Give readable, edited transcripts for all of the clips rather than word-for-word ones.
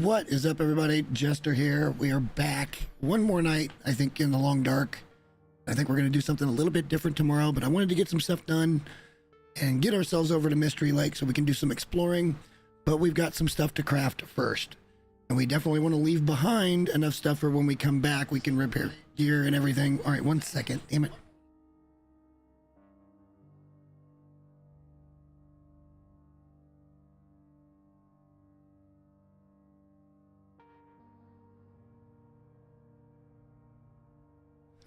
What is up, everybody? Jester here. We are back one more night, I think, in the Long Dark. I think we're going to do something a little bit different tomorrow, but I wanted to get some stuff done and get ourselves over to Mystery Lake so we can do some exploring, but we've got some stuff to craft first. And we definitely want to leave behind enough stuff for when we come back, we can repair gear and everything. All right, 1 second. Damn it.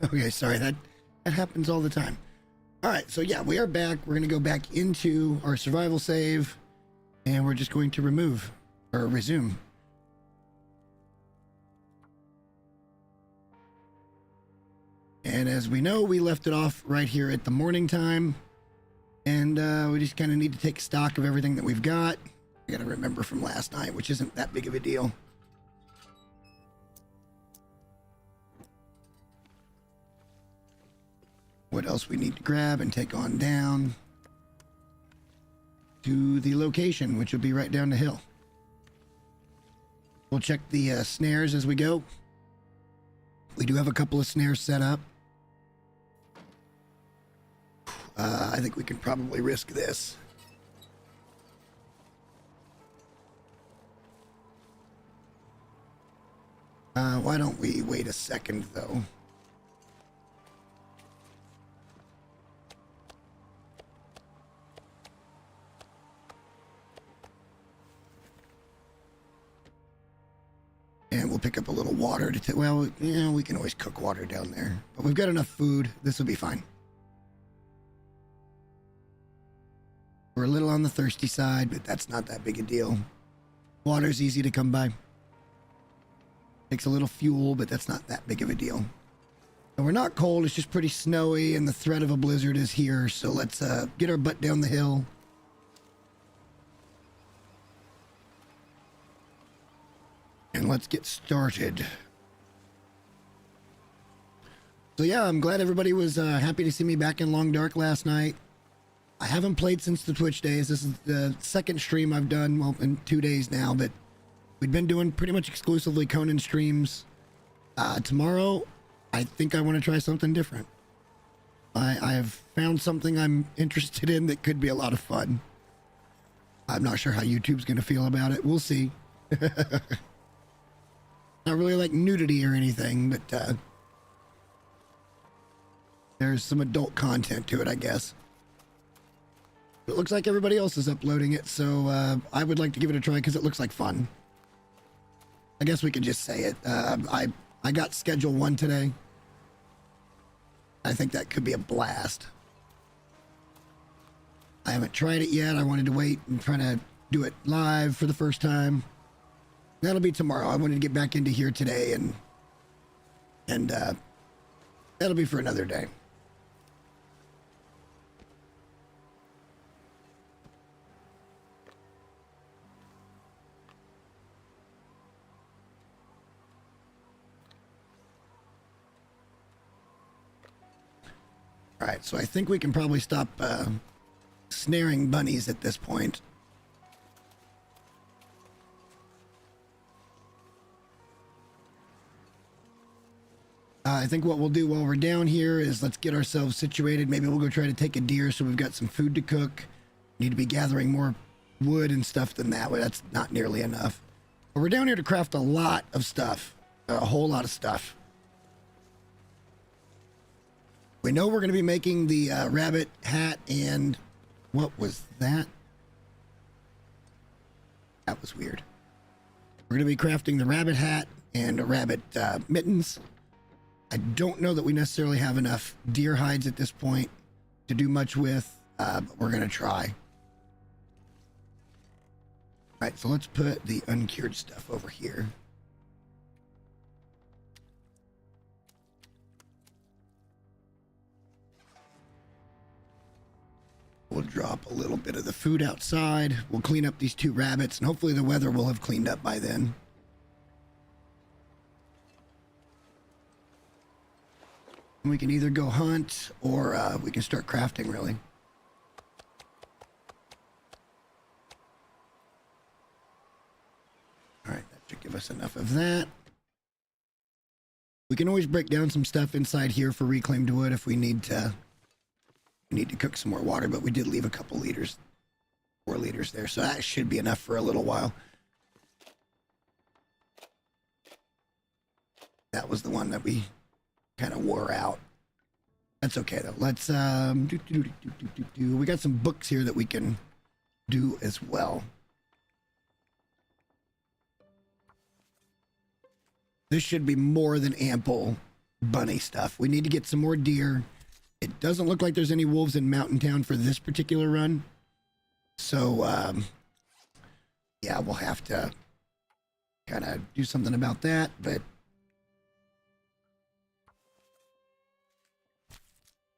Okay, sorry, that happens all the time. All right, so yeah, we are back. We're going to go back into our survival save, and we're just going to remove or resume. And as we know, we left it off right here at the morning time, and we just kind of need to take stock of everything that we've got. I got to remember from last night, which isn't that big of a deal. What else we need to grab and take on down to the location, which will be right down the hill. We'll check the snares as we go. We do have a couple of snares set up. I think we can probably risk this. Why don't we wait a second, though? And we'll pick up a little water to well, you know, we can always cook water down there. But we've got enough food. This will be fine. We're a little on the thirsty side, but that's not that big a deal. Water's easy to come by. Takes a little fuel, but that's not that big of a deal. And we're not cold. It's just pretty snowy, and the threat of a blizzard is here. So let's get our butt down the hill. And let's get started. So yeah, I'm glad everybody was happy to see me back in Long Dark last night. I haven't played since the Twitch days. This is the second stream I've done, well, in 2 days now, but we've been doing pretty much exclusively Conan streams. Tomorrow, I think I want to try something different. I have found something I'm interested in that could be a lot of fun. I'm not sure how YouTube's going to feel about it. We'll see. Not really like nudity or anything, but there's some adult content to it, I guess. It looks like everybody else is uploading it, so I would like to give it a try because it looks like fun. I guess we could just say it. I got Schedule 1 today. I think that could be a blast. I haven't tried it yet. I wanted to wait and try to do it live for the first time. That'll be tomorrow. I wanted to get back into here today, and that'll be for another day. All right, so I think we can probably stop snaring bunnies at this point. I think what we'll do while we're down here is let's get ourselves situated. Maybe we'll go try to take a deer so we've got some food to cook. Need to be gathering more wood and stuff than that. Well, that's not nearly enough. But we're down here to craft a lot of stuff. A whole lot of stuff. We know we're going to be making the rabbit hat and... What was that? That was weird. We're going to be crafting the rabbit hat and a rabbit mittens. I don't know that we necessarily have enough deer hides at this point to do much with, but we're going to try. All right, so let's put the uncured stuff over here. We'll drop a little bit of the food outside. We'll clean up these 2 rabbits, and hopefully the weather will have cleaned up by then. We can either go hunt or we can start crafting, really. All right, that's Should give us enough of that. We can always break down some stuff inside here for reclaimed wood if we need to. We need to cook some more water, but we did leave a couple liters, 4 liters there, so that should be enough for a little while. That was the one that we kind of wore out. That's okay though. Let's we got some books here that we can do as well. This should be more than ample bunny stuff. We need to get some more deer. It doesn't look like there's any wolves in Mountain Town for this particular run. So, yeah, we'll have to kind of do something about that, but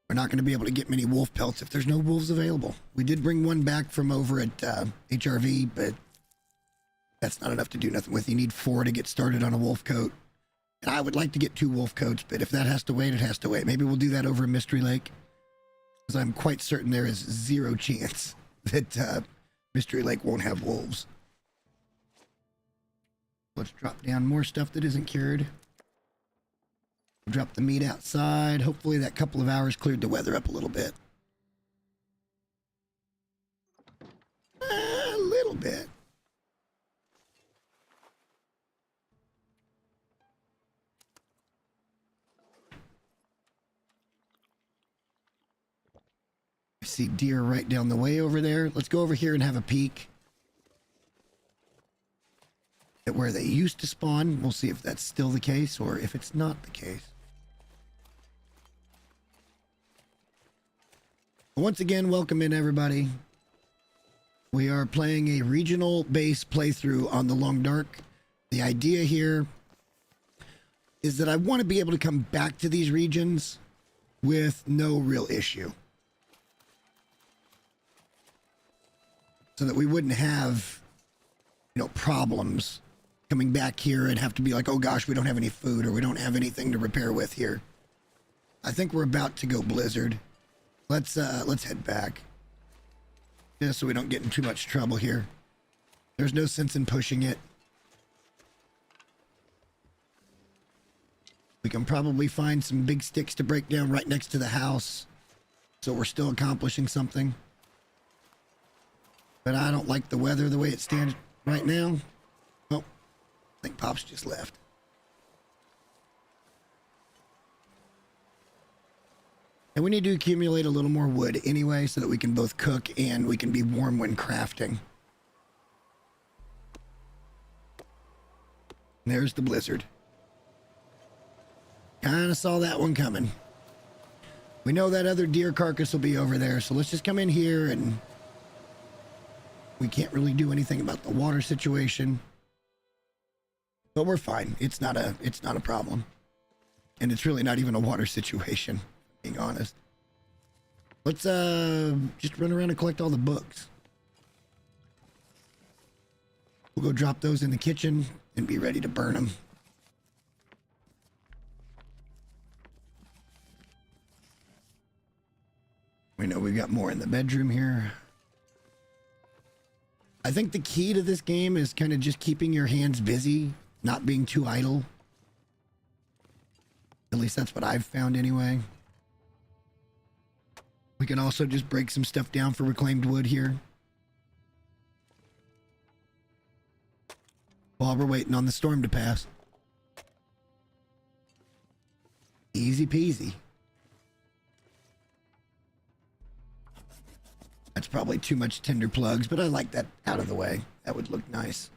we're not going to be able to get many wolf pelts if there's no wolves available. We did bring one back from over at HRV, but that's not enough to do nothing with. You need 4 to get started on a wolf coat. And I would like to get 2 wolf coats, but if that has to wait, it has to wait. Maybe we'll do that over in Mystery Lake, because I'm quite certain there is 0 chance that Mystery Lake won't have wolves. Let's drop down more stuff that isn't cured. Drop the meat outside. Hopefully that couple of hours cleared the weather up a little bit. A little bit. I see deer right down the way over there. Let's go over here and have a peek at where they used to spawn. We'll see if that's still the case or if it's not the case. Once again, welcome in everybody. We are playing a regional base playthrough on the Long Dark. The idea here is that I want to be able to come back to these regions with no real issue, so that we wouldn't have, you know, problems coming back here and have to be like, oh gosh, we don't have any food or we don't have anything to repair with here. I think we're about to go blizzard. Let's head back. Yeah, so we don't get in too much trouble here. There's no sense in pushing it. We can probably find some big sticks to break down right next to the house, so we're still accomplishing something. But I don't like the weather the way it stands right now. Oh, I think Pops just left. And we need to accumulate a little more wood anyway, so that we can both cook and we can be warm when crafting. There's the blizzard. Kind of saw that one coming. We know that other deer carcass will be over there, so let's just come in here, and we can't really do anything about the water situation. But we're fine. It's not a problem. And it's really not even a water situation, being honest. Let's just run around and collect all the books. We'll go drop those in the kitchen and be ready to burn them. We know we've got more in the bedroom here. I think the key to this game is kind of just keeping your hands busy, not being too idle. At least that's what I've found anyway. We can also just break some stuff down for reclaimed wood here, while we're waiting on the storm to pass. Easy peasy. That's probably too much tinder plugs, but I like that out of the way. That would look nice.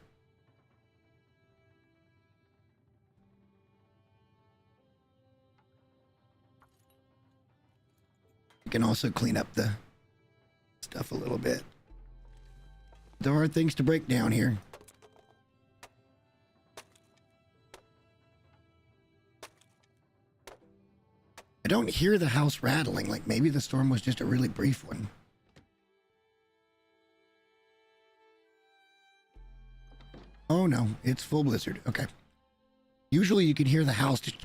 We can also clean up the stuff a little bit. There are things to break down here. I don't hear the house rattling. Like maybe the storm was just a really brief one. Oh no, it's full blizzard. Okay. Usually you can hear the house just...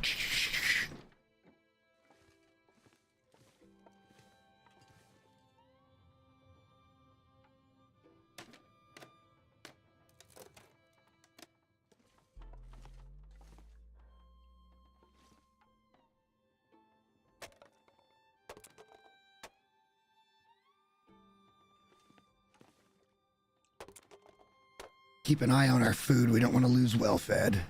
keep an eye on our food. We don't want to lose well fed.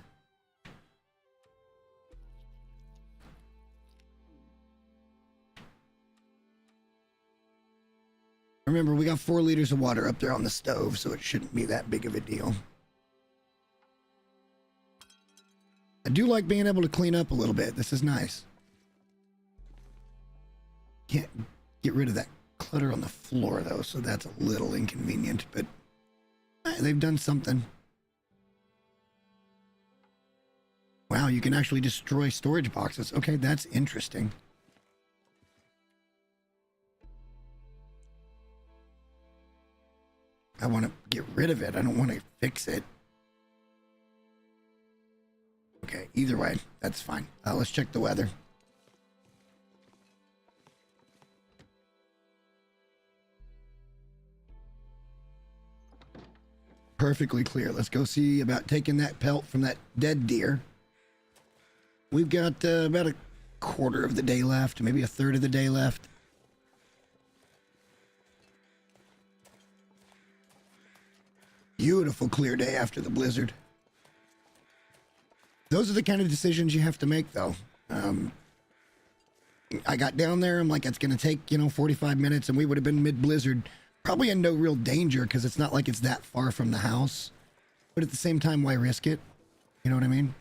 Remember, we got 4 liters of water up there on the stove, so it shouldn't be that big of a deal. I do like being able to clean up a little bit. This is nice. Can't get rid of that clutter on the floor, though, so that's a little inconvenient, but they've done something. Wow, you can actually destroy storage boxes. Okay, that's interesting. I want to get rid of it. I don't want to fix it. Okay, either way, that's fine. Let's check the weather. Perfectly clear. Let's go see about taking that pelt from that dead deer. We've got about a quarter of the day left, maybe a third of the day left. Beautiful clear day after the blizzard. Those are the kind of decisions you have to make, though. I got down there. I'm like, it's going to take, 45 minutes, and we would have been mid-blizzard. Probably in no real danger because it's not like it's that far from the house. But at the same time, why risk it? You know what I mean?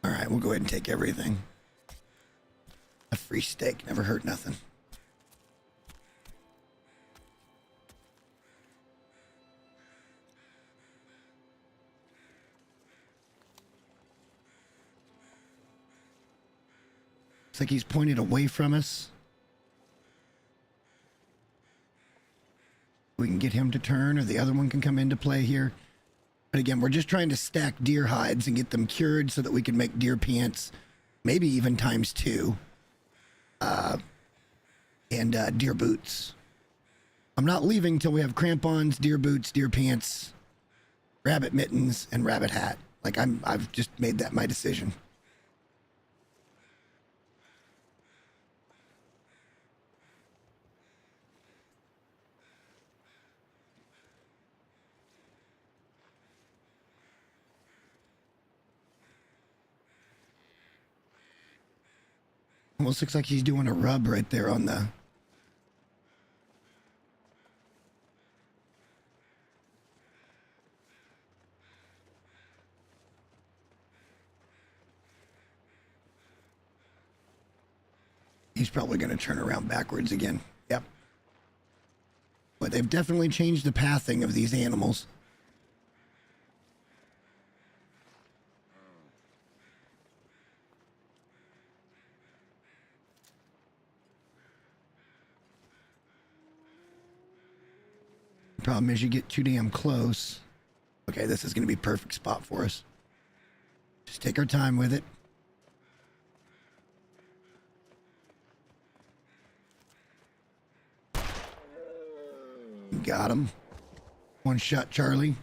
All right, we'll go ahead and take everything. A free steak never hurt nothing. Looks like he's pointed away from us. We can get him to turn, or the other one can come into play here. But again, we're just trying to stack deer hides and get them cured so that we can make deer pants, maybe even ×2. And deer boots. I'm not leaving till we have crampons, deer boots, deer pants, rabbit mittens, and rabbit hat. Like I've just made that my decision. Almost looks like he's doing a rub right there on the... He's probably going to turn around backwards again. Yep. But they've definitely changed the pathing of these animals. Problem is you get too damn close. Okay, this is going to be a perfect spot for us. Just take our time with it. Got him. One shot, Charlie.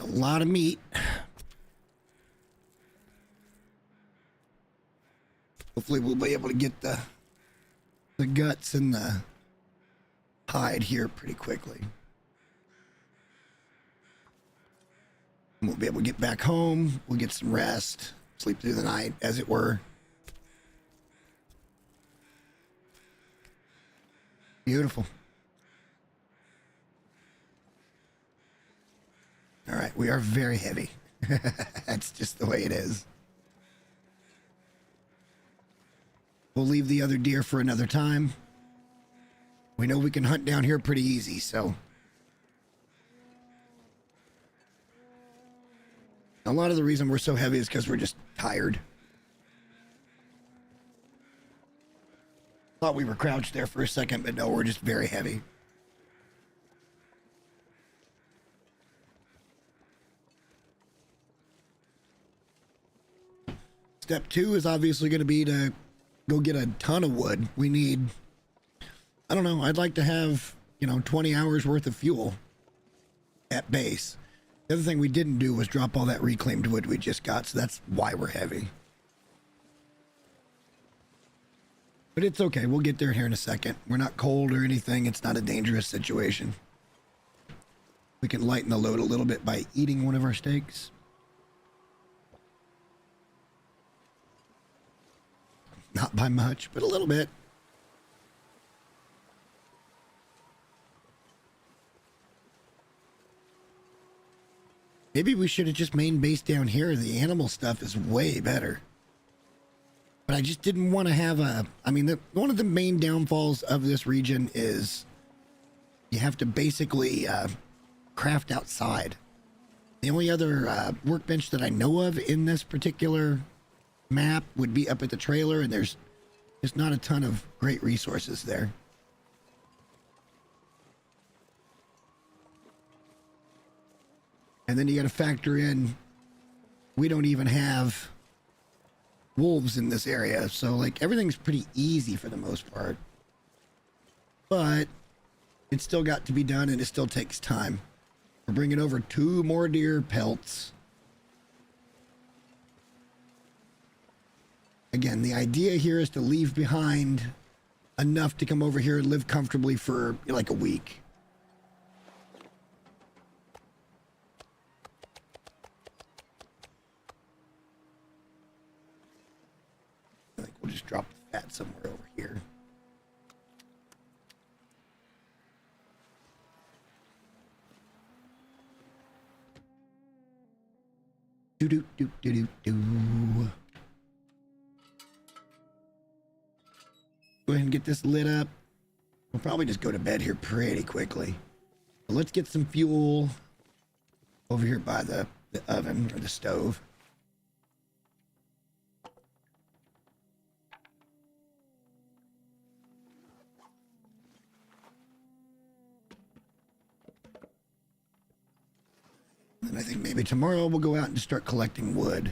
A lot of meat. Hopefully we'll be able to get the guts and the hide here pretty quickly. We'll be able to get back home. We'll get some rest, sleep through the night, as it were. Beautiful. All right, we are very heavy. That's just the way it is. We'll leave the other deer for another time. We know we can hunt down here pretty easy, so... A lot of the reason we're so heavy is because we're just tired. Thought we were crouched there for a second, but no, we're just very heavy. Step 2 is obviously going to be to go get a ton of wood. We need, I don't know, I'd like to have, 20 hours worth of fuel at base. The other thing we didn't do was drop all that reclaimed wood we just got, so that's why we're heavy. But it's okay, we'll get there here in a second. We're not cold or anything, it's not a dangerous situation. We can lighten the load a little bit by eating one of our steaks. Not by much, but a little bit. Maybe we should have just main base down here. The animal stuff is way better. But I just didn't want to have a... I mean, one of the main downfalls of this region is you have to basically craft outside. The only other workbench that I know of in this particular map would be up at the trailer, and there's just not a ton of great resources there. And then you got to factor in, we don't even have wolves in this area, so like everything's pretty easy for the most part, but it's still got to be done, and it still takes time. We're bringing over 2 more deer pelts. Again, the idea here is to leave behind enough to come over here and live comfortably for like a week. I think we'll just drop the fat somewhere over here. Do do do do do do. Go ahead and get this lit up. We'll probably just go to bed here pretty quickly. But let's get some fuel over here by the oven or the stove. And I think maybe tomorrow we'll go out and start collecting wood.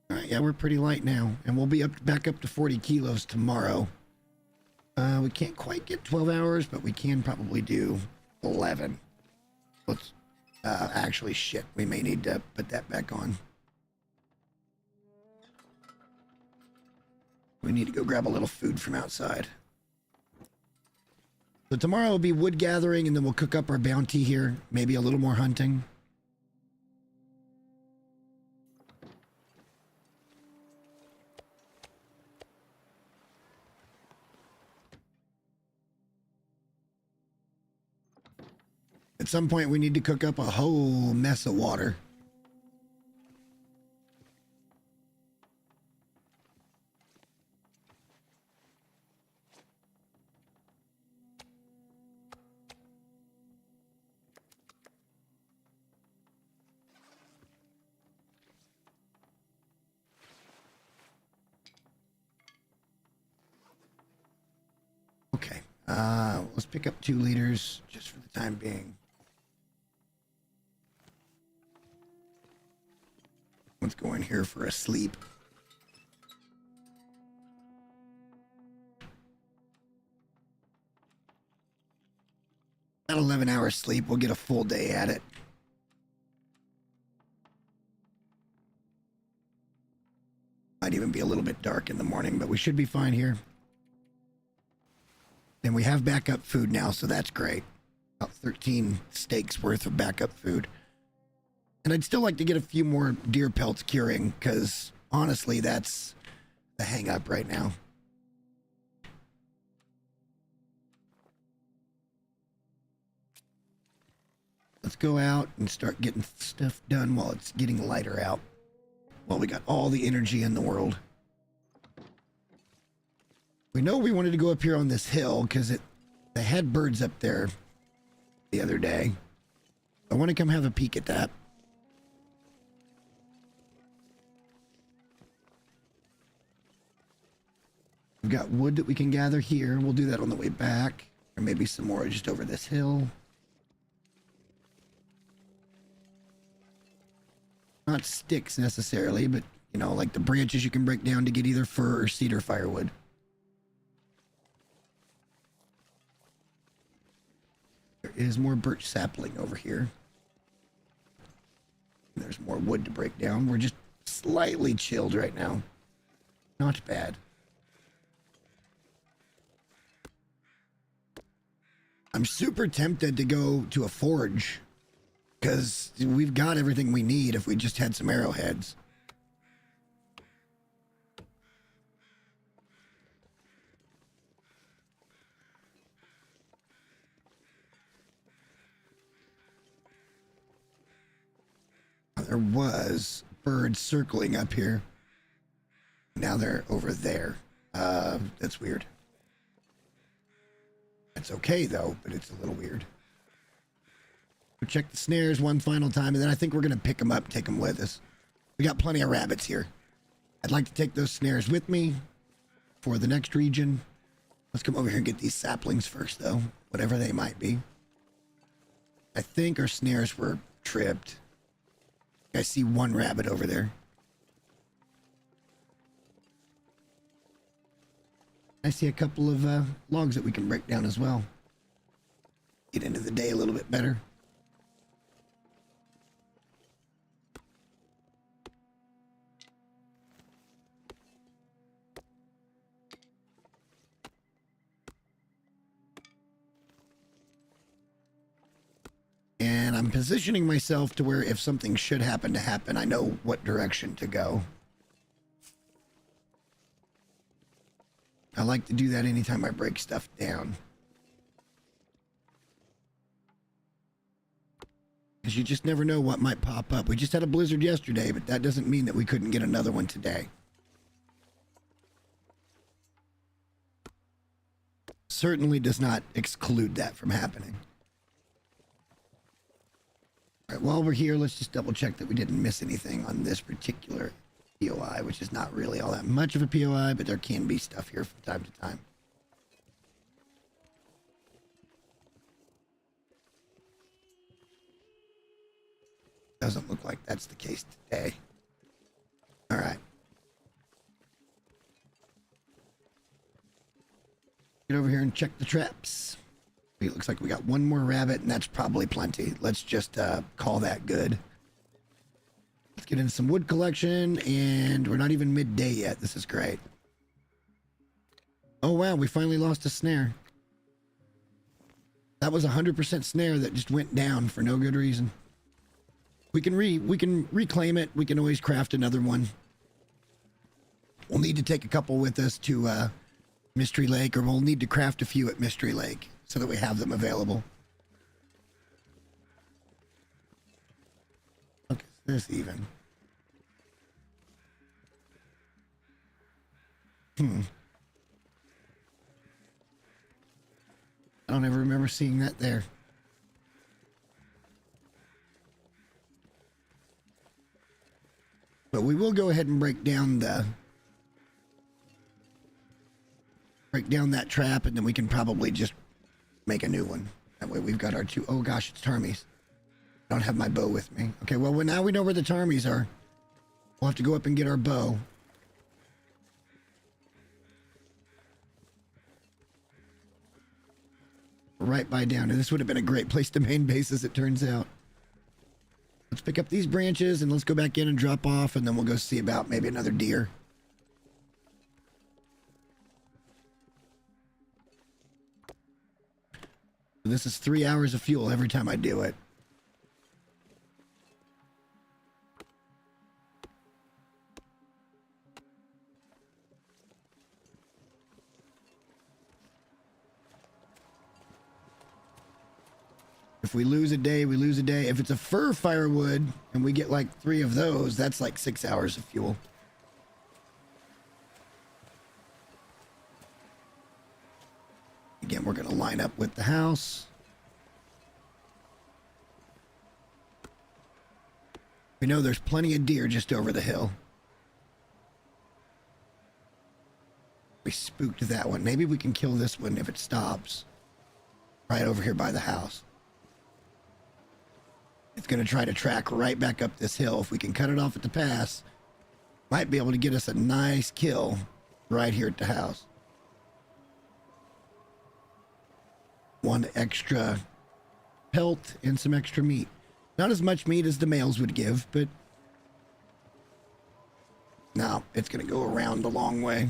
All right, yeah, we're pretty light now, and we'll be back up to 40 kilos tomorrow. We can't quite get 12 hours, but we can probably do 11. Let's actually, shit, we may need to put that back on. We need to go grab a little food from outside. So tomorrow will be wood gathering, and then we'll cook up our bounty here. Maybe a little more hunting. At some point, we need to cook up a whole mess of water. Okay, let's pick up 2 liters just for the time being. Let's go in here for a sleep. At 11 hours sleep, we'll get a full day at it. Might even be a little bit dark in the morning, but we should be fine here. And we have backup food now, so that's great. About 13 steaks worth of backup food. And I'd still like to get a few more deer pelts curing, because honestly, that's the hang up right now. Let's go out and start getting stuff done while it's getting lighter out. While we got all the energy in the world. We know we wanted to go up here on this hill because they had birds up there the other day. I want to come have a peek at that. got wood that we can gather here. We'll do that on the way back. Or maybe some more just over this hill. Not sticks necessarily, but, you know, like the branches you can break down to get either fir or cedar firewood. There is more birch sapling over here. There's more wood to break down. We're just slightly chilled right now. Not bad. I'm super tempted to go to a forge because we've got everything we need if we just had some arrowheads. There was birds circling up here. Now they're over there. That's weird. It's okay though, but it's a little weird. We'll check the snares one final time, and then I think we're gonna pick them up, take them with us. We got plenty of rabbits here. I'd like to take those snares with me for the next region. Let's come over here and get these saplings first though, whatever they might be. I think our snares were tripped. I see one rabbit over there. I see a couple of logs that we can break down as well. Get into the day a little bit better. And I'm positioning myself to where if something should happen to happen, I know what direction to go. I like to do that anytime I break stuff down. Because you just never know what might pop up. We just had a blizzard yesterday, but that doesn't mean that we couldn't get another one today. Certainly does not exclude that from happening. All right, while we're here, let's just double check that we didn't miss anything on this particular POI, which is not really all that much of a POI, but there can be stuff here from time to time. Doesn't look like that's the case today. All right. Get over here and check the traps. It looks like we got one more rabbit, and that's probably plenty. Let's just call that good. Let's get into some wood collection, and we're not even midday yet. This is great. Oh, wow, we finally lost a snare. That was 100% snare that just went down for no good reason. We can reclaim it. We can always craft another one. We'll need to take a couple with us to Mystery Lake, or we'll need to craft a few at Mystery Lake so that we have them available. Look, is this even? I don't ever remember seeing that there. But we will go ahead and break down that trap, and then we can probably just make a new one. That way we've got our two. Oh gosh, it's Tarmies. I don't have my bow with me. Okay, well now we know where the Tarmies are. We'll have to go up and get our bow. Right by down, and this would have been a great place to main base, as it turns out. Let's pick up these branches and let's go back in and drop off, and then we'll go see about maybe another deer. This is 3 hours of fuel every time I do it. If we lose a day, we lose a day. If it's a fir firewood and we get like 3 of those, that's like 6 hours of fuel. Again, we're going to line up with the house. We know there's plenty of deer just over the hill. We spooked that one. Maybe we can kill this one if it stops. Right over here by the house. It's going to try to track right back up this hill. If we can cut it off at the pass, might be able to get us a nice kill right here at the house. One extra pelt and some extra meat. Not as much meat as the males would give, but no, it's going to go around the long way.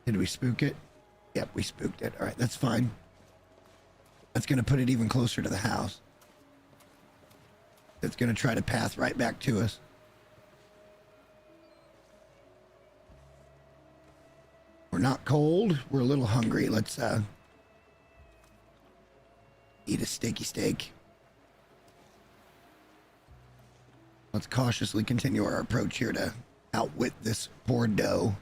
Did we spook it? Yep, we spooked it. All right, that's fine. That's going to put it even closer to the house. It's going to try to path right back to us. We're not cold. We're a little hungry. Let's eat a steaky steak. Let's cautiously continue our approach here to outwit this poor doe.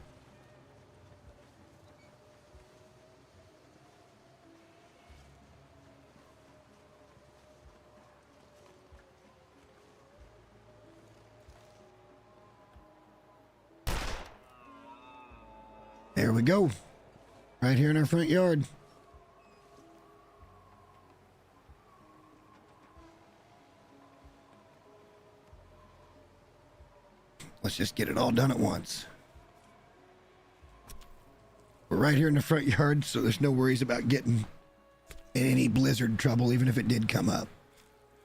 There we go. Right here in our front yard. Let's just get it all done at once. We're right here in the front yard, so there's no worries about getting in any blizzard trouble, even if it did come up.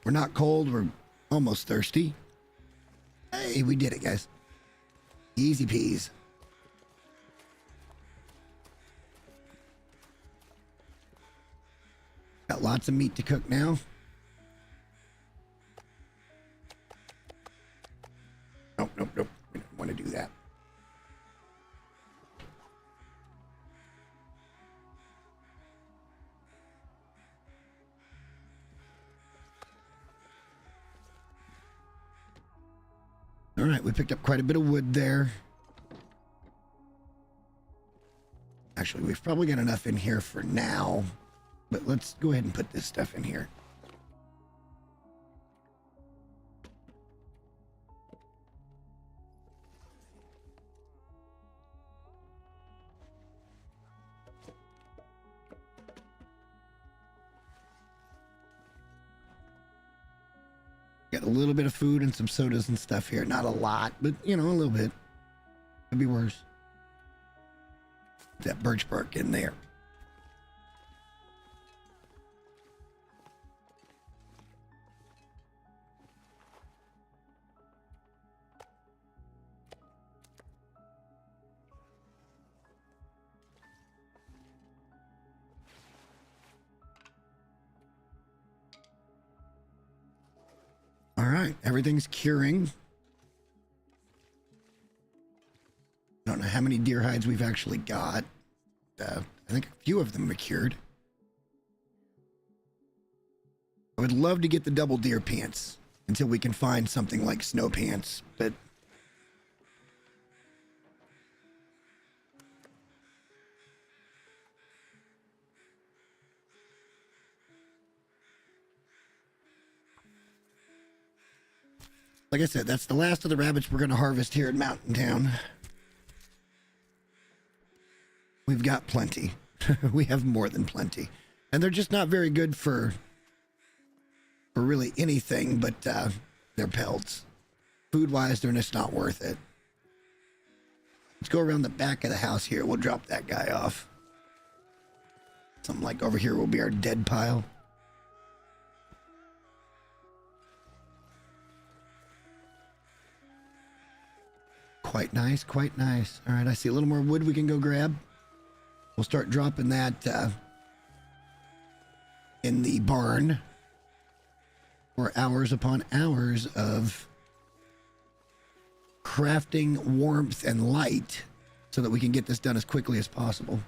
We're not cold. We're almost thirsty. Hey, we did it, guys. Easy peas. Got lots of meat to cook now. Nope, nope, nope. We don't want to do that. All right, we picked up quite a bit of wood there. Actually, we've probably got enough in here for now. But let's go ahead and put this stuff in here. Got a little bit of food and some sodas and stuff here. Not a lot, but, you know, a little bit. Could be worse. That birch bark in there. All right, everything's curing. I don't know how many deer hides we've actually got. I think a few of them are cured. I would love to get the double deer pants until we can find something like snow pants, but like I said, that's the last of the rabbits we're going to harvest here in Mountain Town. We've got plenty. We have more than plenty. And they're just not very good for really anything but their pelts. Food-wise, they're just not worth it. Let's go around the back of the house here. We'll drop that guy off. Something like over here will be our dead pile. Quite nice, quite nice. All right, I see a little more wood we can go grab. We'll start dropping that in the barn for hours upon hours of crafting warmth and light so that we can get this done as quickly as possible.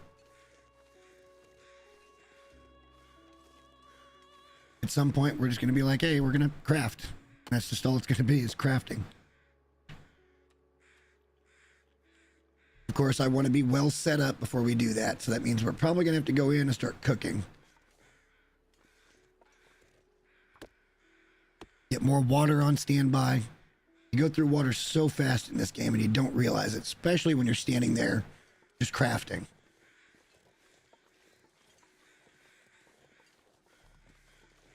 At some point, we're just going to be like, hey, we're going to craft. That's just all it's going to be, is crafting. Of course, I want to be well set up before we do that, so that means we're probably going to have to go in and start cooking. Get get more water on standby. You go through water so fast in this game and you don't realize it, especially when you're standing there just crafting.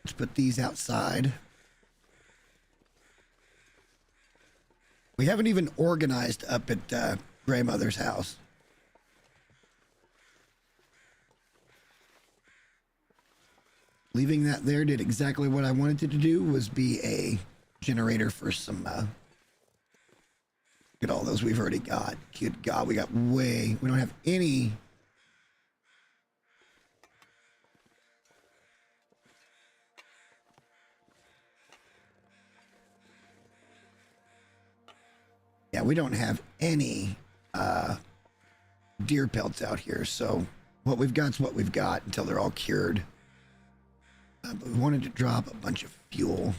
Let's put these outside. We haven't even organized up at Grandmother's house. Leaving that there did exactly what I wanted it to do, was be a generator for some, look at all those we've already got. Good God, we don't have any. Yeah, we don't have any deer pelts out here, so what we've got is what we've got until they're all cured. But we wanted to drop a bunch of fuel.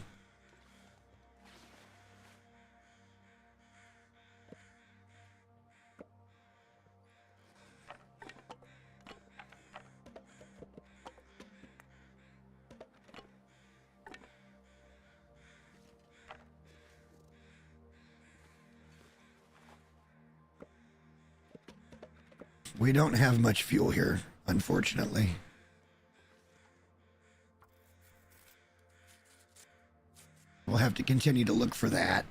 We don't have much fuel here, unfortunately. We'll have to continue to look for that.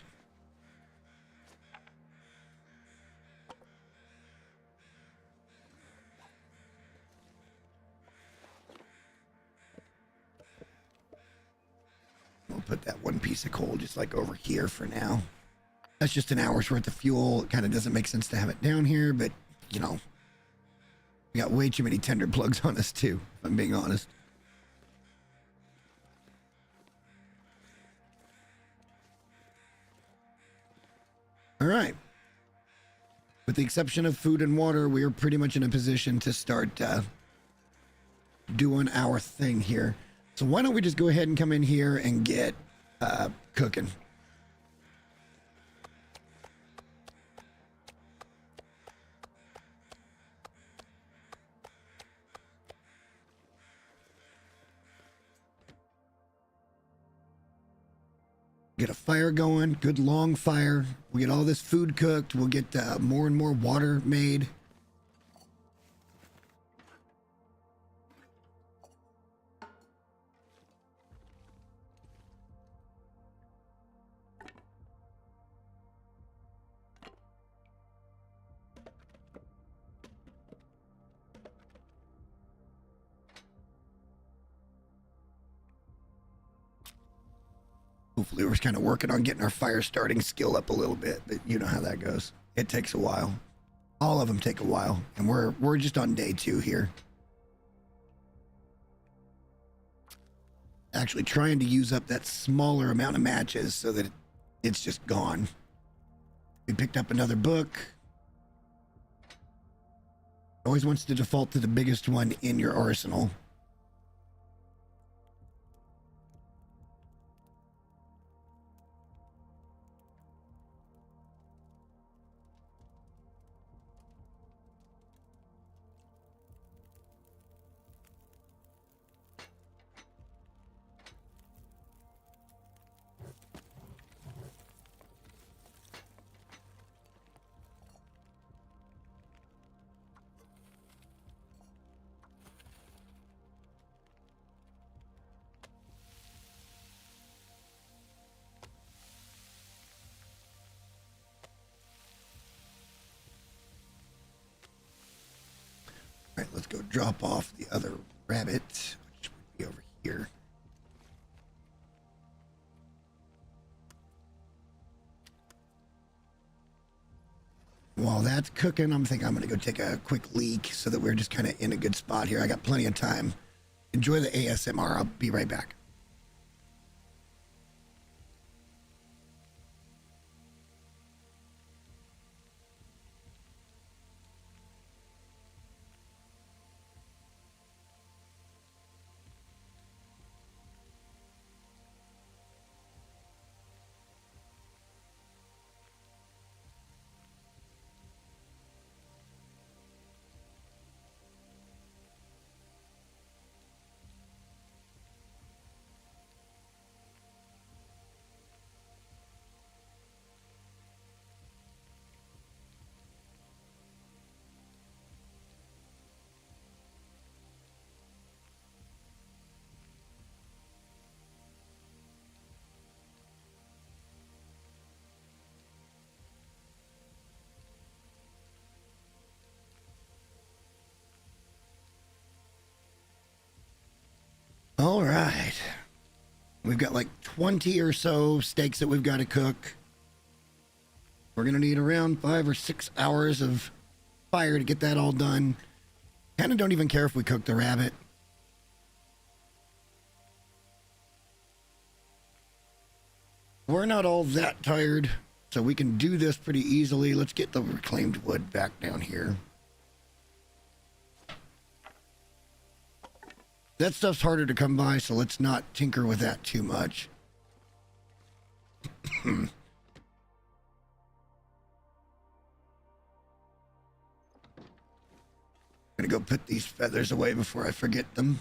We'll put that one piece of coal just like over here for now. That's just an hour's worth of fuel. It kind of doesn't make sense to have it down here, but, you know, we got way too many tender plugs on us too, if I'm being honest. All right. With the exception of food and water, we are pretty much in a position to start doing our thing here. So why don't we just go ahead and come in here and get cooking. Get a fire going, good long fire. We get all this food cooked. We'll get more and more water made. Hopefully we're kind of working on getting our fire starting skill up a little bit, but you know how that goes. It takes a while. All of them take a while, and we're just on day 2 here. Actually trying to use up that smaller amount of matches so that it's just gone. We picked up another book. Always wants to default to the biggest one in your arsenal. All right, let's go drop off the other rabbit, which would be over here. While that's cooking, I'm thinking I'm going to go take a quick leak so that we're just kind of in a good spot here. I got plenty of time. Enjoy the ASMR. I'll be right back. We've got like 20 or so steaks that we've got to cook. We're going to need around 5 or 6 hours of fire to get that all done. Kind of don't even care if we cook the rabbit. We're not all that tired, so we can do this pretty easily. Let's get the reclaimed wood back down here. That stuff's harder to come by, so let's not tinker with that too much. I'm gonna go put these feathers away before I forget them.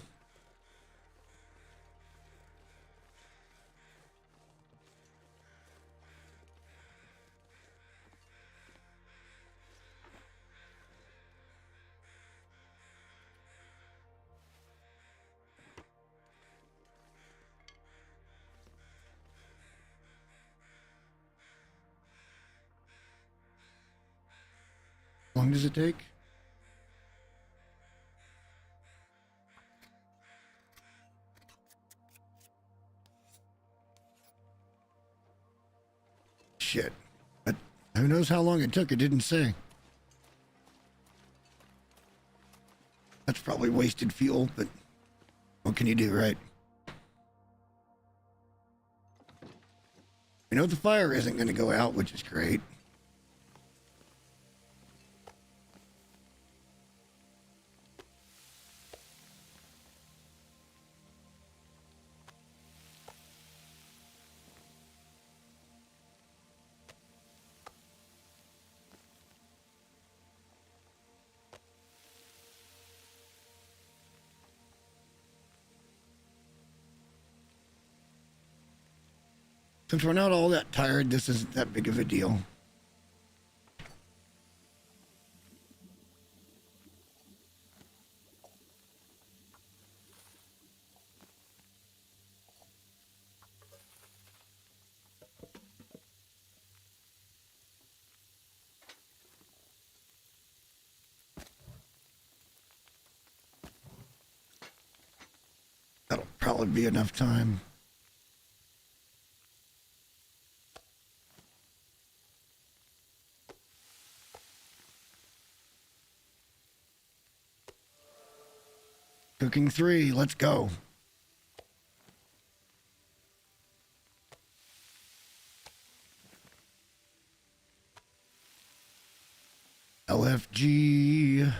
How long does it take? Shit. But who knows how long it took? It didn't say. That's probably wasted fuel, but what can you do, right? We know the fire isn't going to go out, which is great. Since we're not all that tired, this isn't that big of a deal. That'll probably be enough time. Cooking 3, let's go. LFG. I'm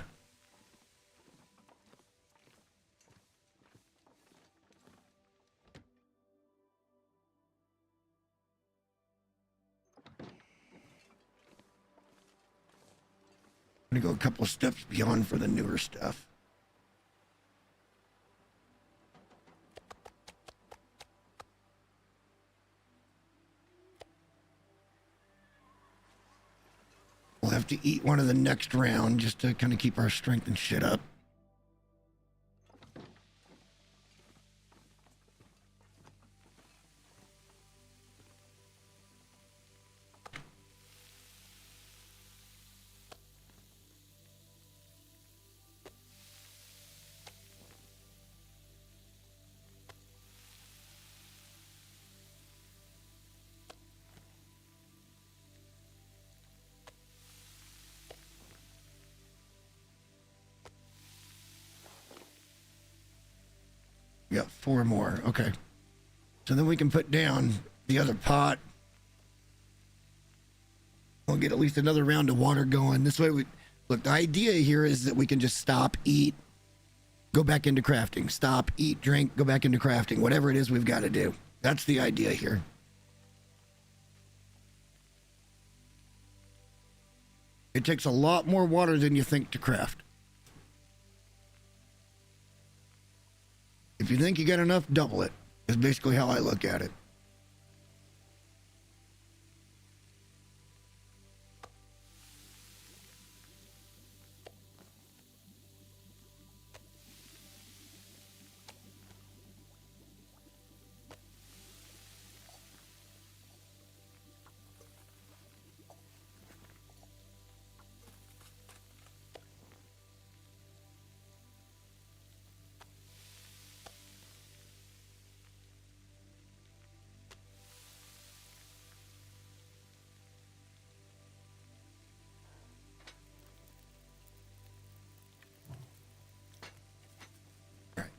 gonna go a couple of steps beyond for the newer stuff. We'll have to eat one of the next round just to kind of keep our strength and shit up. We got 4 more. Okay. So then we can put down the other pot. We'll get at least another round of water going. This way look, the idea here is that we can just stop, eat, go back into crafting. Stop, eat, drink, go back into crafting. Whatever it is we've got to do. That's the idea here. It takes a lot more water than you think to craft. If you think you got enough, double it. Is basically how I look at it.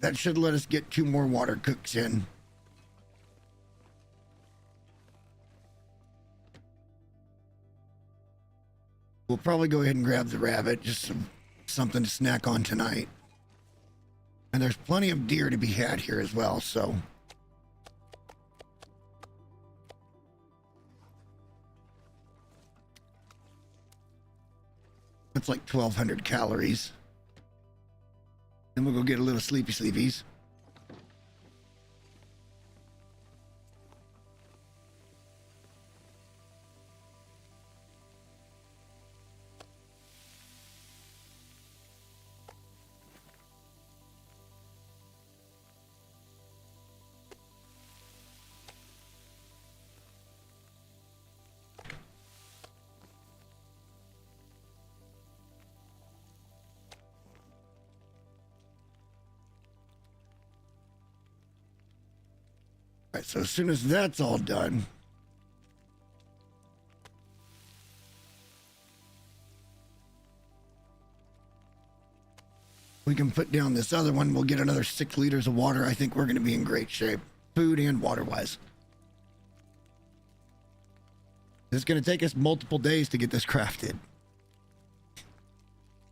that should let us get 2 more water cooks in. We'll probably go ahead and grab the rabbit, just something to snack on tonight. And there's plenty of deer to be had here as well, so. That's like 1,200 calories. Then we'll go get a little sleepy sleepies. All right, so as soon as that's all done, we can put down this other one. We'll get another 6 liters of water. I think we're going to be in great shape, food and water-wise. It's going to take us multiple days to get this crafted.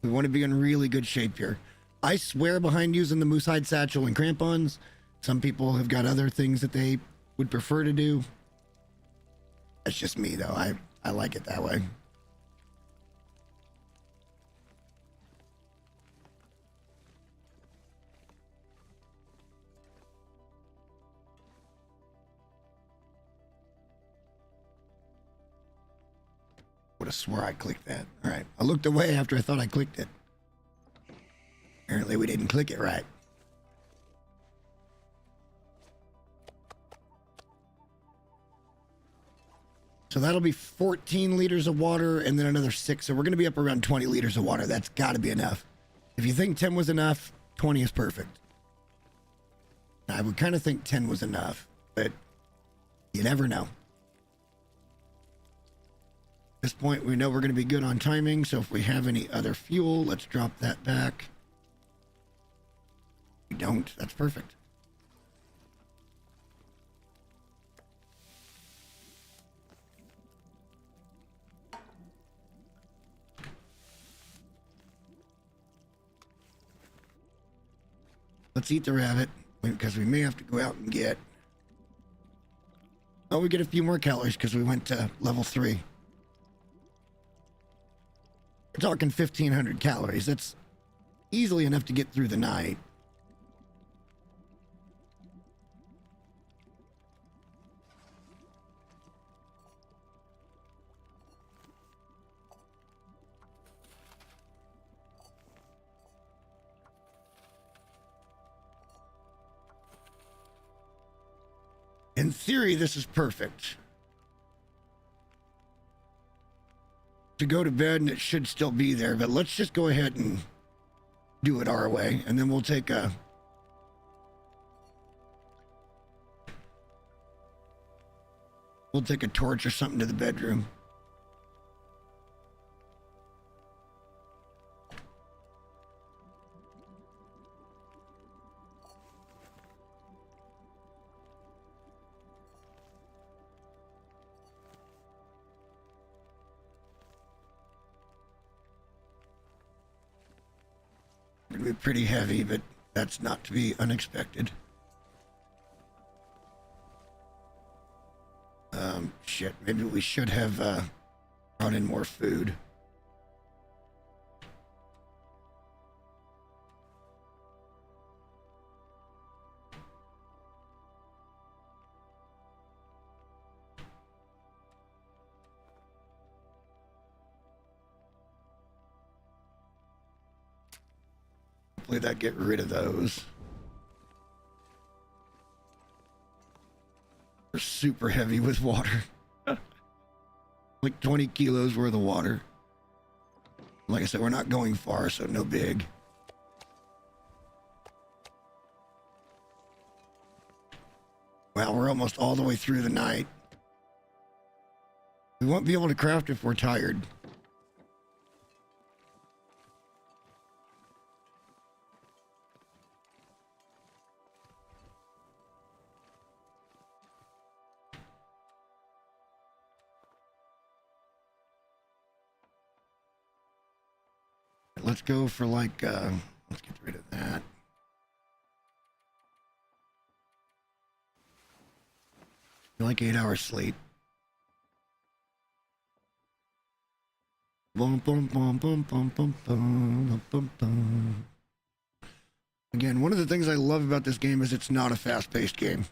We want to be in really good shape here. I swear behind using the moose hide satchel and crampons. Some people have got other things that they would prefer to do. That's just me, though. I like it that way. Would have swore I clicked that. All right. I looked away after I thought I clicked it. Apparently we didn't click it right. So that'll be 14 liters of water and then another 6. So we're going to be up around 20 liters of water. That's got to be enough. If you think 10 was enough, 20 is perfect. I would kind of think 10 was enough, but you never know. At this point, we know we're going to be good on timing. So if we have any other fuel, let's drop that back. If we don't, that's perfect. Let's eat the rabbit, because we may have to go out and get... Oh, we get a few more calories because we went to level 3. We're talking 1,500 calories. That's easily enough to get through the night. In theory, this is perfect. To go to bed, and it should still be there, but let's just go ahead and do it our way, and then we'll take a... We'll take a torch or something to the bedroom. It'll be pretty heavy, but that's not to be unexpected. Shit, maybe we should have brought in more food. Hopefully that get rid of those. We're super heavy with water. Like 20 kilos worth of water. Like I said, we're not going far, so no big. Well, we're almost all the way through the night. We won't be able to craft if we're tired. let's go for like, let's get rid of that. Like 8 hours sleep. Boom, boom, boom, boom, boom, boom, boom, boom, boom. Again, one of the things I love about this game is it's not a fast-paced game.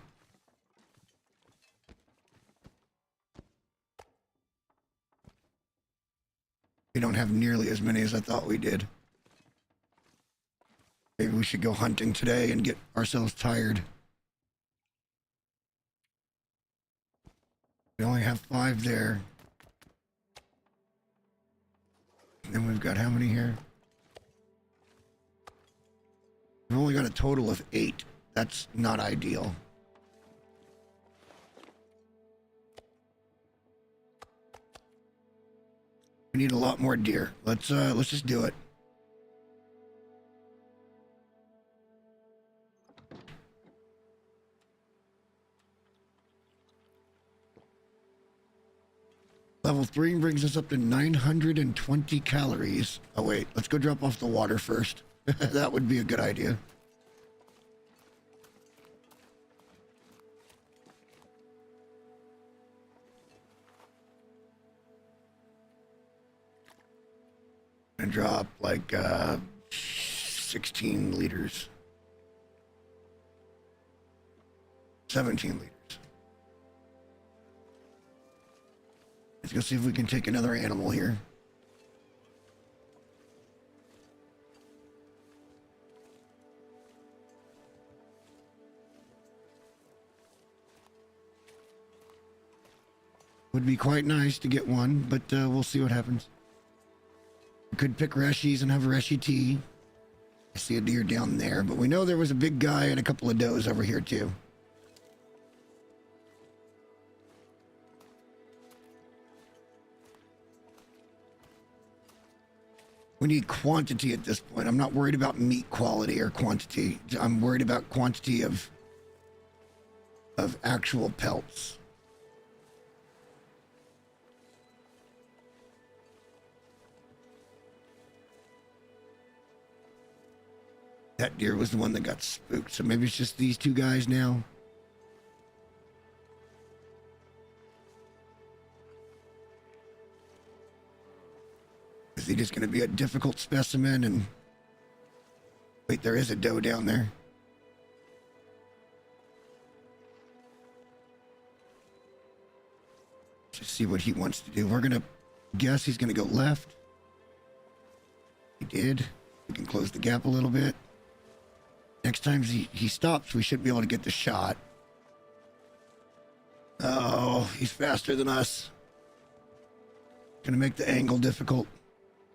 We don't have nearly as many as I thought we did. Maybe we should go hunting today and get ourselves tired. We only have 5 there. And we've got how many here? We've only got a total of 8. That's not ideal. We need a lot more deer. Let's just do it. Level 3 brings us up to 920 calories. Oh wait, let's go drop off the water first. That would be a good idea. And drop like 16 liters. 17 liters. Let's go see if we can take another animal here. Would be quite nice to get one, but we'll see what happens. We could pick Reshies and have Reshi tea. I see a deer down there, but we know there was a big guy and a couple of does over here too. We need quantity at this point. I'm not worried about meat quality or quantity. I'm worried about quantity of actual pelts. That deer was the one that got spooked, so maybe it's just these 2 guys now. Is he just going to be a difficult specimen? And wait, there is a doe down there. Just see what he wants to do. We're going to guess he's going to go left. He did. We can close the gap a little bit. Next time he stops, we should be able to get the shot. Oh, he's faster than us. Gonna make the angle difficult.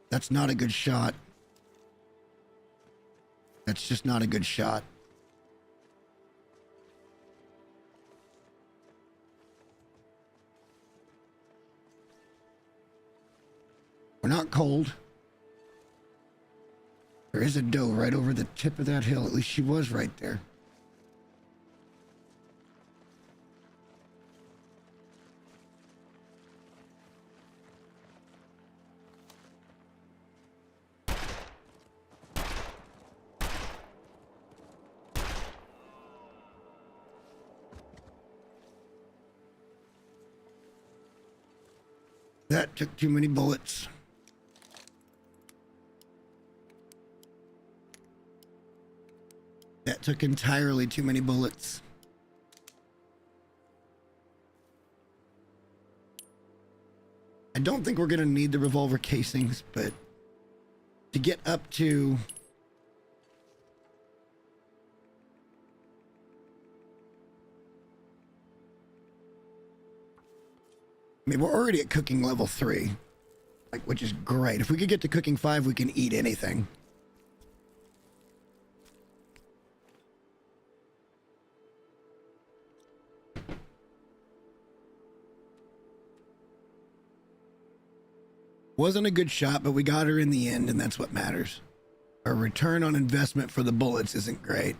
That's not a good shot. That's just not a good shot. We're not cold. There is a doe right over the tip of that hill. At least she was right there. That took too many bullets. That took entirely too many bullets. I don't think we're going to need the revolver casings, but to get up to... I mean, we're already at cooking level 3, like, which is great. If we could get to cooking 5, we can eat anything. Wasn't a good shot, but we got her in the end, and that's what matters. Our return on investment for the bullets isn't great.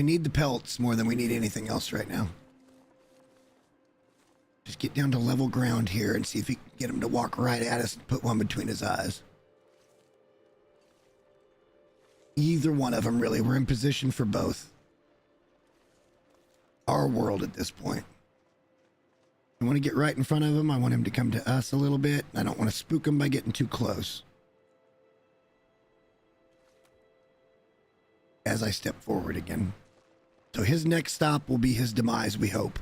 We need the pelts more than we need anything else right now. Just get down to level ground here and see if we can get him to walk right at us and put one between his eyes. Either one of them, really. We're in position for both. Our world at this point. I want to get right in front of him. I want him to come to us a little bit. I don't want to spook him by getting too close. As I step forward again. So his next stop will be his demise, we hope.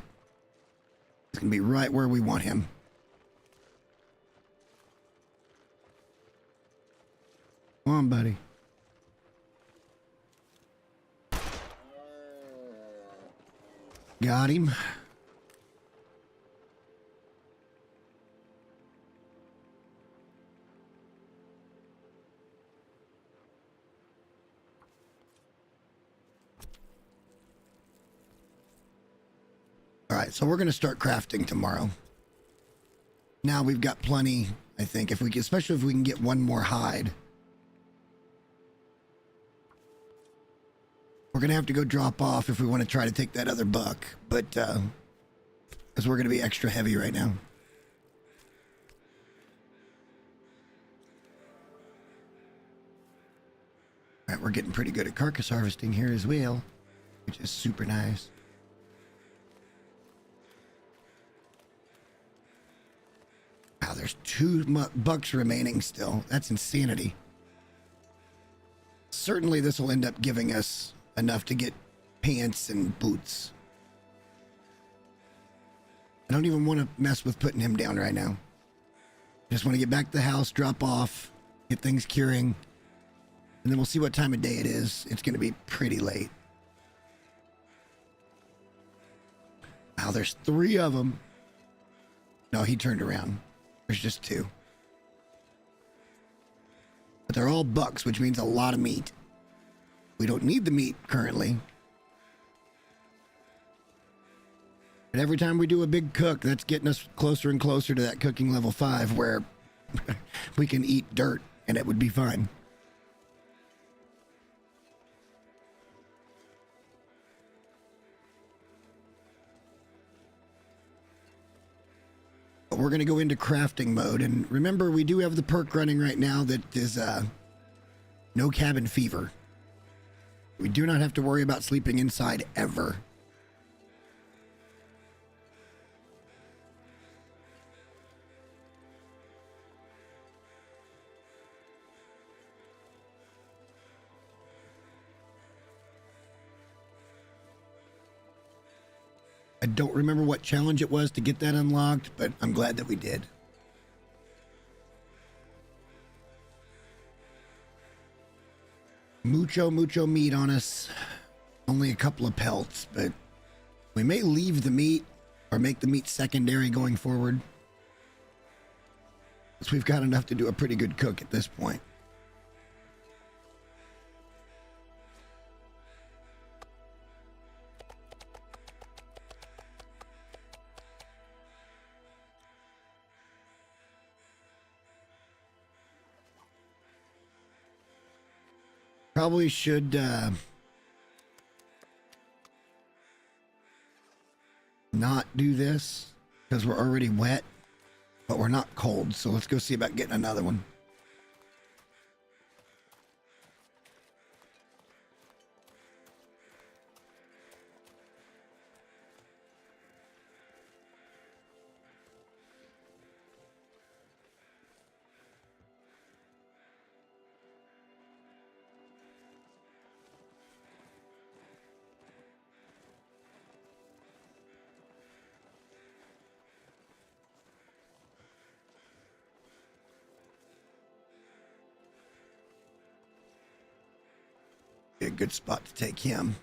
He's going to be right where we want him. Come on, buddy. Got him. All right, so we're going to start crafting tomorrow. Now we've got plenty, I think, if we can, especially if we can get one more hide. We're going to have to go drop off if we want to try to take that other buck, but because we're going to be extra heavy right now. All right, we're getting pretty good at carcass harvesting here as well, which is super nice. Wow, there's 2 bucks remaining still. That's insanity. Certainly this will end up giving us enough to get pants and boots. I don't even want to mess with putting him down right now. Just want to get back to the house, drop off, get things curing, and then we'll see what time of day it is. It's going to be pretty late. Wow, there's 3 of them. No, he turned around. There's just 2. But they're all bucks, which means a lot of meat. We don't need the meat currently. But every time we do a big cook, that's getting us closer and closer to that cooking level 5 where we can eat dirt and it would be fine. But we're going to go into crafting mode. And remember, we do have the perk running right now that is no cabin fever. We do not have to worry about sleeping inside ever. I don't remember what challenge it was to get that unlocked, but I'm glad that we did. Mucho meat on us. Only a couple of pelts, but we may leave the meat or make the meat secondary going forward. Because we've got enough to do a pretty good cook at this point. Probably should not do this because we're already wet, but we're not cold. So let's go see about getting another one. A good spot to take him.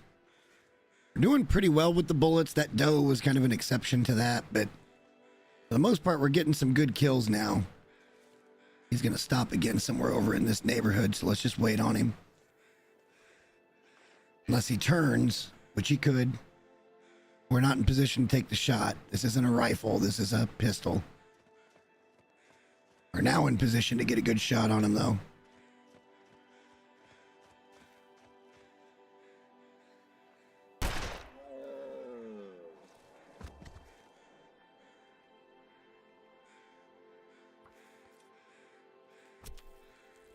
We're doing pretty well with the bullets. That doe was kind of an exception to that, but for the most part, we're getting some good kills now. He's going to stop again somewhere over in this neighborhood, so let's just wait on him. Unless he turns, which he could. We're not in position to take the shot. This isn't a rifle. This is a pistol. We're now in position to get a good shot on him, though.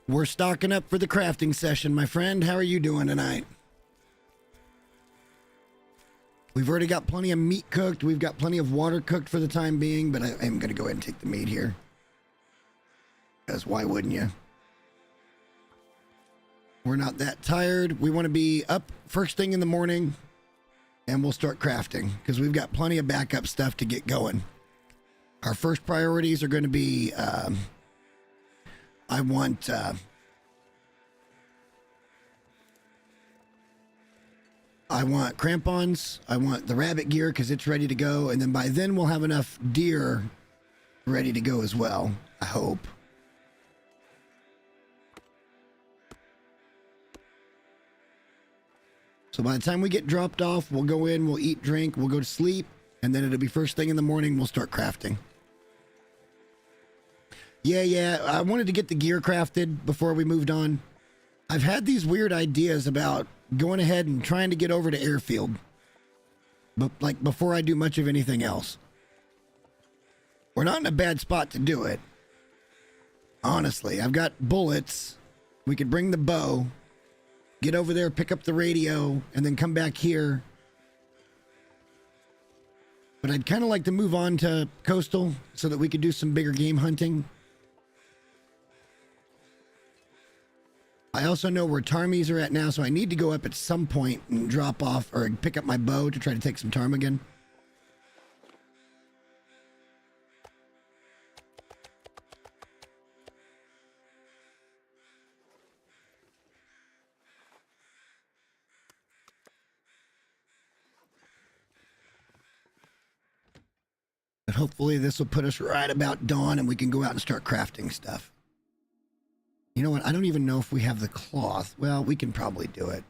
We're stocking up for the crafting session, my friend. How are you doing tonight? We've already got plenty of meat cooked. We've got plenty of water cooked for the time being, but I am going to go ahead and take the meat here. Because why wouldn't you? We're not that tired. We want to be up first thing in the morning, and we'll start crafting because we've got plenty of backup stuff to get going. Our first priorities are going to be, I want crampons. I want the rabbit gear because it's ready to go. And then by then we'll have enough deer ready to go as well, I hope. So by the time we get dropped off, we'll go in, we'll eat, drink, we'll go to sleep, and then it'll be first thing in the morning, we'll start crafting. Yeah, I wanted to get the gear crafted before we moved on. I've had these weird ideas about going ahead and trying to get over to Airfield, but like before I do much of anything else. We're not in a bad spot to do it. Honestly, I've got bullets. We could bring the bow, get over there, pick up the radio, and then come back here. But I'd kind of like to move on to Coastal so that we could do some bigger game hunting. I also know where Ptarmigas are at now, so I need to go up at some point and drop off or pick up my bow to try to take some ptarmigan. But hopefully this will put us right about dawn and we can go out and start crafting stuff. You know what? I don't even know if we have the cloth. Well, we can probably do it.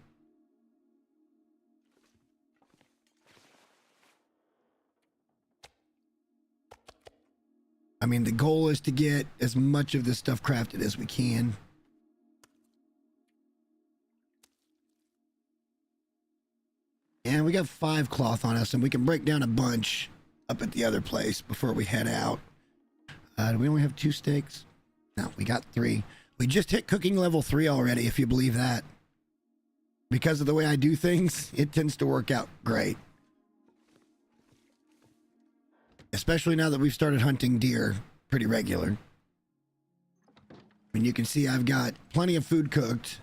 I mean, the goal is to get as much of this stuff crafted as we can. And we got 5 cloth on us, and we can break down a bunch up at the other place before we head out. Do we only have 2 steaks? No, we got 3. We just hit cooking level 3 already, if you believe that. Because of the way I do things, it tends to work out great. Especially now that we've started hunting deer pretty regular. And you can see I've got plenty of food cooked.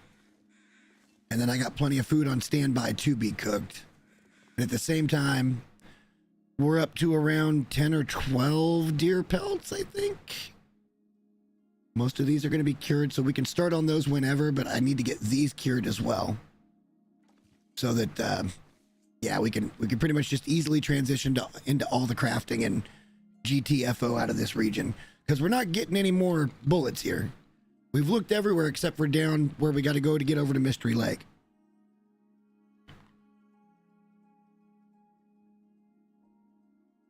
And then I got plenty of food on standby to be cooked. And at the same time, we're up to around 10 or 12 deer pelts, I think. Most of these are going to be cured, so we can start on those whenever, but I need to get these cured as well. So that, yeah, we can pretty much just easily transition into all the crafting and GTFO out of this region. Because we're not getting any more bullets here. We've looked everywhere except for down where we got to go to get over to Mystery Lake.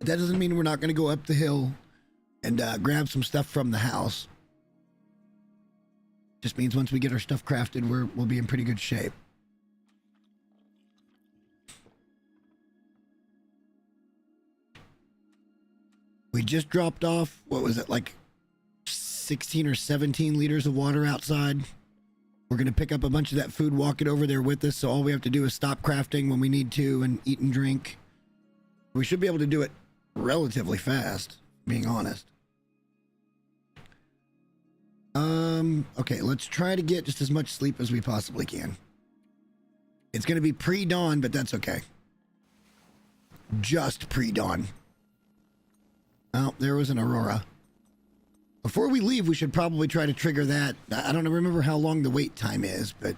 That doesn't mean we're not going to go up the hill and grab some stuff from the house. Just means once we get our stuff crafted, we'll be in pretty good shape. We just dropped off, what was it, like 16 or 17 liters of water outside. We're going to pick up a bunch of that food, walk it over there with us, so all we have to do is stop crafting when we need to and eat and drink. We should be able to do it relatively fast, being honest. Okay, let's try to get just as much sleep as we possibly can. It's going to be pre-dawn, but that's okay. Just pre-dawn. Oh, there was an aurora. Before we leave, we should probably try to trigger that. I don't remember how long the wait time is, but...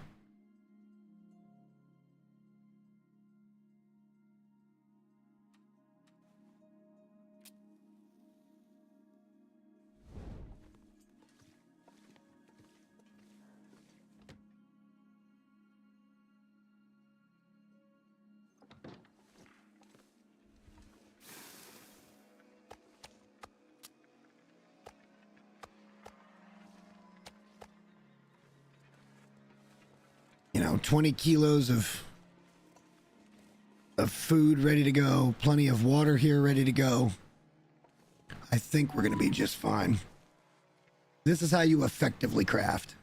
you know, 20 kilos of food ready to go, plenty of water here ready to go. I think we're going to be just fine. This is how you effectively craft.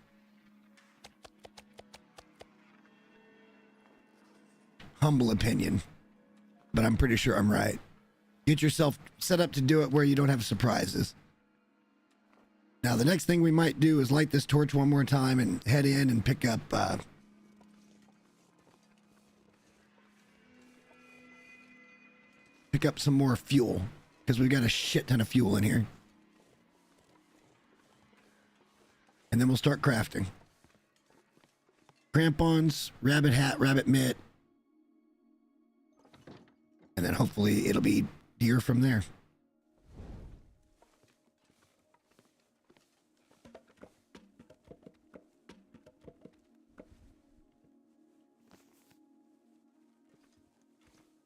humble opinion, but I'm pretty sure I'm right. Get yourself set up to do it where you don't have surprises. Now, the next thing we might do is light this torch one more time and head in and pick up some more fuel, because we've got a shit ton of fuel in here. And then we'll start crafting. Crampons, rabbit hat, rabbit mitt. And then hopefully it'll be deer from there.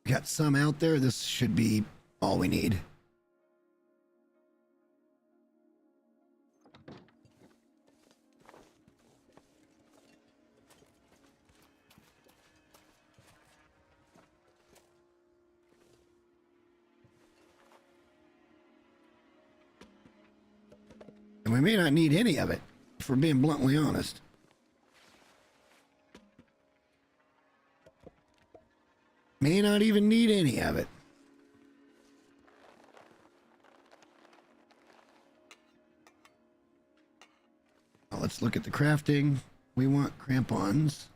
Got some out there. This should be all we need. And we may not need any of it, if we're being bluntly honest. May not even need any of it. Well, let's look at the crafting. We want crampons.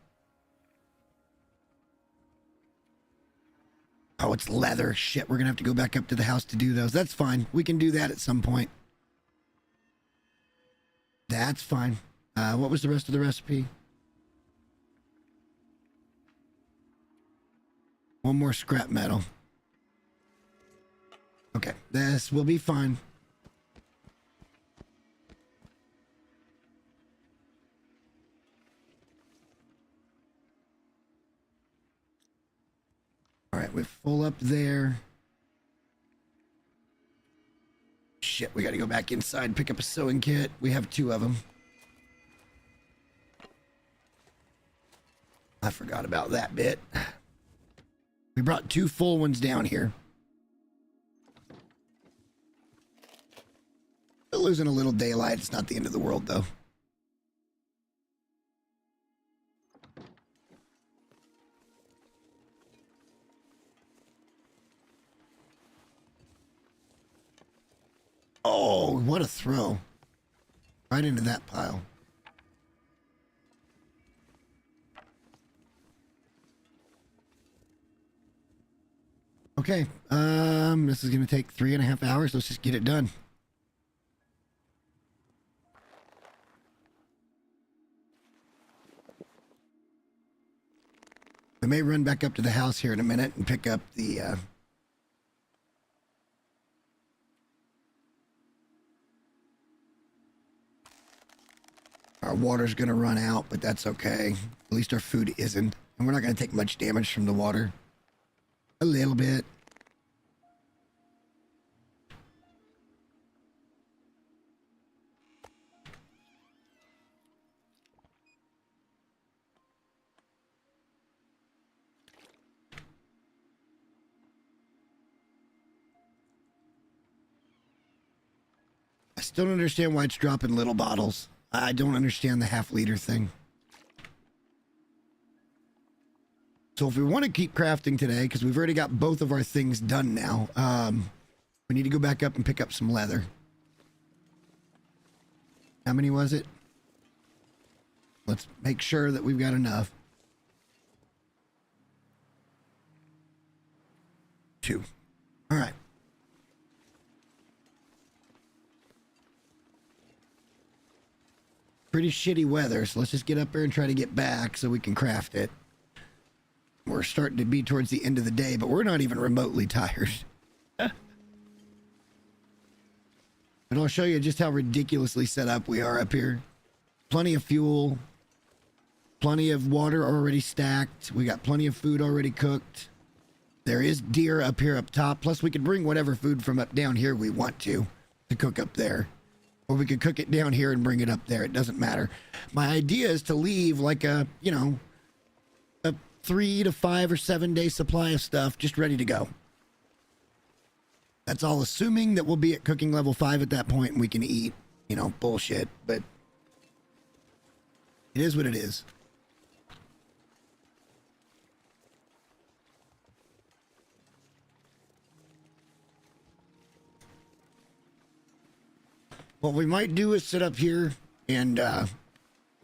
Oh, it's leather. Shit, we're gonna have to go back up to the house to do those. That's fine. We can do that at some point. That's fine. What was the rest of the recipe? One more scrap metal. Okay, this will be fine. All right, we're full up there. Shit, we gotta go back inside, pick up a sewing kit. We have 2 of them. I forgot about that bit. We brought 2 full ones down here. Still losing a little daylight. It's not the end of the world, though. Oh, what a throw. Right into that pile. Okay, this is gonna take 3.5 hours. Let's just get it done. I may run back up to the house here in a minute and pick up the, our water's gonna run out, but that's okay. At least our food isn't. And we're not gonna take much damage from the water. A little bit. I still don't understand why it's dropping little bottles. I don't understand the half-liter thing. So if we want to keep crafting today, because we've already got both of our things done now, we need to go back up and pick up some leather. How many was it? Let's make sure that we've got enough. 2. All right. Pretty shitty weather, so let's just get up there and try to get back so we can craft it. We're starting to be towards the end of the day, but we're not even remotely tired. But I'll show you just how ridiculously set up we are up here. Plenty of fuel. Plenty of water already stacked. We got plenty of food already cooked. There is deer up here up top. Plus, we could bring whatever food from up down here we want to cook up there. Or we could cook it down here and bring it up there. It doesn't matter. My idea is to leave like a, you know, a 3 to 5 or 7 day supply of stuff just ready to go. That's all assuming that we'll be at cooking level 5 at that point and we can eat, you know, bullshit. But it is what it is. What we might do is sit up here and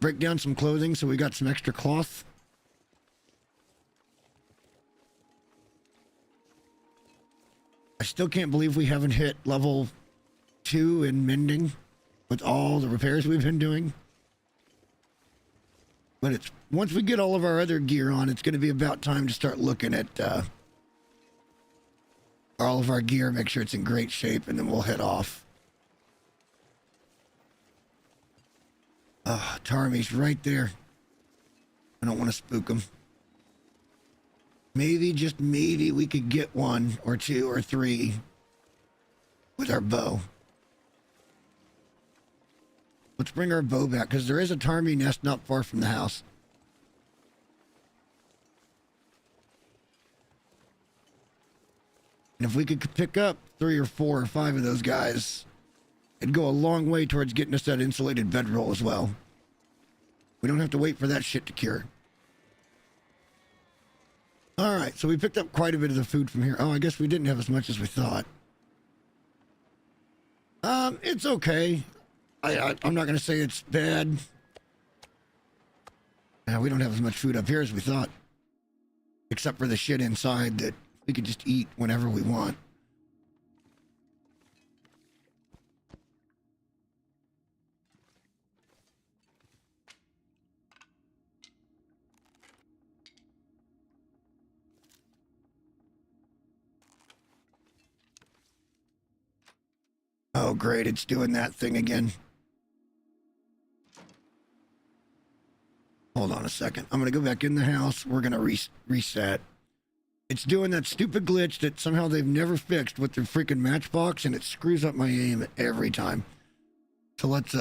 break down some clothing so we got some extra cloth. I still can't believe we haven't hit level 2 in mending with all the repairs we've been doing. But it's once we get all of our other gear on, it's going to be about time to start looking at all of our gear, make sure it's in great shape, and then we'll head off. Tarmy's right there. I don't want to spook him. Maybe, just maybe, we could get 1 or 2 or 3 with our bow. Let's bring our bow back, because there is a Tarmy nest not far from the house. And if we could pick up 3 or 4 or 5 of those guys, it'd go a long way towards getting us that insulated bedroll as well. We don't have to wait for that shit to cure. All right, so we picked up quite a bit of the food from here. Oh, I guess we didn't have as much as we thought. It's okay. I'm not going to say it's bad. We don't have as much food up here as we thought. Except for the shit inside that we could just eat whenever we want. Oh, great. It's doing that thing again. Hold on a second. I'm going to go back in the house. We're going to reset. It's doing that stupid glitch that somehow they've never fixed with their freaking matchbox, and it screws up my aim every time. So let's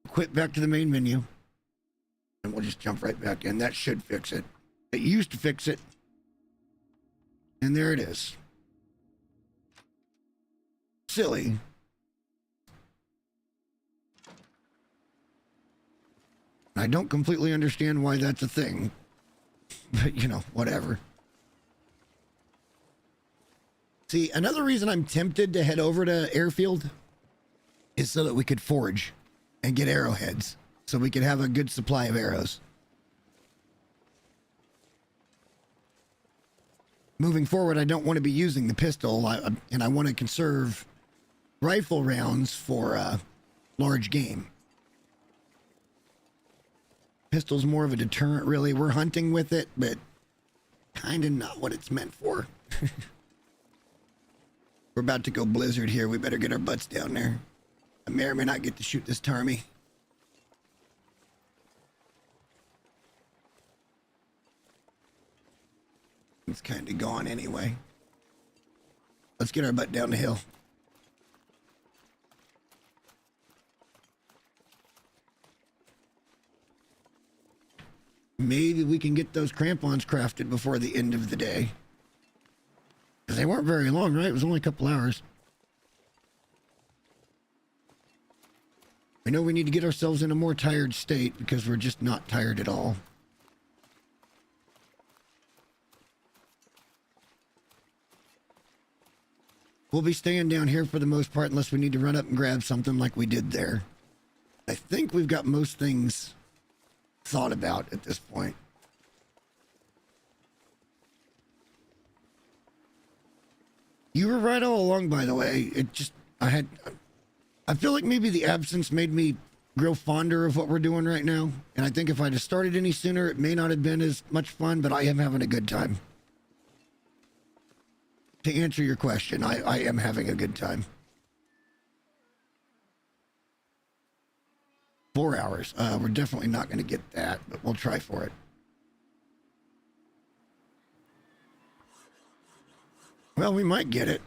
quit back to the main menu. And we'll just jump right back in. That should fix it. It used to fix it. And there it is. Silly. I don't completely understand why that's a thing. But, you know, whatever. See, another reason I'm tempted to head over to Airfield is so that we could forge and get arrowheads. So we could have a good supply of arrows. Moving forward, I don't want to be using the pistol, and I want to conserve rifle rounds for large game. Pistol's more of a deterrent, really. We're hunting with it, but kind of not what it's meant for. We're about to go blizzard here. We better get our butts down there. I may or may not get to shoot this Tarmy. It's kind of gone anyway. Let's get our butt down the hill. Maybe we can get those crampons crafted before the end of the day. Because they weren't very long, right? It was only a couple hours. I know we need to get ourselves in a more tired state because we're just not tired at all. We'll be staying down here for the most part unless we need to run up and grab something like we did there. I think we've got most things thought about at this point. You were right all along, by the way. I feel like maybe the absence made me grow fonder of what we're doing right now. And I think if I'd have started any sooner, it may not have been as much fun, but I am having a good time. To answer your question, I am having a good time. 4 hours. We're definitely not going to get that, but we'll try for it. Well, we might get it.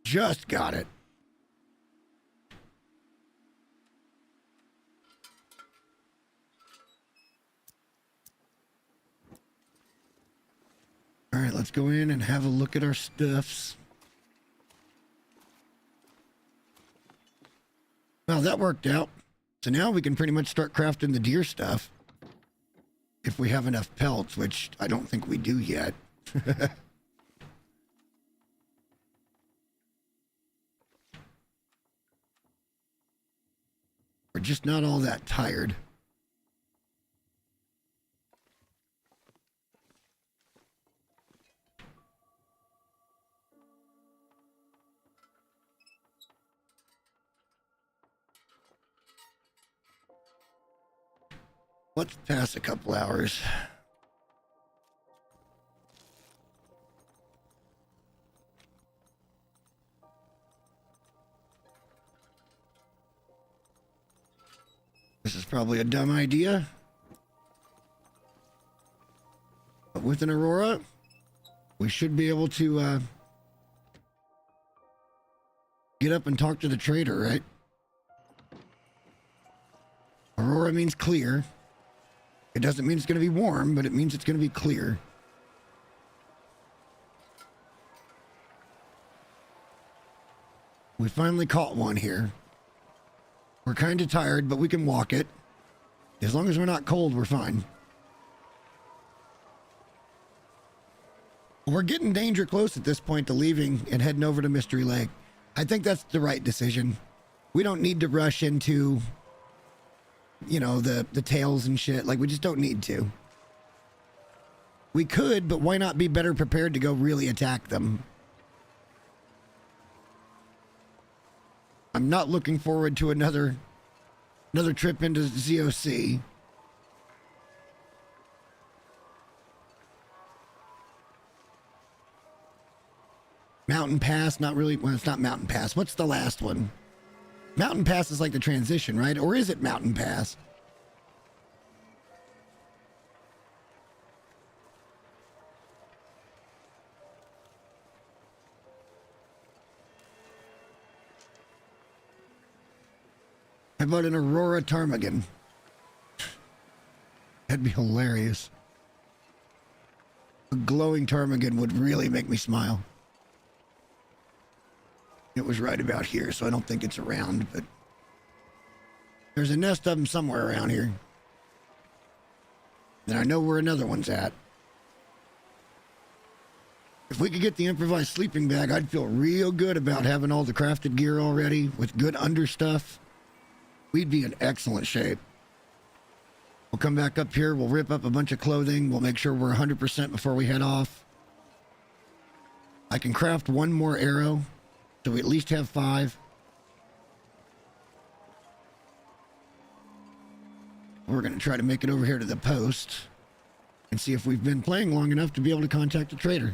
Just got it. All right, let's go in and have a look at our stuffs. Well, that worked out. So now we can pretty much start crafting the deer stuff. If we have enough pelts, which I don't think we do yet. We're just not all that tired. Let's pass a couple hours. This is probably a dumb idea. But with an Aurora, we should be able to get up and talk to the trader, right? Aurora means clear. It doesn't mean it's going to be warm, but it means it's going to be clear. We finally caught one here. We're kind of tired, but we can walk it. As long as we're not cold, we're fine. We're getting danger close at this point to leaving and heading over to Mystery Lake. I think that's the right decision. We don't need to rush into, you know, the tails and shit. Like, we just don't need to. We could, but why not be better prepared to go really attack them? I'm not looking forward to another trip into ZOC. Mountain Pass, not really. Well, it's not Mountain Pass. What's the last one? Mountain Pass is like the transition, right? Or is it Mountain Pass? How about an Aurora Ptarmigan? That'd be hilarious. A glowing ptarmigan would really make me smile. It was right about here, so I don't think it's around, but there's a nest of them somewhere around here. And I know where another one's at. If we could get the improvised sleeping bag, I'd feel real good about having all the crafted gear already with good understuff. We'd be in excellent shape. We'll come back up here. We'll rip up a bunch of clothing. We'll make sure we're 100% before we head off. I can craft one more arrow, so we at least have 5. We're going to try to make it over here to the post and see if we've been playing long enough to be able to contact the trader.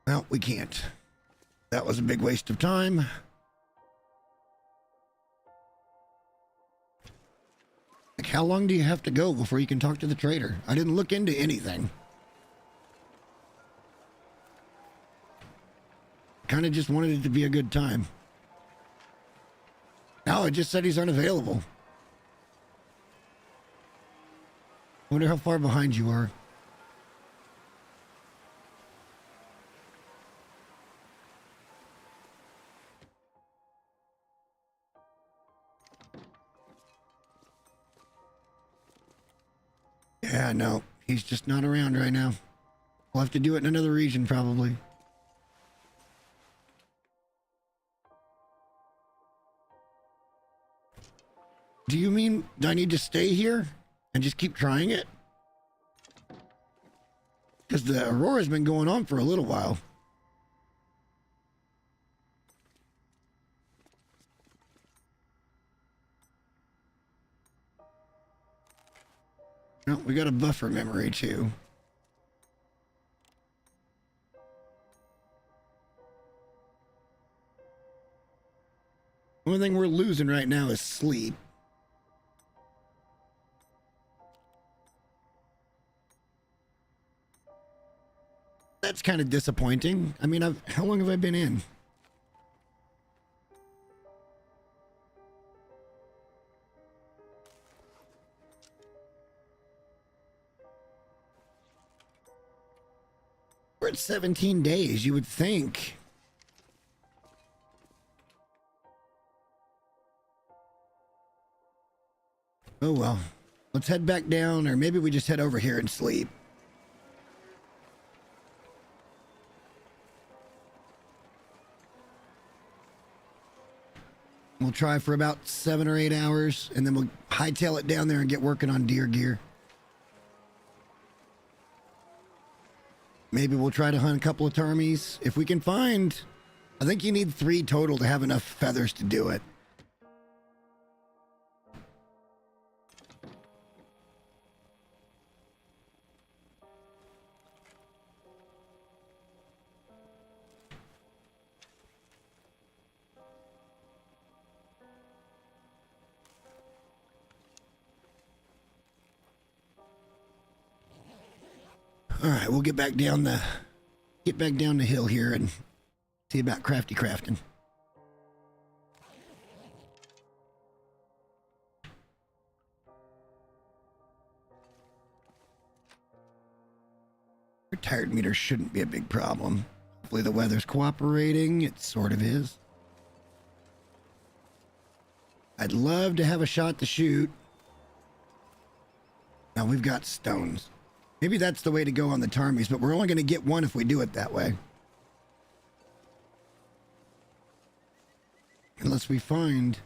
Well, we can't. That was a big waste of time. Like, how long do you have to go before you can talk to the trader? I didn't look into anything. Kind of just wanted it to be a good time. No, it just said he's unavailable. Wonder how far behind you are. Yeah, no, he's just not around right now. We'll have to do it in another region, probably. Do you mean I need to stay here and just keep trying it? Because the Aurora's been going on for a little while. No, we got a buffer memory too. The only thing we're losing right now is sleep. That's kind of disappointing. I mean, how long have I been in? at 17 days, you would think. Oh well. Let's head back down, or maybe we just head over here and sleep. We'll try for about 7 or 8 hours, and then we'll hightail it down there and get working on deer gear. Maybe we'll try to hunt a couple of ptarmies. If we can find, I think you need 3 total to have enough feathers to do it. All right, we'll get back down the hill here and see about crafting. Our tired meter shouldn't be a big problem. Hopefully the weather's cooperating. It sort of is. I'd love to have a shot to shoot. Now we've got stones. Maybe that's the way to go on the ptarmies, but we're only going to get one if we do it that way. Unless we find...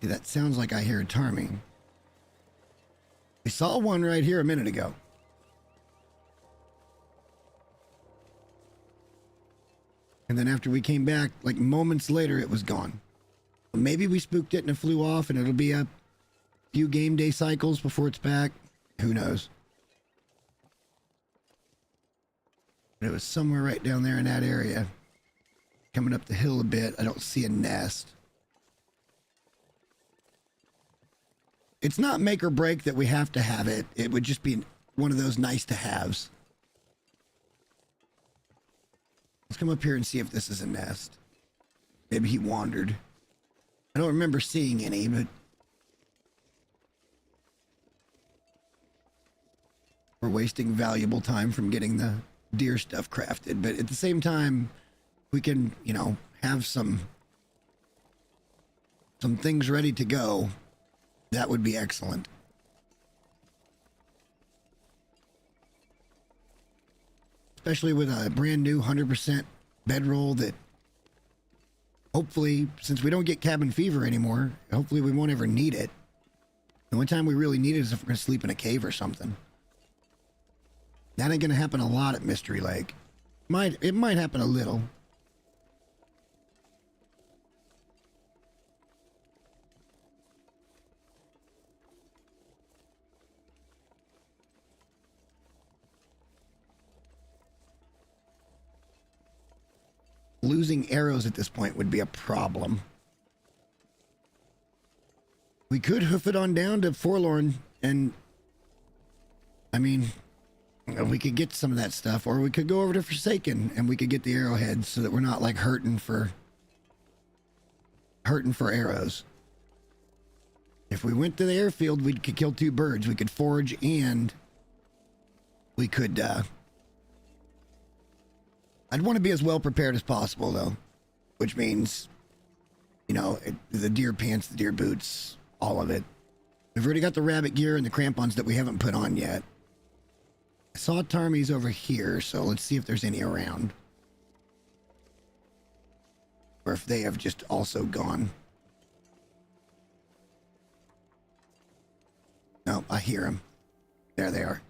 See, that sounds like I hear a ptarmy. We saw one right here a minute ago. And then after we came back, like moments later, it was gone. Maybe we spooked it and it flew off, and it'll be a few game day cycles before it's back. Who knows? But it was somewhere right down there in that area. Coming up the hill a bit, I don't see a nest. It's not make or break that we have to have it. It would just be one of those nice to haves. Let's come up here and see if this is a nest. Maybe he wandered. I don't remember seeing any, but we're wasting valuable time from getting the deer stuff crafted. But at the same time, we can, you know, have some things ready to go. That would be excellent. Especially with a brand new 100% bedroll that hopefully, since we don't get cabin fever anymore, hopefully we won't ever need it. The only time we really need it is if we're going to sleep in a cave or something. That ain't going to happen a lot at Mystery Lake. It might happen a little. Losing arrows at this point would be a problem. We could hoof it on down to Forlorn and, I mean, we could get some of that stuff, or we could go over to Forsaken and we could get the arrowheads so that we're not like hurting for arrows. If we went to the airfield, we could kill 2 birds. We could forage and we could, I'd want to be as well prepared as possible, though, which means, you know, the deer pants, the deer boots, all of it. We've already got the rabbit gear and the crampons that we haven't put on yet. I saw ptarmies over here, so let's see if there's any around. Or if they have just also gone. No, I hear them. There they are.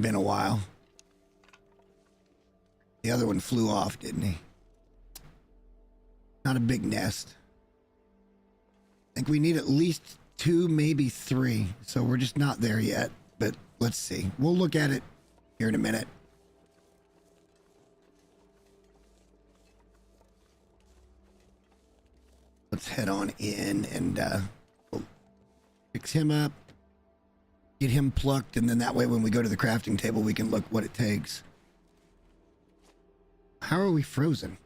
Been a while. The other one flew off, didn't he? Not a big nest. I think we need at least 2, maybe 3. So we're just not there yet. But let's see. We'll look at it here in a minute. Let's head on in and we'll fix him up. Get him plucked, and then that way when we go to the crafting table, we can look what it takes. How are we frozen?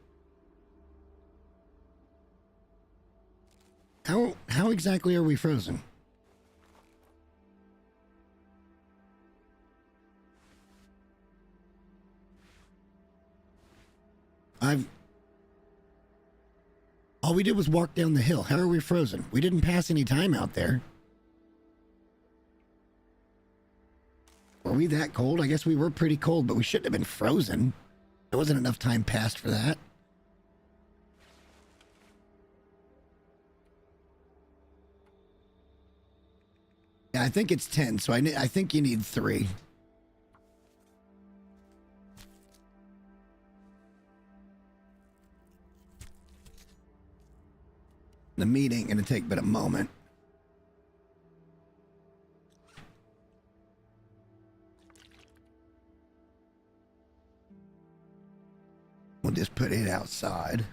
How exactly are we frozen? All we did was walk down the hill. How are we frozen? We didn't pass any time out there. Were we that cold? I guess we were pretty cold, but we shouldn't have been frozen. There wasn't enough time passed for that. Yeah, I think it's 10, so I think you need 3. The meat ain't gonna take but a moment. We'll just put it outside.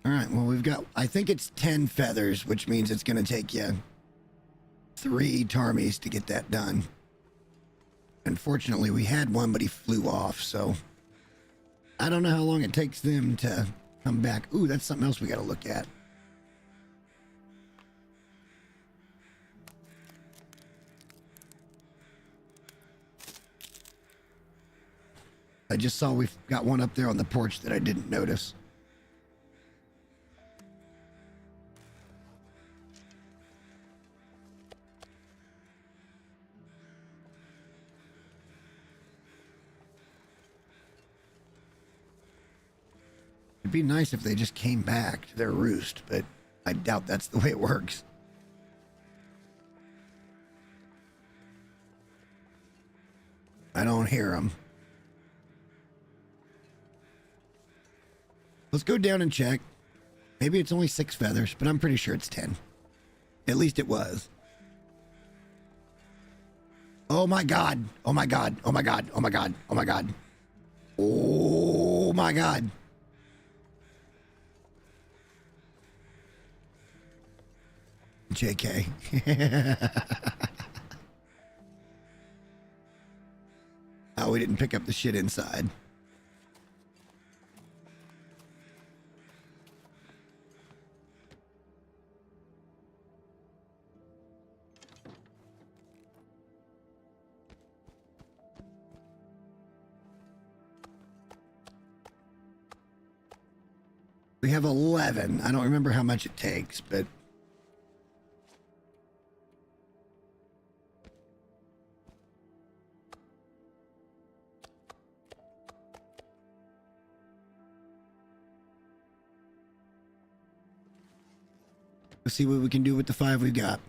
All right, well, we've got, I think it's 10 feathers, which means it's going to take you 3 Tarmies to get that done. Unfortunately, we had one, but he flew off, so I don't know how long it takes them to come back. Ooh, that's something else we got to look at. I just saw we've got one up there on the porch that I didn't notice. It'd be nice if they just came back to their roost, but I doubt that's the way it works. I don't hear them. Let's go down and check. Maybe it's only 6 feathers, but I'm pretty sure it's 10. At least it was. Oh my god. Oh my god. Oh my god. Oh my god. Oh my god. Oh my god. JK. Oh, we didn't pick up the shit inside. We have 11. I don't remember how much it takes, but let's see what we can do with the 5 we've got.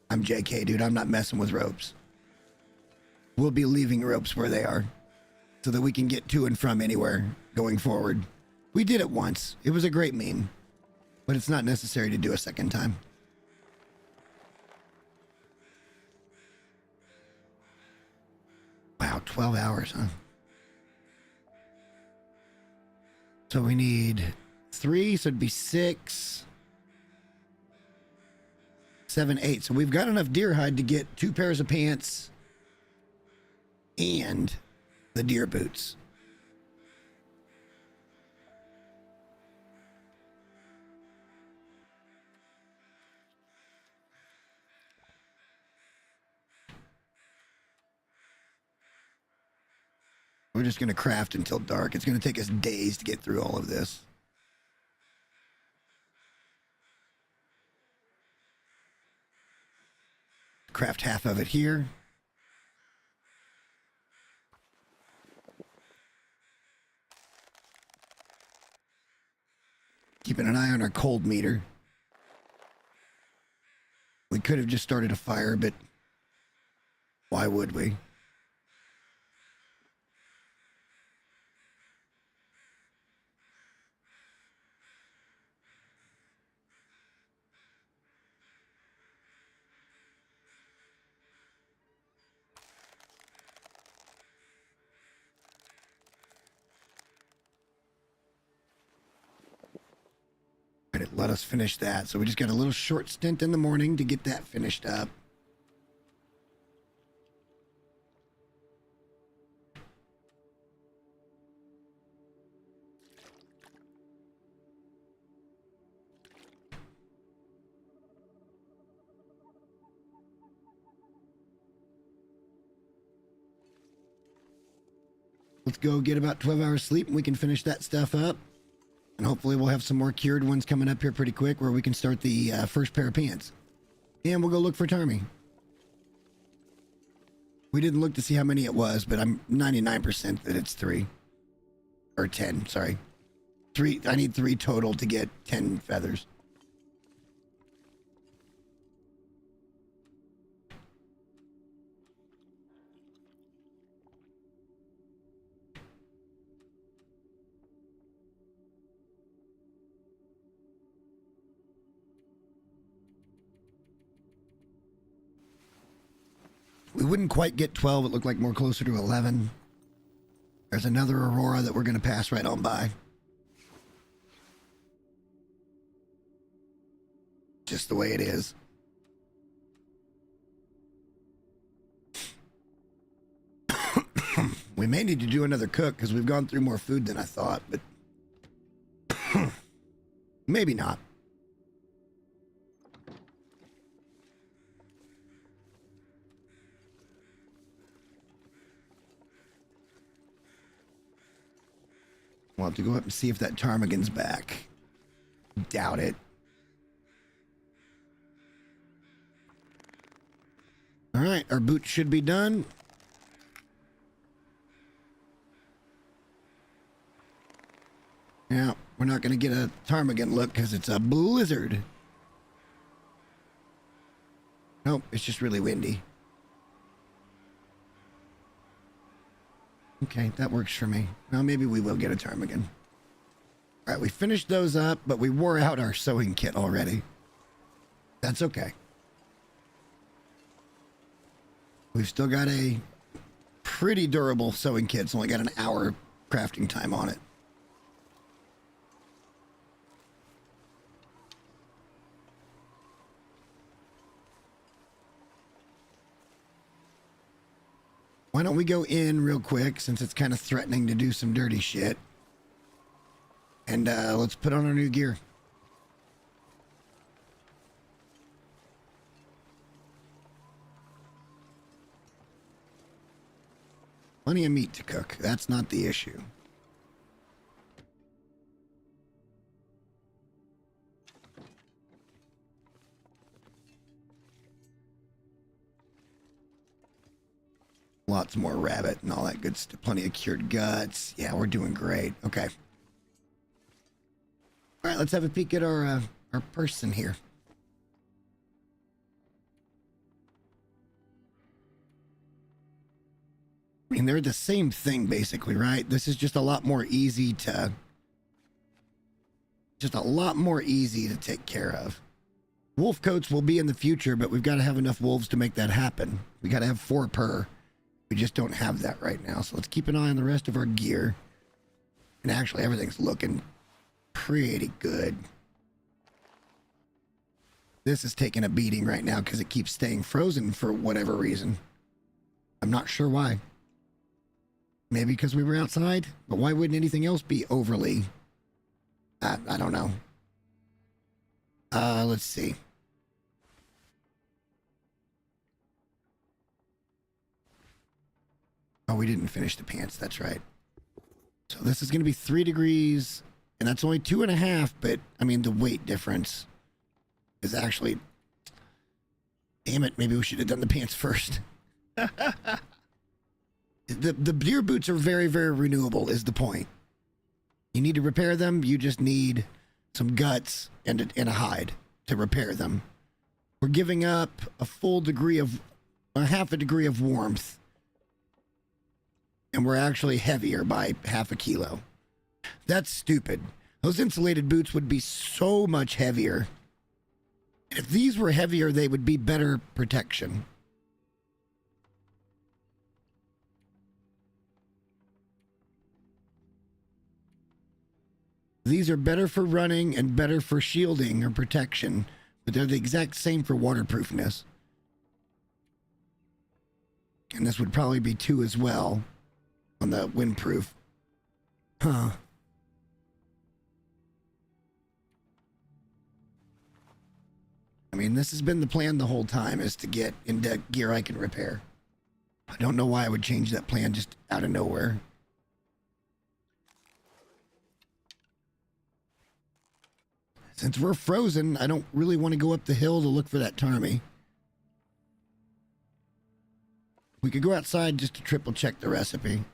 I'm JK, dude. I'm not messing with ropes. We'll be leaving ropes where they are so that we can get to and from anywhere going forward. We did it once. It was a great meme, but it's not necessary to do a second time. Wow, 12 hours, huh? So we need 3, so it'd be 6, 7, 8. So we've got enough deer hide to get 2 pairs of pants and the deer boots. We're just going to craft until dark. It's going to take us days to get through all of this. Craft half of it here. Keeping an eye on our cold meter. We could have just started a fire, but why would we? let us finish that. So we just got a little short stint in the morning to get that finished up. Let's go get about 12 hours sleep and we can finish that stuff up. And hopefully we'll have some more cured ones coming up here pretty quick where we can start the first pair of pants. And we'll go look for Tarmy. We didn't look to see how many it was, but I'm 99% that it's 3. Or 10, sorry. 3. I need 3 total to get 10 feathers. We wouldn't quite get 12. It looked like more closer to 11. There's another Aurora that we're going to pass right on by. Just the way it is. We may need to do another cook because we've gone through more food than I thought, but maybe not. We'll have to go up and see if that ptarmigan's back. Doubt it. All right, our boots should be done. Yeah, we're not going to get a ptarmigan look because it's a blizzard. Nope, it's just really windy. Okay, that works for me. Well, maybe we will get a ptarmigan. All right, we finished those up, but we wore out our sewing kit already. That's okay. We've still got a pretty durable sewing kit. It's only got an hour crafting time on it. Why don't we go in real quick since it's kind of threatening to do some dirty shit. And let's put on our new gear. Plenty of meat to cook. That's not the issue. Lots more rabbit and all that good stuff. Plenty of cured guts. Yeah, we're doing great. Okay. All right, let's have a peek at our person here. I mean, they're the same thing basically, right? This is just a lot more easy to... Just a lot more easy to take care of. Wolf coats will be in the future, but we've got to have enough wolves to make that happen. We got to have 4 per. We just don't have that right now. So let's keep an eye on the rest of our gear. And actually, everything's looking pretty good. This is taking a beating right now because it keeps staying frozen for whatever reason. I'm not sure why. Maybe because we were outside? But why wouldn't anything else be overly? I don't know. Let's see. Oh, we didn't finish the pants. That's right. So this is going to be 3 degrees, and that's only 2.5, but I mean, the weight difference is actually, damn it. Maybe we should have done the pants first. The deer boots are very, very renewable is the point. You need to repair them. You just need some guts and a hide to repair them. We're giving up a half a degree of warmth. And we're actually heavier by half a kilo. That's stupid. Those insulated boots would be so much heavier. If these were heavier, they would be better protection. These are better for running and better for shielding or protection, but they're the exact same for waterproofness. And this would probably be 2 as well on the windproof. Huh. I mean, this has been the plan the whole time, is to get into gear I can repair. I don't know why I would change that plan just out of nowhere. Since we're frozen, I don't really want to go up the hill to look for that Tarmy. We could go outside just to triple check the recipe.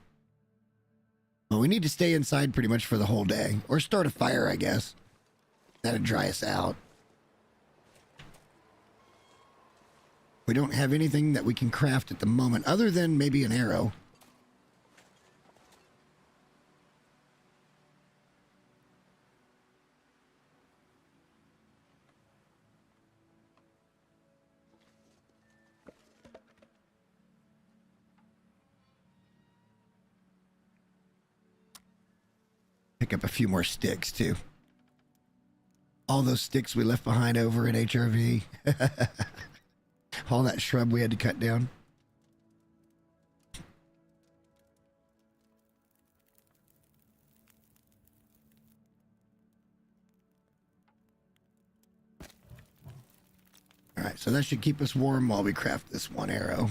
Well, we need to stay inside pretty much for the whole day. Or start a fire, I guess. That'd dry us out. We don't have anything that we can craft at the moment, other than maybe an arrow. Pick up a few more sticks, too. All those sticks we left behind over at HRV. All that shrub we had to cut down. All right, so that should keep us warm while we craft this one arrow.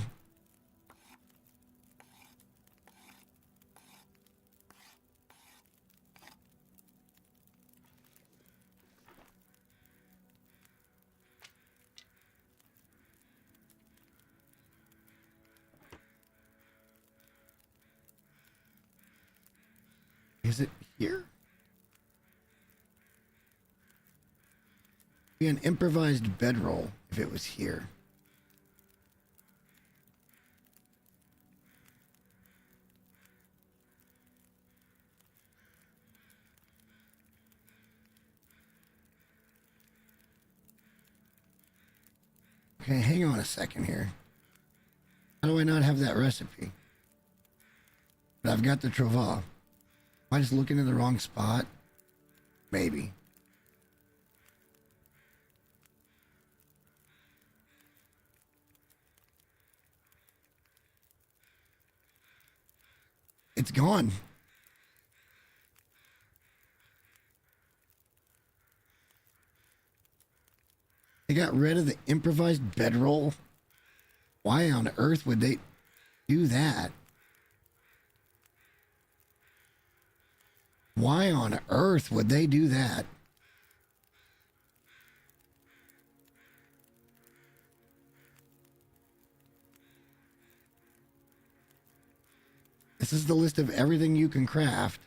Is it here? Be an improvised bedroll if it was here. Okay, hang on a second here. How do I not have that recipe? But I've got the Trova. Am I just looking in the wrong spot? Maybe. It's gone. They got rid of the improvised bedroll. Why on earth would they do that? Why on earth would they do that? This is the list of everything you can craft.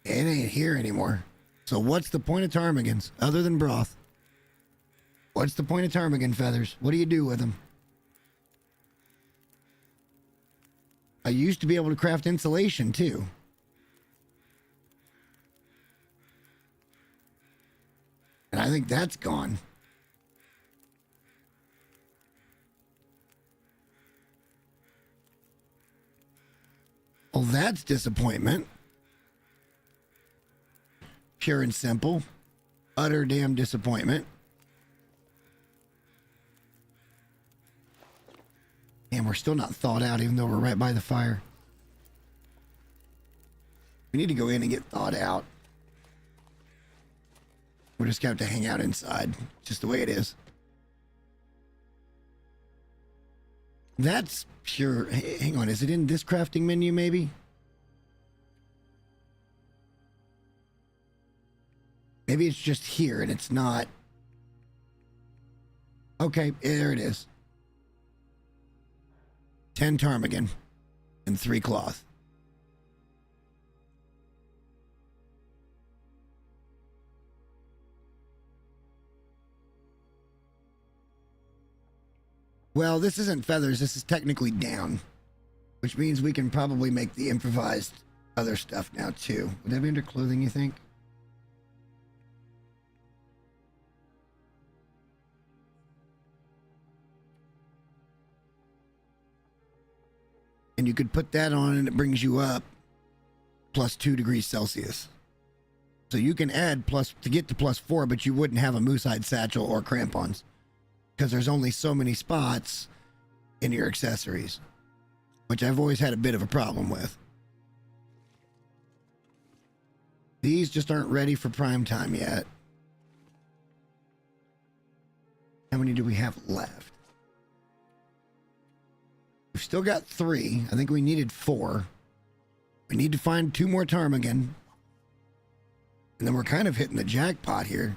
It ain't here anymore. So what's the point of ptarmigans other than broth? What's the point of ptarmigan feathers? What do you do with them? I used to be able to craft insulation too. And I think that's gone. Well, that's disappointment. Pure and simple. Utter damn disappointment. And we're still not thawed out even though we're right by the fire. We need to go in and get thawed out. We're just going to have to hang out inside. Just the way it is. That's pure. Hang on. Is it in this crafting menu maybe? Maybe it's just here and it's not. Okay, there it is. 10 ptarmigan and 3 cloth. Well, this isn't feathers. This is technically down, which means we can probably make the improvised other stuff now too. Would that be under clothing, you think? and you could put that on and it brings you up plus 2 degrees Celsius. So you can add plus to get to +4, but you wouldn't have a moose hide satchel or crampons because there's only so many spots in your accessories, which I've always had a bit of a problem with. These just aren't ready for prime time yet. How many do we have left? We've still got 3. I think we needed 4. We need to find 2 more ptarmigan. And then we're kind of hitting the jackpot here.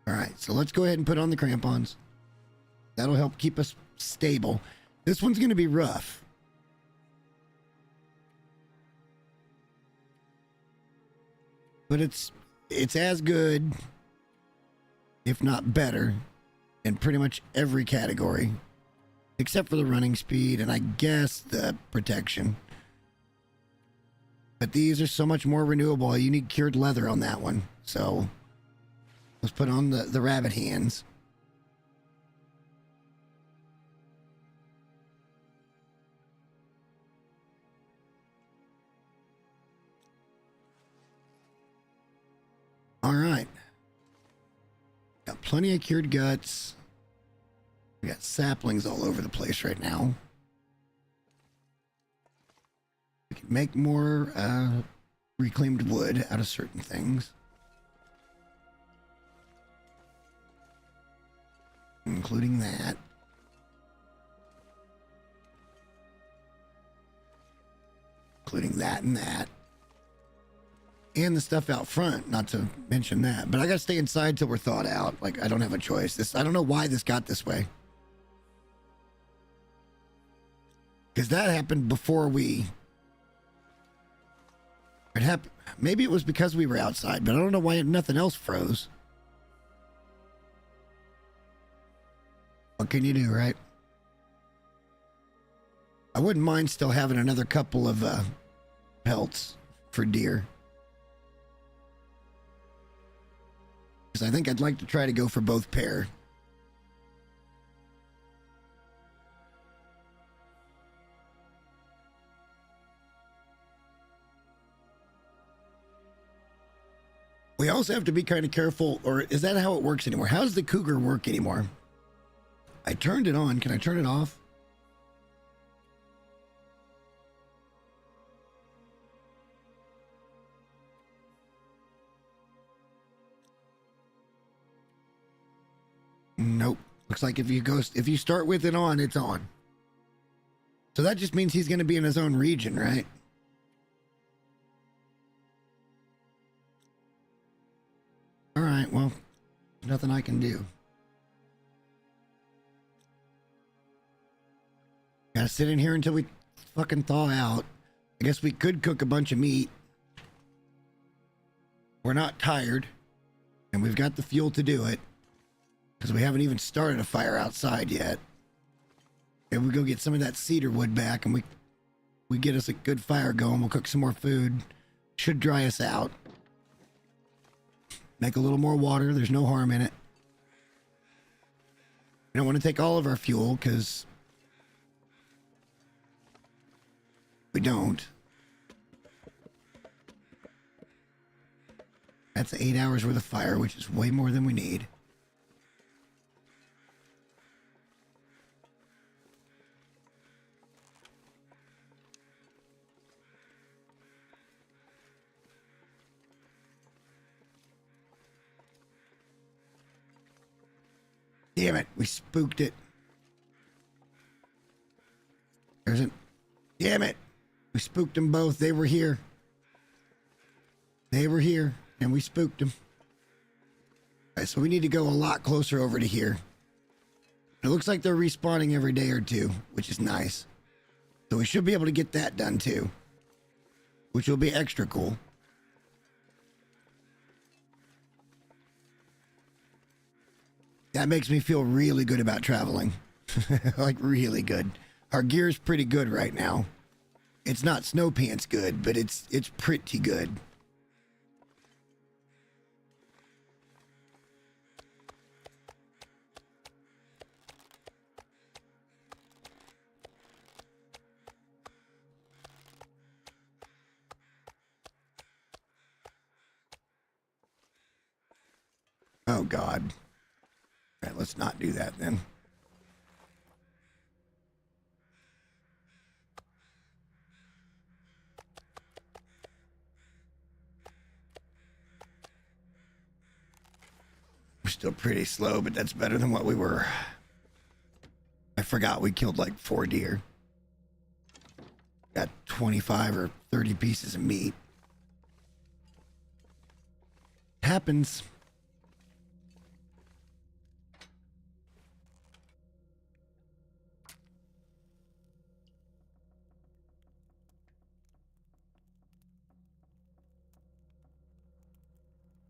All right, so let's go ahead and put on the crampons. That'll help keep us stable. This one's going to be rough. But it's as good, if not better, in pretty much every category. Except for the running speed and I guess the protection. But these are so much more renewable. You need cured leather on that one. So let's put on the rabbit hands. All right. Got plenty of cured guts. We got saplings all over the place right now. We can make more reclaimed wood out of certain things. Including that. Including that and that. And the stuff out front, not to mention that. But I gotta stay inside till we're thawed out. Like, I don't have a choice. I don't know why this got this way. Because that happened before we... It happened. Maybe it was because we were outside, but I don't know why nothing else froze. What can you do, right? I wouldn't mind still having another couple of pelts for deer. Because I think I'd like to try to go for both pair. We also have to be kind of careful, or is that how it works anymore? How does the cougar work anymore? I turned it on. Can I turn it off? Nope. Looks like if you start with it on, it's on. So that just means he's going to be in his own region, right? All right, well, nothing I can do. Gotta sit in here until we fucking thaw out. I guess we could cook a bunch of meat. We're not tired, and we've got the fuel to do it, because we haven't even started a fire outside yet. Maybe we go get some of that cedar wood back, and we get us a good fire going. We'll cook some more food. Should dry us out. Make a little more water. There's no harm in it. We don't want to take all of our fuel because we don't. That's 8 hours worth of fire, which is way more than we need. Damn it, we spooked it. There's it. Damn it. We spooked them both. They were here. They were here, and we spooked them. All right, so we need to go a lot closer over to here. It looks like they're respawning every day or two, which is nice. So we should be able to get that done too, which will be extra cool. That makes me feel really good about traveling. Like, really good. Our gear's pretty good right now. It's not snow pants good, but it's pretty good. Oh, God. All right, let's not do that then. We're still pretty slow, but that's better than what we were. I forgot we killed like 4 deer. Got 25 or 30 pieces of meat. Happens.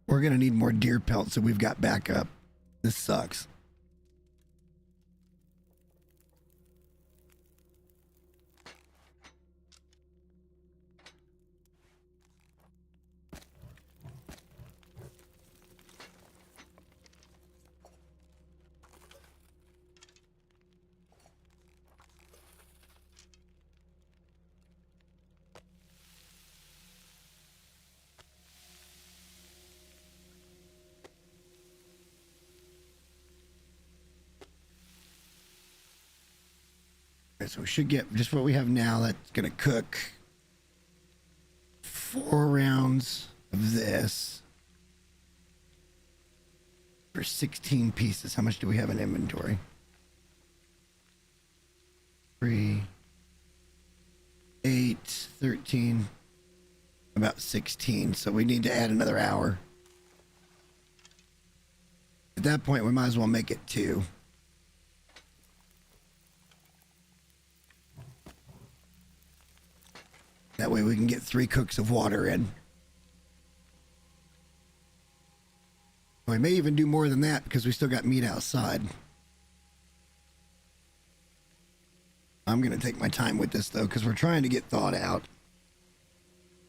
We're going to need more deer pelts so we've got backup. This sucks. So we should get just what we have now. That's going to cook 4 rounds of this for 16 pieces. How much do we have in inventory? 3, 8, 13, about 16. So we need to add another hour. At that point, we might as well make it 2. That way we can get 3 cooks of water in. We may even do more than that because we still got meat outside. I'm going to take my time with this though because we're trying to get thawed out.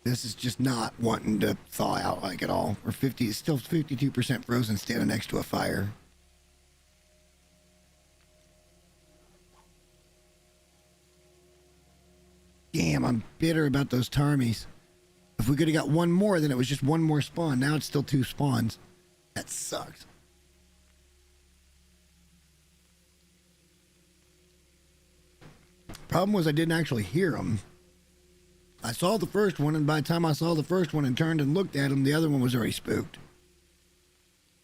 This is just not wanting to thaw out like at all. We're still 52% frozen standing next to a fire. Damn, I'm bitter about those Tarmies. If we could have got 1 more, then it was just 1 more spawn. Now it's still 2 spawns. That sucks. Problem was I didn't actually hear them. I saw the first one, and by the time I saw the first one and turned and looked at him, the other one was already spooked.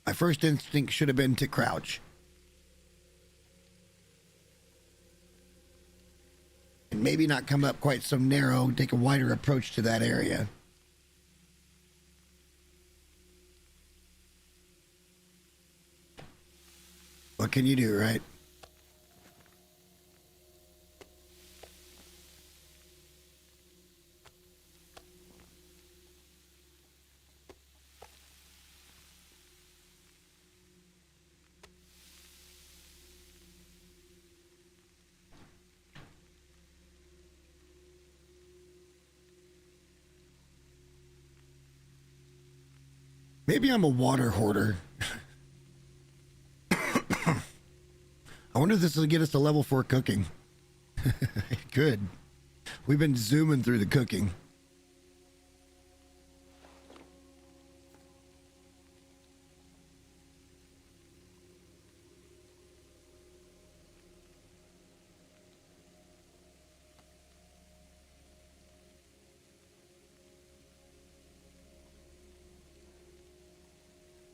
My first instinct should have been to crouch. And maybe not come up quite so narrow, take a wider approach to that area. What can you do, right? Maybe I'm a water hoarder. I wonder if this will get us to level 4 cooking. Good. We've been zooming through the cooking.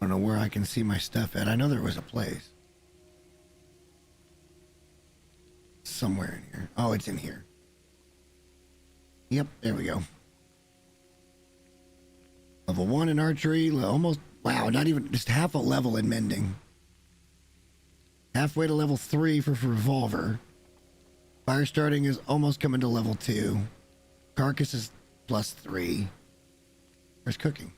I don't know where I can see my stuff at. I know there was a place. Somewhere in here. Oh, it's in here. Yep, there we go. Level 1 in archery. Almost, wow, not even, just half a level in mending. Halfway to level 3 for revolver. Fire starting is almost coming to level 2. Carcass is +3. Where's cooking?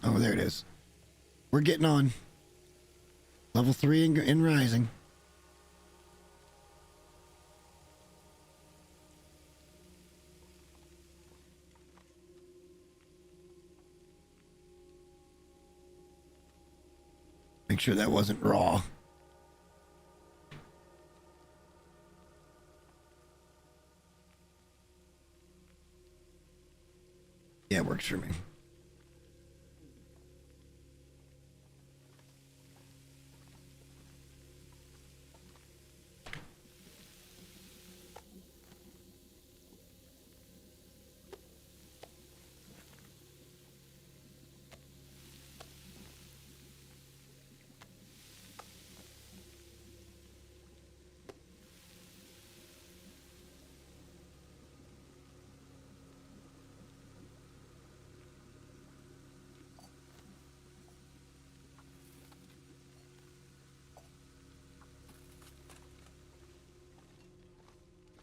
Oh, there it is. We're getting on. Level 3 in rising. Make sure that wasn't raw. Yeah, it works for me.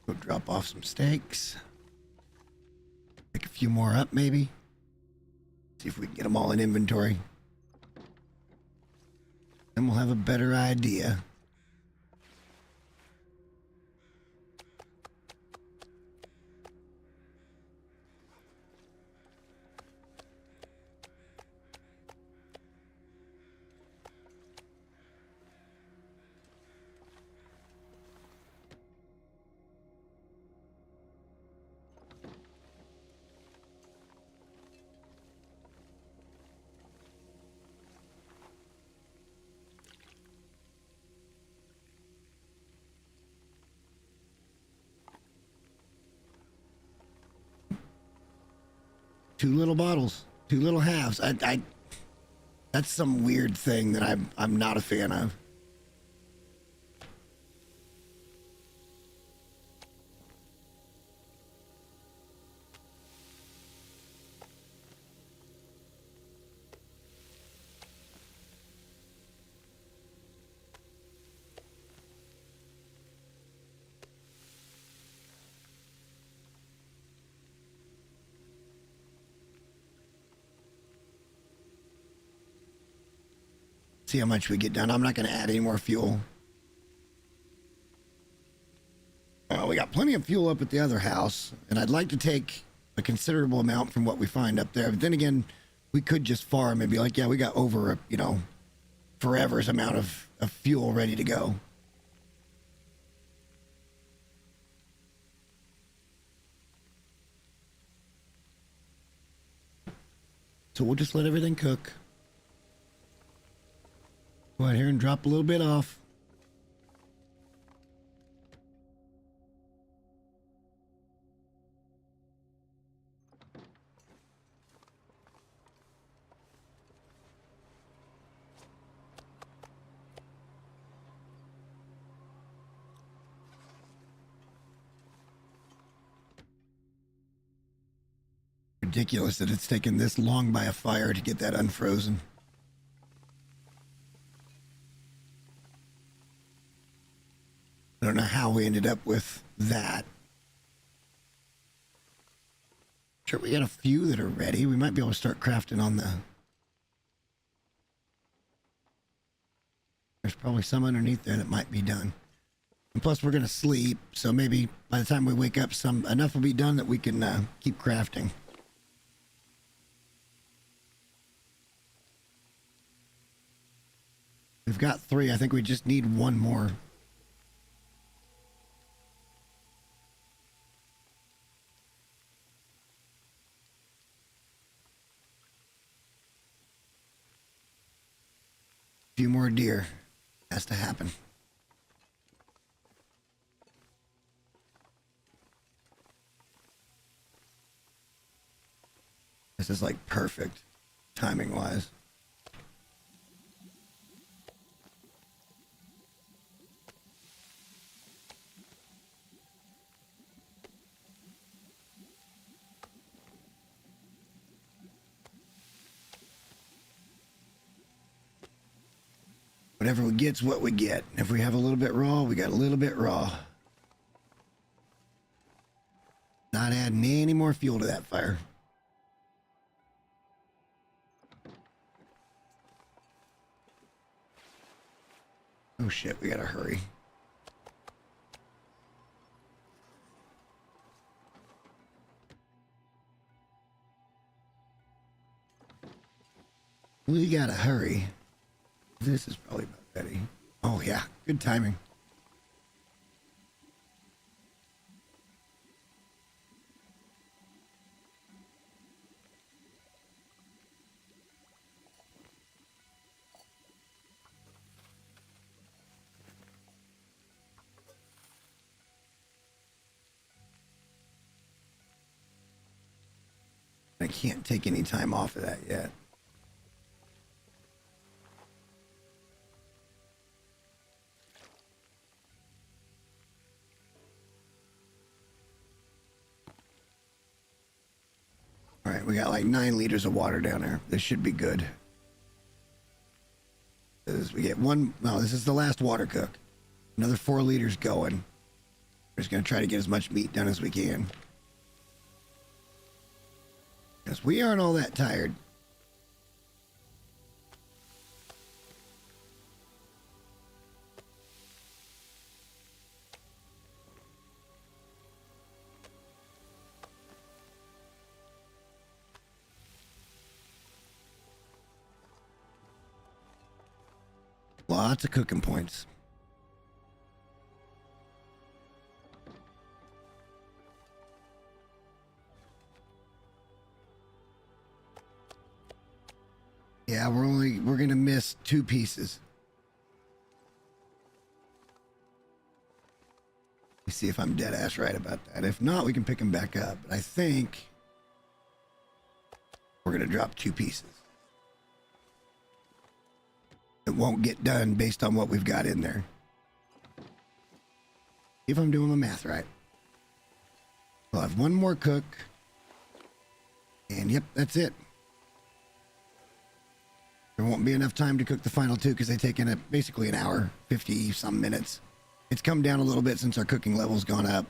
Go drop off some steaks. Pick a few more up, maybe. See if we can get them all in inventory. Then we'll have a better idea. Two little bottles, two little halves. That's some weird thing that I'm not a fan of. See how much we get done. I'm not going to add any more fuel. We got plenty of fuel up at the other house, and I'd like to take a considerable amount from what we find up there. But then again, we could just farm and be like, yeah, we got over, forever's amount of fuel ready to go. So we'll just let everything cook. Go out here and drop a little bit off. Ridiculous that it's taken this long by a fire to get that unfrozen. I don't know how we ended up with that. Sure, we got a few that are ready. We might be able to start crafting on the... There's probably some underneath there that might be done. And plus, we're going to sleep, so maybe by the time we wake up, enough will be done that we can keep crafting. We've got 3. I think we just need 1 more. A few more deer. Has to happen. This is like perfect timing wise. Whatever we get's what we get. If we have a little bit raw, we got a little bit raw. Not adding any more fuel to that fire. Oh shit, we gotta hurry. We gotta hurry. This is probably about ready. Oh yeah, good timing. I can't take any time off of that yet. All right, we got like 9 liters of water down there. This should be good. We get one. No, this is the last water cook. Another 4 liters going. We're just going to try to get as much meat done as we can. Because we aren't all that tired. Lots of cooking points. Yeah, we're gonna miss 2 pieces. Let me see if I'm dead ass right about that. If not, we can pick them back up. But I think we're gonna drop 2 pieces. It won't get done based on what we've got in there. If I'm doing my math right. We'll have 1 more cook. And yep, that's it. There won't be enough time to cook the final 2 because they take in basically an hour, 50 some minutes. It's come down a little bit since our cooking level's gone up.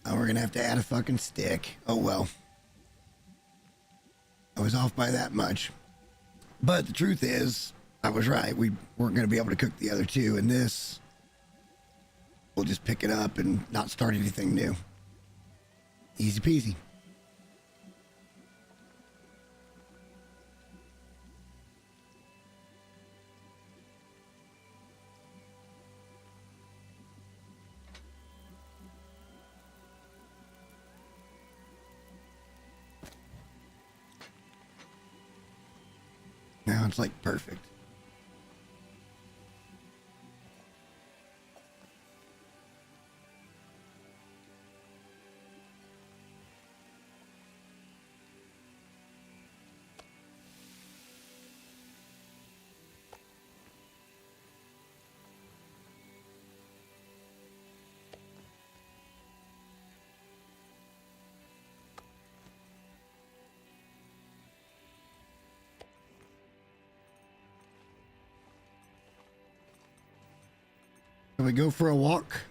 Oh, we're gonna have to add a fucking stick. Oh well. I was off by that much. But the truth is, I was right. We weren't gonna be able to cook the other 2, and this, we'll just pick it up and not start anything new. Easy peasy. Now it's like perfect. Can we go for a walk?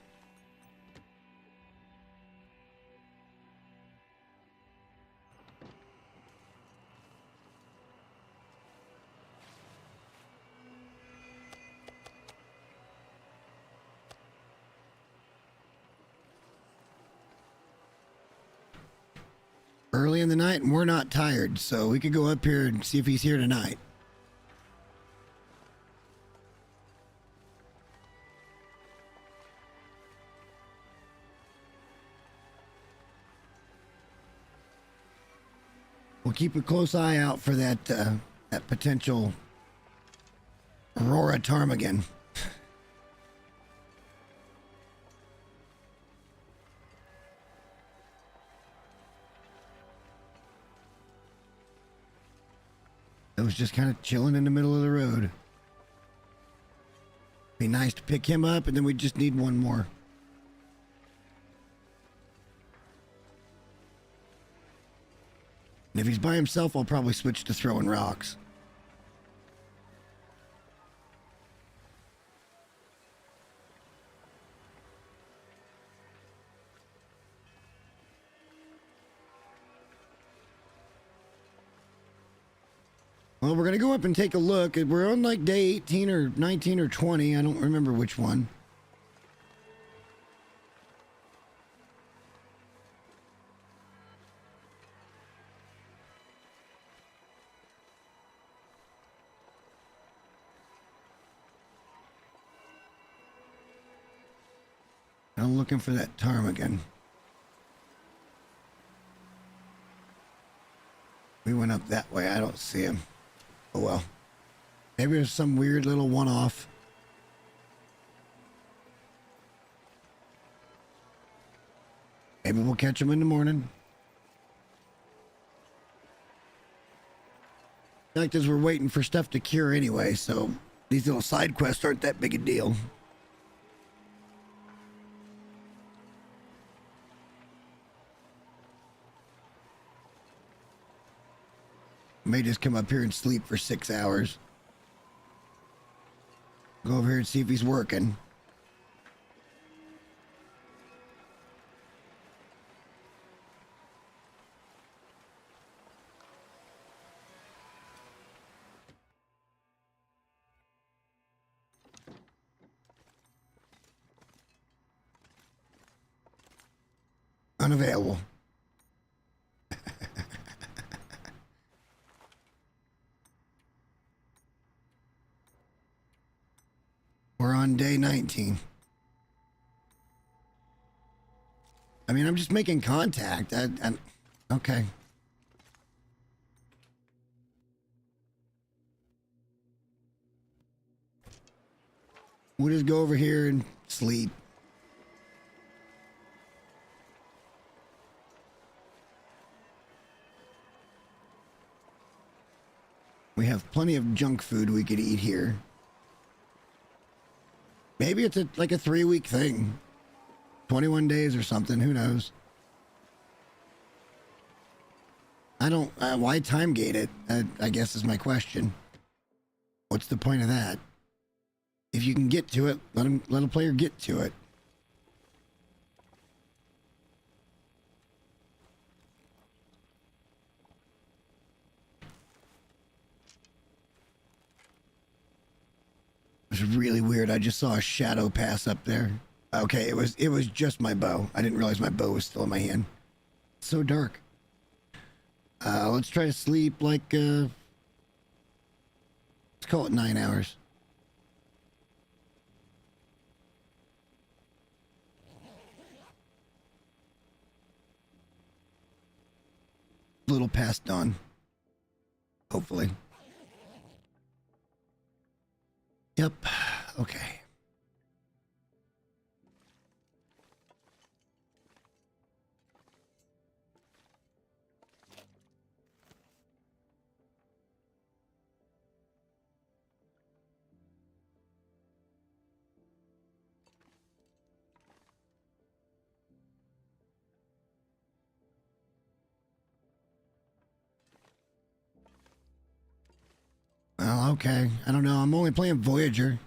Early in the night and we're not tired, so we could go up here and see if he's here tonight. We'll keep a close eye out for that that potential Aurora ptarmigan. It was just kind of chilling in the middle of the road. Be nice to pick him up, and then we just need 1 more. And if he's by himself, I'll probably switch to throwing rocks. Well, we're going to go up and take a look. We're on like day 18 or 19 or 20. I don't remember which one. I'm looking for that ptarmigan. We went up that way. I don't see him. Oh well. Maybe there's some weird little one-off. Maybe we'll catch him in the morning. Fact is, we're waiting for stuff to cure anyway, so these little side quests aren't that big a deal. May just come up here and sleep for 6 hours. Go over here and see if he's working. Unavailable. We're on day 19. I mean, I'm just making contact. Okay. We'll just go over here and sleep. We have plenty of junk food we could eat here. Maybe it's like a 3-week thing. 21 days or something, who knows? I don't, why time gate it? I guess is my question. What's the point of that? If you can get to it, let a player get to it. It was really weird. I just saw a shadow pass up there. Okay, it was just my bow. I didn't realize my bow was still in my hand. It's so dark. Let's try to sleep like let's call it 9 hours. A little past dawn. Hopefully. Yep. Okay. Well, okay. I don't know. I'm only playing Voyager.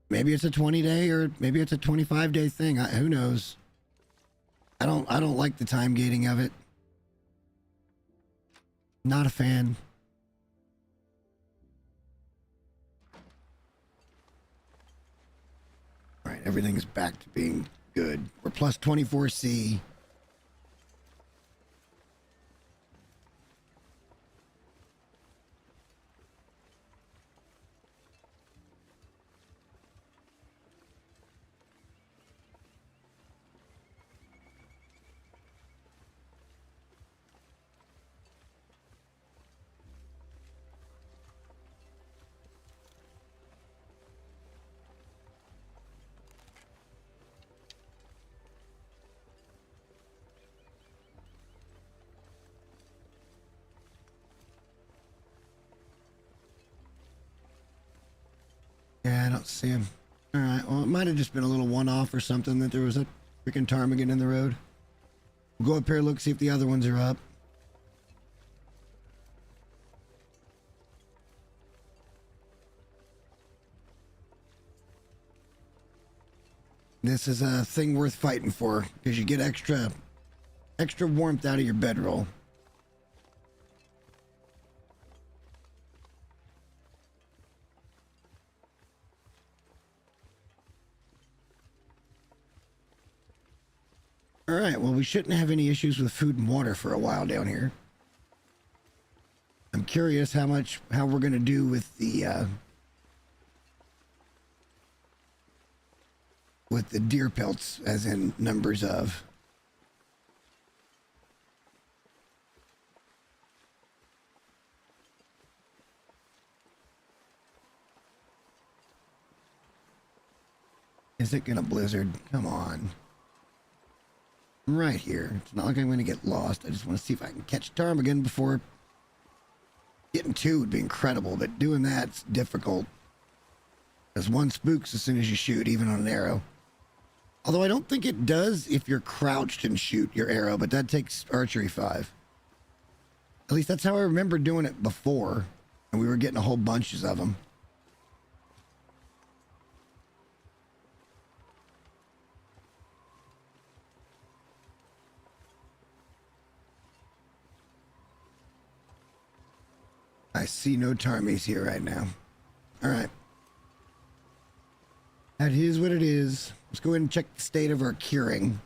Maybe it's a 20-day or maybe it's a 25-day thing. Who knows? I don't like the time gating of it. Not a fan. All right, everything is back to being good. We're plus 24C. Yeah, I don't see him. All right, well, it might have just been a little one-off or something that there was a freaking ptarmigan in the road. We'll go up here, look, see if the other ones are up. This is a thing worth fighting for, because you get extra warmth out of your bedroll. All right, well, we shouldn't have any issues with food and water for a while down here. I'm curious how we're going to do with the with the deer pelts, as in numbers of. Is it gonna blizzard? Come on. I'm right here. It's not like I'm gonna get lost. I just want to see if I can catch ptarmigan before getting two would be incredible, but doing that's difficult. Because one spooks as soon as you shoot, even on an arrow. Although I don't think it does if you're crouched and shoot your arrow, but that takes archery 5. At least that's how I remember doing it before, and we were getting a whole bunches of them. I see no ptarmies here right now. All right. That is what it is. Let's go ahead and check the state of our curing.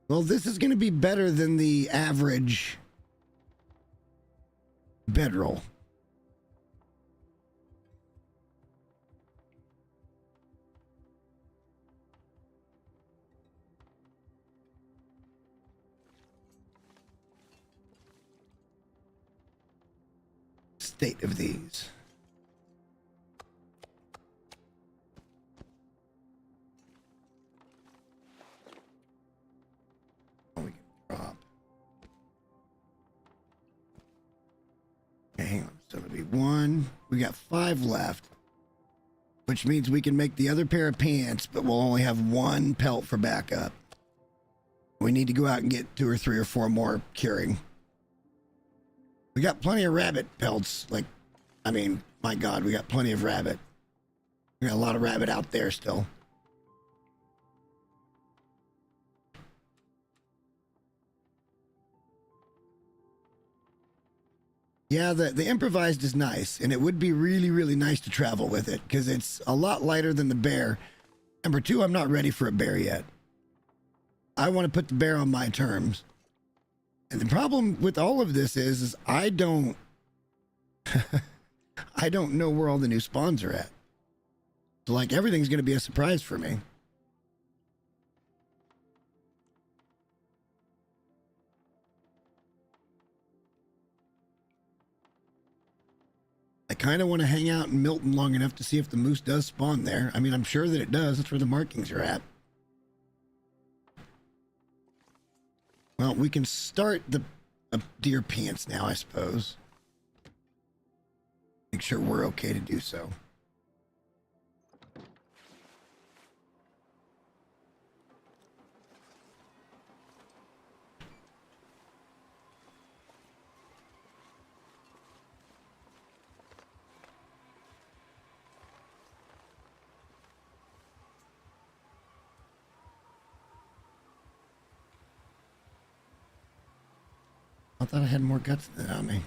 Well, this is going to be better than the average bedroll. State of these. Oh, we can drop. Okay, hang on. So it'll be 1. We got 5 left, which means we can make the other pair of pants, but we'll only have 1 pelt for backup. We need to go out and get 2 or 3 or 4 more curing. We got plenty of rabbit pelts. Like, I mean, my God, we got plenty of rabbit. We got a lot of rabbit out there still. Yeah, the improvised is nice, and it would be really, really nice to travel with it because it's a lot lighter than the bear. Number 2, I'm not ready for a bear yet. I want to put the bear on my terms. And the problem with all of this is I don't I don't know where all the new spawns are at. So like everything's going to be a surprise for me. I kind of want to hang out in Milton long enough to see if the moose does spawn there. I mean, I'm sure that it does. That's where the markings are at. Well, we can start the deer pants now, I suppose. Make sure we're okay to do so. I thought I had more guts than that on me.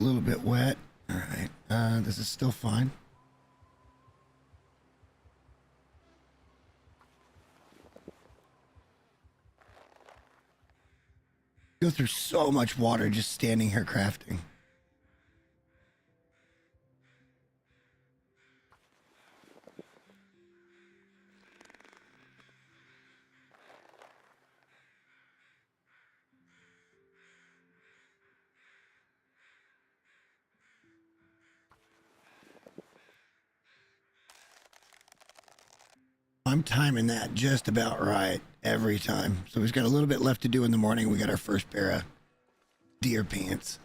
A little bit wet. All right. This is still fine. Go through so much water just standing here crafting. I'm timing that just about right every time. So we've got a little bit left to do in the morning. We got our first pair of deer pants.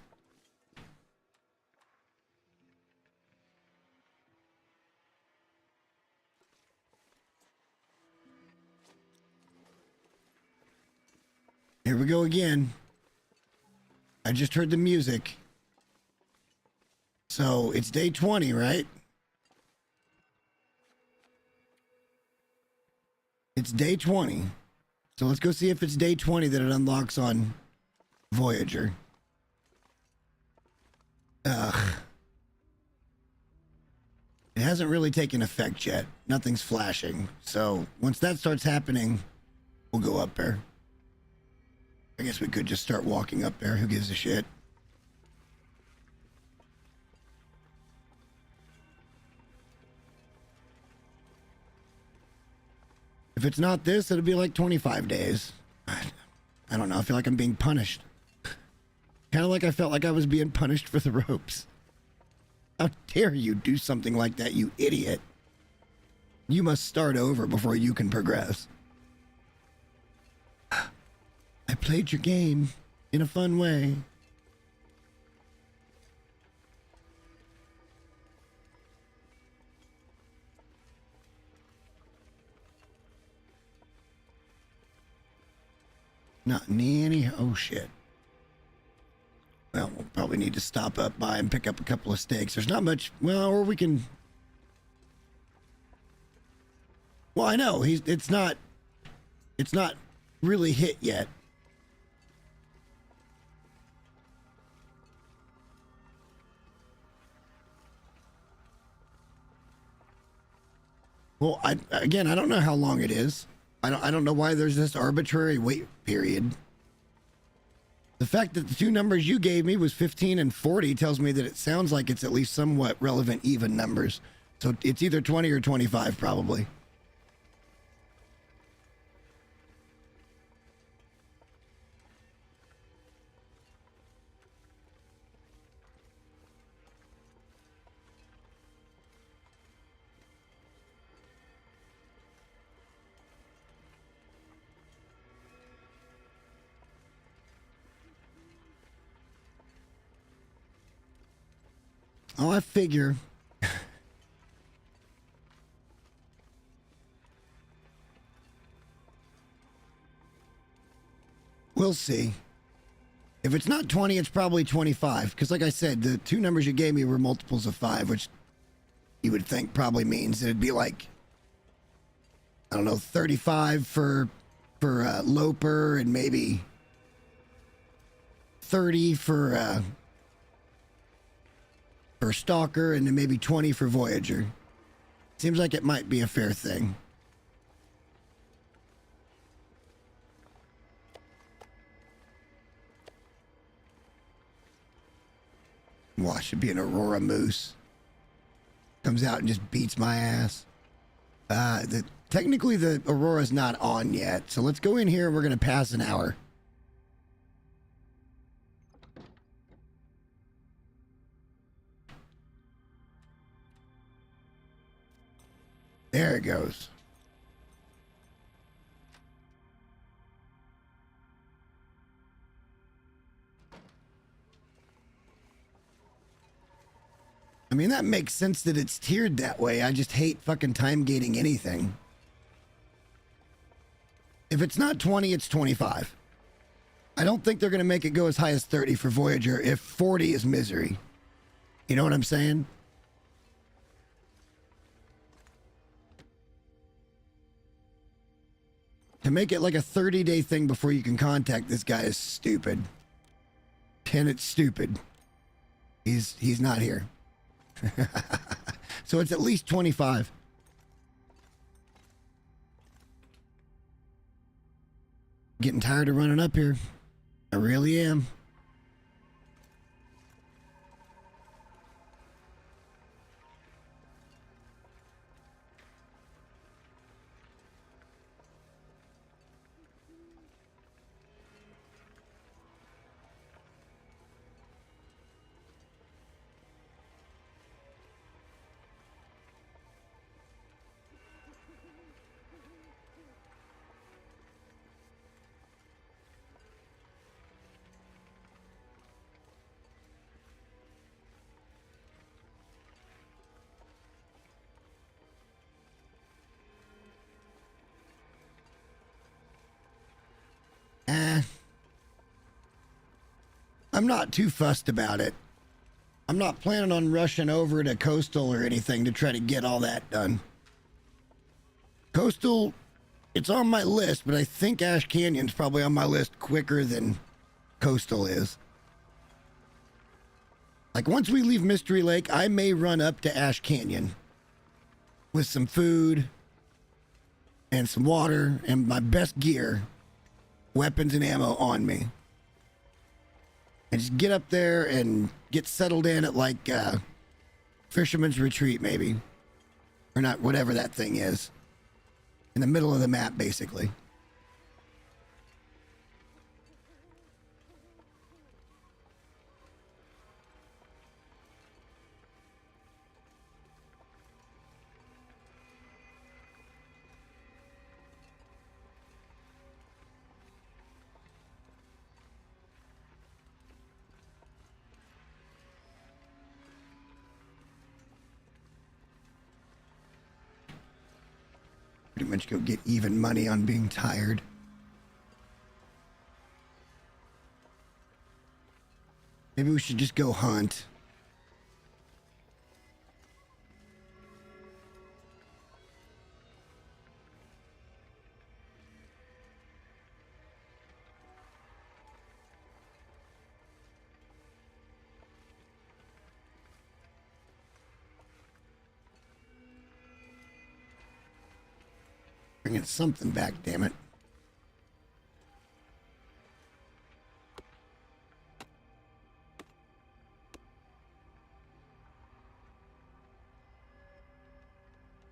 Here we go again. I just heard the music. So it's day 20, right? It's day 20. So let's go see if it's day 20 that it unlocks on Voyager. Ugh. It hasn't really taken effect yet. Nothing's flashing. So once that starts happening, we'll go up there. I guess we could just start walking up there. Who gives a shit? If it's not this, it'll be like 25 days. I don't know. I feel like I'm being punished. Kind of like I felt like I was being punished for the ropes. How dare you do something like that, you idiot? You must start over before you can progress. I played your game in a fun way. Not any. Oh shit. Well, we'll probably need to stop up by and pick up a couple of steaks. There's not much. Well, or we can. Well, I know it's not really hit yet. Well, I don't know how long it is. I don't know why there's this arbitrary wait period. The fact that the two numbers you gave me was 15 and 40 tells me that it sounds like it's at least somewhat relevant even numbers. So it's either 20 or 25 probably. Oh, I figure. We'll see. If it's not 20, it's probably 25. Because like I said, the two numbers you gave me were multiples of 5, which you would think probably means it'd be like, I don't know, 35 for Loper and maybe 30 for Stalker and then maybe 20 for Voyager. Seems like it might be a fair thing. Well, I should be an Aurora Moose. Comes out and just beats my ass. Technically the Aurora's not on yet, so let's go in here and we're gonna pass an hour. There it goes. I mean, that makes sense that it's tiered that way. I just hate fucking time gating anything. If it's not 20, it's 25. I don't think they're going to make it go as high as 30 for Voyager if 40 is misery. You know what I'm saying? To make it like a 30-day thing before you can contact this guy is stupid. And it's stupid. He's not here. So it's at least 25. Getting tired of running up here. I really am. I'm not too fussed about it. I'm not planning on rushing over to Coastal or anything to try to get all that done. Coastal, it's on my list, but I think Ash Canyon's probably on my list quicker than Coastal is. Like, once we leave Mystery Lake, I may run up to Ash Canyon with some food and some water and my best gear, weapons and ammo on me. And just get up there and get settled in at, like, Fisherman's Retreat, maybe. Or not, whatever that thing is. In the middle of the map, basically. Pretty much go get even money on being tired. Maybe we should just go hunt. Bringing something back, damn it.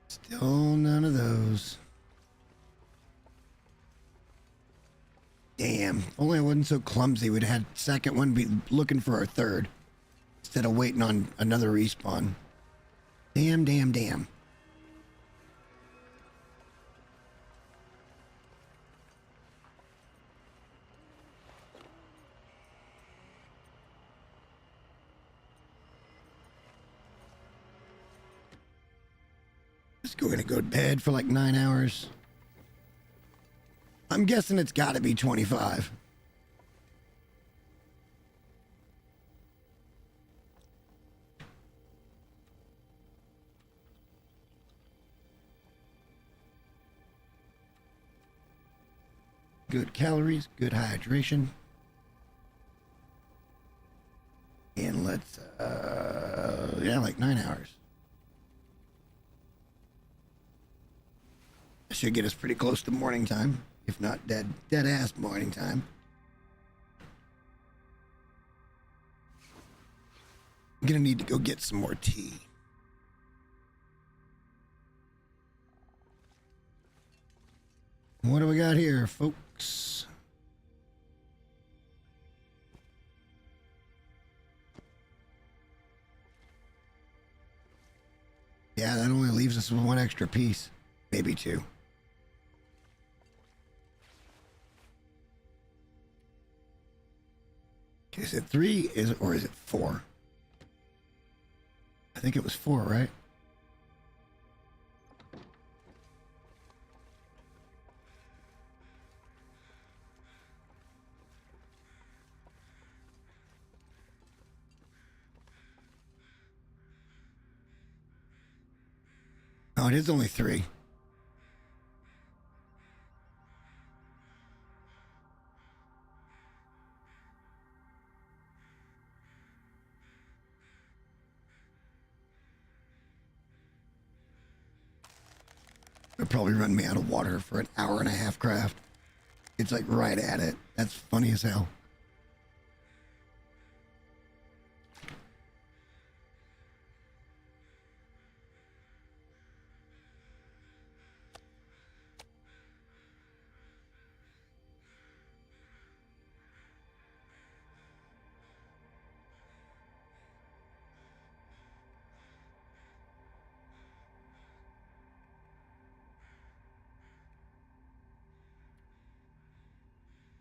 Still none of those. Damn. If only I wasn't so clumsy, we'd have had second one be looking for our third. Instead of waiting on another respawn. Damn, damn, damn. We're gonna go to bed for like 9 hours. I'm guessing it's gotta be 25. Good calories, good hydration. And let's, yeah, like 9 hours. Should get us pretty close to morning time, if not dead ass morning time. I'm gonna need to go get some more tea. What do we got here, folks? Yeah, that only leaves us with one extra piece, maybe two. Is it 3? Or is it 4? I think it was 4, right? Oh, it is only 3. It'll probably run me out of water for an hour and a half craft. It's like right at it. That's funny as hell.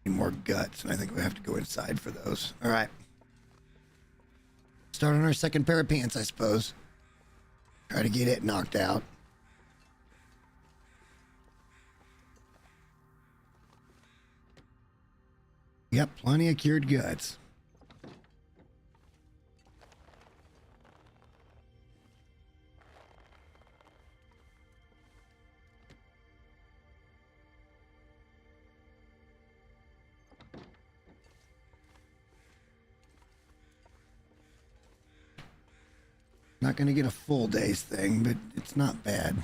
More guts, and I think we have to go inside for those. All right. Start on our second pair of pants, I suppose. Try to get it knocked out. Yep, plenty of cured guts. Not going to get a full day's thing, but it's not bad.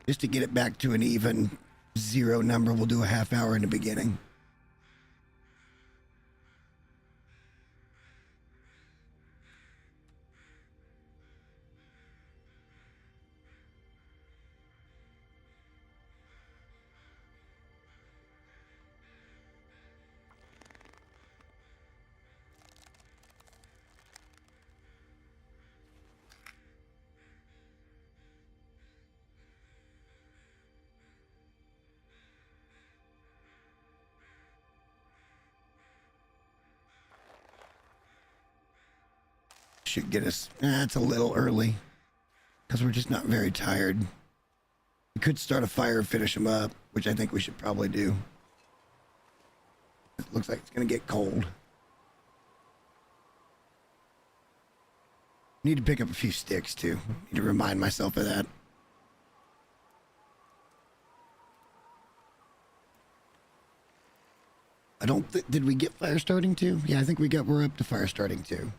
Just to get it back to an even 0 number, we'll do a half hour in the beginning. Should get us. It's a little early because we're just not very tired. We could start a fire and finish them up, which I think we should probably do. It looks like it's going to get cold. Need to pick up a few sticks too. Need to remind myself of that. I don't think. Did we get fire starting too? Yeah, I think we're up to fire starting too.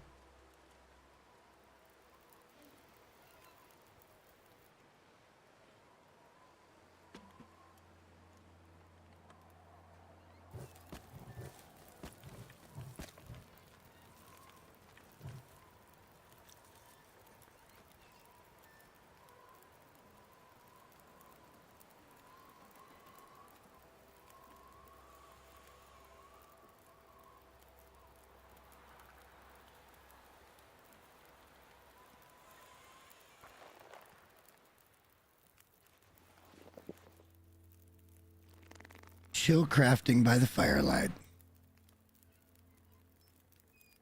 Chill crafting by the firelight.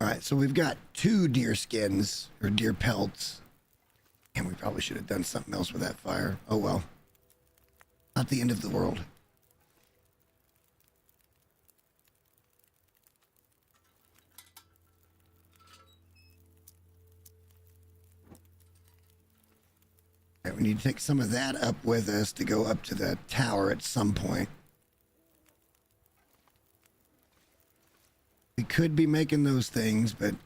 All right, so we've got 2 deer skins or deer pelts. And we probably should have done something else with that fire. Oh well. Not the end of the world. All right, we need to take some of that up with us to go up to the tower at some point. We could be making those things, but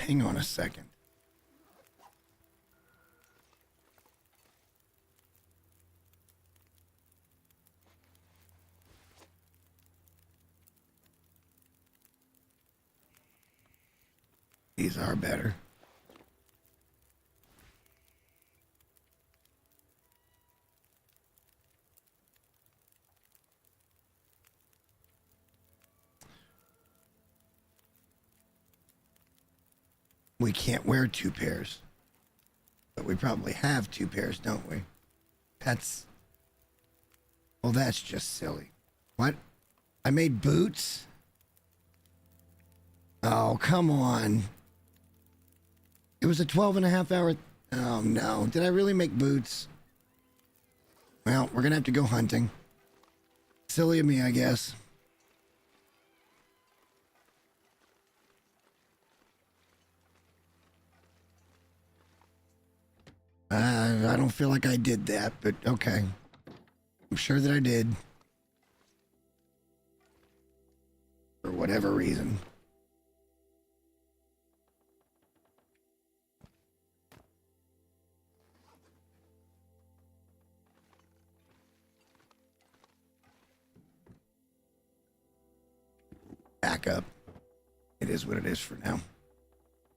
hang on a second. These are better. We can't wear 2 pairs. But we probably have 2 pairs, don't we? Well, that's just silly. What? I made boots? Oh, come on. It was a 12.5 hour. Oh, no. Did I really make boots? Well, we're going to have to go hunting. Silly of me, I guess. I don't feel like I did that, but okay. I'm sure that I did. For whatever reason. Back up. It is what it is for now.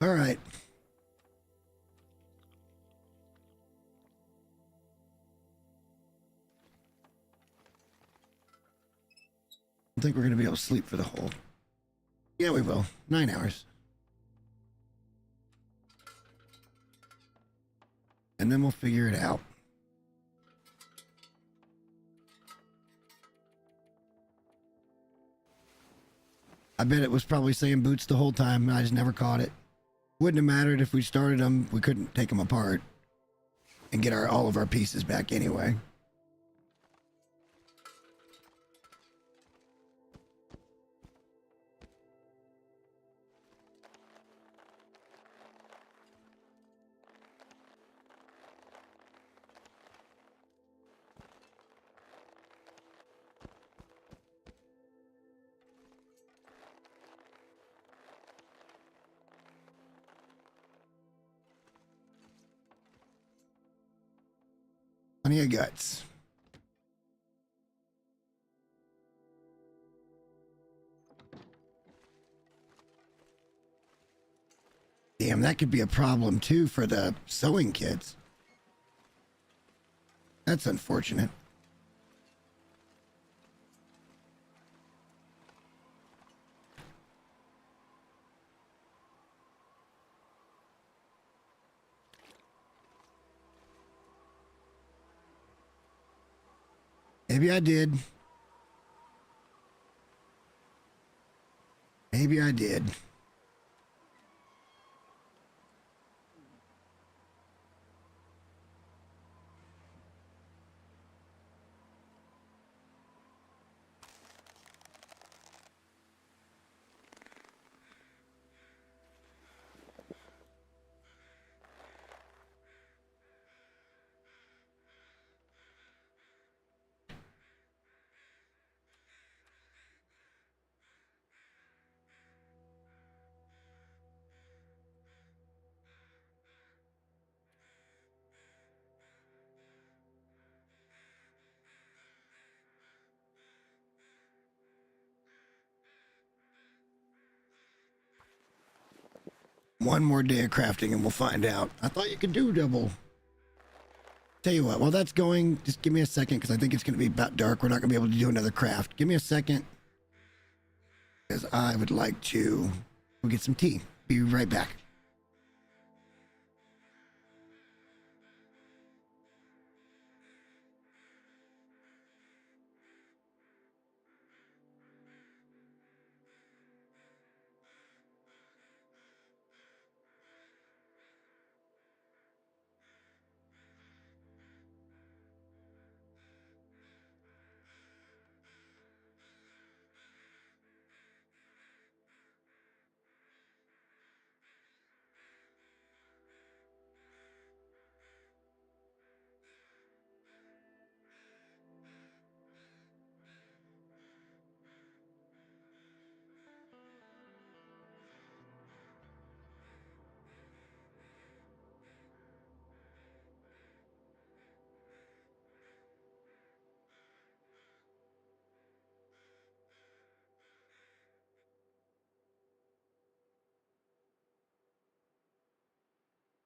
All right. I think we're going to be able to sleep for the whole. Yeah, we will. 9 hours. And then we'll figure it out. I bet it was probably saying boots the whole time, and I just never caught it. Wouldn't have mattered if we started them. We couldn't take them apart and get all of our pieces back anyway. Plenty of guts. Damn, that could be a problem too for the sewing kits. That's unfortunate. Maybe I did. Maybe I did. One more day of crafting and we'll find out. I thought you could do double. Tell you what, while that's going, just give me a second because I think it's going to be about dark. We're not going to be able to do another craft. Give me a second because I would like to go get some tea. Be right back.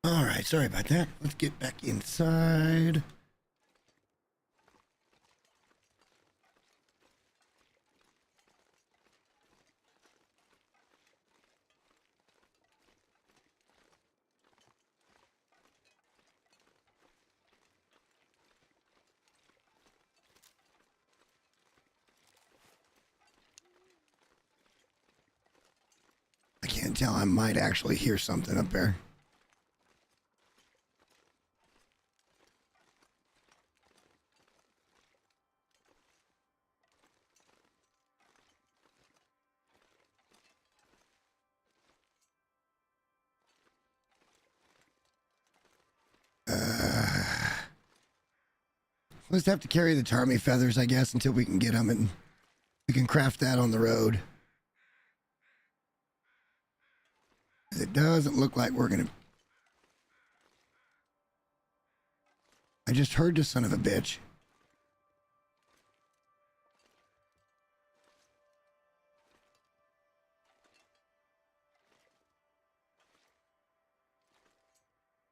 All right, sorry about that. Let's get back inside. I can't tell. I might actually hear something up there. Let's have to carry the Tarmy feathers, I guess, until we can get them and we can craft that on the road. It doesn't look like we're going to... I just heard the son of a bitch.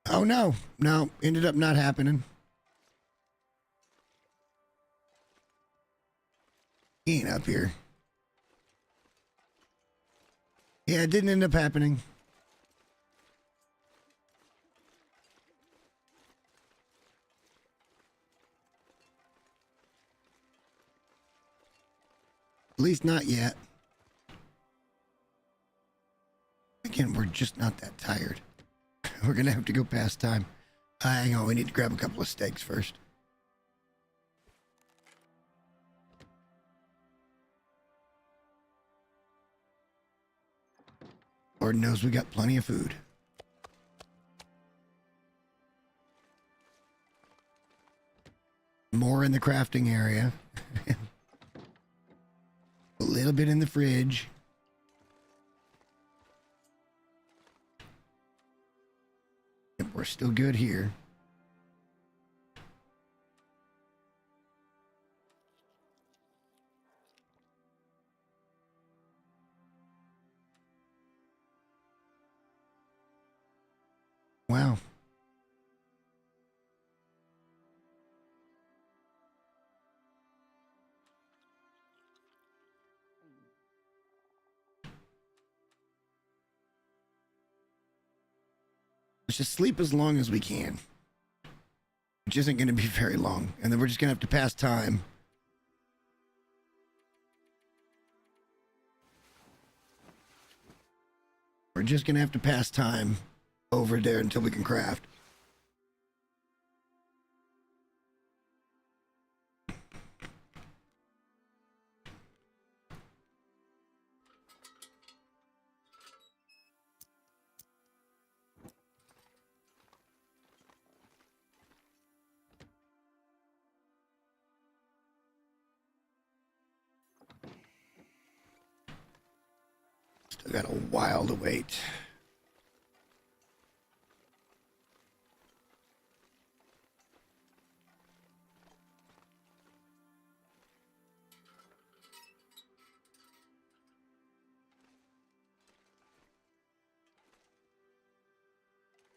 Oh, no. No, ended up not happening. He ain't up here. Yeah, it didn't end up happening. At least not yet. just not that tired. We're gonna have to go past time. Hang on, we need to grab a couple of steaks first. Lord knows we got plenty of food. More in the crafting area. A little bit in the fridge. Yep, we're still good here. Wow. Let's just sleep as long as we can. Which isn't going to be very long. And then we're just going to have to pass time. We're just going to have to pass time over there until we can craft. Still got a while to wait.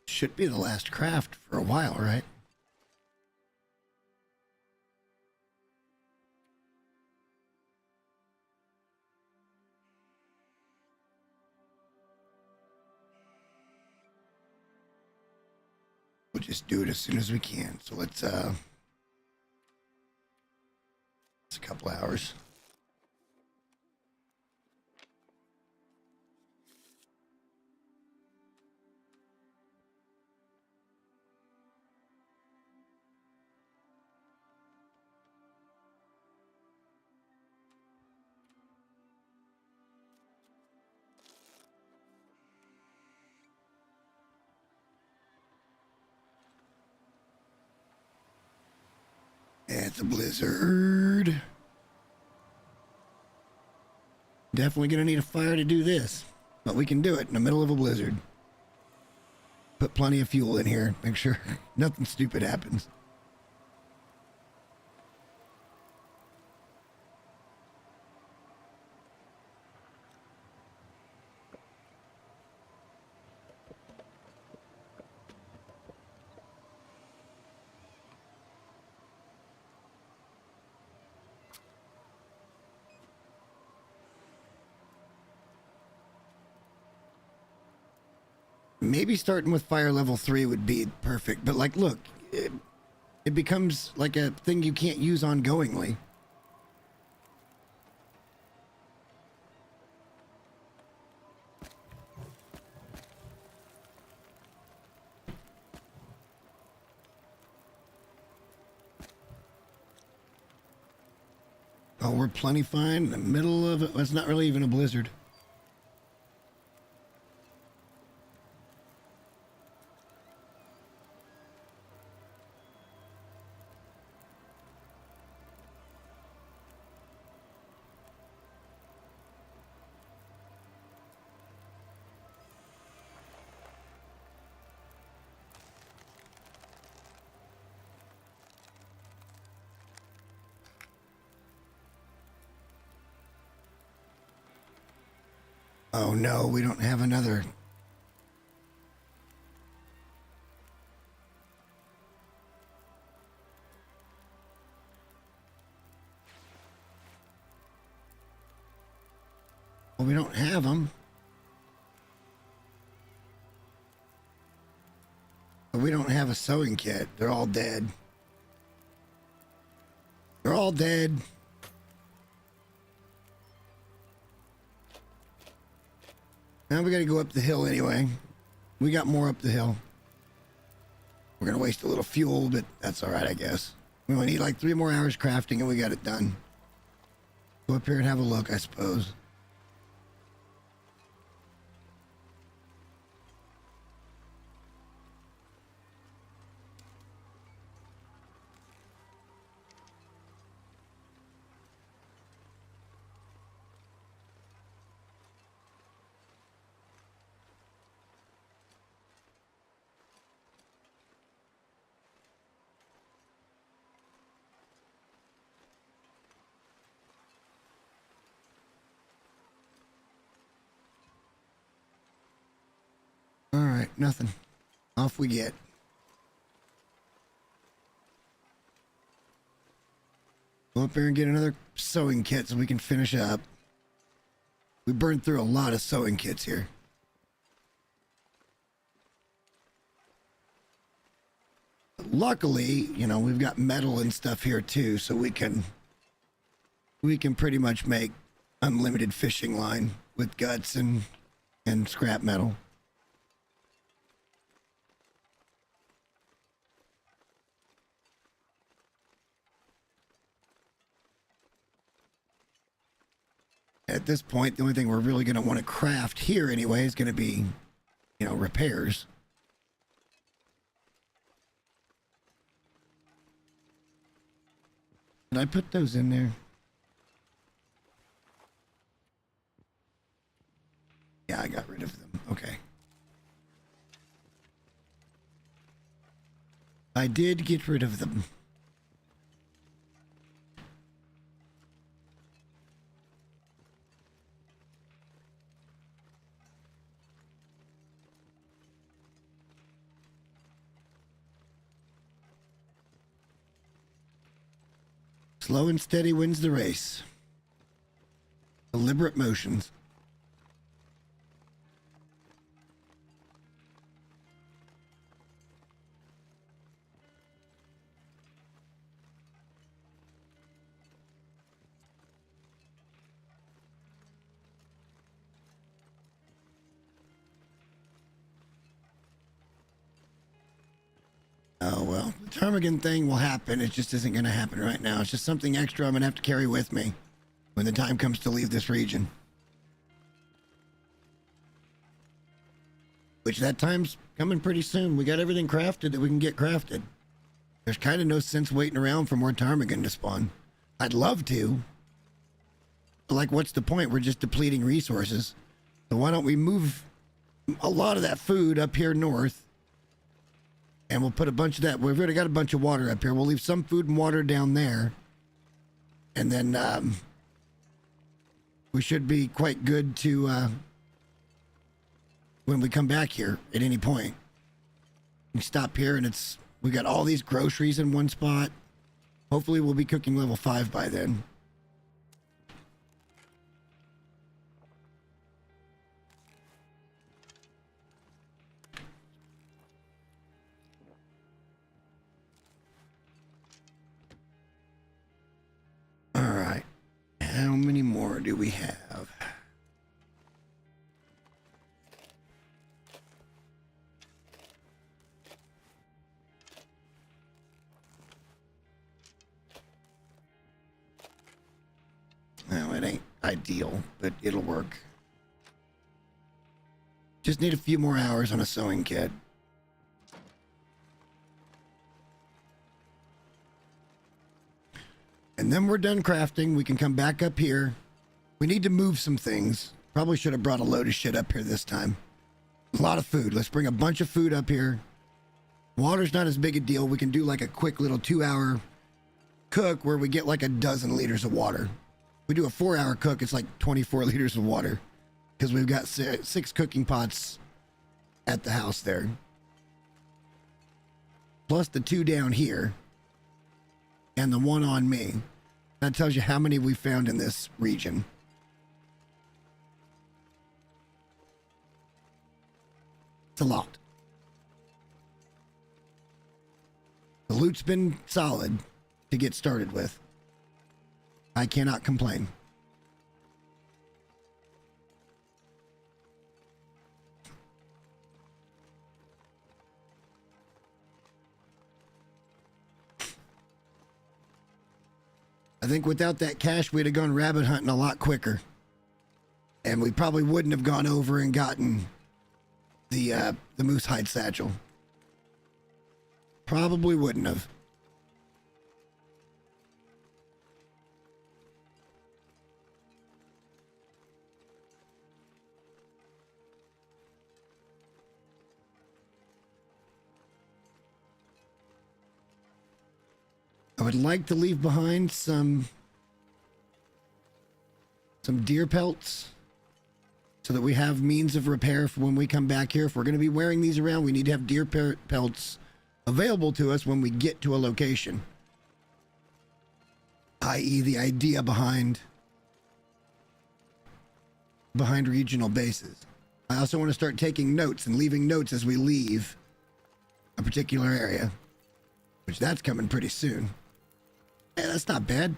Should be the last craft for a while, right? We'll just do it as soon as we can. So let's it's a couple hours. It's a blizzard. Definitely gonna need a fire to do this, but we can do it in the middle of a blizzard. Put plenty of fuel in here. Make sure nothing stupid happens. Maybe starting with fire level 3 would be perfect, but like, look, it becomes like a thing you can't use ongoingly. Oh, we're plenty fine in the middle of it. It's not really even a blizzard. Oh no, we don't have another. Well, we don't have them. But we don't have a sewing kit. They're all dead. They're all dead. Now we gotta go up the hill anyway. We got more up the hill. We're gonna waste a little fuel, but that's all right, I guess. We only need like 3 more hours crafting and we got it done. Go up here and have a look, I suppose. All right, nothing. Off we get. Go up there and get another sewing kit so we can finish up. We burned through a lot of sewing kits here. But luckily, you know, we've got metal and stuff here too, so we can pretty much make unlimited fishing line with guts and scrap metal. At this point, the only thing we're really going to want to craft here anyway is going to be, you know, repairs. Did I put those in there? Yeah, I got rid of them. Okay. I did get rid of them. Slow and steady wins the race. Deliberate motions. Oh, well, the ptarmigan thing will happen. It just isn't going to happen right now. It's just something extra I'm going to have to carry with me when the time comes to leave this region. Which that time's coming pretty soon. We got everything crafted that we can get crafted. There's kind of no sense waiting around for more ptarmigan to spawn. I'd love to. But like, what's the point? We're just depleting resources. So why don't we move a lot of that food up here north? And we'll put a bunch of that. We've already got a bunch of water up here. We'll leave some food and water down there. And then we should be quite good to when we come back here at any point. We stop here and we got all these groceries in one spot. Hopefully we'll be cooking level 5 by then. All right. How many more do we have? No, it ain't ideal, but it'll work. Just need a few more hours on a sewing kit. And then we're done crafting. We can come back up here. We need to move some things. Probably should have brought a load of shit up here this time. A lot of food. Let's bring a bunch of food up here. Water's not as big a deal. We can do like a quick little 2-hour cook where we get like a dozen liters of water. We do a 4-hour cook, it's like 24 liters of water because we've got 6 cooking pots at the house there. Plus the 2 down here and the 1 on me. That tells you how many we found in this region. It's a lot. The loot's been solid to get started with. I cannot complain. I think without that cash, we'd have gone rabbit hunting a lot quicker. And we probably wouldn't have gone over and gotten the moose hide satchel. Probably wouldn't have. I would like to leave behind some deer pelts so that we have means of repair for when we come back here. If we're going to be wearing these around, we need to have deer pelts available to us when we get to a location, i.e. the idea behind regional bases. I also want to start taking notes and leaving notes as we leave a particular area, which that's coming pretty soon. Yeah, that's not bad.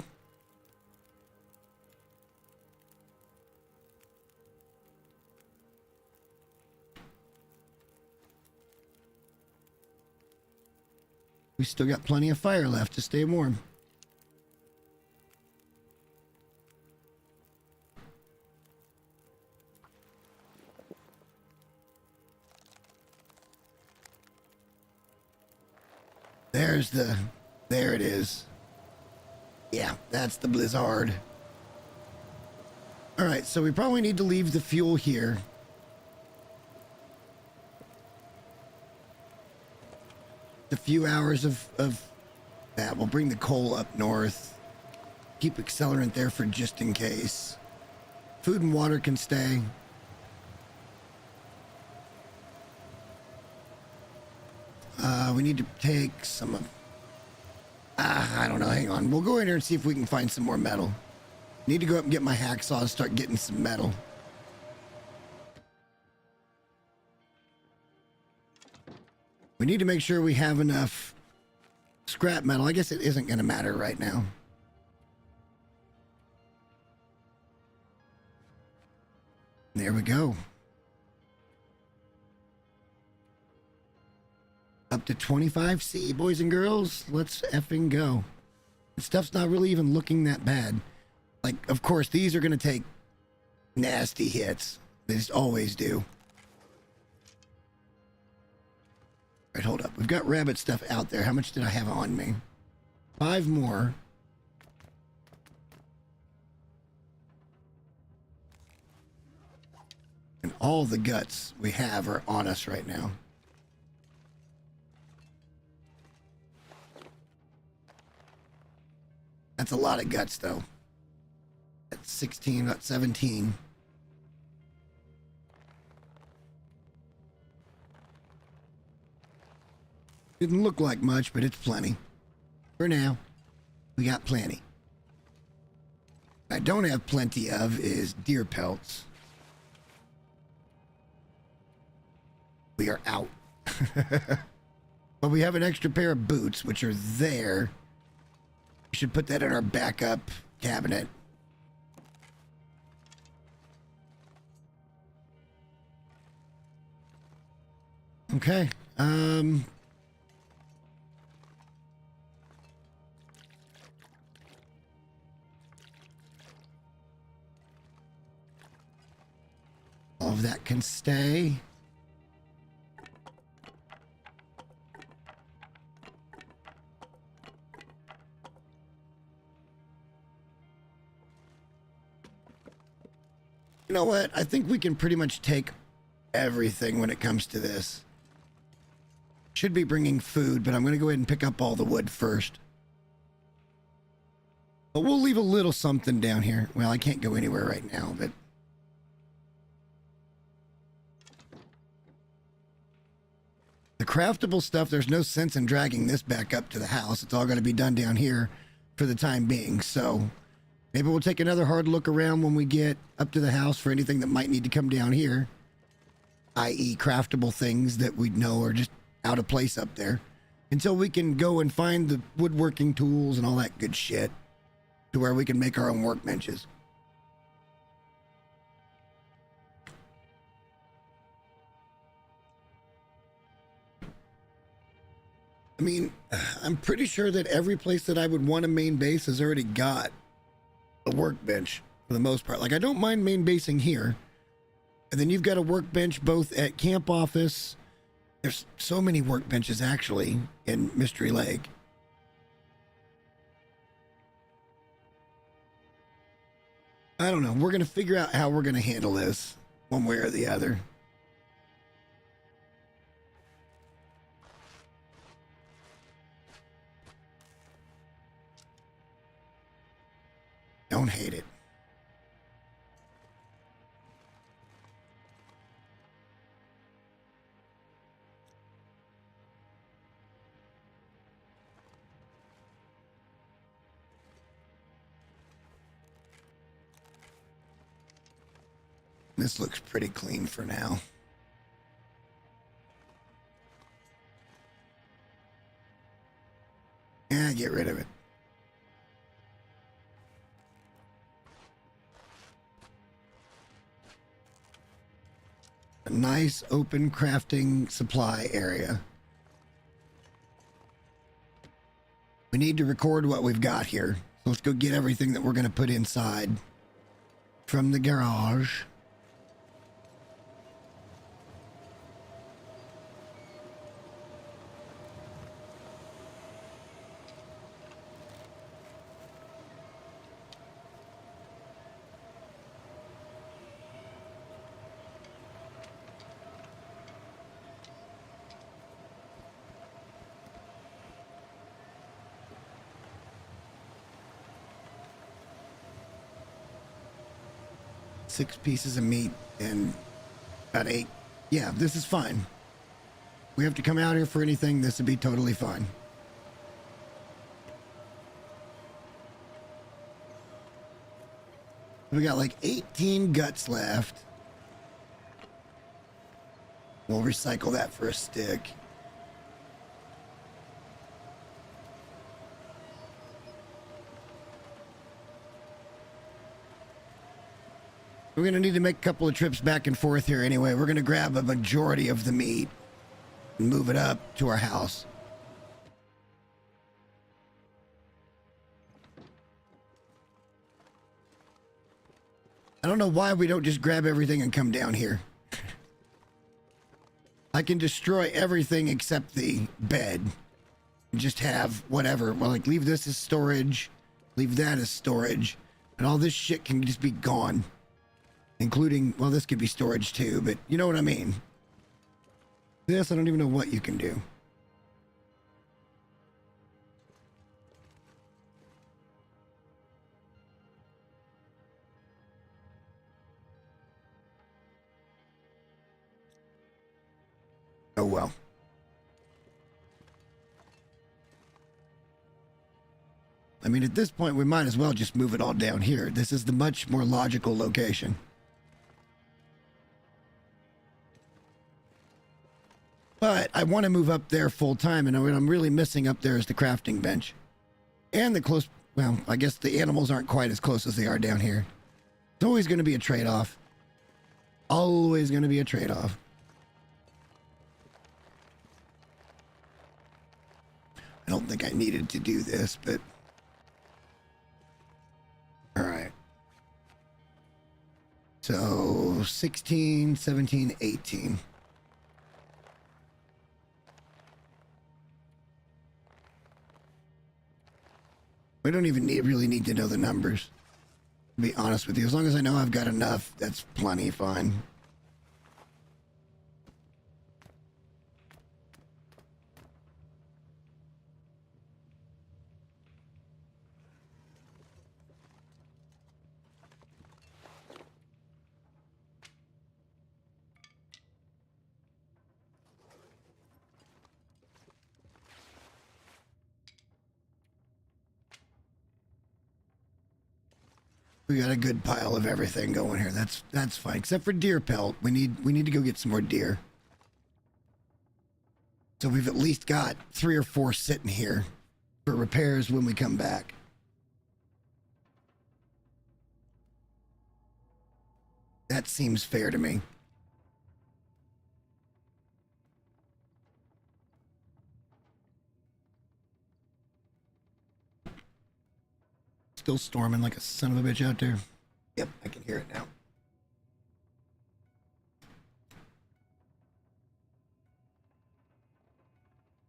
We still got plenty of fire left to stay warm. There it is. Yeah, that's the blizzard. All right, so we probably need to leave the fuel here. A few hours of that. We'll bring the coal up north. Keep accelerant there for just in case. Food and water can stay. We need to take some of... I don't know. Hang on. We'll go in here and see if we can find some more metal. Need to go up and get my hacksaw and start getting some metal. We need to make sure we have enough scrap metal. I guess it isn't going to matter right now. There we go. Up to 25C, boys and girls. Let's effing go. This stuff's not really even looking that bad. Like, of course, these are going to take nasty hits. They just always do. All right, hold up. We've got rabbit stuff out there. How much did I have on me? 5 more. And all the guts we have are on us right now. That's a lot of guts, though. That's 16, about 17. Didn't look like much, but it's plenty. For now, we got plenty. What I don't have plenty of is deer pelts. We are out. But we have an extra pair of boots, which are there. We should put that in our backup cabinet. Okay. All of that can stay. You know what? I think we can pretty much take everything when it comes to this. Should be bringing food, but I'm going to go ahead and pick up all the wood first. But we'll leave a little something down here. Well, I can't go anywhere right now, but... the craftable stuff, there's no sense in dragging this back up to the house. It's all going to be done down here for the time being, so... maybe we'll take another hard look around when we get up to the house for anything that might need to come down here. I.e. craftable things that we know are just out of place up there. Until we can go and find the woodworking tools and all that good shit. To where we can make our own workbenches. I mean, I'm pretty sure that every place that I would want a main base has already got a workbench for the most part. Like, I don't mind main basing here. And then you've got a workbench both at Camp Office. There's so many workbenches actually in Mystery Lake. I don't know. We're going to figure out how we're going to handle this one way or the other. Don't hate it. This looks pretty clean for now. Yeah, get rid of it. A nice open crafting supply area. We need to record what we've got here. So let's go get everything that we're going to put inside from the garage. Six pieces of meat and about 8. Yeah, this is fine. We have to come out here for anything. This would be totally fine. We got like 18 guts left. We'll recycle that for a stick. We're going to need to make a couple of trips back and forth here anyway. We're going to grab a majority of the meat and move it up to our house. I don't know why we don't just grab everything and come down here. I can destroy everything except the bed. And just have whatever. Well, like, leave this as storage. Leave that as storage. And all this shit can just be gone. Including, well, this could be storage too, but you know what I mean. This, I don't even know what you can do. Oh, well. I mean, at this point, we might as well just move it all down here. This is the much more logical location. But I want to move up there full time, and what I'm really missing up there is the crafting bench. And the close, well, I guess the animals aren't quite as close as they are down here. It's always going to be a trade-off. Always going to be a trade-off. I don't think I needed to do this, but... All right. So, 16, 17, 18. We don't even really need to know the numbers. To be honest with you, as long as I know I've got enough, that's plenty fine. We got a good pile of everything going here. That's fine. Except for deer pelt. We need to go get some more deer. So we've at least got 3 or 4 sitting here for repairs when we come back. That seems fair to me. still storming like a son of a bitch out there. Yep, I can hear it now.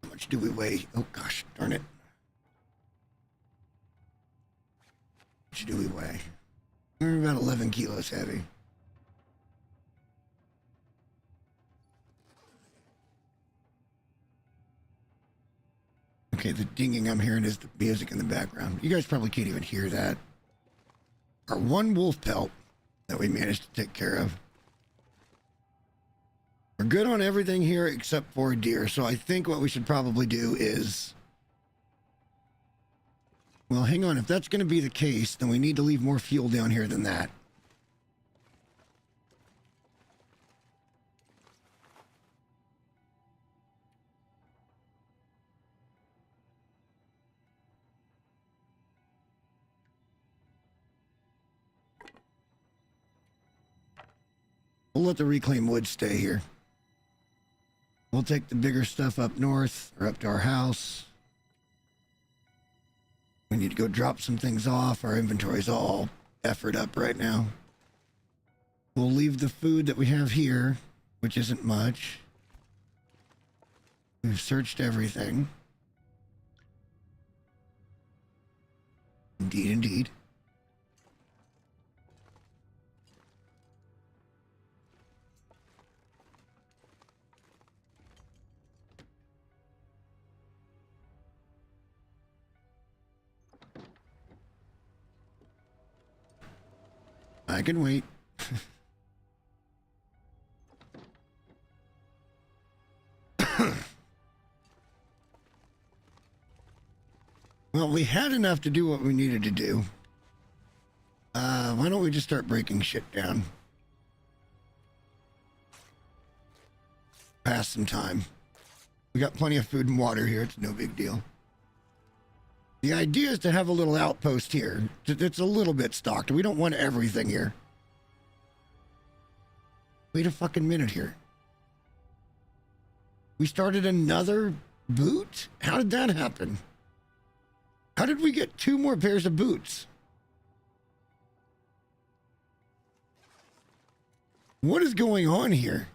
How much do we weigh? Oh gosh, darn it. How much do we weigh? We're about 11 kilos heavy. Okay, the dinging I'm hearing is the music in the background. You guys probably can't even hear that. Our one wolf pelt that we managed to take care of. We're good on everything here except for deer, so I think what we should probably do is... Well, hang on. If that's going to be the case, then we need to leave more fuel down here than that. We'll let the reclaimed wood stay here. We'll take the bigger stuff up north or up to our house. We need to go drop some things off. Our inventory's all effort up right now. We'll leave the food that we have here, which isn't much. We've searched everything. Indeed, indeed. I can wait. Well, we had enough to do what we needed to do. Why don't we just start breaking shit down? Pass some time. We got plenty of food and water here. It's no big deal. The idea is to have a little outpost here. It's a little bit stocked. We don't want everything here. Wait a fucking minute here. We started another boot? How did that happen? How did we get 2 more pairs of boots? What is going on here?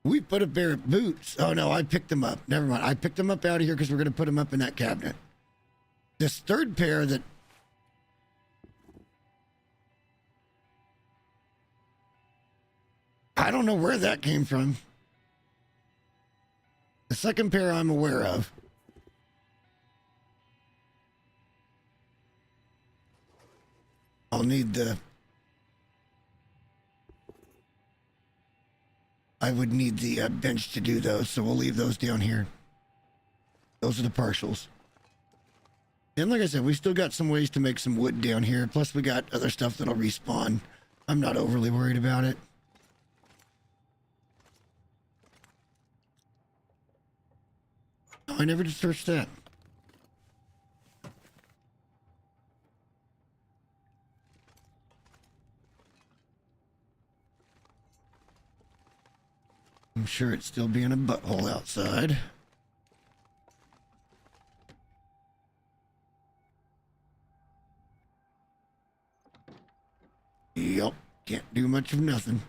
We put a pair of boots. Oh no, I picked them up. Never mind. I picked them up out of here because we're going to put them up in that cabinet. This third pair that... I don't know where that came from. The second pair I'm aware of. I'll need the... I would need the bench to do those, so we'll leave those down here. Those are the partials. And like I said, we still got some ways to make some wood down here. Plus we got other stuff that'll respawn. I'm not overly worried about it. Oh, I never did search that. I'm sure it's still being a butthole outside. Yup, can't do much of nothing.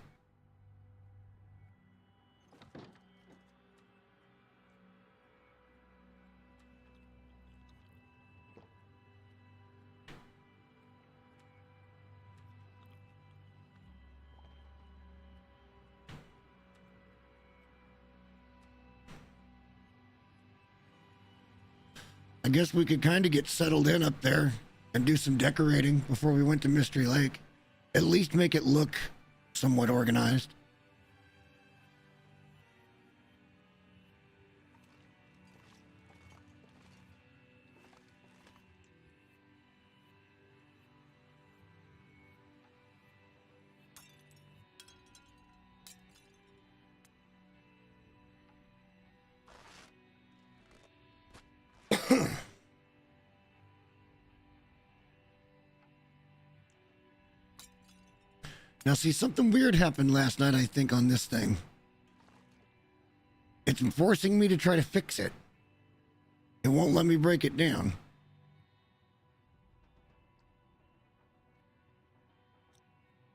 I guess we could kind of get settled in up there and do some decorating before we went to Mystery Lake. At least make it look somewhat organized. Now, see, something weird happened last night, I think, on this thing. it's forcing me to try to fix it. It won't let me break it down.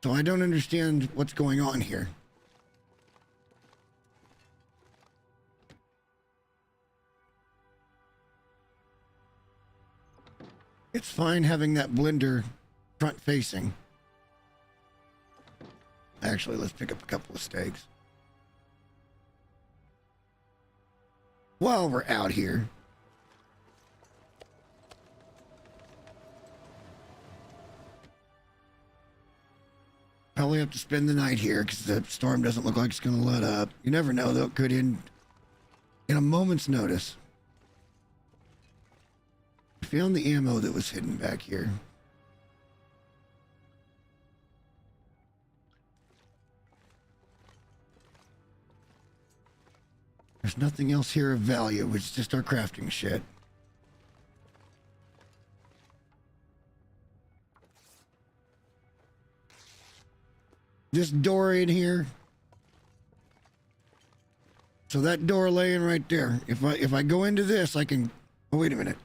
So I don't understand what's going on here. It's fine having that blender front facing. Actually, let's pick up a couple of steaks. While we're out here. Probably have to spend the night here because the storm doesn't look like it's going to let up. You never know, though. It could end in a moment's notice. Found the ammo that was hidden back here. There's nothing else here of value. It's just our crafting shit. This door in here. So that door laying right there. If I go into this, I can... Oh, wait a minute.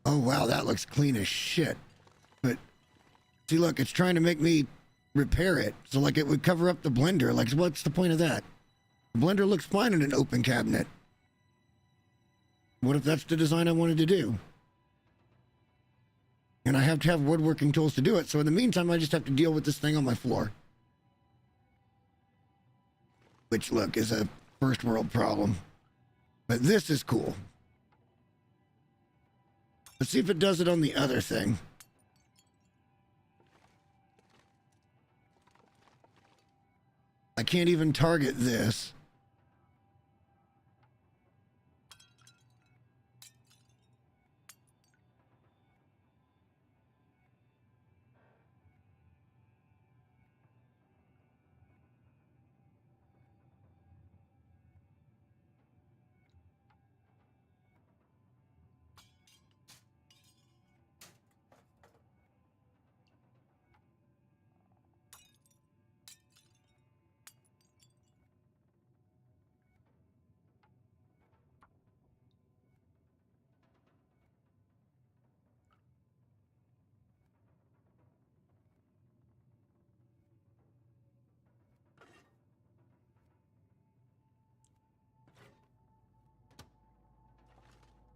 Oh, wow, that looks clean as shit. But, see, look, it's trying to make me repair it. So, like, it would cover up the blender. Like, what's the point of that? The blender looks fine in an open cabinet. What if that's the design I wanted to do? And I have to have woodworking tools to do it. So, in the meantime, I just have to deal with this thing on my floor. Which, look, is a first world problem. But this is cool. Let's see if it does it on the other thing. I can't even target this.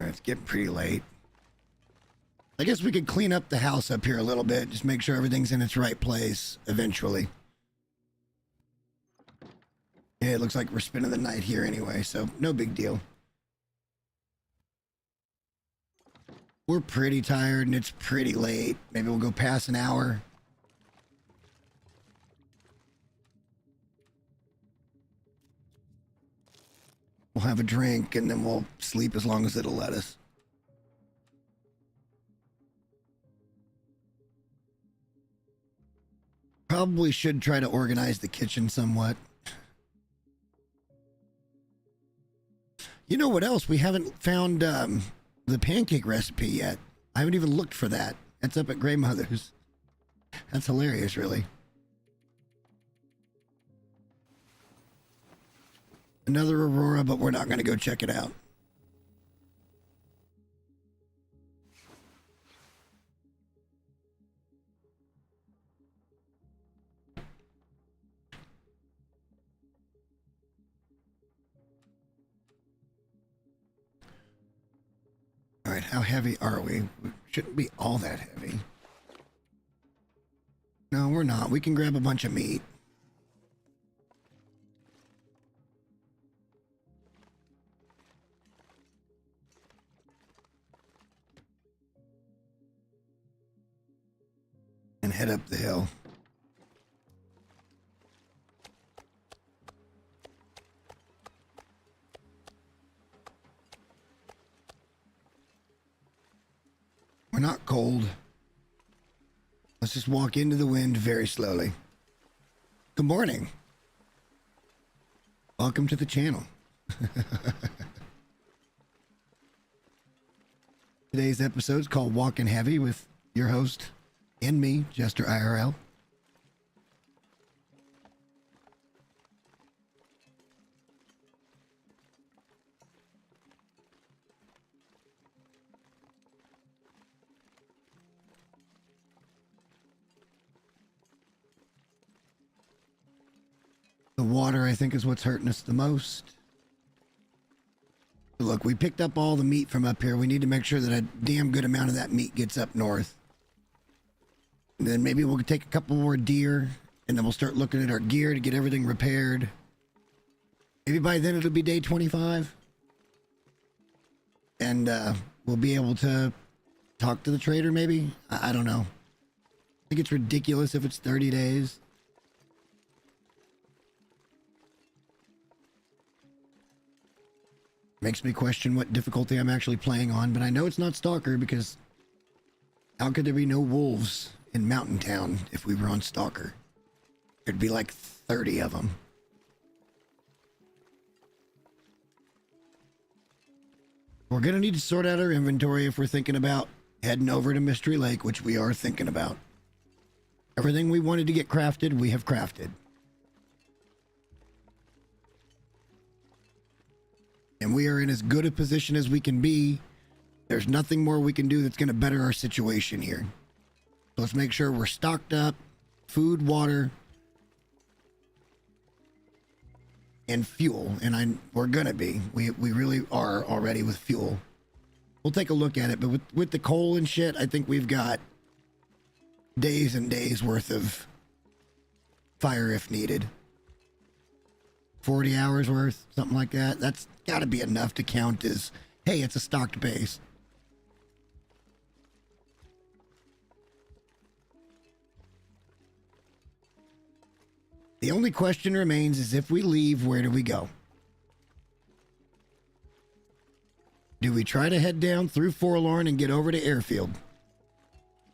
It's getting pretty late. I guess we could clean up the house up here a little bit. Just make sure everything's in its right place eventually. Yeah, it looks like we're spending the night here anyway, so no big deal. We're pretty tired and it's pretty late. Maybe we'll go past an hour. We'll have a drink and then we'll sleep as long as it'll let us. Probably should try to organize the kitchen somewhat. You know what else? We haven't found the pancake recipe yet. I haven't even looked for that. It's up at Grandmother's. That's hilarious, really. Another Aurora, but we're not going to go check it out. All right, how heavy are we? We shouldn't be all that heavy. No, we're not. We can grab a bunch of meat. And head up the hill. We're not cold. Let's just walk into the wind very slowly. Good morning. Welcome to the channel. Today's episode is called Walking Heavy with your host and me, Jester IRL. The water, I think, is what's hurting us the most. Look, we picked up all the meat from up here. We need to make sure that a damn good amount of that meat gets up north. And then maybe we'll take a couple more deer, and then we'll start looking at our gear to get everything repaired. Maybe by then it'll be day 25. And we'll be able to talk to the trader, maybe? I don't know. I think it's ridiculous if it's 30 days. Makes me question what difficulty I'm actually playing on, but I know it's not Stalker because how could there be no wolves in Mountain Town if we were on Stalker? There'd be like 30 of them. We're going to need to sort out our inventory if we're thinking about heading over to Mystery Lake, which we are thinking about. Everything we wanted to get crafted, we have crafted. And we are in as good a position as we can be. There's nothing more we can do that's going to better our situation here. So let's make sure we're stocked up, food, water, and fuel. And we're going to be. We really are already with fuel. We'll take a look at it. But with the coal and shit, I think we've got days and days worth of fire if needed. 40 hours worth, something like that. That's got to be enough to count as, hey, it's a stocked base. The only question remains is if we leave, where do we go? Do we try to head down through Forlorn and get over to Airfield,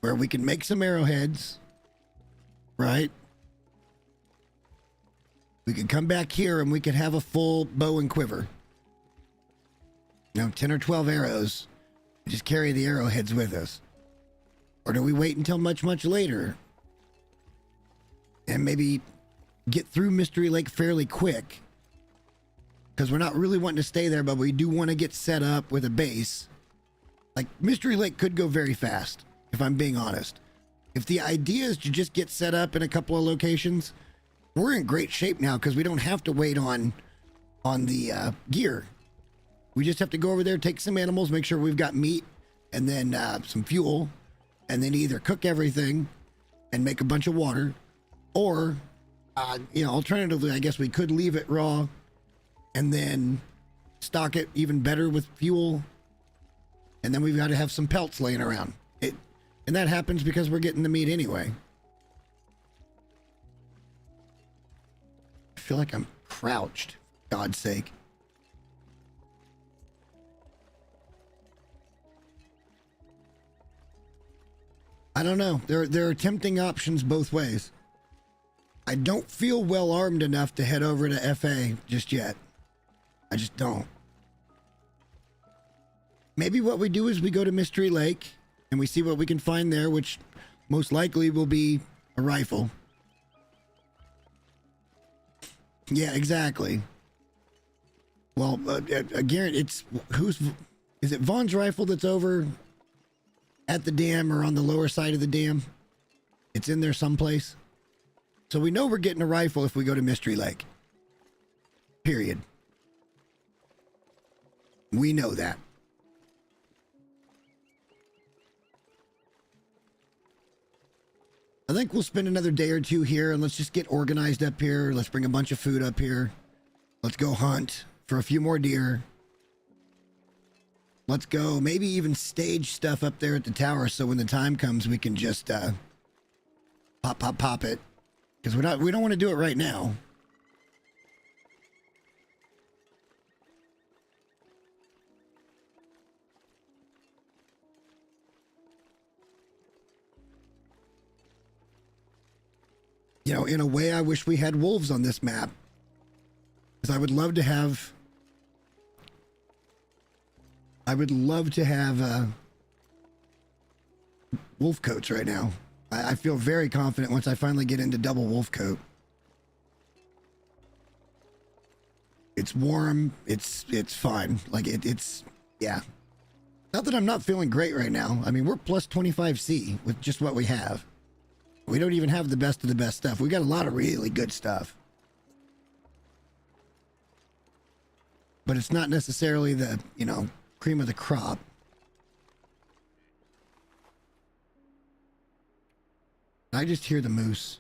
where we can make some arrowheads, right? We could come back here and we could have a full bow and quiver. 10 or 12 arrows. Just carry the arrowheads with us. Or do we wait until much, much later? And maybe get through Mystery Lake fairly quick. Because we're not really wanting to stay there, but we do want to get set up with a base. Like, Mystery Lake could go very fast, if I'm being honest. If the idea is to just get set up in a couple of locations, we're in great shape now because we don't have to wait on the gear. We just have to go over there, take some animals, make sure we've got meat, and then some fuel, and then either cook everything and make a bunch of water, or, alternatively, I guess we could leave it raw and then stock it even better with fuel, and then we've got to have some pelts laying around. And that happens because we're getting the meat anyway. I feel like I'm crouched, for God's sake. I don't know. There are tempting options both ways. I don't feel well armed enough to head over to FA just yet. I just don't. Maybe what we do is we go to Mystery Lake and we see what we can find there, which most likely will be a rifle. Yeah, exactly. Well, again, is it Vaughn's rifle that's over at the dam or on the lower side of the dam? It's in there someplace. So we know we're getting a rifle if we go to Mystery Lake. Period. We know that. I think we'll spend another day or two here and let's just get organized up here. Let's bring a bunch of food up here. Let's go hunt for a few more deer. Let's go maybe even stage stuff up there at the tower so when the time comes we can just pop it. Because we don't want to do it right now. In a way, I wish we had wolves on this map. Because I would love to have wolf coats right now. I feel very confident once I finally get into double wolf coat. It's warm. It's fine. Like it's yeah. Not that I'm not feeling great right now. I mean, we're plus 25C with just what we have. We don't even have the best of the best stuff. We got a lot of really good stuff. But it's not necessarily the, you know, cream of the crop. I just hear the moose.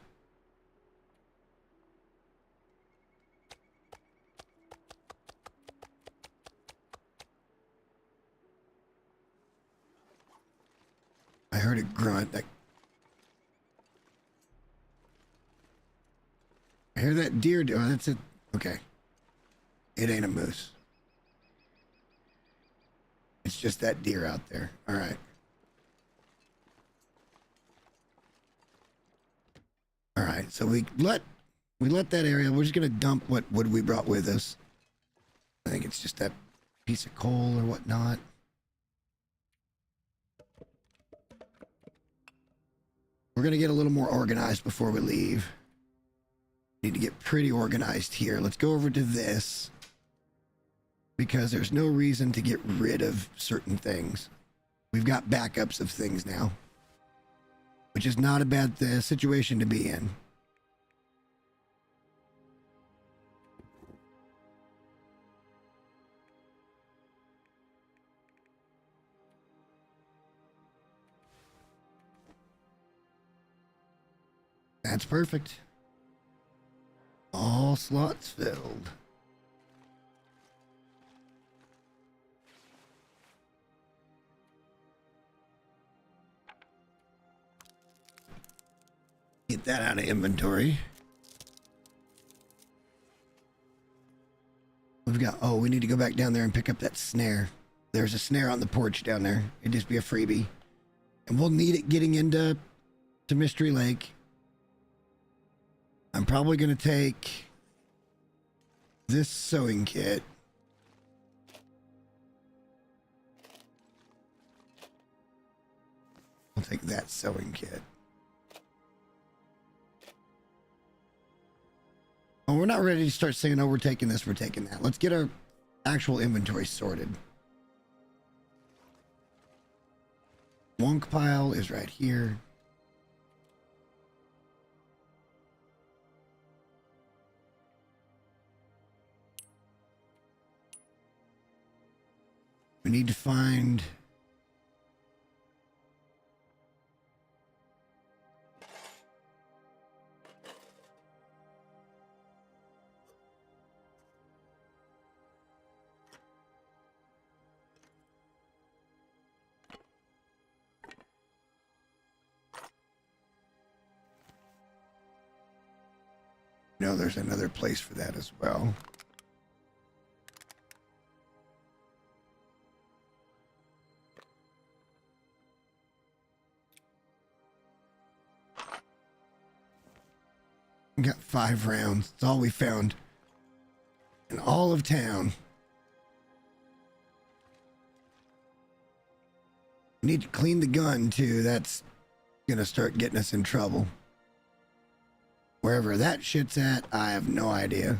I heard it grunt. I hear that deer. Oh, that's it. Okay. It ain't a moose. It's just that deer out there. All right. All right. So we let that area. We're just gonna dump what wood we brought with us. I think it's just that piece of coal or whatnot. We're gonna get a little more organized before we leave. Need to get pretty organized here. Let's go over to this because there's no reason to get rid of certain things. We've got backups of things now, which is not a bad situation to be in. That's perfect. All slots filled. Get that out of inventory. We've got, oh, we need to go back down there and pick up that snare. There's a snare on the porch down there. It'd just be a freebie. And we'll need it getting into Mystery Lake. I'm probably going to take this sewing kit. I'll take that sewing kit. Oh, we're not ready to start saying, oh, we're taking this, we're taking that. Let's get our actual inventory sorted. Wonk pile is right here. We need to find... No, there's another place for that as well. We got 5 rounds. That's all we found in all of town. We need to clean the gun too. That's gonna start getting us in trouble. Wherever that shit's at, I have no idea.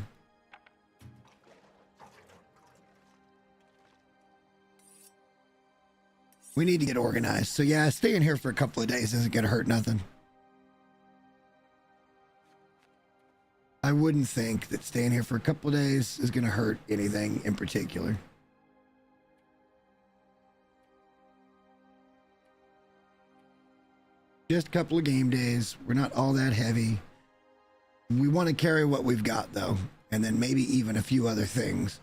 We need to get organized. So yeah, staying here for a couple of days isn't gonna hurt nothing. I wouldn't think that staying here for a couple of days is gonna hurt anything in particular. Just a couple of game days. We're not all that heavy. We want to carry what we've got, though, and then maybe even a few other things.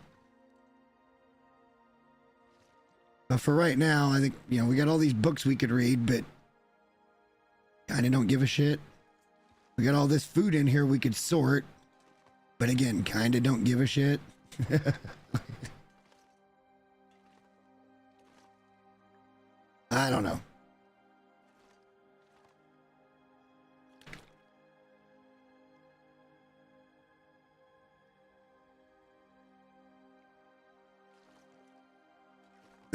But for right now, I think, you know, we got all these books we could read, but kind of don't give a shit. We got all this food in here we could sort, but again, kind of don't give a shit. I don't know.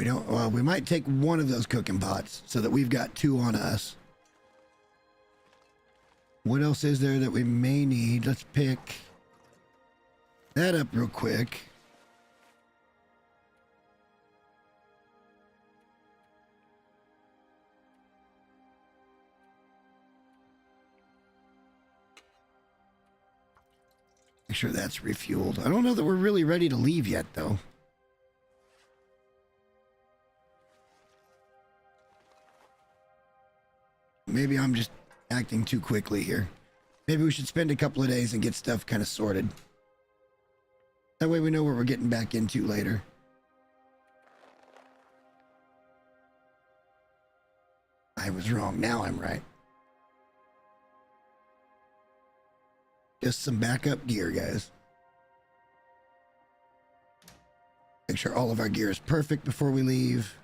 We don't, well, we might take one of those cooking pots so that we've got 2 on us. What else is there that we may need? Let's pick that up real quick. Make sure that's refueled. I don't know that we're really ready to leave yet, though. Maybe I'm just acting too quickly here. Maybe we should spend a couple of days and get stuff kind of sorted. That way we know what we're getting back into later. I was wrong. Now I'm right. Just some backup gear, guys. Make sure all of our gear is perfect before we leave.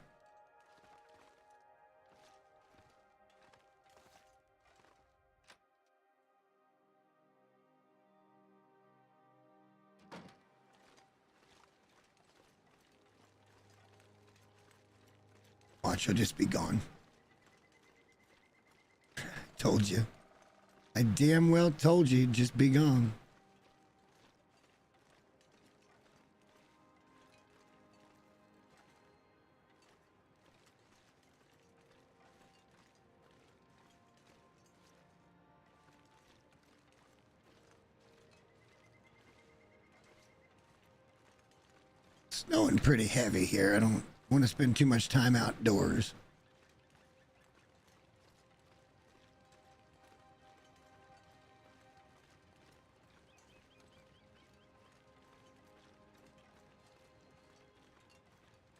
Watch, she'll just be gone. Told you. I damn well told you, just be gone. It's snowing pretty heavy here. I don't want to spend too much time outdoors.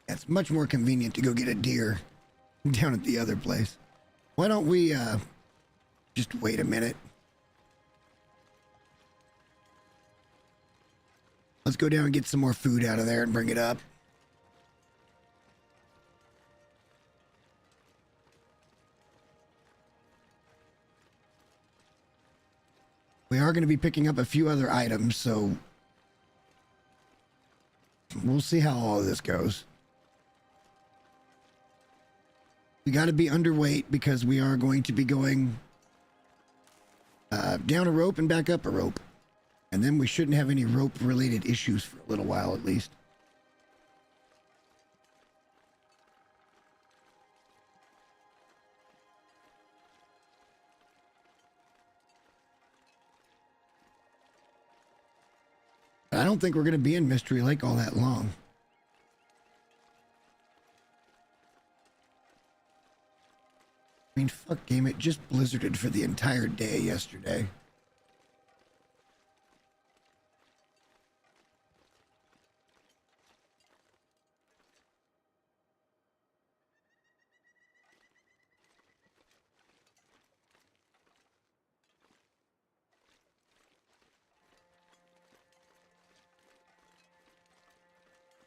It's much more convenient to go get a deer down at the other place. Why don't we just wait a minute? Let's go down and get some more food out of there and bring it up. We are going to be picking up a few other items, so we'll see how all of this goes. We got to be underweight because we are going to be going down a rope and back up a rope. And then we shouldn't have any rope-related issues for a little while at least. I don't think we're going to be in Mystery Lake all that long. I mean, fuck game, it just blizzarded for the entire day yesterday.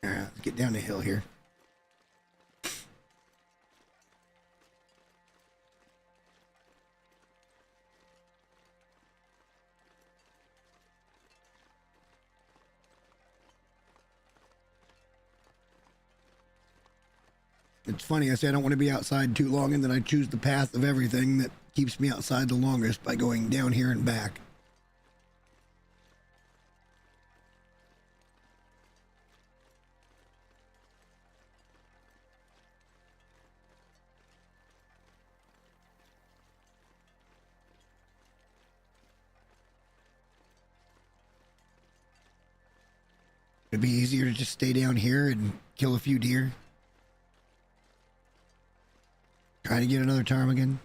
All right, let's get down the hill here. It's funny, I say I don't want to be outside too long, and then I choose the path of everything that keeps me outside the longest by going down here and back. It'd be easier to just stay down here and kill a few deer. Try to get another ptarmigan.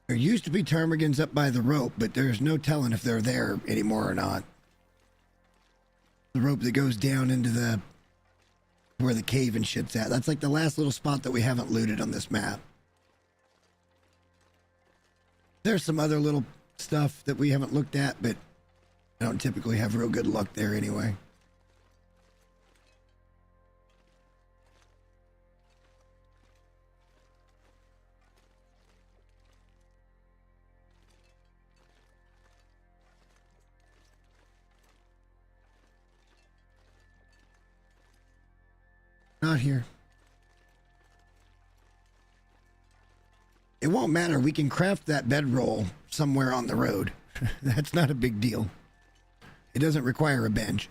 There used to be ptarmigans up by the rope, but there's no telling if they're there anymore or not. The rope that goes down into the where the cave and shit's at. That's like the last little spot that we haven't looted on this map. There's some other little stuff that we haven't looked at, but I don't typically have real good luck there anyway. out here. It won't matter. We can craft that bedroll somewhere on the road. That's not a big deal. It doesn't require a bench.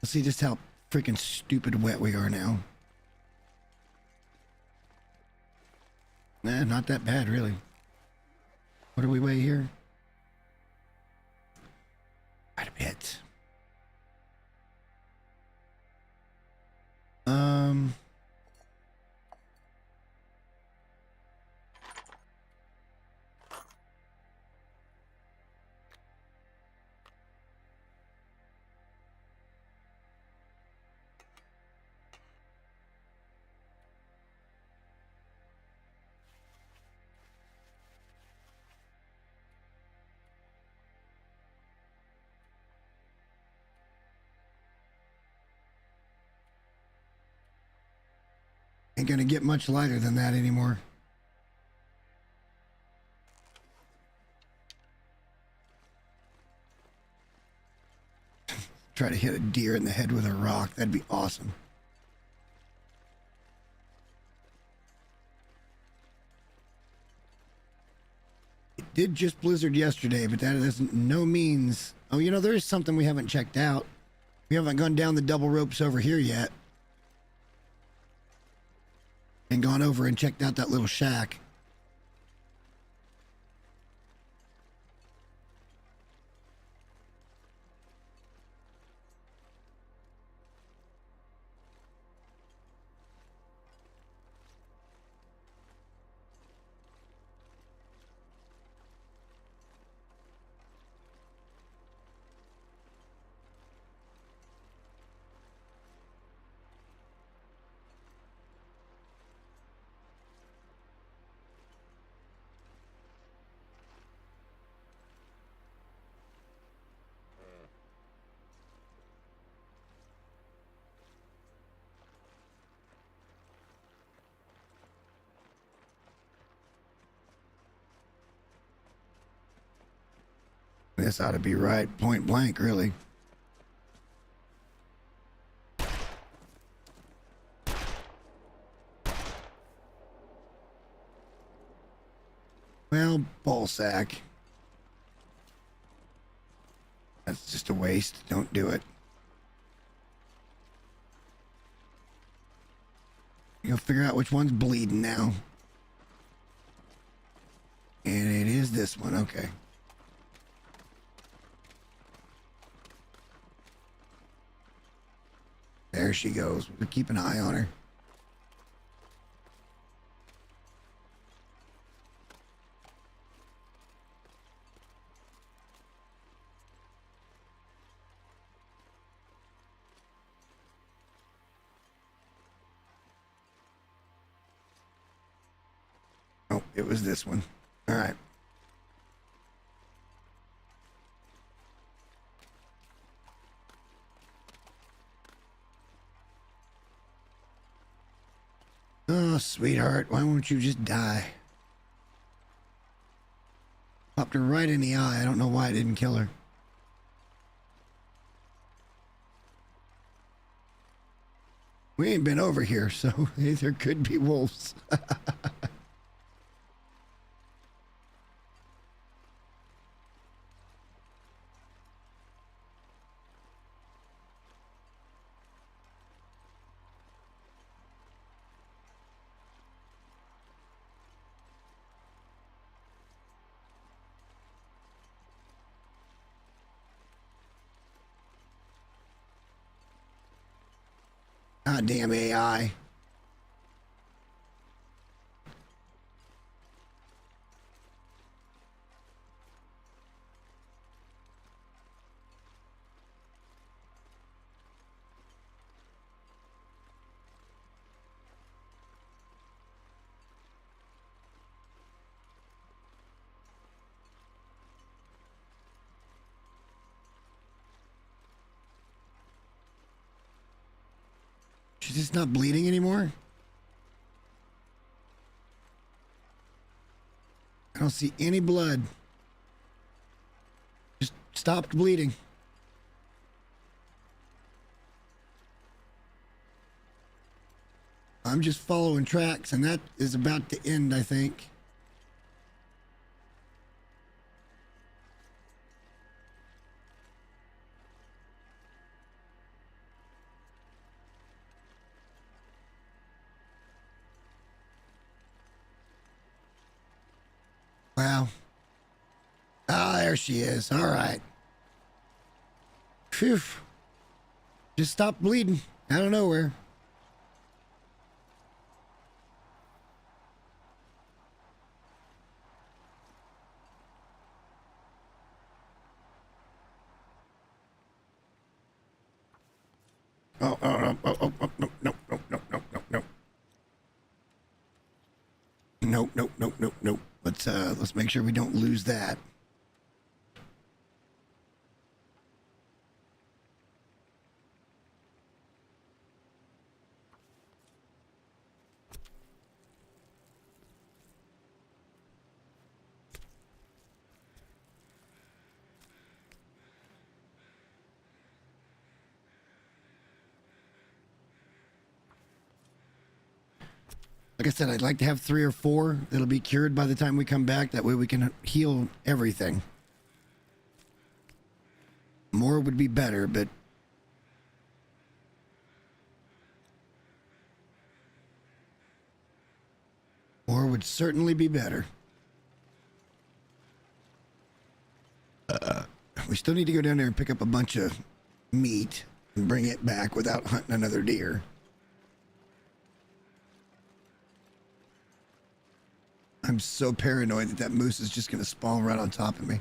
Let's see just how freaking stupid wet we are now. Nah, not that bad, really. What do we weigh here? Quite a bit. Ain't gonna get much lighter than that anymore. Try to hit a deer in the head with a rock. That'd be awesome. It did just blizzard yesterday, but that isn't no means. Oh, you know, there is something we haven't checked out. We haven't gone down the double ropes over here yet. And gone over and checked out that little shack. This ought to be right, point blank, really. Well, ball sack. That's just a waste. Don't do it. You'll figure out which one's bleeding now. And it is this one, okay. There she goes. We'll keep an eye on her. Oh, it was this one. All right. Oh, sweetheart, why won't you just die? Popped her right in the eye. I don't know why it didn't kill her. We ain't been over here, so there could be wolves. God damn AI. She's just not bleeding anymore? I don't see any blood. Just stopped bleeding. I'm just following tracks, and that is about to end, I think. Wow. Ah, there she is. All right. Phew. Just stopped bleeding out of nowhere. No. Nope. Let's make sure we don't lose that. Like I said, I'd like to have 3 or 4 that'll be cured by the time we come back. That way we can heal everything. More would be better, but more would certainly be better. We still need to go down there and pick up a bunch of meat and bring it back without hunting another deer. I'm so paranoid that moose is just going to spawn right on top of me.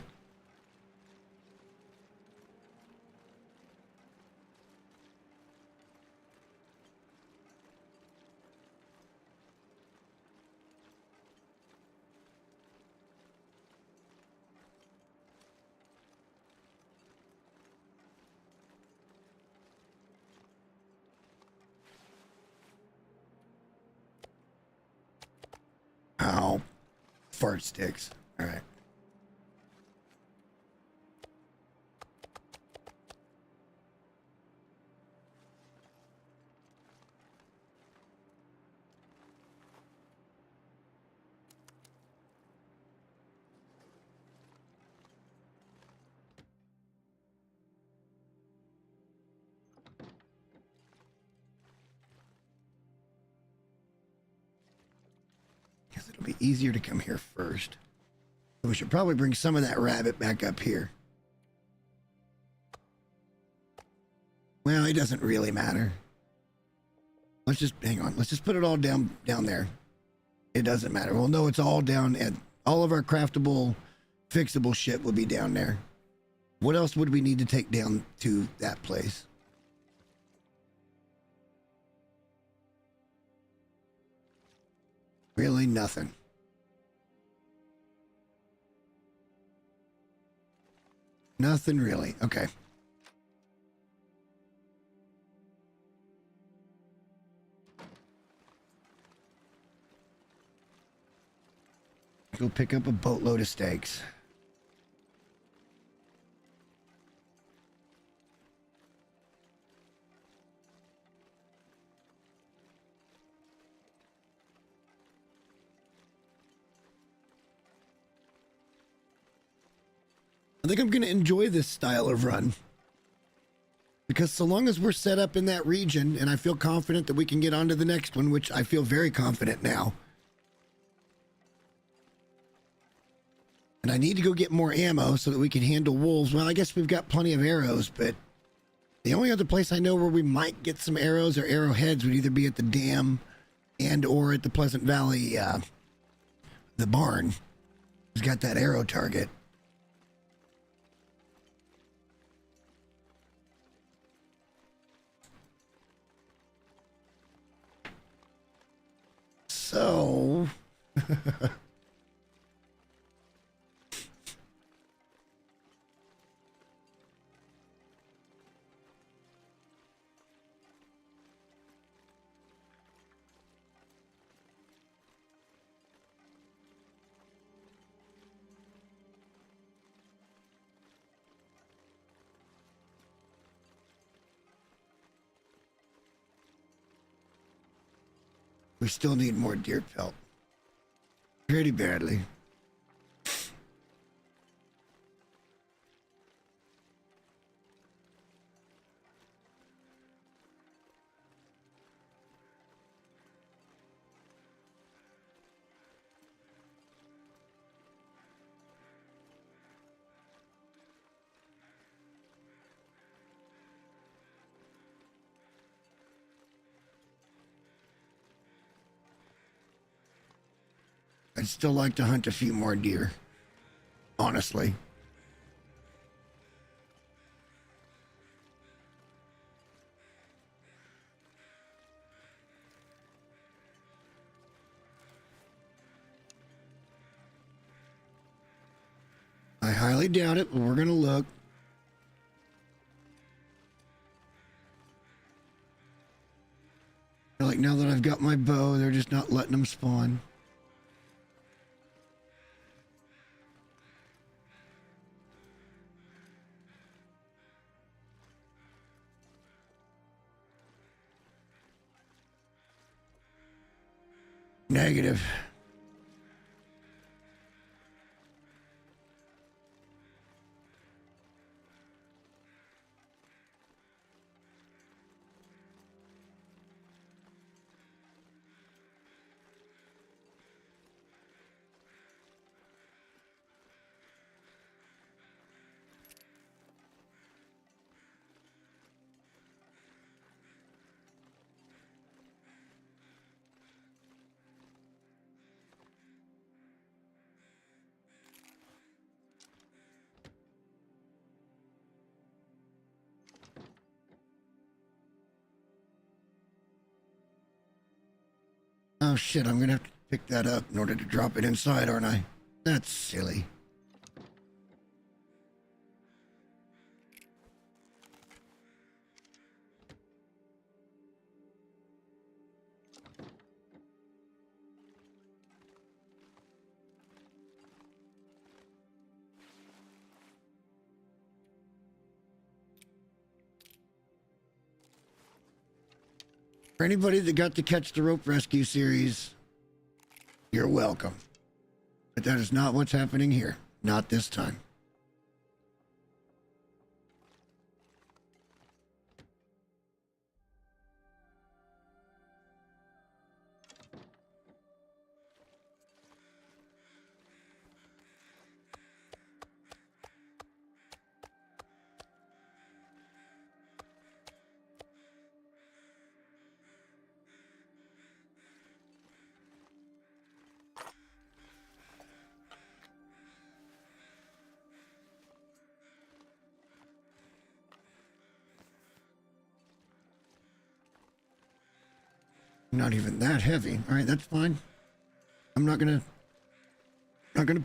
Ow. Fart sticks. All right. Guess it'll be easier to come here first. We should probably bring some of that rabbit back up here. Well, it doesn't really matter. Let's just hang on. Let's just put it all down there. It doesn't matter. We'll know it's all down at all of our craftable, fixable shit will be down there. What else would we need to take down to that place? Really nothing. Nothing really. Okay. Go pick up a boatload of steaks. I think I'm going to enjoy this style of run. Because so long as we're set up in that region and I feel confident that we can get on to the next one, which I feel very confident now. And I need to go get more ammo so that we can handle wolves. Well, I guess we've got plenty of arrows, but the only other place I know where we might get some arrows or arrowheads would either be at the dam and or at the Pleasant Valley, the barn. It's got that arrow target. So... We still need more deer pelt. Pretty badly. I'd still like to hunt a few more deer, honestly. I highly doubt it, but we're going to look. I feel like now that I've got my bow, they're just not letting them spawn. Negative. Oh shit, I'm gonna have to pick that up in order to drop it inside, aren't I? That's silly. For anybody that got to catch the rope rescue series, you're welcome. But that is not what's happening here. Not this time. Not even that heavy. All right, that's fine. I'm not gonna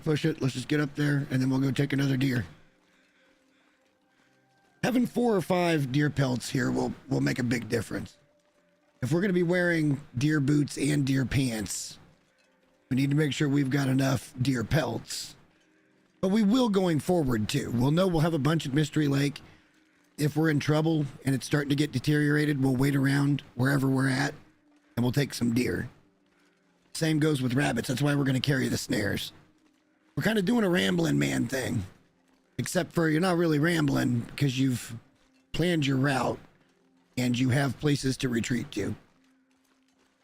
push it. Let's just get up there and then we'll go take another deer. Having 4 or 5 deer pelts here will make a big difference. If we're gonna be wearing deer boots and deer pants, we need to make sure we've got enough deer pelts. But we will going forward too. We'll know we'll have a bunch at Mystery Lake. If we're in trouble and it's starting to get deteriorated, we'll wait around wherever we're at and we'll take some deer. Same goes with rabbits. That's why we're going to carry the snares. We're kind of doing a rambling man thing, except for you're not really rambling because you've planned your route and you have places to retreat to.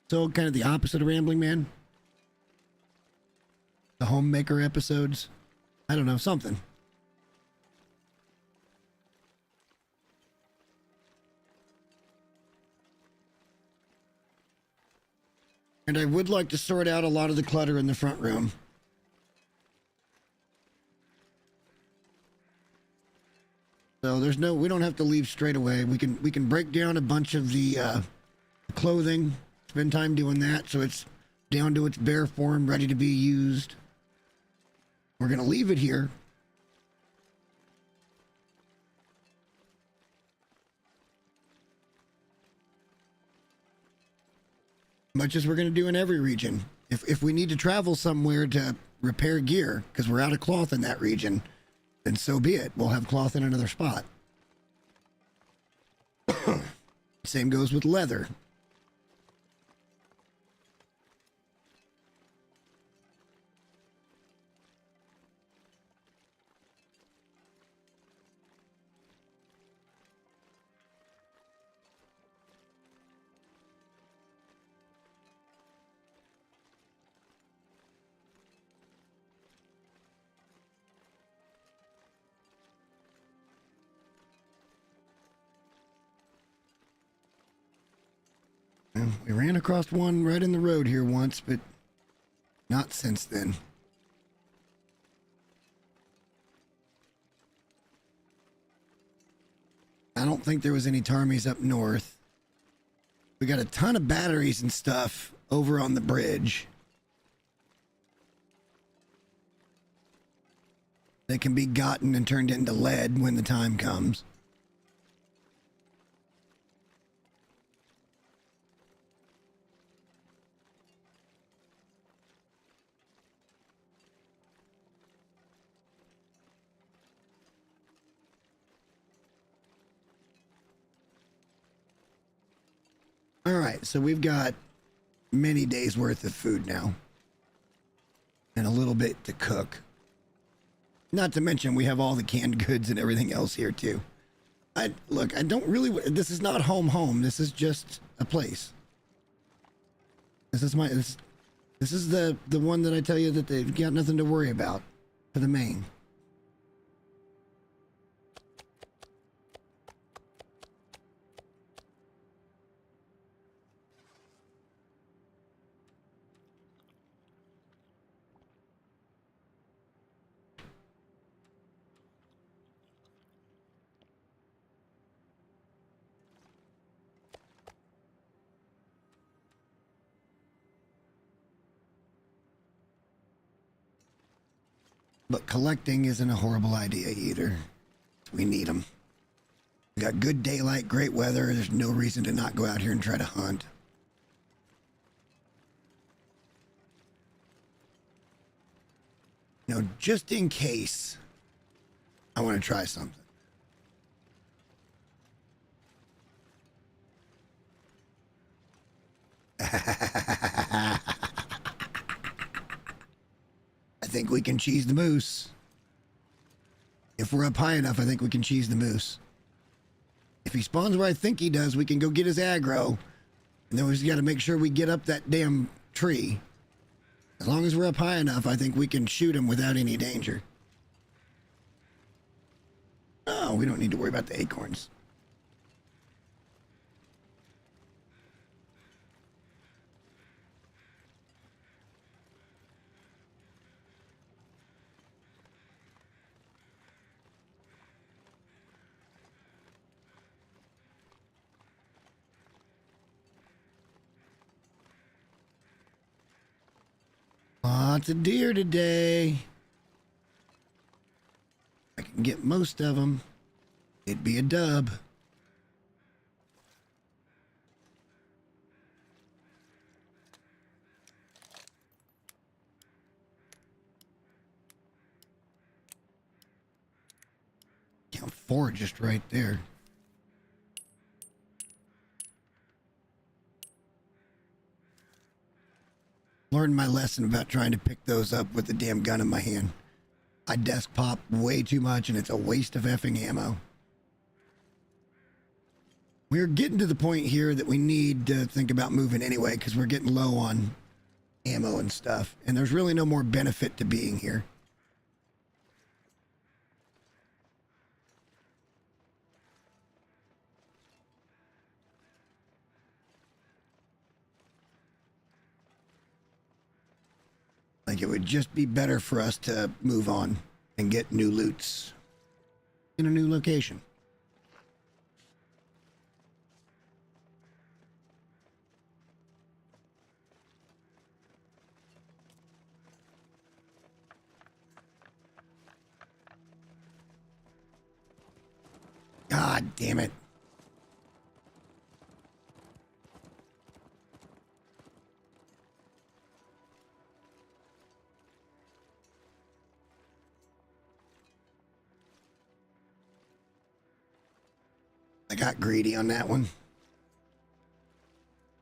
So kind of the opposite of rambling man. The homemaker episodes. I don't know, something. And I would like to sort out a lot of the clutter in the front room. So we don't have to leave straight away. We can break down a bunch of the clothing, spend time doing that so it's down to its bare form, ready to be used. We're going to leave it here. Much as we're going to do in every region. If we need to travel somewhere to repair gear because we're out of cloth in that region, then so be it. We'll have cloth in another spot. Same goes with leather. We ran across one right in the road here once, but not since then. I don't think there was any Tarmies up north. We got a ton of batteries and stuff over on the bridge. That can be gotten and turned into lead when the time comes. All right, so we've got many days worth of food now. And a little bit to cook. Not to mention we have all the canned goods and everything else here too. Look, I don't really, this is not home. This is just a place. This is this is the one that I tell you that they've got nothing to worry about for the main. But collecting isn't a horrible idea either. We need them. We got good daylight, great weather. There's no reason to not go out here and try to hunt. You know, just in case I want to try something. I think we can cheese the moose. If we're up high enough, I think we can cheese the moose. If he spawns where I think he does, we can go get his aggro. And then we just got to make sure we get up that damn tree. As long as we're up high enough, I think we can shoot him without any danger. Oh, we don't need to worry about the acorns. Lots of deer today. I can get most of them. It'd be a dub. Count 4 just right there. Learned my lesson about trying to pick those up with the damn gun in my hand. I desk pop way too much and it's a waste of effing ammo. We're getting to the point here that we need to think about moving anyway because we're getting low on ammo and stuff. And there's really no more benefit to being here. Like it would just be better for us to move on and get new loots in a new location. God damn it. I got greedy on that one.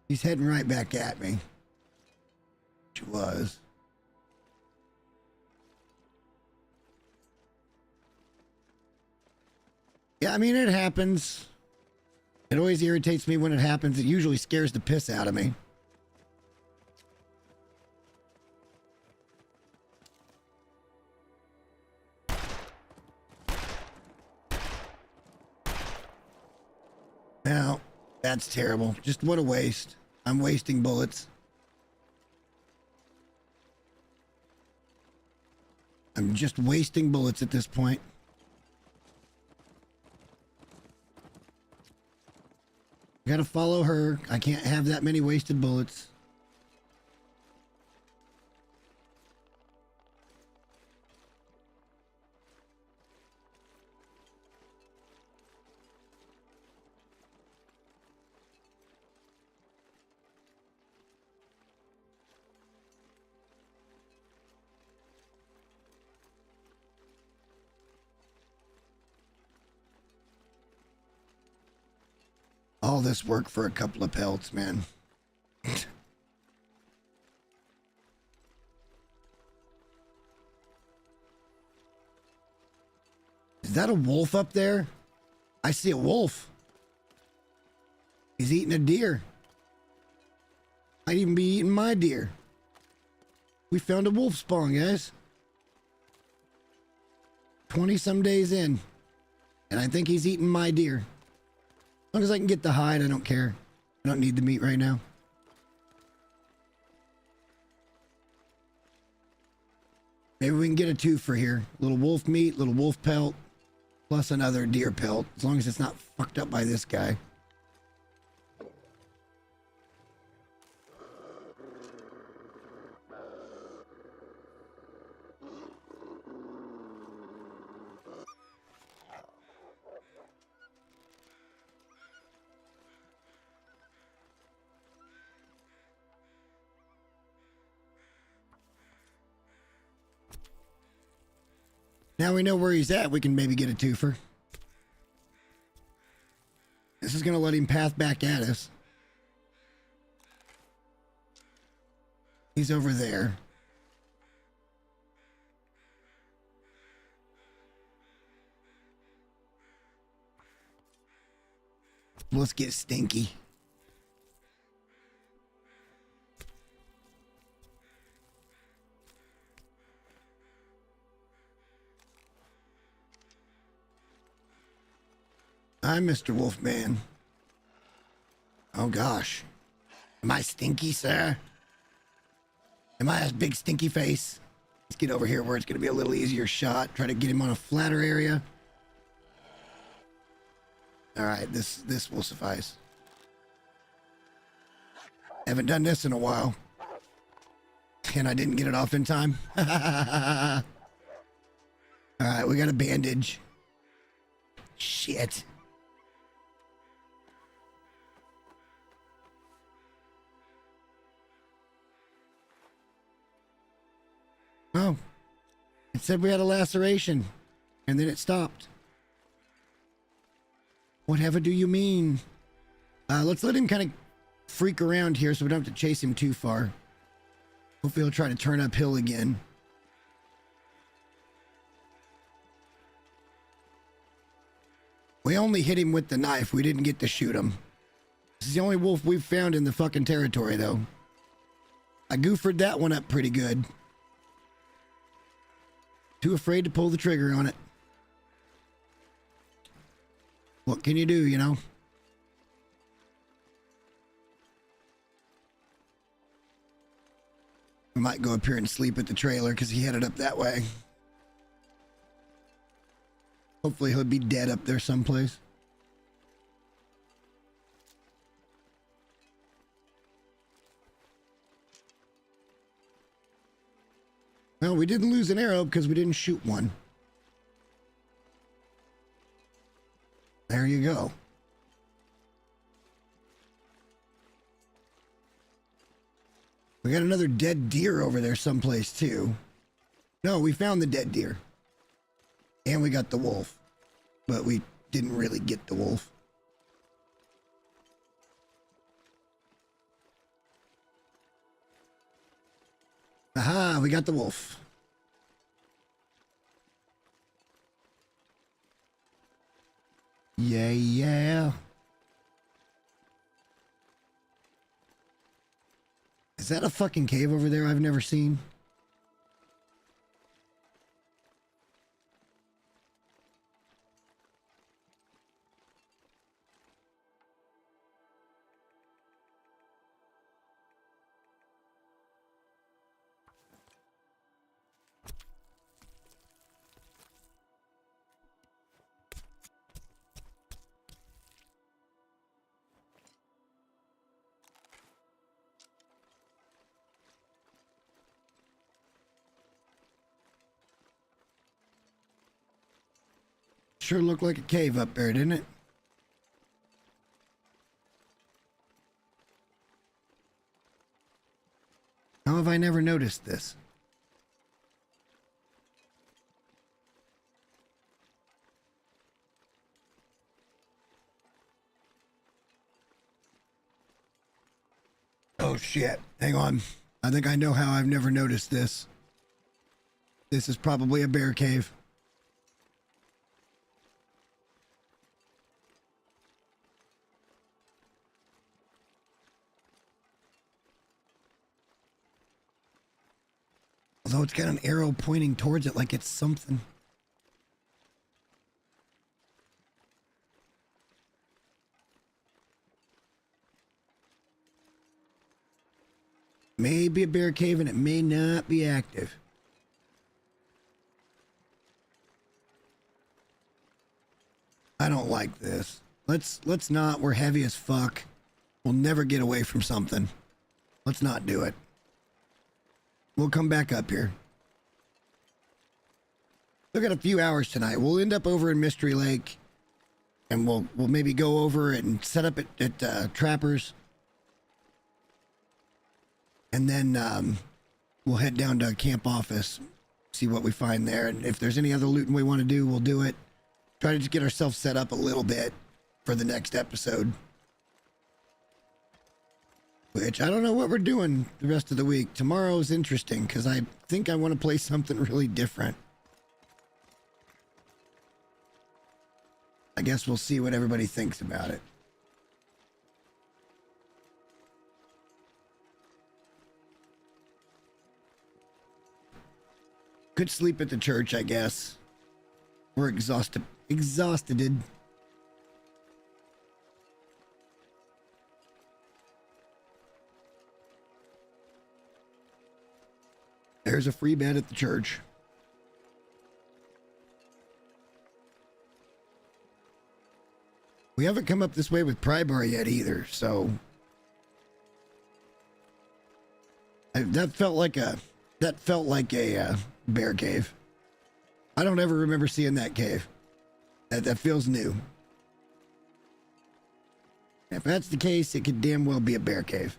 He's heading right back at me. Which was. Yeah, I mean, it happens. It always irritates me when it happens. It usually scares the piss out of me. Now, that's terrible. Just what a waste. I'm wasting bullets. I'm just wasting bullets at this point. Gotta follow her. I can't have that many wasted bullets. All this work for a couple of pelts, man. Is that a wolf up there? I see a wolf. He's eating a deer. Might even be eating my deer. We found a wolf spawn, guys. 20 some days in. And I think he's eating my deer. As long as I can get the hide, I don't care. I don't need the meat right now. Maybe we can get a two for here. Little wolf meat, little wolf pelt, plus another deer pelt. As long as it's not fucked up by this guy. Now we know where he's at, we can maybe get a twofer. This is going to let him path back at us. He's over there. Let's get stinky. I'm Mr. Wolfman. Oh gosh. Am I stinky, sir? Am I a big stinky face? Let's get over here where it's going to be a little easier shot. Try to get him on a flatter area. All right, this will suffice. Haven't done this in a while. And I didn't get it off in time. All right, we got a bandage. Shit. Oh, it said we had a laceration, and then it stopped. Whatever do you mean? Let's let him kind of freak around here so we don't have to chase him too far. Hopefully he'll try to turn uphill again. We only hit him with the knife. We didn't get to shoot him. This is the only wolf we've found in the fucking territory, though. I goofered that one up pretty good. Too afraid to pull the trigger on it. What can you do, you know? We might go up here and sleep at the trailer because he headed up that way. Hopefully he'll be dead up there someplace. Well, we didn't lose an arrow because we didn't shoot one. There you go. We got another dead deer over there someplace too. No, we found the dead deer. And we got the wolf. But we didn't really get the wolf. Aha, we got the wolf. Yeah, yeah. Is that a fucking cave over there I've never seen? Sure looked like a cave up there, didn't it? How have I never noticed this? Oh shit. Hang on. I think I know how I've never noticed this. This is probably a bear cave. Although it's got an arrow pointing towards it like it's something. May be a bear cave and it may not be active. I don't like this. Let's not. We're heavy as fuck. We'll never get away from something. Let's not do it. We'll come back up here. We've got a few hours tonight. We'll end up over in Mystery Lake, and we'll maybe go over and set up at Trappers, and then we'll head down to Camp Office, see what we find there, and if there's any other looting we want to do, we'll do it. Try to just get ourselves set up a little bit for the next episode. Which I don't know what we're doing the rest of the week. Tomorrow's interesting because I think I want to play something really different. I guess we'll see what everybody thinks about it. Could sleep at the church, I guess. We're exhausted. Exhausted. There's a free bed at the church. We haven't come up this way with Prybar yet either, so that felt like a bear cave. I don't ever remember seeing that cave. That feels new. If that's the case, it could damn well be a bear cave.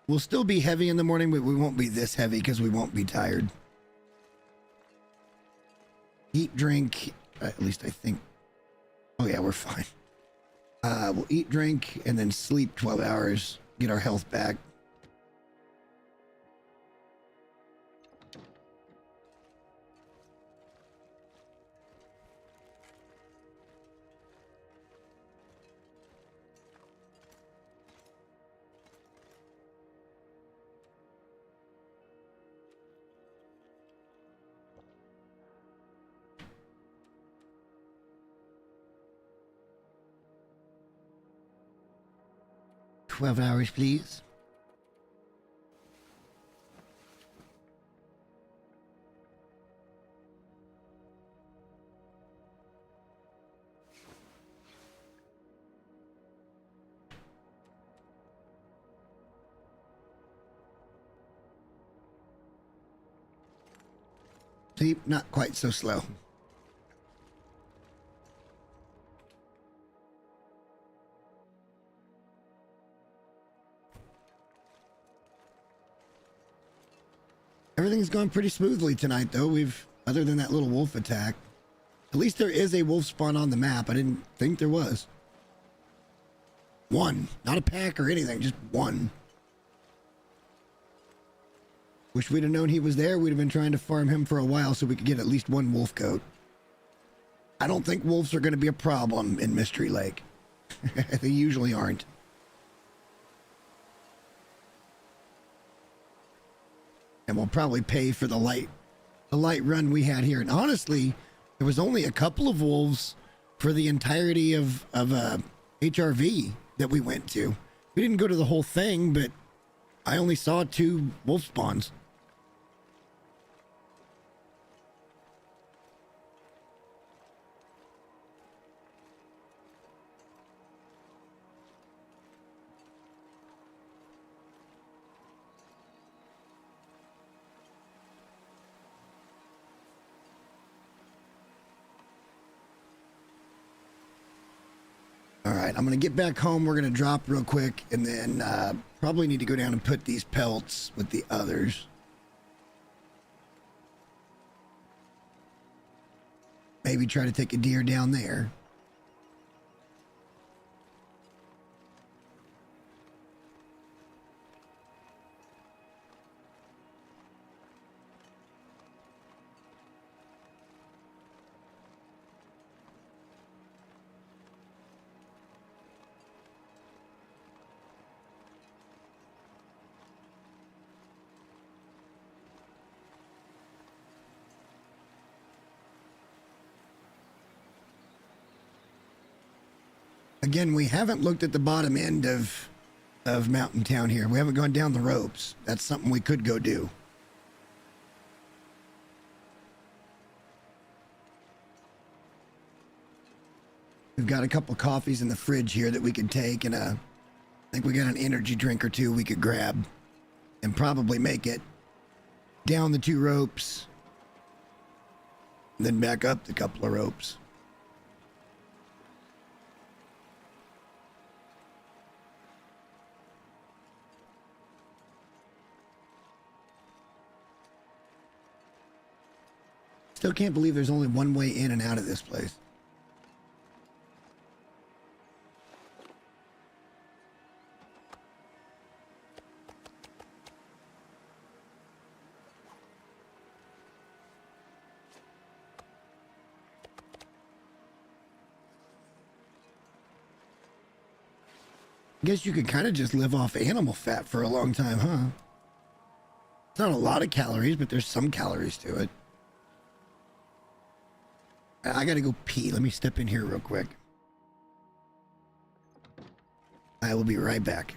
We'll still be heavy in the morning, but we won't be this heavy because we won't be tired. Eat, drink, at least I think. Oh yeah, we're fine. We'll eat, drink, and then sleep 12 hours, get our health back. $12, please. Sleep, not quite so slow. Everything's gone pretty smoothly tonight, though. Other than that little wolf attack. At least there is a wolf spawn on the map. I didn't think there was. One. Not a pack or anything, just one. Wish we'd have known he was there. We'd have been trying to farm him for a while so we could get at least one wolf coat. I don't think wolves are going to be a problem in Mystery Lake. They usually aren't. And we'll probably pay for the light run we had here. And honestly, there was only a couple of wolves for the entirety of HRV that we went to. We didn't go to the whole thing, but I only saw 2 wolf spawns. right, I'm gonna get back home. We're gonna drop real quick, and then probably need to go down and put these pelts with the others. Maybe try to take a deer down there. Again, we haven't looked at the bottom end of Mountain Town here. We haven't gone down the ropes. That's something we could go do. We've got a couple coffees in the fridge here that we could take, and I think we got an energy drink or two we could grab and probably make it down the 2 ropes, then back up the couple of ropes. Still can't believe there's only one way in and out of this place. I guess you could kind of just live off animal fat for a long time, huh? It's not a lot of calories, but there's some calories to it. I gotta go pee. Let me step in here real quick. I will be right back.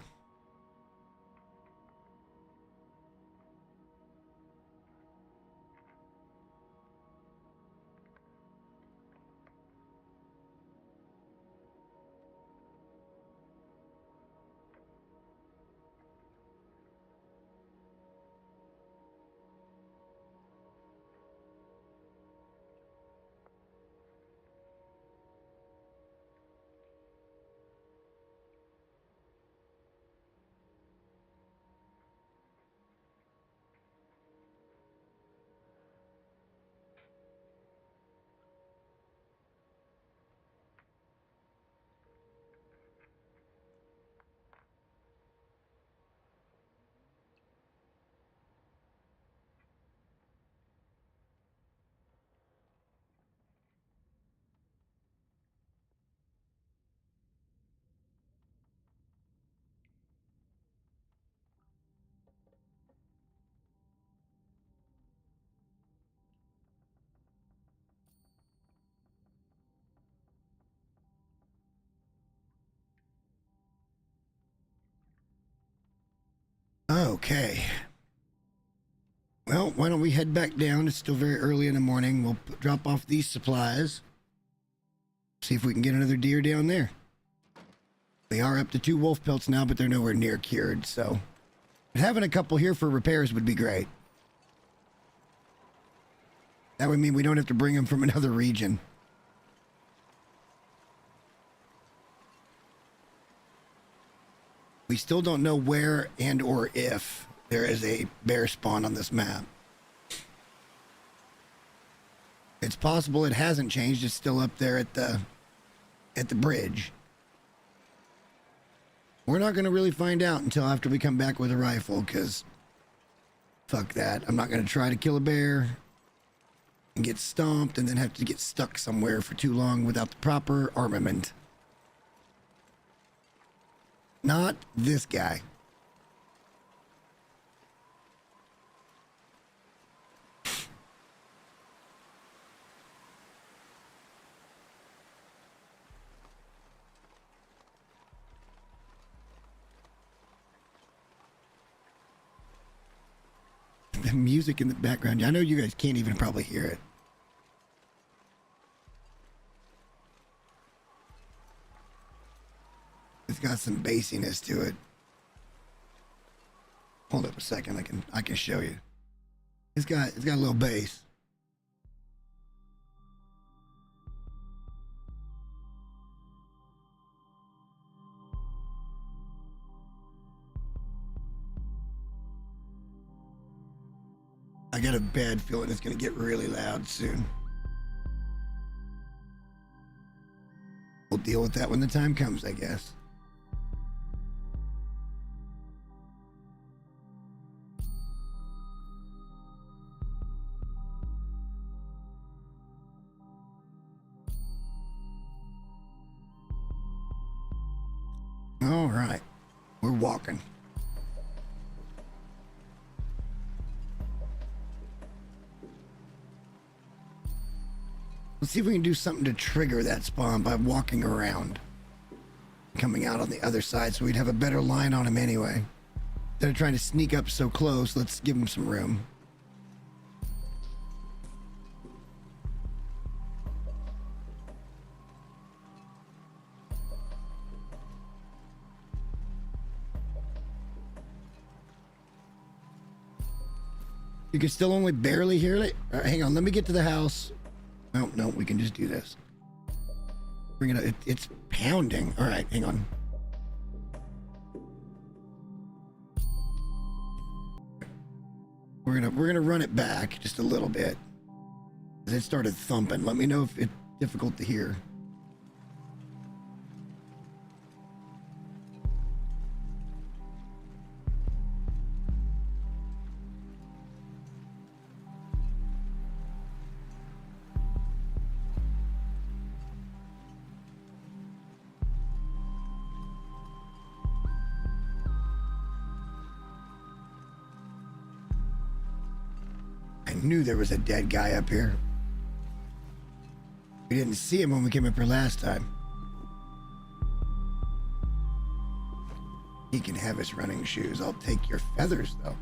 Okay. Well, why don't we head back down? It's still very early in the morning. We'll drop off these supplies. See if we can get another deer down there. We are up to 2 wolf pelts now, but they're nowhere near cured, so having a couple here for repairs would be great. That would mean we don't have to bring them from another region. We still don't know where and or if there is a bear spawn on this map. It's possible it hasn't changed. It's still up there at the bridge. We're not going to really find out until after we come back with a rifle, because fuck that. I'm not going to try to kill a bear and get stomped and then have to get stuck somewhere for too long without the proper armament. Not this guy. The music in the background. I know you guys can't even probably hear it. It's got some bassiness to it. Hold up a second. I can show you. It's got a little bass. I got a bad feeling it's gonna get really loud soon. We'll deal with that when the time comes, I guess. All right, we're walking. Let's see if we can do something to trigger that spawn by walking around. Coming out on the other side so we'd have a better line on him anyway. Instead of trying to sneak up so close, let's give him some room. You can still only barely hear it. All right, hang on, let me get to the house. Oh, no, we can just do this. Bring it up. It's pounding. All right, hang on. We're gonna run it back just a little bit. It started thumping. Let me know if it's difficult to hear. I knew there was a dead guy up here. We didn't see him when we came up here last time. He can have his running shoes. I'll take your feathers, though.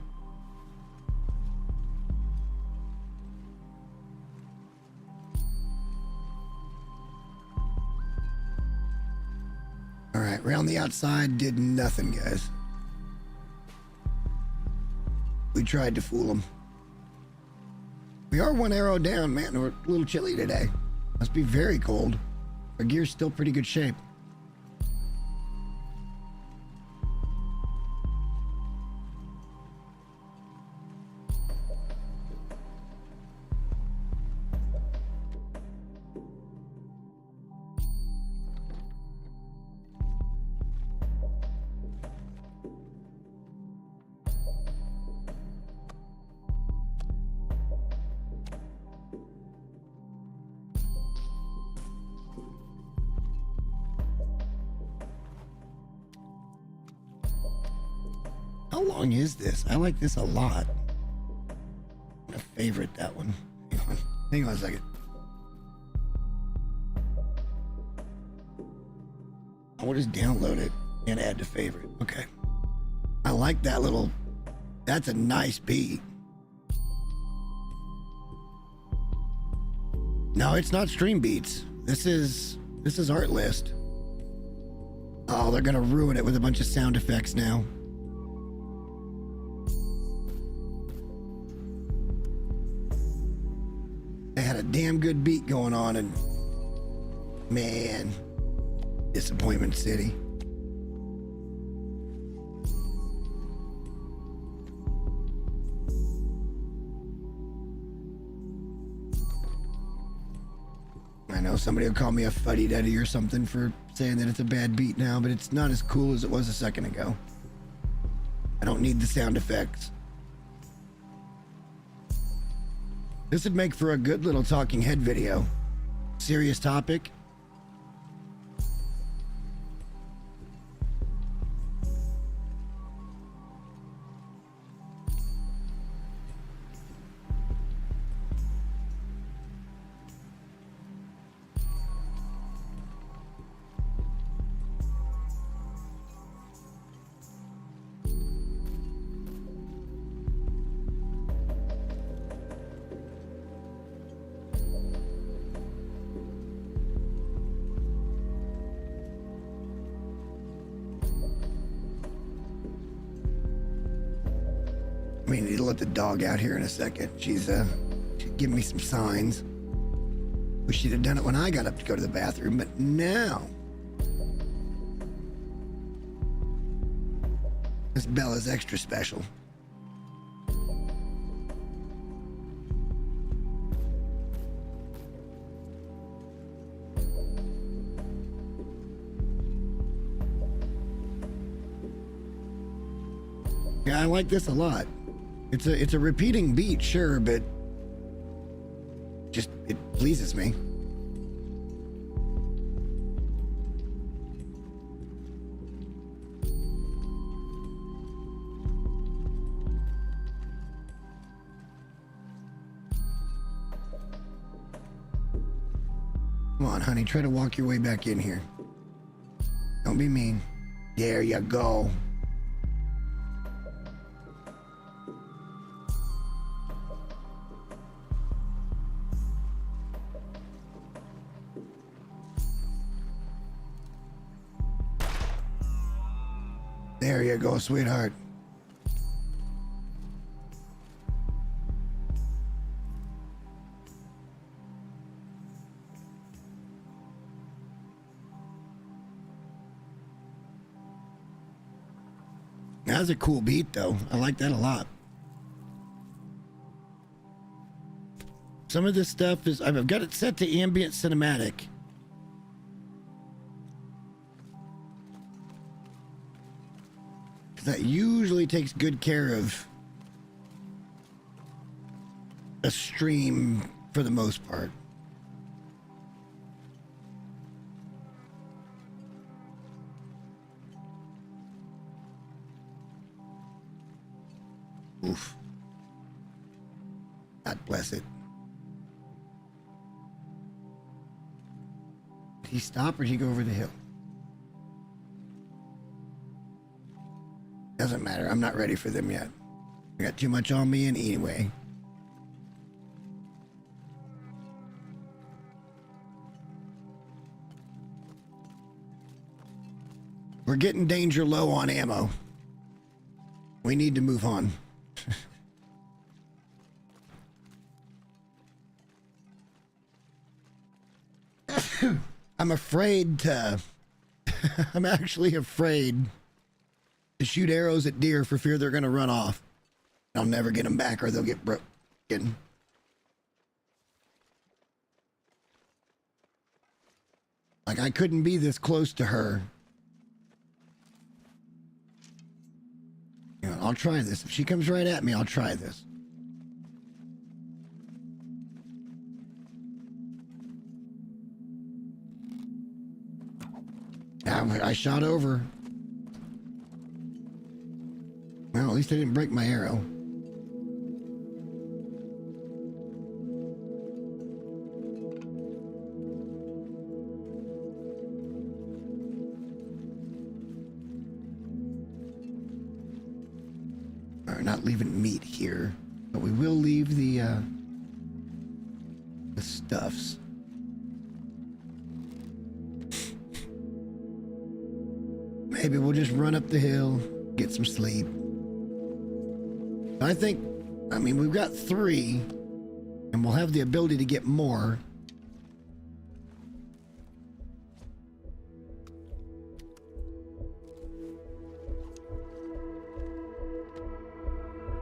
All right, around the outside did nothing, guys. We tried to fool him. We are one arrow down, man. We're a little chilly today. Must be very cold. Our gear's still pretty good shape. How long is this? I like this a lot. I'm gonna favorite that one. Hang on a second. I will just download it and add to favorite. Okay. I like that little, that's a nice beat. No, it's not stream beats. This is Artlist. Oh, they're gonna ruin it with a bunch of sound effects now. They had a damn good beat going on, and man, Disappointment City. I know somebody will call me a fuddy-duddy or something for saying that it's a bad beat now, but it's not as cool as it was a second ago. I don't need the sound effects. This would make for a good little talking head video. Serious topic. We need to let the dog out here in a second. She's giving me some signs. Wish she'd have done it when I got up to go to the bathroom, but now Miss Bella's extra special. Yeah, I like this a lot. It's a repeating beat, sure, but just it pleases me. Come on, honey, try to walk your way back in here. Don't be mean. There you go. There you go, sweetheart. That's a cool beat, though. I like that a lot. Some of this stuff is... I've got it set to ambient cinematic. That usually takes good care of a stream for the most part. Oof. God bless it. Did he stop or did he go over the hill? Doesn't matter. I'm not ready for them yet. I got too much on me anyway. We're getting danger low on ammo. We need to move on. I'm afraid to... I'm actually afraid to shoot arrows at deer for fear they're going to run off. I'll never get them back or they'll get broken. Like, I couldn't be this close to her. You know, I'll try this. If she comes right at me, I'll try this. I shot over. Well, at least I didn't break my arrow. We're not leaving meat here, but we will leave the stuffs. Maybe we'll just run up the hill, get some sleep. I think, I mean, we've got 3, and we'll have the ability to get more.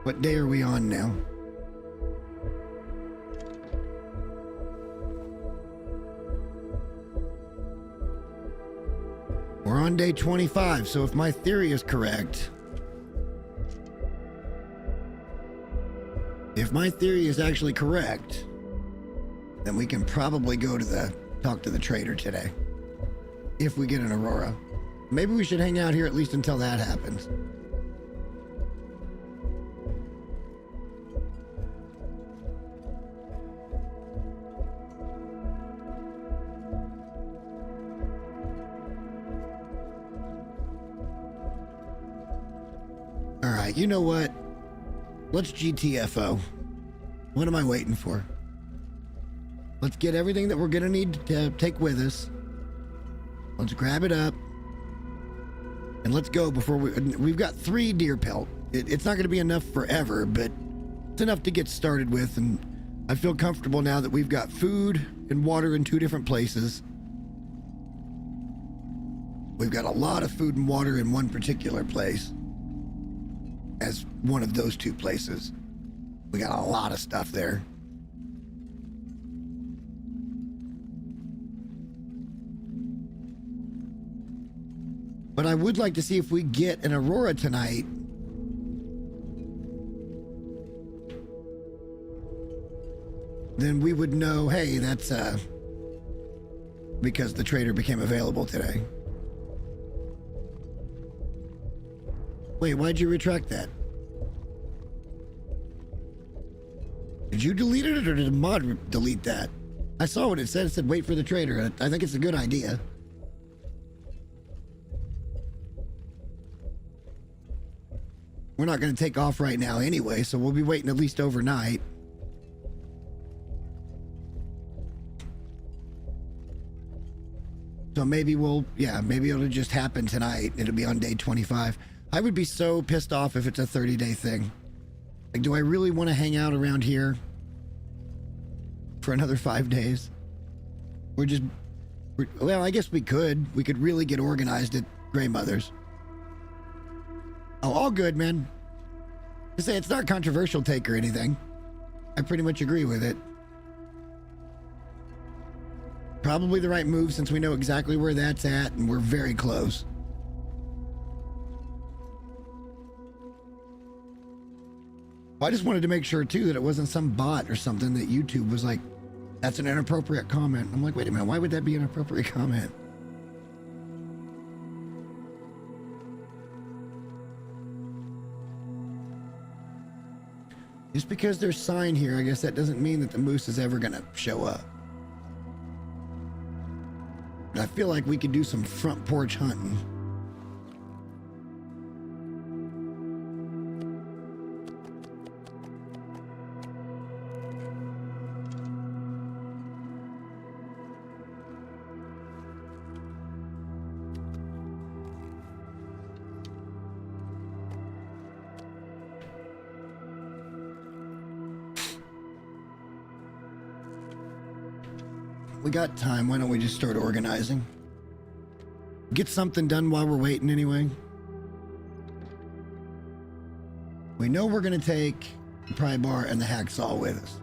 What day are we on now? We're on day 25, so if my theory is correct... If my theory is actually correct, then we can probably go to talk to the trader today. If we get an Aurora. Maybe we should hang out here at least until that happens. All right, you know what? Let's GTFO. What am I waiting for? Let's get everything that we're gonna need to take with us. Let's grab it up. And let's go before we've got 3 deer pelt. It's not gonna be enough forever, but it's enough to get started with. And I feel comfortable now that we've got food and water in 2 different places. We've got a lot of food and water in one particular place. As one of those 2 places. We got a lot of stuff there. But I would like to see if we get an Aurora tonight then we would know, hey, that's because the trader became available today. Wait, why'd you retract that? Did you delete it or did a mod delete that? I saw what it said. It said wait for the trader. I think it's a good idea. We're not going to take off right now anyway, so we'll be waiting at least overnight. So maybe maybe it'll just happen tonight. It'll be on day 25. I would be so pissed off if it's a 30-day thing. Like, do I really want to hang out around here for another 5 days? Well, I guess we could. We could really get organized at Grey Mother's. Oh, all good, man. I say it's not controversial take or anything. I pretty much agree with it. Probably the right move since we know exactly where that's at and we're very close. I just wanted to make sure too that it wasn't some bot or something that YouTube was like, that's an inappropriate comment. I'm like, wait a minute, why would that be an inappropriate comment? Just because there's sign here, I guess that doesn't mean that the moose is ever gonna show up. But I feel like we could do some front porch hunting. We got time. Why don't we just start organizing? Get something done while we're waiting anyway. We know we're going to take the pry bar and the hacksaw with us,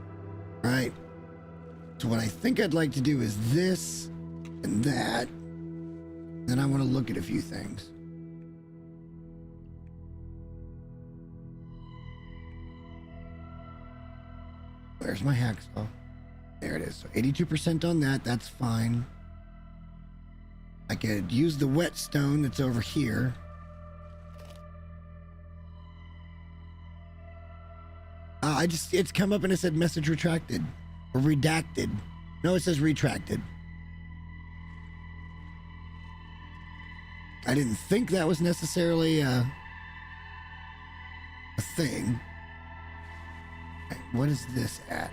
right? So what I think I'd like to do is this and that. Then I want to look at a few things. Where's my hacksaw? There it is. So 82% on that. That's fine. I could use the whetstone that's over here. It's come up and it said message retracted or redacted. No, it says retracted. I didn't think that was necessarily a thing. Okay, what is this at?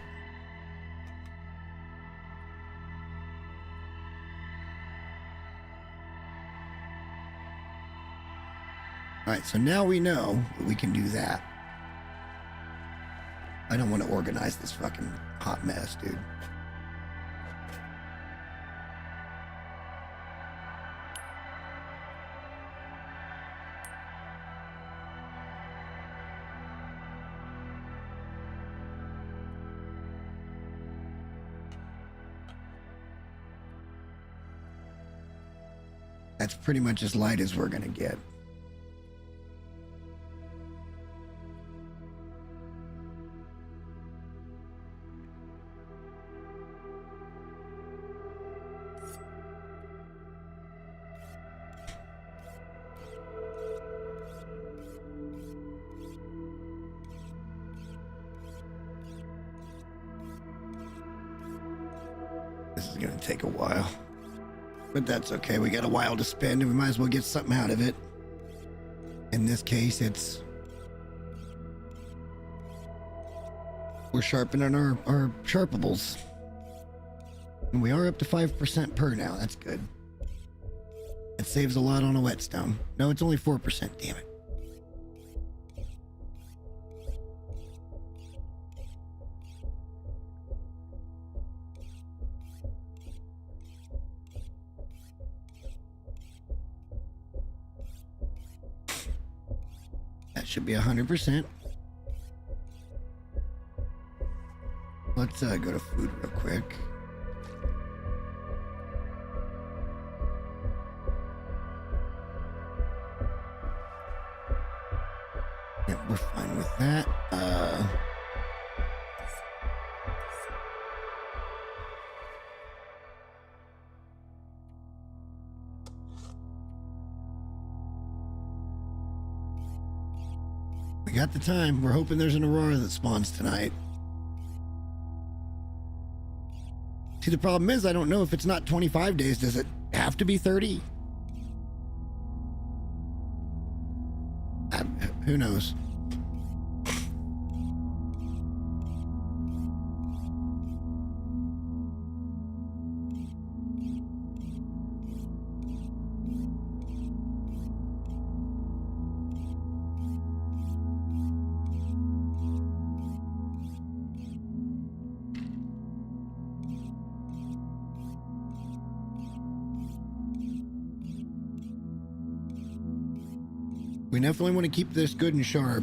All right, so now we know that we can do that. I don't want to organize this fucking hot mess, dude. That's pretty much as light as we're gonna get. This is gonna take a while. But that's okay. We got a while to spend and we might as well get something out of it. In this case, we're sharpening our sharpables. And we are up to 5% per now. That's good. It saves a lot on a whetstone. No, it's only 4%. Damn it. Should be 100%. Let's go to food real quick. Yep, we're fine with that. got the time. We're hoping there's an aurora that spawns tonight. See, the problem is I don't know if it's not 25 days. Does it have to be 30? Who knows? We definitely want to keep this good and sharp.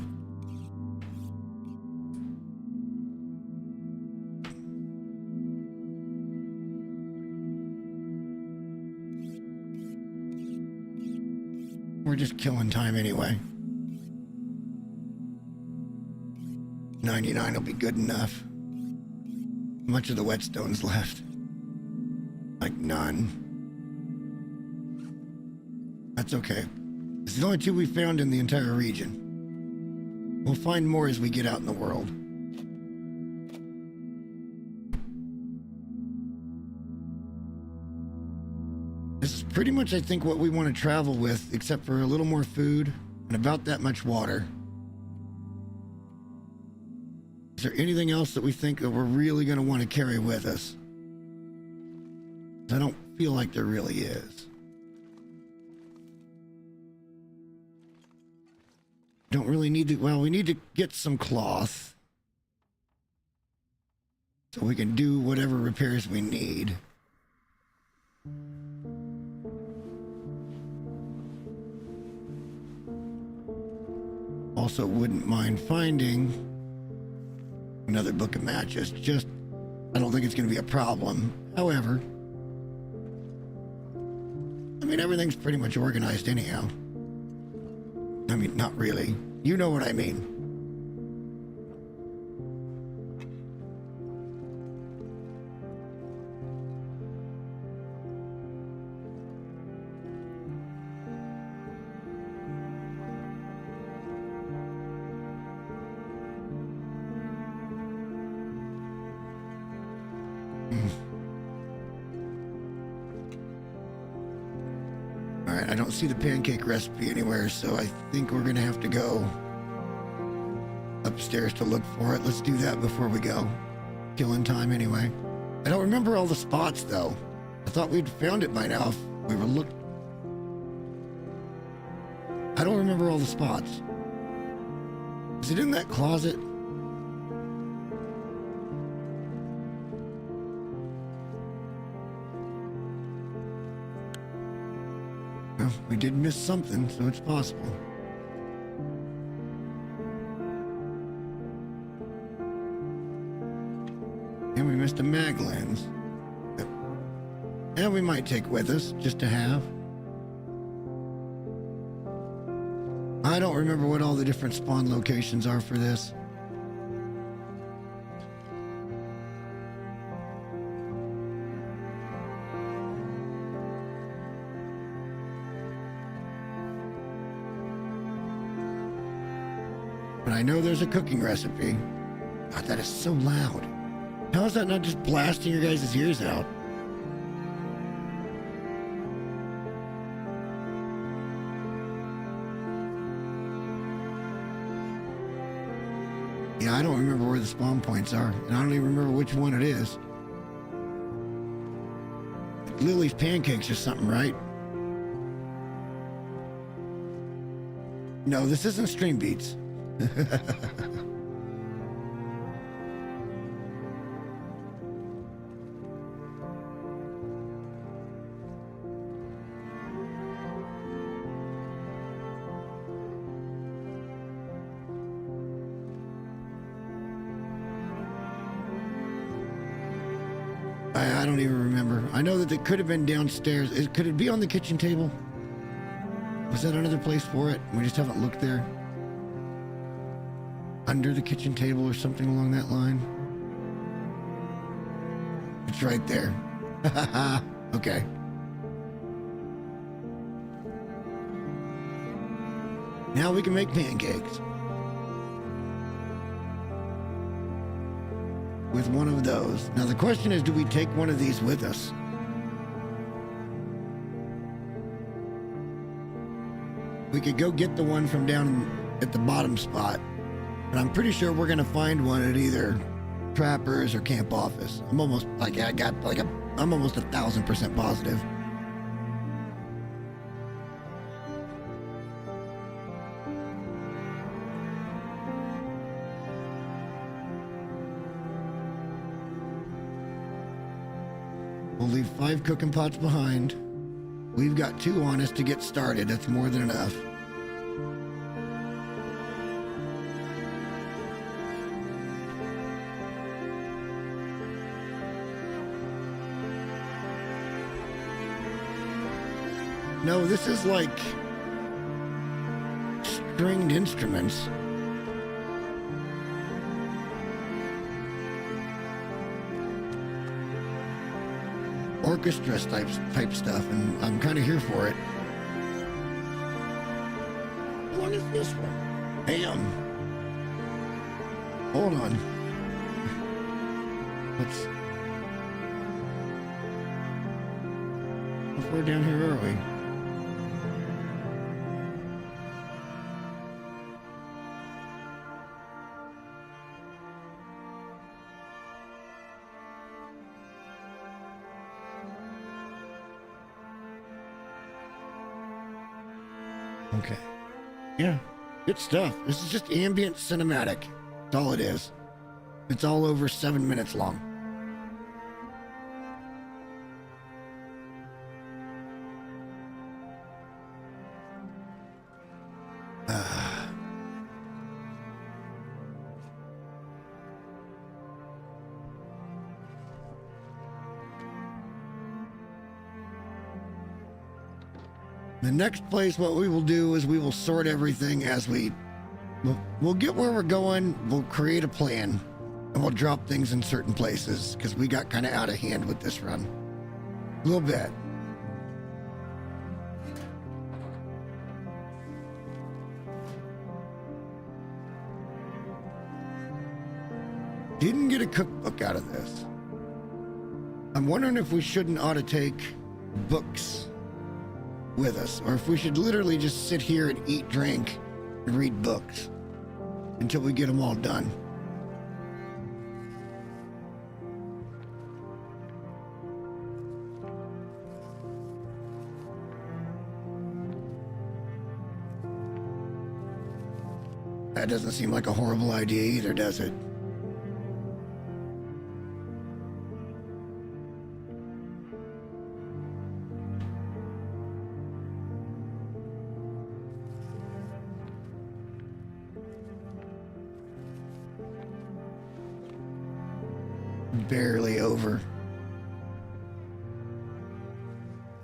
We're just killing time anyway. 99 will be good enough. Much of the whetstone's left. Like none. That's okay. It's the only two we found in the entire region. We'll find more as we get out in the world. This is pretty much, I think, what we want to travel with, except for a little more food and about that much water. Is there anything else that we think that we're really going to want to carry with us? I don't feel like there really is. Don't really need to, well, we need to get some cloth so we can do whatever repairs we need. Also wouldn't mind finding another book of matches. Just, I don't think it's going to be a problem. However, I mean, everything's pretty much organized anyhow. I mean, not really. You know what I mean. I don't see the pancake recipe anywhere, so I think we're gonna have to go upstairs to look for it. Let's do that before we go. Killing time anyway. I don't remember all the spots though. I thought we'd found it by now if we were looking. I don't remember all the spots. Is it in that closet? We did miss something, so it's possible. And we missed a mag lens. And we might take with us, just to have. I don't remember what all the different spawn locations are for this. But I know there's a cooking recipe. God, that is so loud. How is that not just blasting your guys' ears out? Yeah, I don't remember where the spawn points are, and I don't even remember which one it is. Lily's Pancakes or something, right? No, this isn't Stream Beats. I don't even remember. I know that it could have been downstairs. Could it be on the kitchen table? Was that another place for it? We just haven't looked there. Under the kitchen table or something along that line. It's right there. Okay. Now we can make pancakes. with one of those. Now the question is, do we take one of these with us? We could go get the one from down at the bottom spot, but I'm pretty sure we're gonna find one at either Trappers or Camp Office. I'm almost 1,000% positive. We'll leave 5 cooking pots behind. We've got 2 on us to get started. That's more than enough. No, this is like stringed instruments. Orchestra type stuff, and I'm kind of here for it. How long is this one? Damn. Hold on. Let's. How far down here are we? Okay. Yeah. Good stuff. This is just ambient cinematic. That's all it is. It's all over 7 minutes long. The next place, what we will do is we will sort everything as we'll get where we're going, we'll create a plan, and we'll drop things in certain places, because we got kind of out of hand with this run. A little bit. Didn't get a cookbook out of this. I'm wondering if we shouldn't ought to take books with us, or if we should literally just sit here and eat, drink, and read books until we get them all done. That doesn't seem like a horrible idea either, does it? Barely over.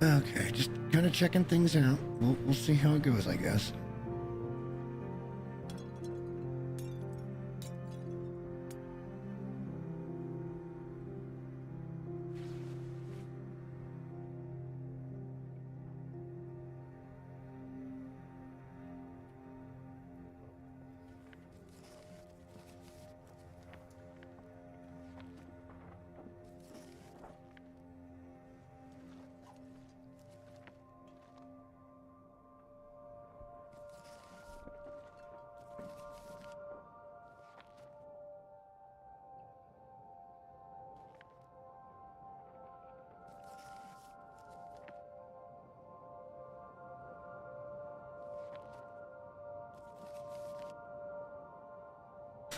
Okay, just kind of checking things out. We'll see how it goes, I guess.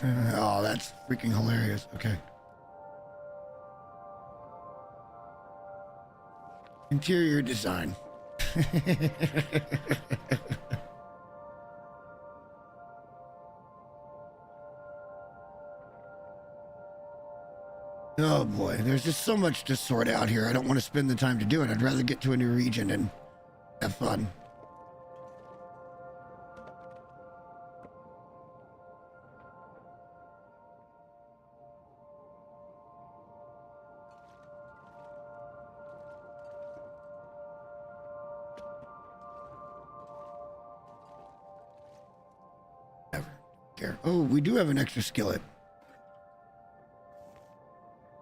Oh, that's freaking hilarious. Okay. Interior design. Oh boy, there's just so much to sort out here. I don't want to spend the time to do it. I'd rather get to a new region and have fun. Oh, we do have an extra skillet.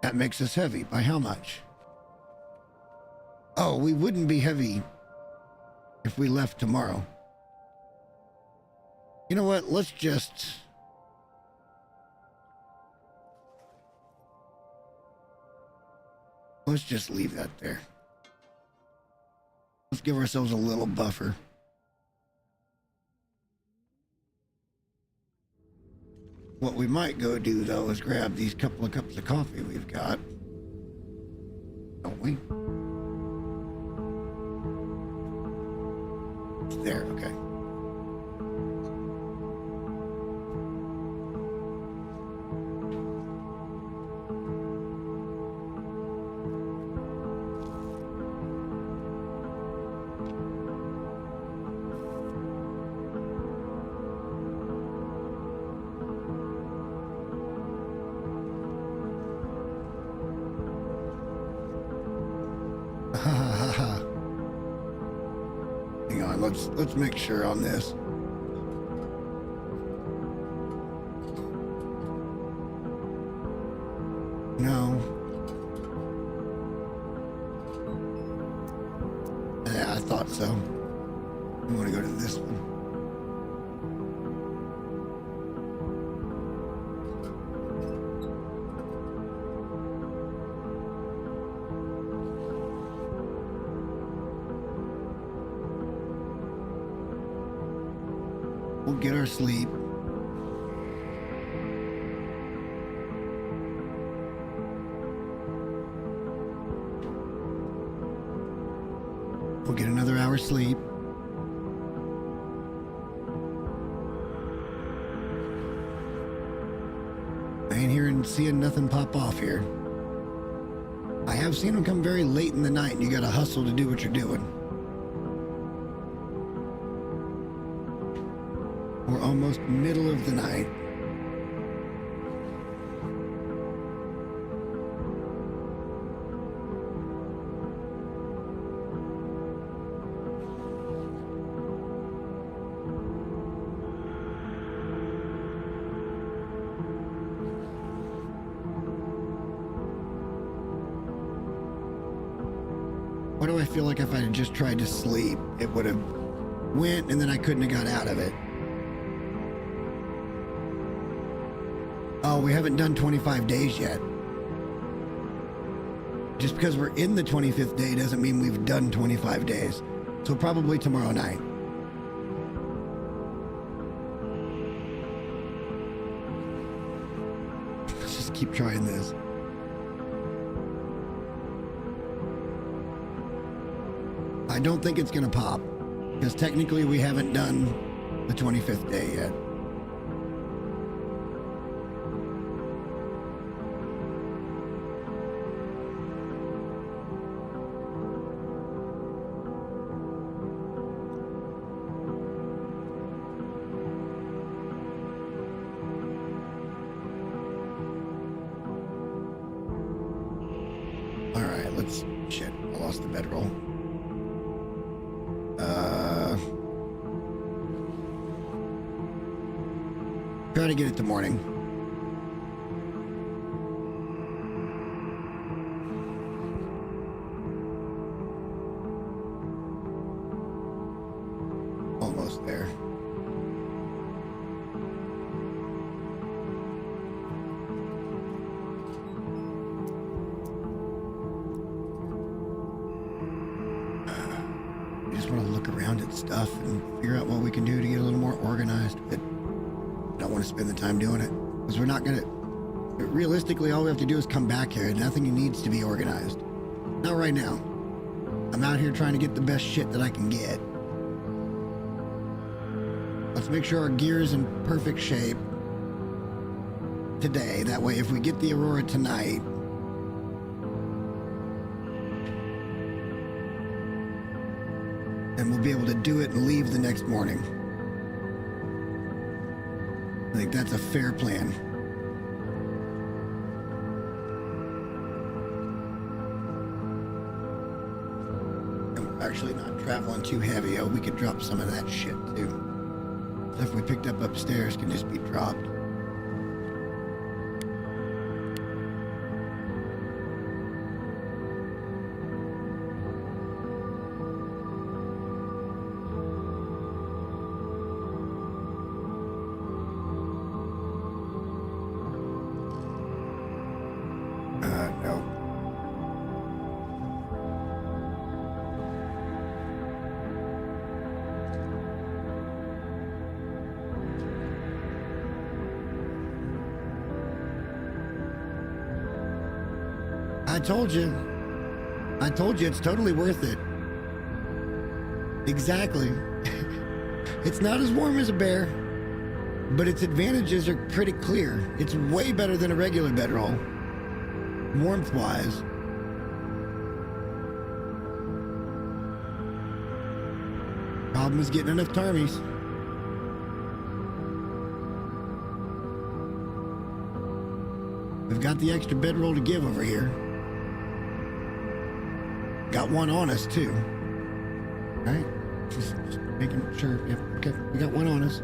That makes us heavy. By how much? Oh, we wouldn't be heavy if we left tomorrow. You know what? Let's just leave that there. Let's give ourselves a little buffer. What we might go do, though, is grab these couple of cups of coffee we've got. Don't we? There, okay. Hang on, let's make sure on this. No. Yeah, I thought so. I want to go to this one. We'll get our sleep. We'll get another hour's sleep. I ain't hearing, seeing nothing pop off here. I have seen them come very late in the night, and you gotta hustle to do what you're doing. We're almost middle of the night. Why do I feel like if I had just tried to sleep, it would have went and then I couldn't have got out of it? Oh, we haven't done 25 days yet. Just because we're in the 25th day doesn't mean we've done 25 days. So probably tomorrow night. Let's just keep trying this. I don't think it's gonna pop, because technically we haven't done the 25th day yet. Alright, let's... Shit, I lost the bedroll. Try to get it to morning. Almost there. I just want to look around at stuff and figure out what we can do to get a little more organized, but I don't want to spend the time doing it, because we're not gonna... Realistically, all we have to do is come back here, and nothing needs to be organized. Not right now. I'm out here trying to get the best shit that I can get. Let's make sure our gear is in perfect shape today. That way, if we get the Aurora tonight, then we'll be able to do it and leave the next morning. I think that's a fair plan. And we're actually not traveling too heavy. Oh, we could drop some of that shit too. Stuff we picked up upstairs can just be dropped. I told you. I told you it's totally worth it. Exactly. It's not as warm as a bear, but its advantages are pretty clear. It's way better than a regular bedroll, warmth-wise. Problem is getting enough Tarmies. We've got the extra bedroll to give over here. Got one on us, too. All right? Just making sure. Yep, okay, we got one on us.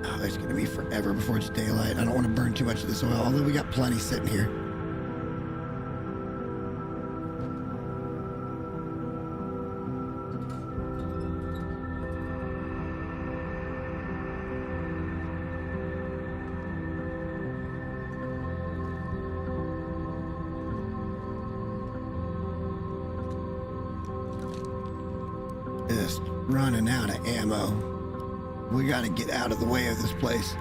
Oh, it's going to be forever before it's daylight. I don't want to burn too much of this oil, although we got plenty sitting here. Just running out of ammo. We gotta get out of the way of this place.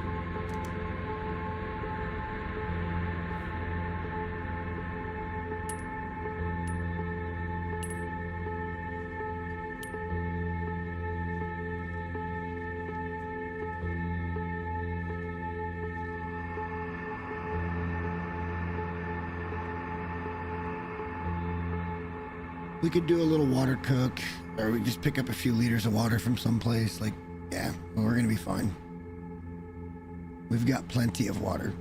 We could do a little water cook, or we just pick up a few liters of water from someplace. Like, yeah, well, we're gonna be fine. We've got plenty of water.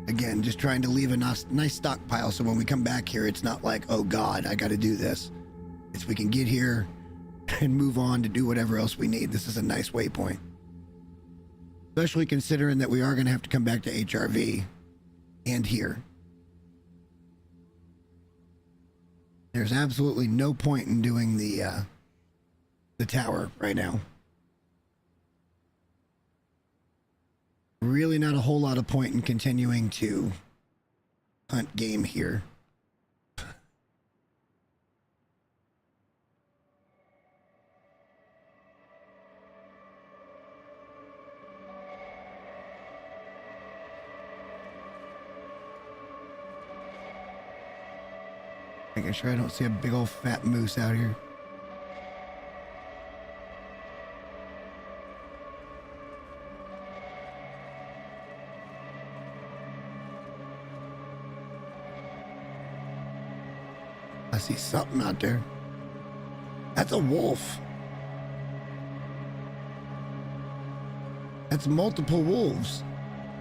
Again, just trying to leave a nice stockpile so when we come back here, it's not like, oh God, I gotta do this. It's we can get here and move on to do whatever else we need. This is a nice waypoint. Especially considering that we are gonna have to come back to HRV and here. There's absolutely no point in doing the tower right now. Really not a whole lot of point in continuing to hunt game here. Making sure I don't see a big old fat moose out here. I see something out there. That's a wolf. That's multiple wolves.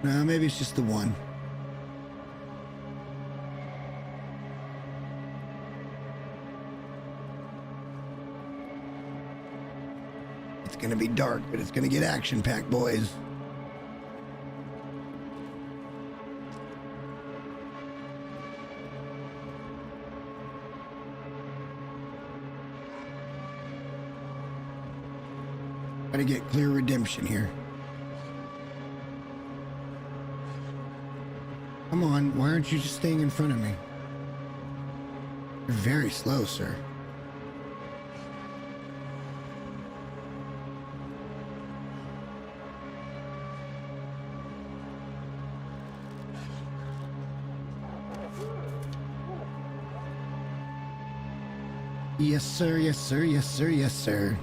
No, maybe it's just the one. It's gonna be dark, but it's gonna get action-packed, boys. Gotta get clear redemption here. Come on, why aren't you just staying in front of me? You're very slow, sir. Yes, sir, yes, sir, yes, sir, yes, sir.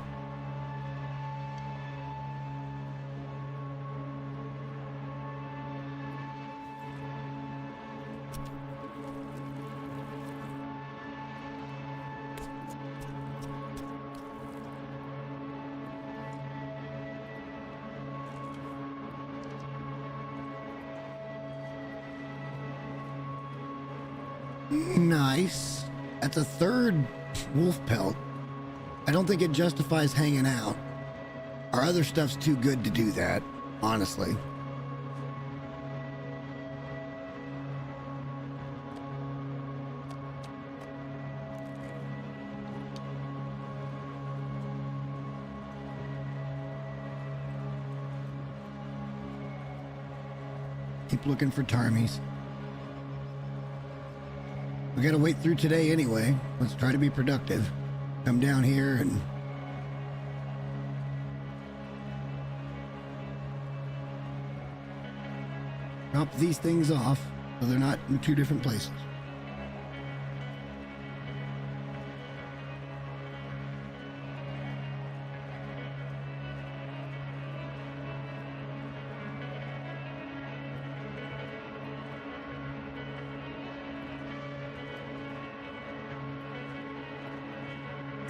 Nice. That's a third wolf pelt. I don't think it justifies hanging out. Our other stuff's too good to do that, honestly. Keep looking for Tarmies. We gotta wait through today anyway. Let's try to be productive. Come down here and... drop these things off so they're not in two different places.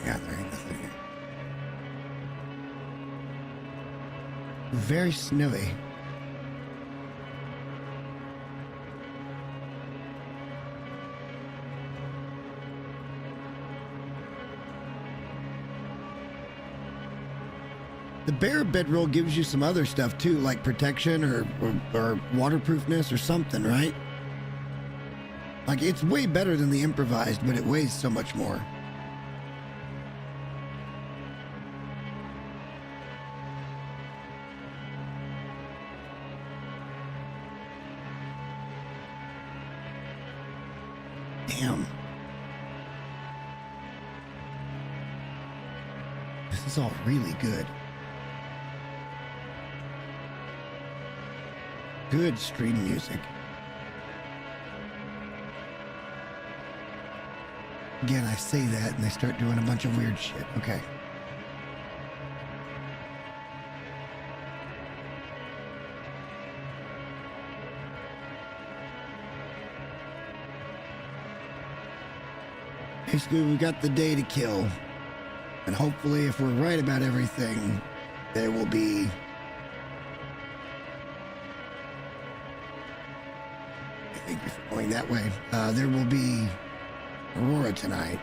Yeah, there ain't nothing here. Very snowy. The bare bedroll gives you some other stuff too, like protection or waterproofness or something, right? Like, it's way better than the improvised, but it weighs so much more. Damn. This is all really good. Good stream music. Again, I say that and they start doing a bunch of weird shit. Okay. Basically, we've got the day to kill. And hopefully, if we're right about everything, there will be... Thank you for going that way. There will be Aurora tonight.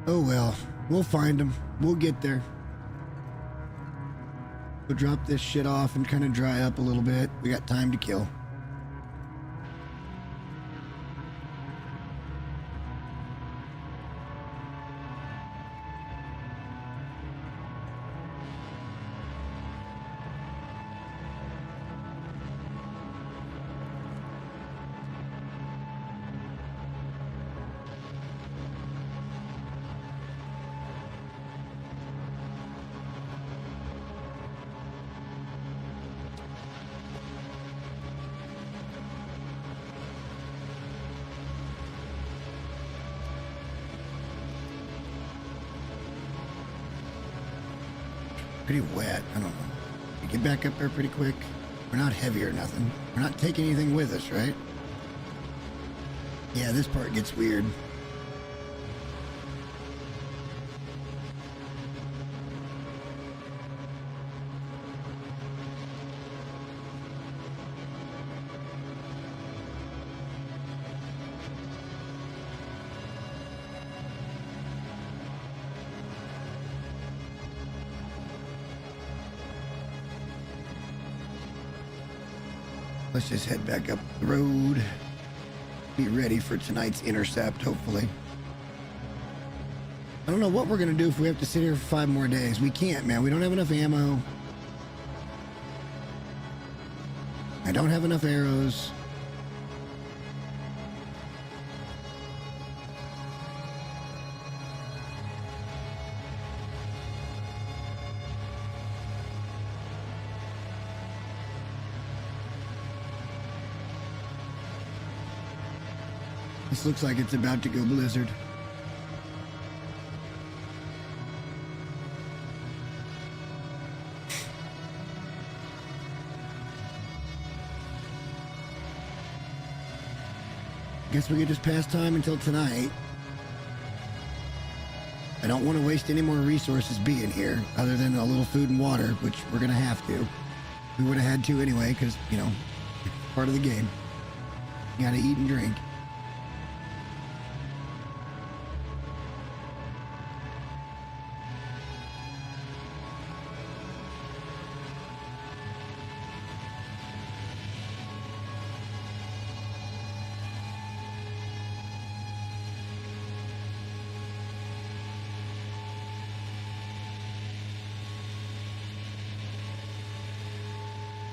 Oh well, we'll find them. We'll get there. We'll drop this shit off and kind of dry up a little bit. We got time to kill. Pretty wet. I don't know. We get back up there pretty quick. We're not heavy or nothing. We're not taking anything with us, right? Yeah, this part gets weird. Let's just head back up the road. Be ready for tonight's intercept, hopefully. I don't know what we're going to do if we have to sit here for 5 more days. We can't, man. We don't have enough ammo. I don't have enough arrows. This looks like it's about to go blizzard. Guess we could just pass time until tonight. I don't want to waste any more resources being here, other than a little food and water, which we're going to have to. We would have had to anyway, because, you know, it's part of the game. You got to eat and drink.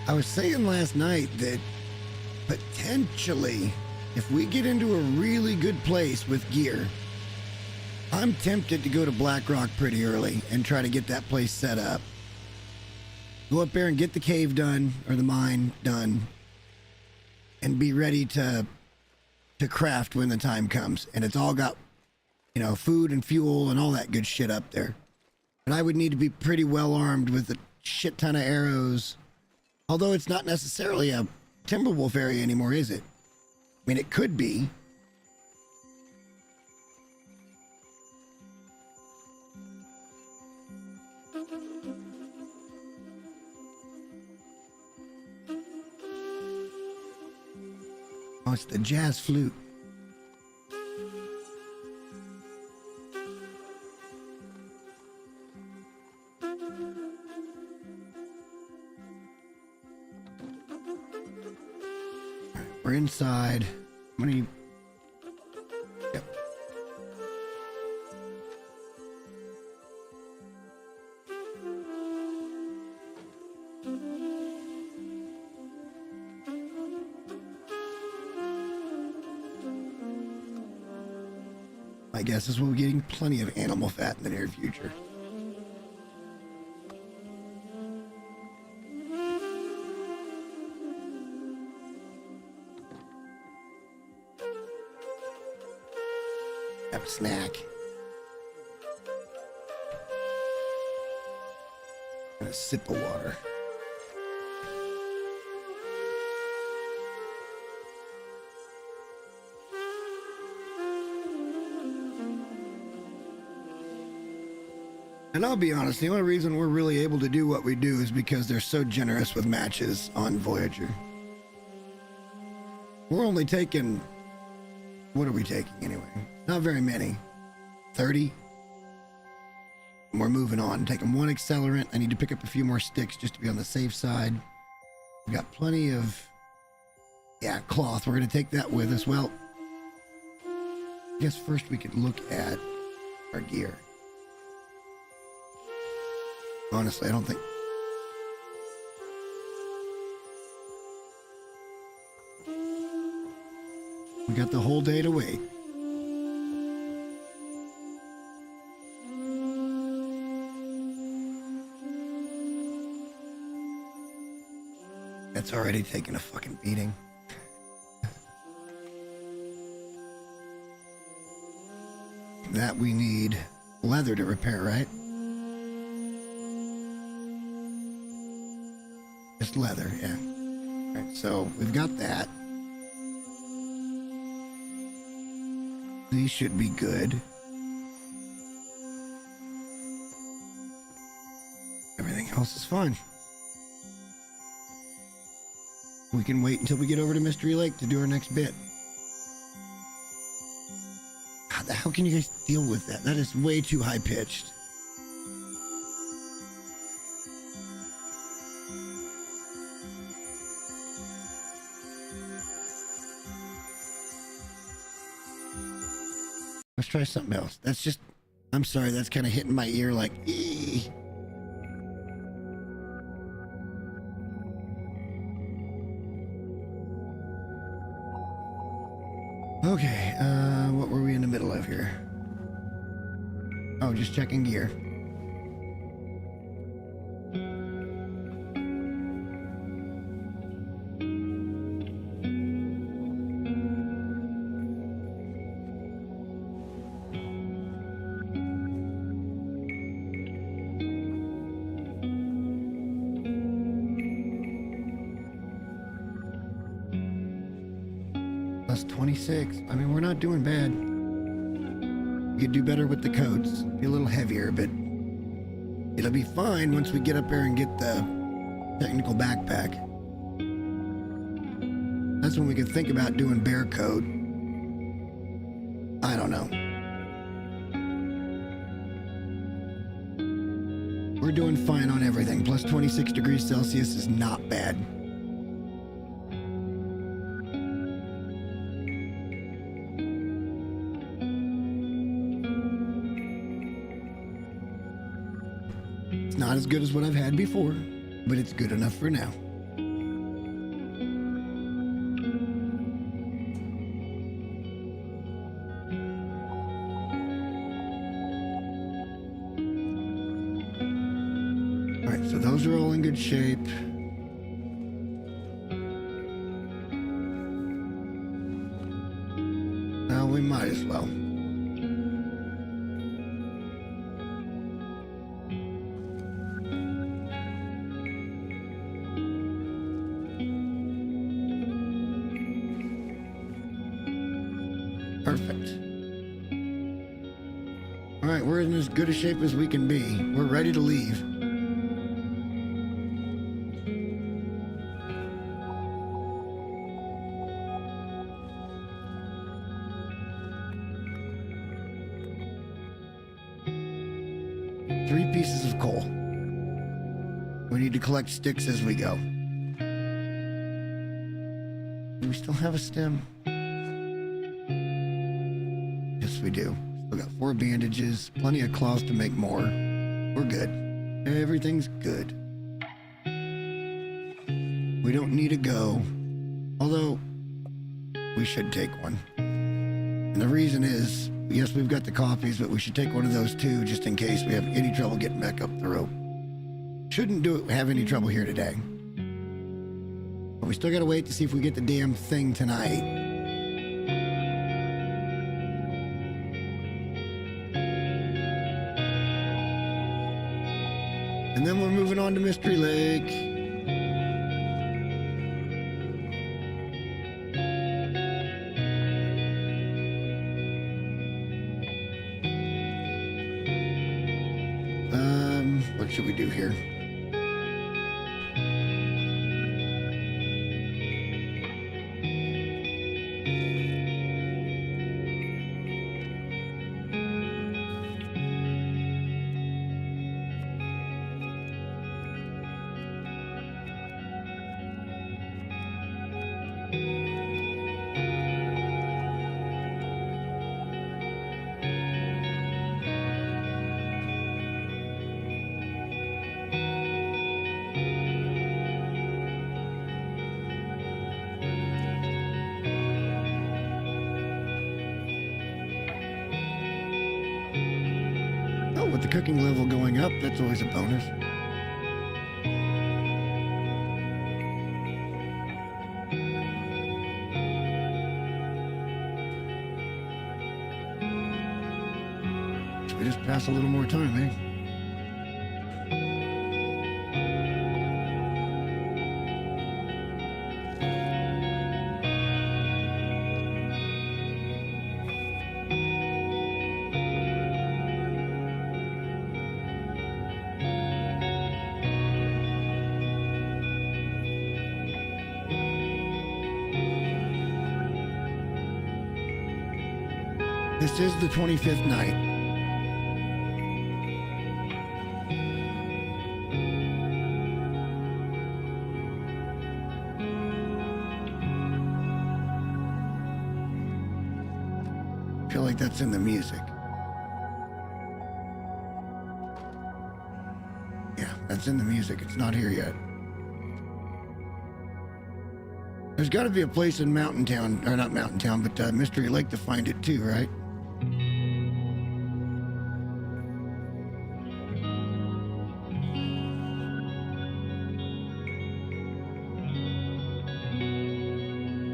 I was saying last night that potentially, if we get into a really good place with gear, I'm tempted to go to Blackrock pretty early and try to get that place set up. Go up there and get the cave done, or the mine done, and be ready to craft when the time comes. And it's all got, you know, food and fuel and all that good shit up there. But I would need to be pretty well armed with a shit ton of arrows. Although it's not necessarily a Timberwolf area anymore, is it? I mean, it could be. Oh, it's the jazz flute. We're inside. What are you? Yep. My guess is we'll be getting plenty of animal fat in the near future. Have a snack. And a sip of water. And I'll be honest, the only reason we're really able to do what we do is because they're so generous with matches on Voyager. We're only taking... What are we taking anyway? Not very many. 30. And we're moving on. Taking one accelerant. I need to pick up a few more sticks just to be on the safe side. We got plenty of... Yeah, cloth. We're going to take that with us. Well, I guess first we could look at our gear. Honestly, I don't think... We got the whole day to wait. That's already taken a fucking beating. That we need leather to repair, right? Just leather, yeah. All right, so we've got that. These should be good. Everything else is fine. We can wait until we get over to Mystery Lake to do our next bit. How can you guys deal with that? That is way too high-pitched. Let's try something else. That's just... I'm sorry, that's kind of hitting my ear like... Eee. Okay, what were we in the middle of here? Oh, just checking gear. Plus 26. I mean, we're not doing bad. We could do better with the coats. Be a little heavier, but it'll be fine once we get up there and get the technical backpack. That's when we could think about doing bear coat. I don't know. We're doing fine on everything. Plus 26 degrees Celsius is not bad. Not as good as what I've had before, but it's good enough for now. those are all in good shape. Well, we might as well. Perfect. All right, we're in as good a shape as we can be. We're ready to leave. Three pieces of coal. We need to collect sticks as we go. Do we still have a stem? Yes, we do. Still got 4 bandages, plenty of cloths to make more. We're good. Everything's good. We don't need to go, although we should take one. And the reason is, yes, we've got the coffees, but we should take one of those too, just in case we have any trouble getting back up the rope. Shouldn't have any trouble here today. But we still gotta wait to see if we get the damn thing tonight. And then we're moving on to Mystery Lake. What should we do here? With the cooking level going up, that's always a bonus. Should we just pass a little more time, eh? This is the 25th night. I feel like that's in the music. Yeah, that's in the music. It's not here yet. There's got to be a place in Mountain Town, or not Mountain Town, but Mystery Lake to find it too, right?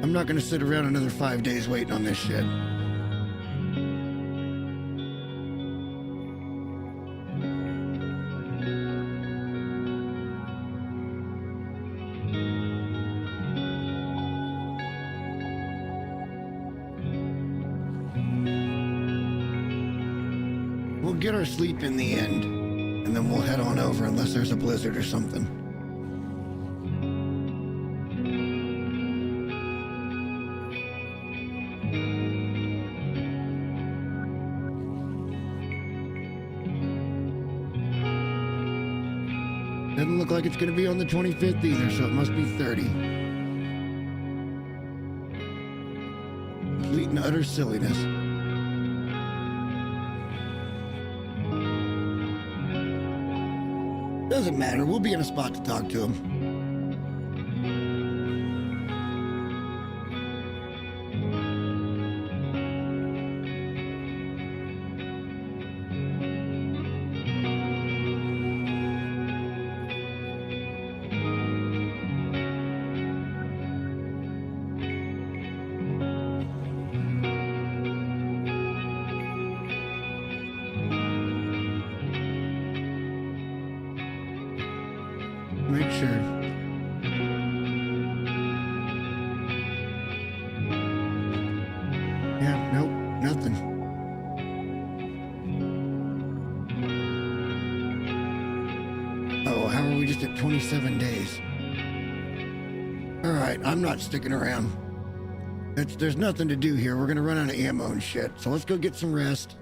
I'm not gonna sit around another 5 days waiting on this shit. We'll get our sleep in the end, and then we'll head on over unless there's a blizzard or something. Doesn't look like it's going to be on the 25th either, so it must be 30. Complete and utter silliness. Doesn't matter, we'll be in a spot to talk to him. sure. Yeah, nope, nothing. Oh, how are we just at 27 days? All right, I'm not sticking around. There's nothing to do here. We're gonna run out of ammo and shit. So let's go get some rest.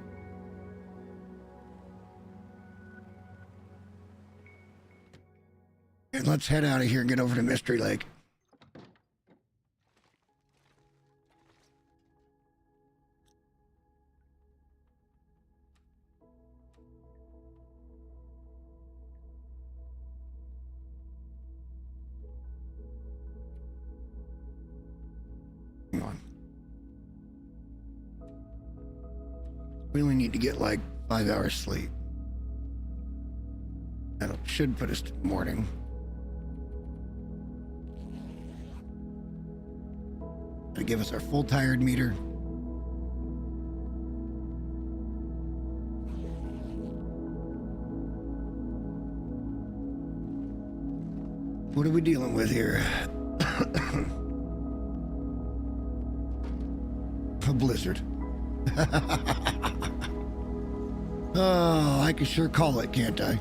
And let's head out of here and get over to Mystery Lake. Hang on. We only need to get like 5 hours sleep. That should put us to morning. That'll give us our full tired meter. What are we dealing with here? A blizzard. Oh, I can sure call it, can't I?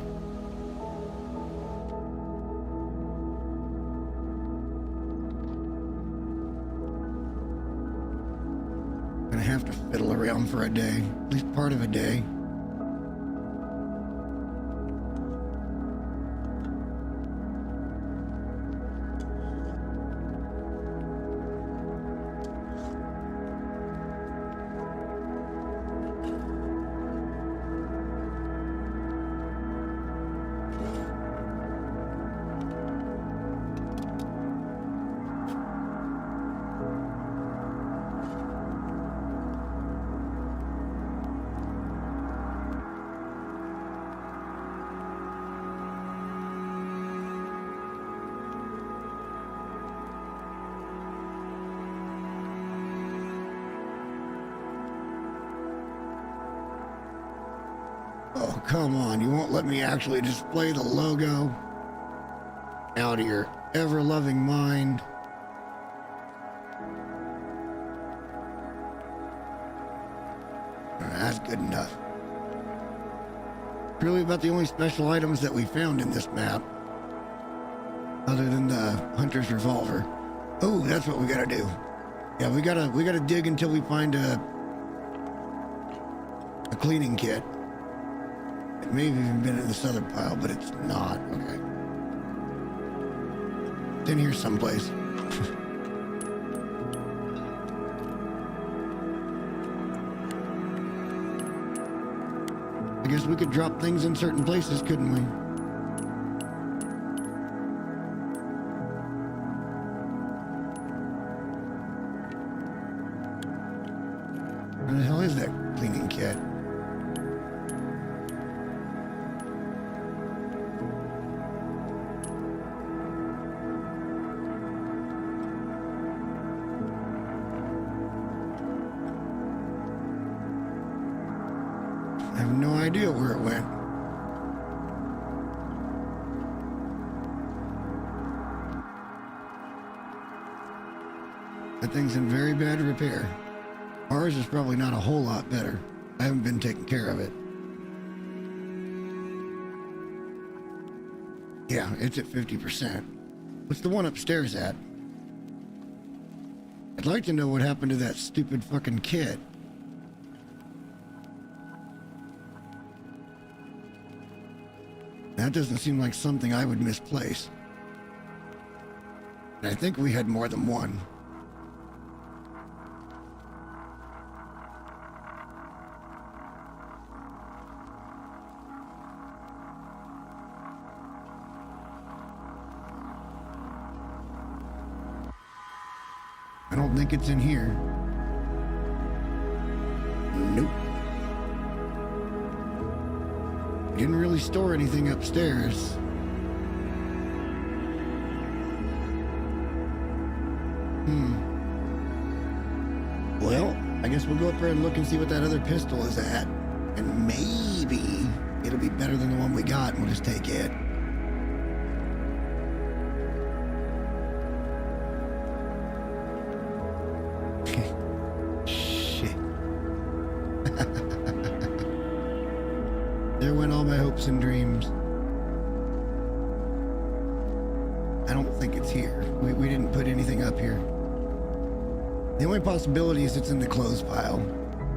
Gonna have to fiddle around for a day, at least part of a day. Oh, come on. You won't let me actually display the logo? Out of your ever-loving mind. That's good enough. Really about the only special items that we found in this map. Other than the hunter's revolver. Oh, that's what we gotta do. Yeah, we gotta dig until we find a cleaning kit. It may have even been in this other pile, but it's not. Okay. It's in here someplace. I guess we could drop things in certain places, couldn't we? Where the hell is that cleaning kit? I have no idea where it went. That thing's in very bad repair. Ours is probably not a whole lot better. I haven't been taking care of it. Yeah, it's at 50%. What's the one upstairs at? I'd like to know what happened to that stupid fucking kid. That doesn't seem like something I would misplace. And I think we had more than one. I don't think it's in here. Nope. Didn't really store anything upstairs. Well, I guess we'll go up there and look and see what that other pistol is at. And maybe it'll be better than the one we got and we'll just take it. went all my hopes and dreams. I don't think it's here. We didn't put anything up here. The only possibility is it's in the clothes pile.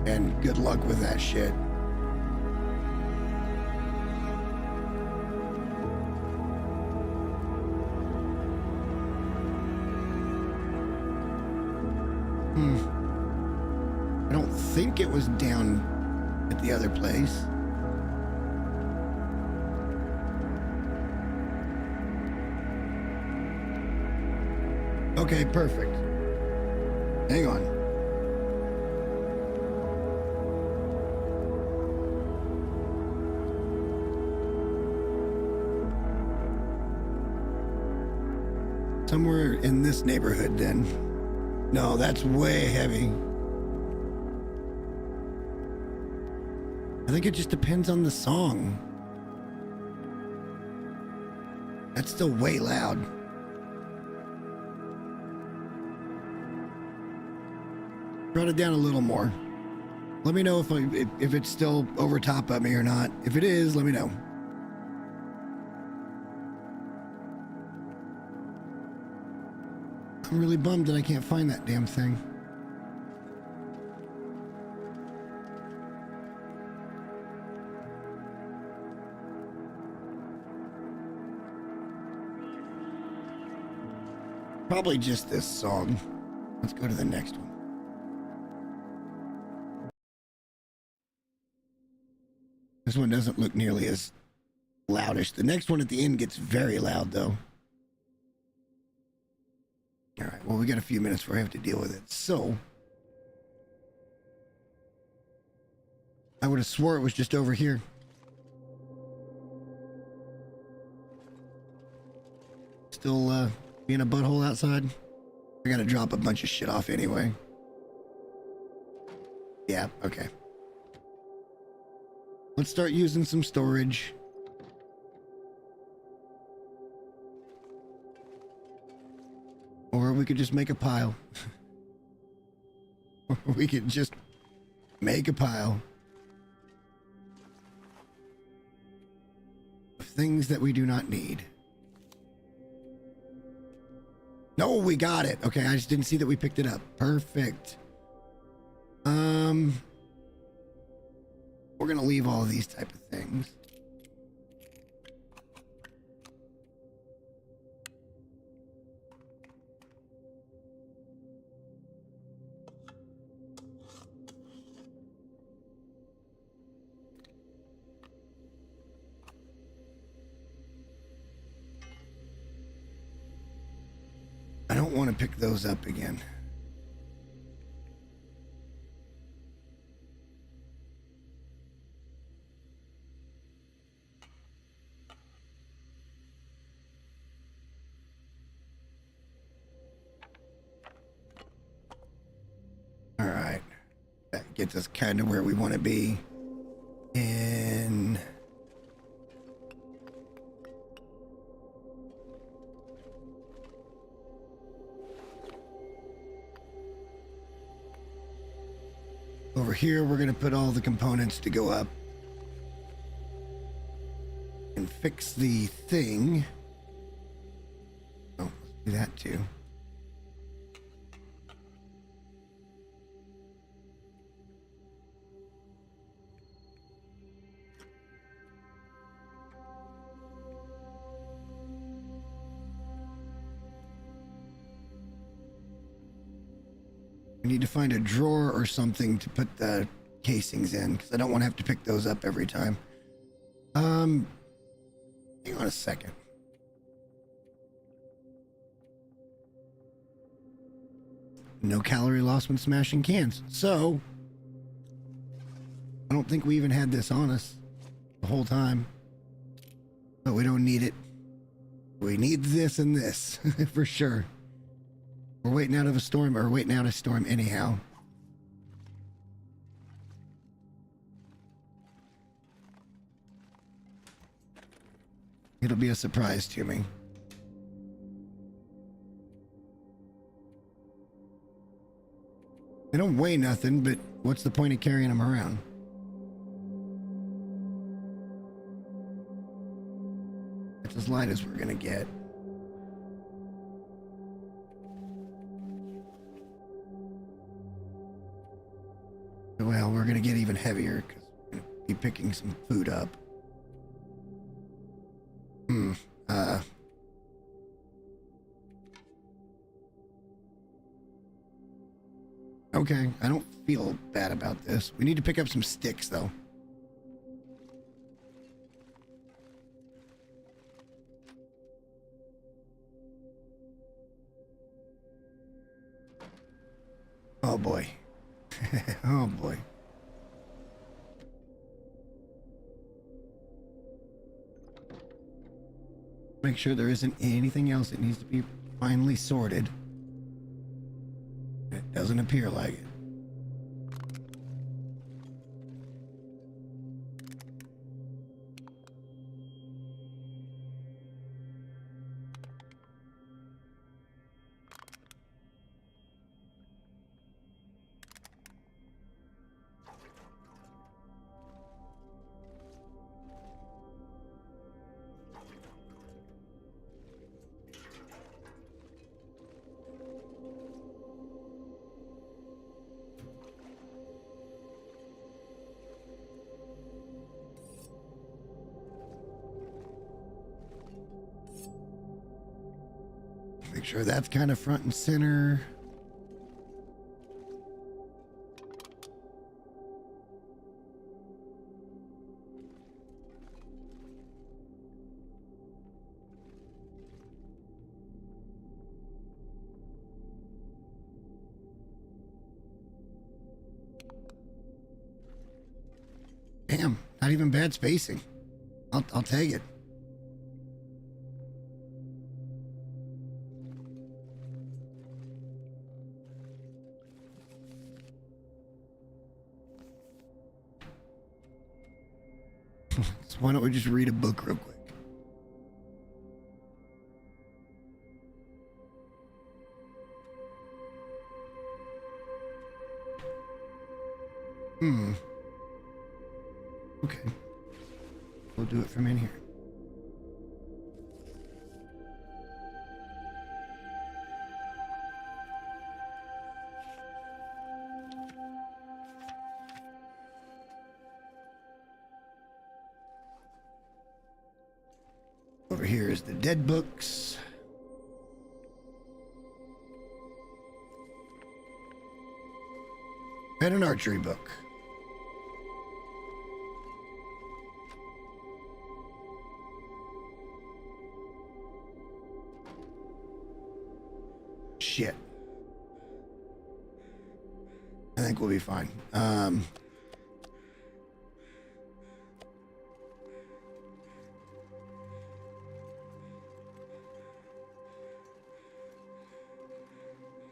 And good luck with that shit. I don't think it was down at the other place. Okay, perfect. Hang on. Somewhere in this neighborhood then. No, that's way heavy. I think it just depends on the song. That's still way loud. Brought it down a little more. Let me know if it's still over top of me or not. If it is, let me know. I'm really bummed that I can't find that damn thing. Probably just this song. Let's go to the next one. This one doesn't look nearly as loudish. The next one at the end gets very loud, though. All right, well, we got a few minutes before I have to deal with it. So, I would have swore it was just over here. Still being a butthole outside. I gotta drop a bunch of shit off anyway. Yeah, okay. Let's start using some storage. Or we could just make a pile. Or we could just make a pile of things that we do not need. No, we got it. Okay, I just didn't see that we picked it up. Perfect. We're gonna leave all of these type of things. I don't want to pick those up again. All right. That gets us kind of where we want to be. And over here, we're going to put all the components to go up and fix the thing. Oh, let's do that too. We need to find a drawer or something to put the casings in, because I don't want to have to pick those up every time. Hang on a second. No calorie loss when smashing cans. So, I don't think we even had this on us the whole time. But we don't need it. We need this and this, for sure. We're waiting out of a storm, or waiting out a storm anyhow. It'll be a surprise to me. They don't weigh nothing, but what's the point of carrying them around? It's as light as we're gonna get. Well, we're gonna get even heavier because we're gonna be picking some food up. Okay, I don't feel bad about this. We need to pick up some sticks, though. Oh boy. Oh boy. Make sure there isn't anything else that needs to be finally sorted. It doesn't appear like it. Make sure that's kind of front and center. Damn, not even bad spacing. I'll take it. So why don't we just read a book real quick? Okay. We'll do it from in here. Over here is the dead books. And an archery book. Shit. I think we'll be fine.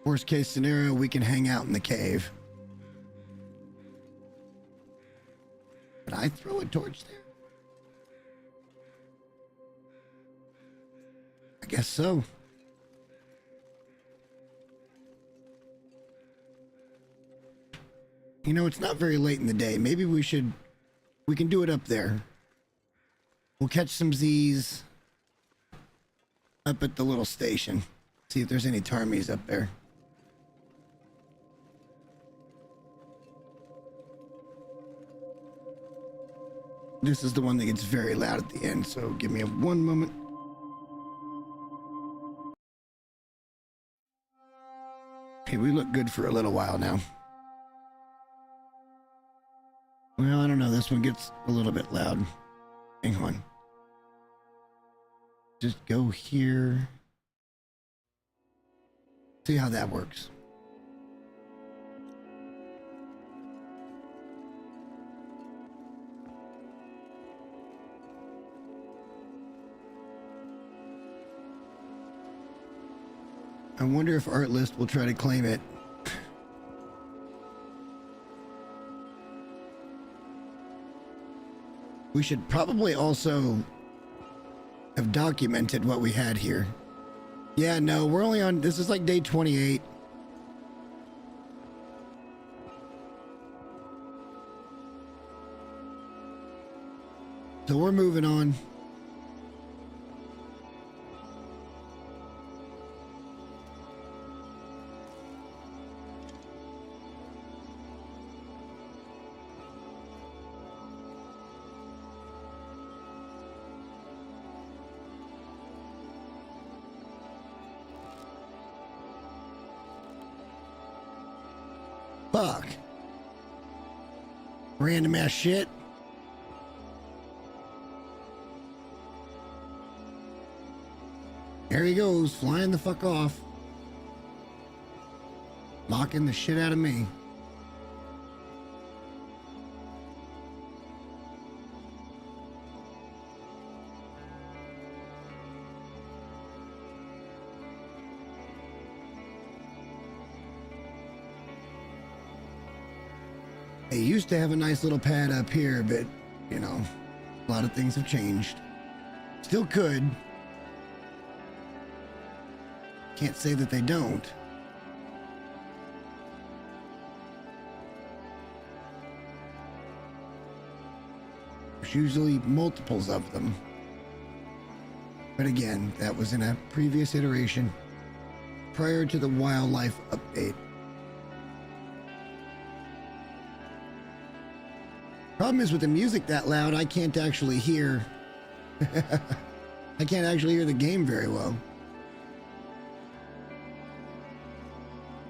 Worst case scenario, we can hang out in the cave. Can I throw a torch there? I guess so. You know, it's not very late in the day. Maybe we can do it up there. We'll catch some Z's up at the little station. See if there's any Tarmies up there. This is the one that gets very loud at the end, so give me one moment. Okay, we look good for a little while now. Well, I don't know. This one gets a little bit loud. Hang on. Just go here. See how that works. I wonder if Artlist will try to claim it. We should probably also have documented what we had here. Yeah, no, we're only on, this is like day 28. So we're moving on. Fuck. Random ass shit. There he goes, flying the fuck off. Mocking the shit out of me. They used to have a nice little pad up here, but, you know, a lot of things have changed. Still could. Can't say that they don't. There's usually multiples of them. But again, that was in a previous iteration prior to the wildlife update. Problem is with the music that loud, I can't actually hear. I can't actually hear the game very well.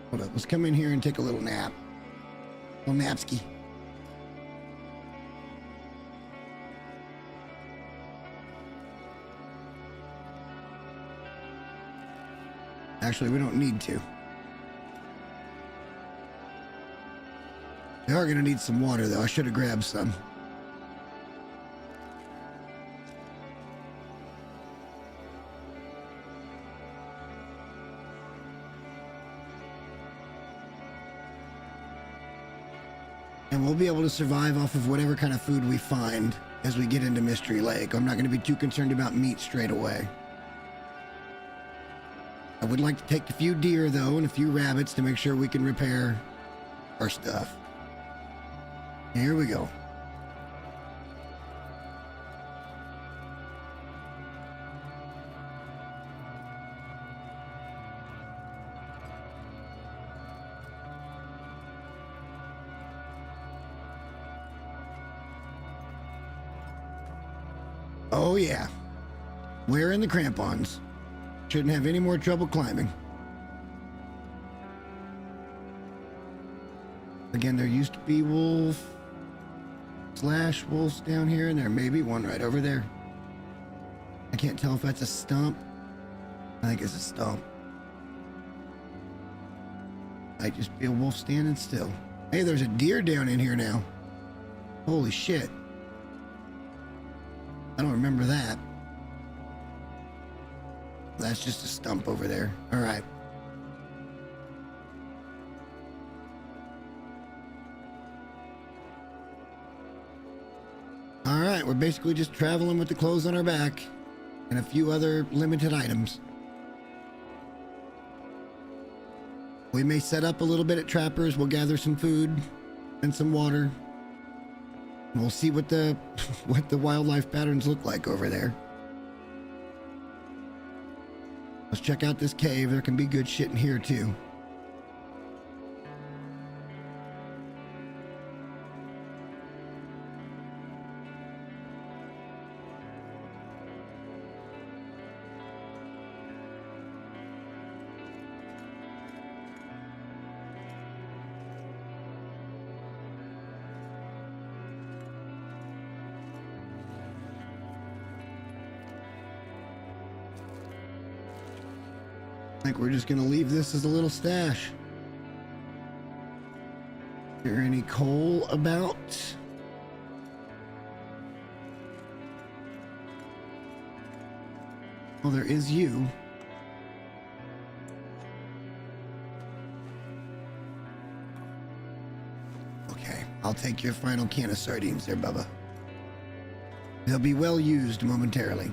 Hold up, let's come in here and take a little nap. Little napski. Actually, we don't need to. We are going to need some water, though. I should have grabbed some. And we'll be able to survive off of whatever kind of food we find as we get into Mystery Lake. I'm not going to be too concerned about meat straight away. I would like to take a few deer, though, and a few rabbits to make sure we can repair our stuff. Here we go. Oh yeah. Wearing the crampons. Shouldn't have any more trouble climbing. Again, there used to be wolves down here, and there may be one right over there. I can't tell if that's a stump. I think it's a stump. Might just be a wolf standing still. Hey, there's a deer down in here now. Holy shit. I don't remember that. That's just a stump over there. All right. All right, we're basically just traveling with the clothes on our back and a few other limited items. We may set up a little bit at Trappers. We'll gather some food and some water. And we'll see what the wildlife patterns look like over there. Let's check out this cave. There can be good shit in here too. I think we're just gonna leave this as a little stash. Is there any coal about? Well, there is you. Okay, I'll take your final can of sardines there, Bubba. They'll be well used momentarily.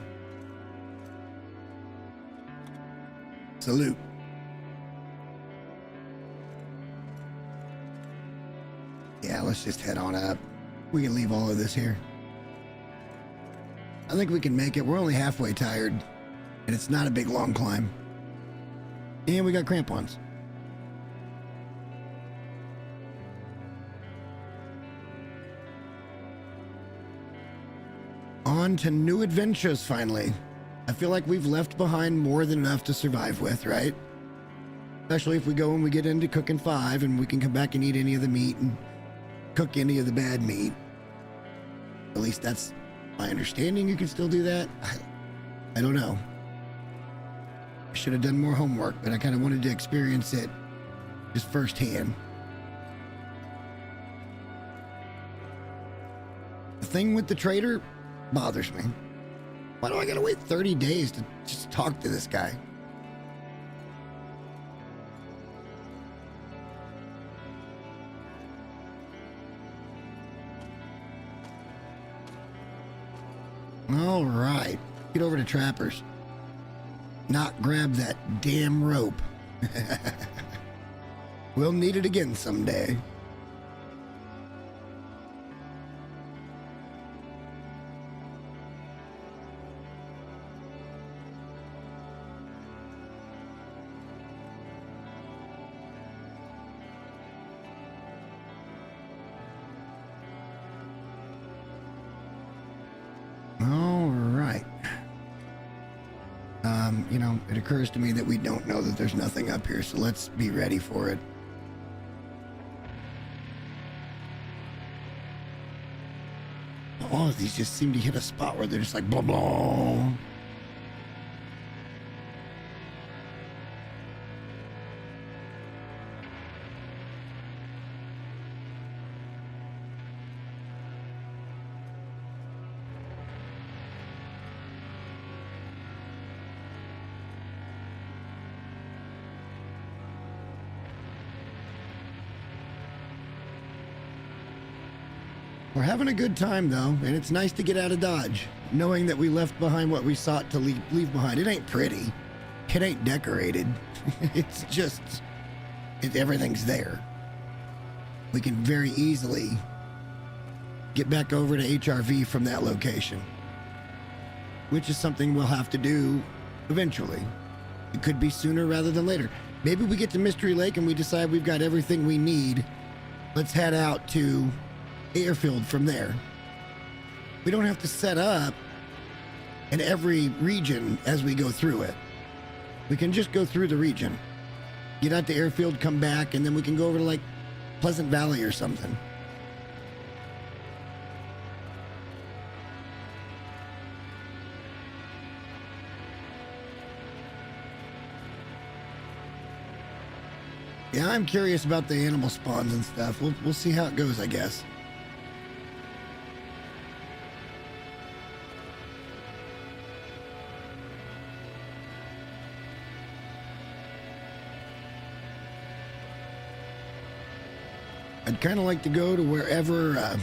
Salute. Yeah, let's just head on up. We can leave all of this here. I think we can make it. We're only halfway tired, and it's not a big long climb. And we got crampons. On to new adventures, finally. I feel like we've left behind more than enough to survive with, right? Especially if we go and we get into cooking 5 and we can come back and eat any of the meat and cook any of the bad meat. At least that's my understanding. You can still do that. I don't know. I should have done more homework, but I kind of wanted to experience it just firsthand. The thing with the trader bothers me. Why do I gotta wait 30 days to just talk to this guy? All right, get over to Trappers. Not grab that damn rope. We'll need it again someday. You know, it occurs to me that we don't know that there's nothing up here, so let's be ready for it. All of these just seem to hit a spot where they're just like blah blah. We're having a good time, though, and it's nice to get out of Dodge, knowing that we left behind what we sought to leave behind. It ain't pretty. It ain't decorated. It's just... everything's there. We can very easily get back over to HRV from that location, which is something we'll have to do eventually. It could be sooner rather than later. Maybe we get to Mystery Lake and we decide we've got everything we need. Let's head out to Airfield from there. We don't have to set up in every region as we go through it. We can just go through the region, get out to Airfield, come back, and then we can go over to like Pleasant Valley or something. Yeah, I'm curious about the animal spawns and stuff. We'll see how it goes, I guess. I'd kind of like to go to wherever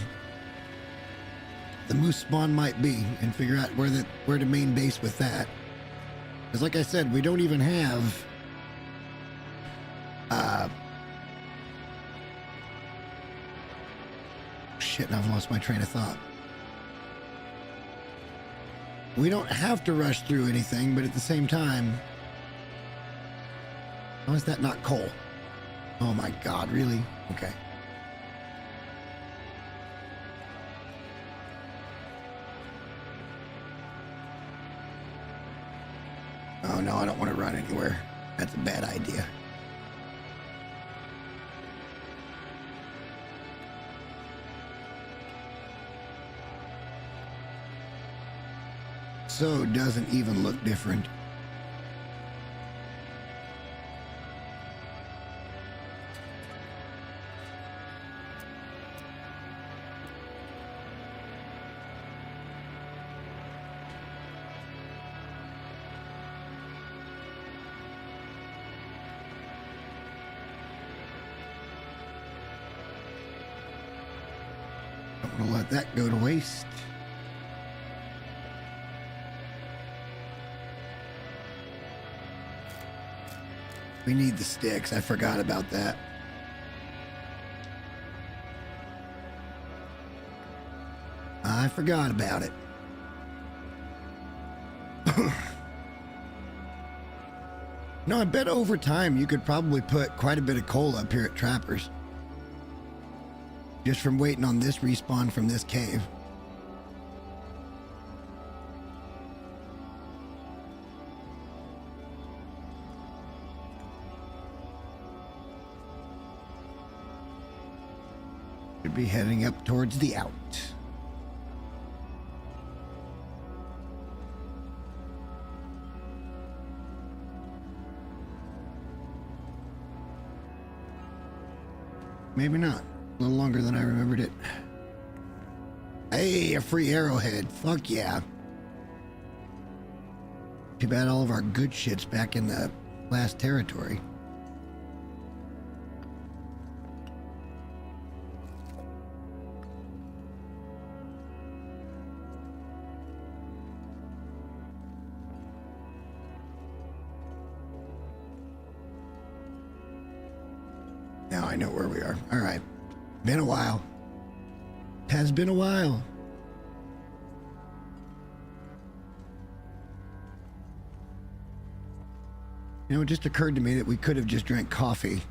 the moose spawn might be and figure out where the main base with that. Because like I said, we don't even have shit, I've lost my train of thought. We don't have to rush through anything, but at the same time, how is that not coal? Oh my God, really? Okay. Oh no, I don't want to run anywhere. That's a bad idea. So it doesn't even look different. Don't want to let that go to waste. We need the sticks. I forgot about that. I forgot about it. No, I bet over time you could probably put quite a bit of coal up here at Trappers. Just from waiting on this respawn from this cave. Should be heading up towards the out. Maybe not. A little longer than I remembered it. Hey, a free arrowhead. Fuck yeah. Too bad all of our good shit's back in the last territory. Now I know where we are. All right. Been a while. Has been a while. You know, it just occurred to me that we could have just drank coffee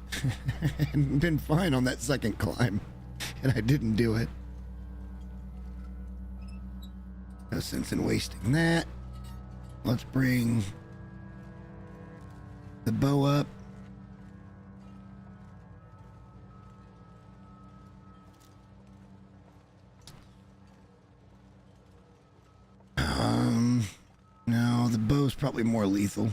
and been fine on that second climb, and I didn't do it. No sense in wasting that. Let's bring the bow up. No, the bow's probably more lethal.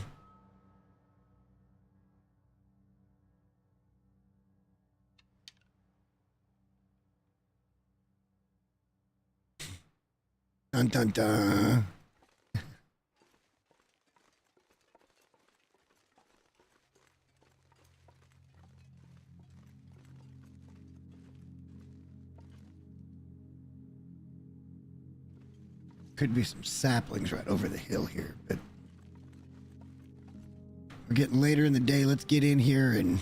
Dun dun dun. Could be some saplings right over the hill here, but we're getting later in the day. Let's get in here and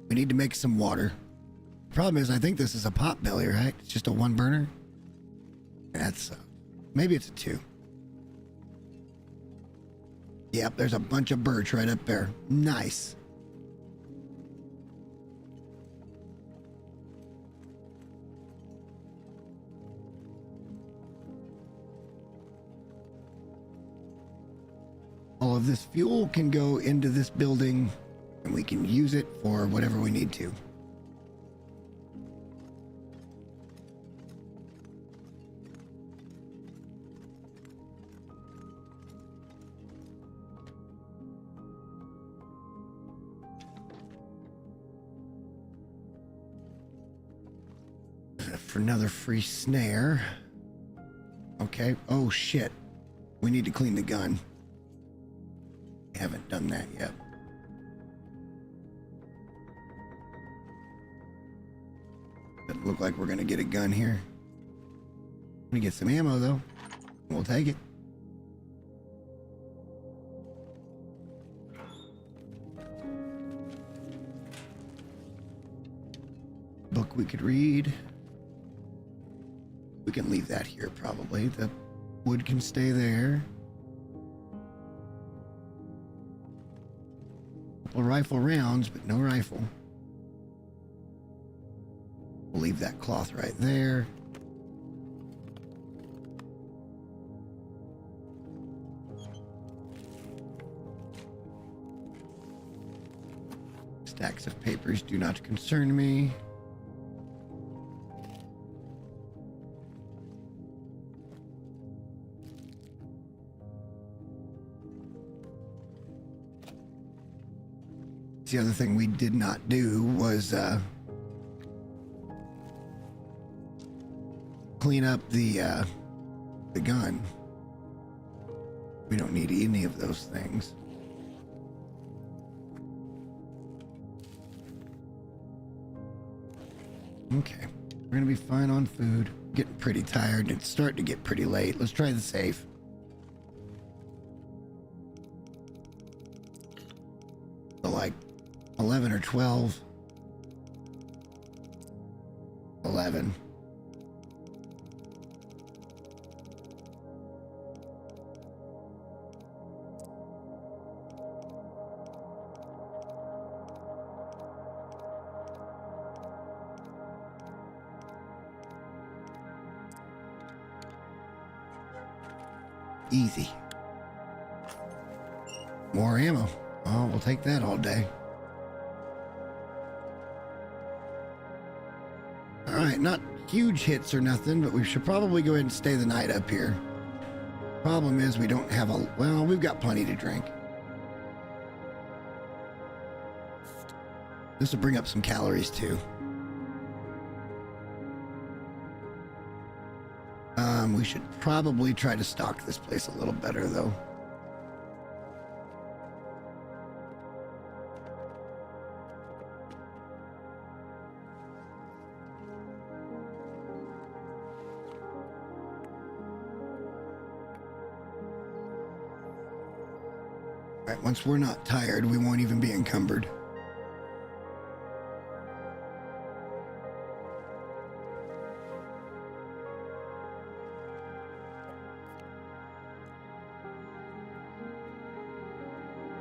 we need to make some water. Problem is, I think this is a pot belly, right? It's just a one burner. That's maybe it's a two. Yep, there's a bunch of birch right up there. Nice. All of this fuel can go into this building and we can use it for whatever we need to. For another free snare. Okay. Oh shit. We need to clean the gun. Haven't done that yet. Doesn't look like we're gonna get a gun here. We get some ammo though. We'll take it. Book we could read. We can leave that here probably. The wood can stay there. Couple rifle rounds, but no rifle. We'll leave that cloth right there. Stacks of papers do not concern me. The other thing we did not do was clean up the gun. We don't need any of those things. Okay, we're gonna be fine on food. Getting pretty tired. It's starting to get pretty late. Let's try the safe. So like 11 or 12. 11. Easy. More ammo. Oh, we'll take that all day. All right, not huge hits or nothing, but we should probably go ahead and stay the night up here. Problem is we don't have a, well, we've got plenty to drink. This will bring up some calories too. We should probably try to stock this place a little better though. All right, once we're not tired, we won't even be encumbered.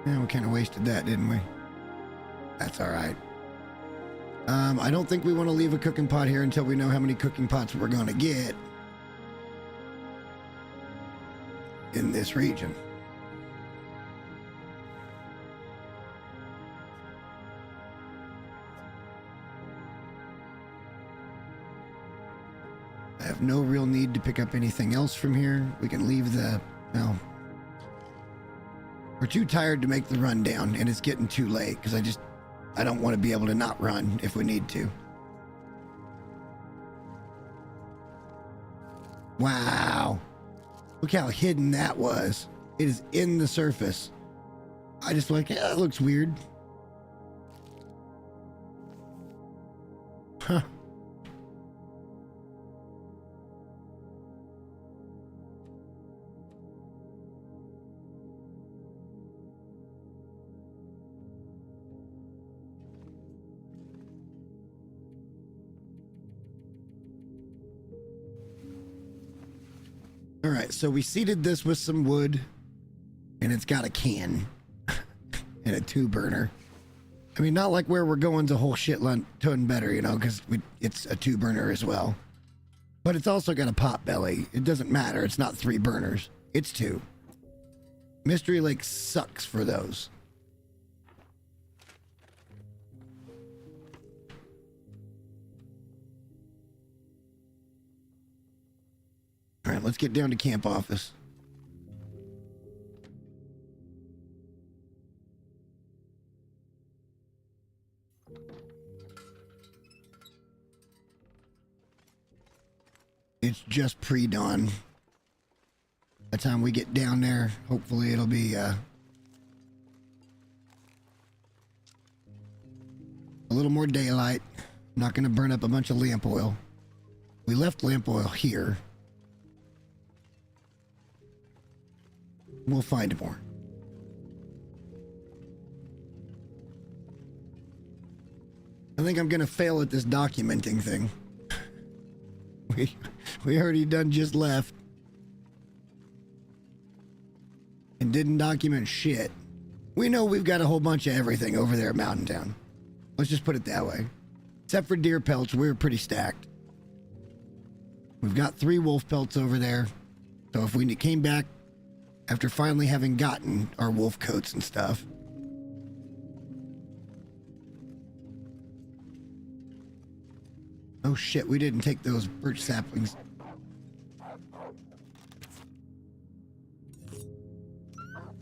Yeah, we kind of wasted that, didn't we? That's all right. I don't think we want to leave a cooking pot here until we know how many cooking pots we're going to get in this region. I have no real need to pick up anything else from here. We can leave the, well, we're too tired to make the run down, and it's getting too late because I don't want to be able to not run if we need to. Wow. Look how hidden that was. It is in the surface. I just like, yeah, that looks weird. Huh. All right, so we seeded this with some wood, and it's got a can and a 2-burner. I mean, not like where we're going's a whole shit ton better, you know, because it's a 2-burner as well. But it's also got a pot belly. It doesn't matter. It's not 3 burners. It's 2. Mystery Lake sucks for those. All right, let's get down to camp office. It's just pre-dawn. By the time we get down there, hopefully it'll be a little more daylight. Not going to burn up a bunch of lamp oil. We left lamp oil here. We'll find more. I think I'm gonna fail at this documenting thing. We already done just left and didn't document shit. We know we've got a whole bunch of everything over there at Mountain Town. Let's just put it that way. Except for deer pelts, we're pretty stacked. We've got 3 wolf pelts over there. So if we came back after finally having gotten our wolf coats and stuff. Oh shit, we didn't take those birch saplings.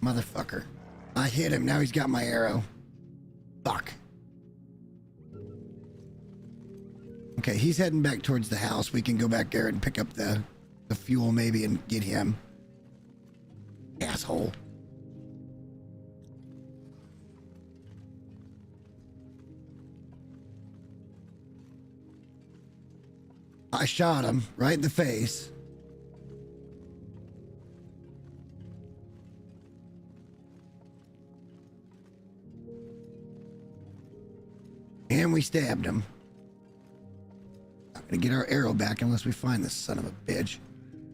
Motherfucker. I hit him, now he's got my arrow. Fuck. Okay, he's heading back towards the house. We can go back there and pick up the fuel maybe and get him. Asshole. I shot him right in the face. And we stabbed him. Not gonna get our arrow back unless we find this son of a bitch.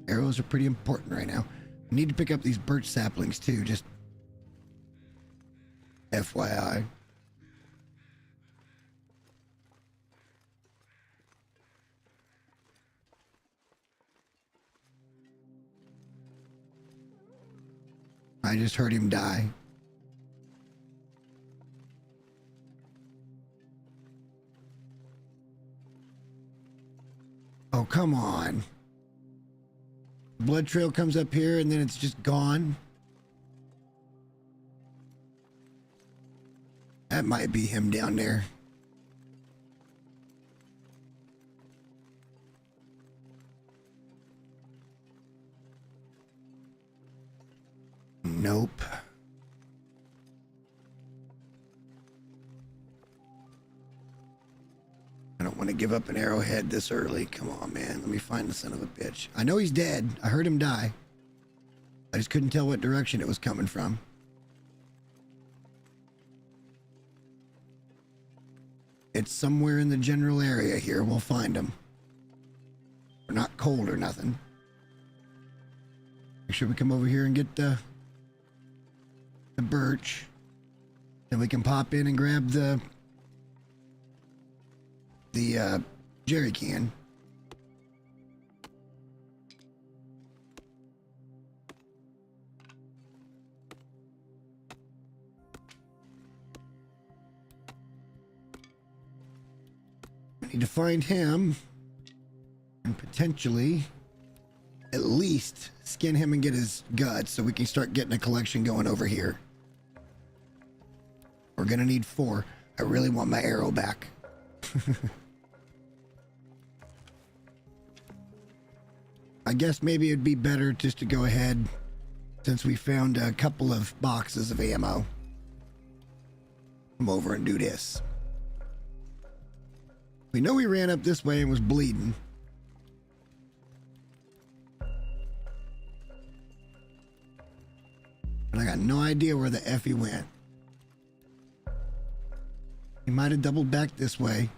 Arrows are pretty important right now. We need to pick up these birch saplings too, just FYI. I just heard him die. Oh, come on. Blood trail comes up here and then it's just gone. That might be him down there. Nope. I don't want to give up an arrowhead this early. Come on, man. Let me find the son of a bitch. I know he's dead. I heard him die. I just couldn't tell what direction it was coming from. It's somewhere in the general area here. We'll find him. We're not cold or nothing. Make sure we come over here and get the birch. Then we can pop in and grab the jerry can. We need to find him and potentially at least skin him and get his guts so we can start getting a collection going over here. We're gonna need 4. I really want my arrow back. I guess maybe it'd be better just to go ahead, since we found a couple of boxes of ammo, come over and do this. We know he ran up this way and was bleeding. And I got no idea where the F he went. He might have doubled back this way.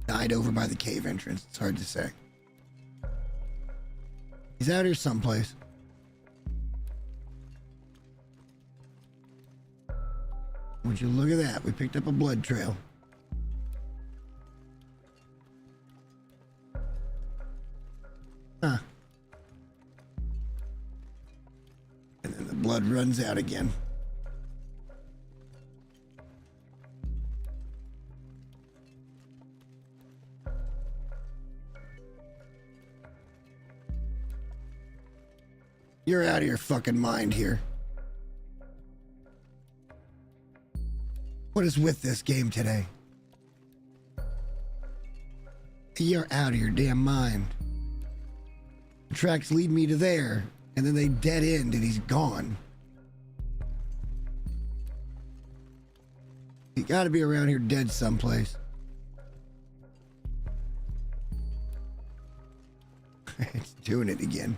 Died over by the cave entrance. It's hard to say. He's out here someplace. Would you look at that? We picked up a blood trail. Huh. And then the blood runs out again. You're out of your fucking mind here. What is with this game today? You're out of your damn mind. The tracks lead me to there, and then they dead end and he's gone. You gotta be around here dead someplace. It's doing it again.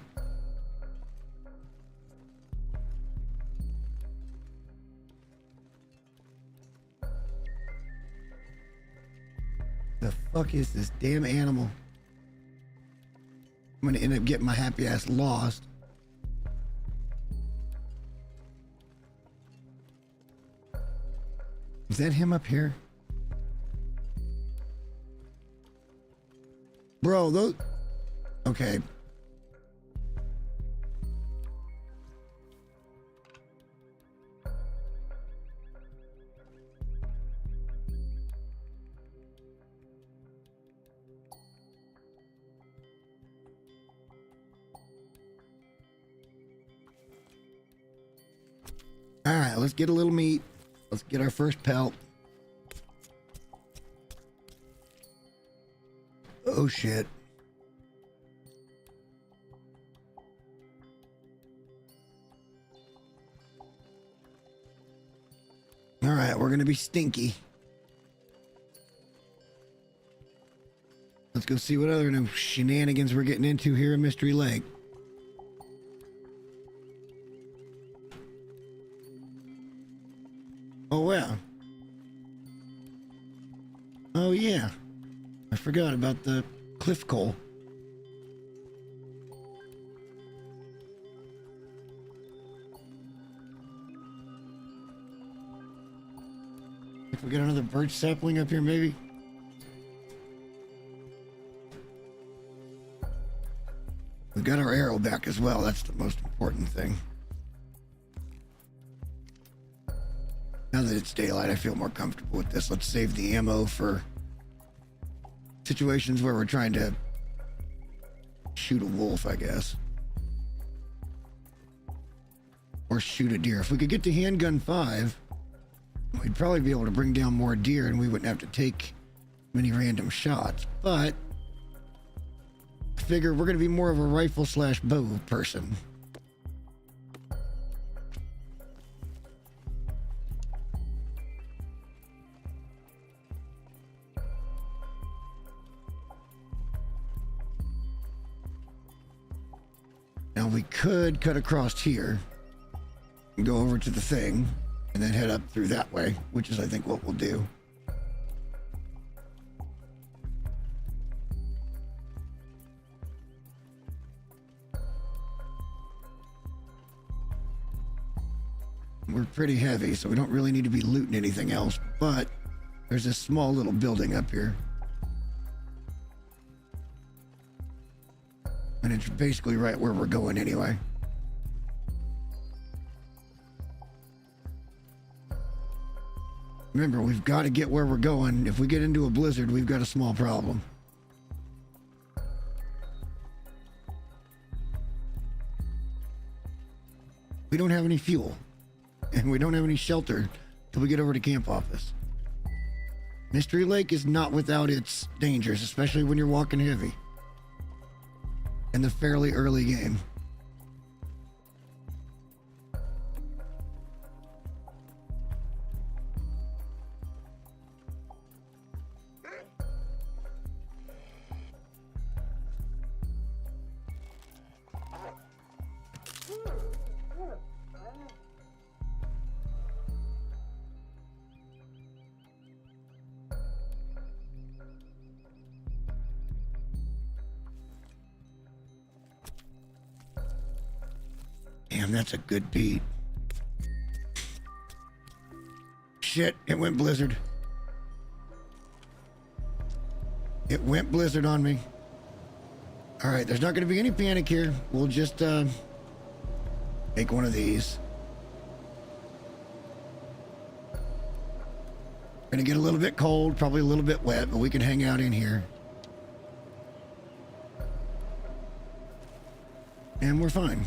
The fuck is this damn animal? I'm gonna end up getting my happy ass lost. Is that him up here? Bro, those... Okay. All right, let's get a little meat. Let's get our first pelt. Oh shit. All right, we're gonna be stinky. Let's go see what other new shenanigans we're getting into here in Mystery Lake. Oh, yeah. Oh, yeah. I forgot about the cliff coal. If we get another birch sapling up here, maybe. We got our arrow back as well. That's the most important thing. Now that it's daylight, I feel more comfortable with this. Let's save the ammo for situations where we're trying to shoot a wolf, I guess. Or shoot a deer. If we could get to handgun 5, we'd probably be able to bring down more deer and we wouldn't have to take many random shots. But I figure we're going to be more of a rifle / bow person. Now we could cut across here and go over to the thing and then head up through that way, which is I think what we'll do. We're pretty heavy, so we don't really need to be looting anything else, but there's this small little building up here. And it's basically right where we're going anyway. Remember, we've got to get where we're going. If we get into a blizzard, we've got a small problem. We don't have any fuel. And we don't have any shelter till we get over to camp office. Mystery Lake is not without its dangers, especially when you're walking heavy. In the fairly early game. Damn, that's a good beat. Shit, it went blizzard. It went blizzard on me. All right, there's not going to be any panic here. We'll just make one of these. Gonna get a little bit cold, probably a little bit wet, but we can hang out in here. And we're fine.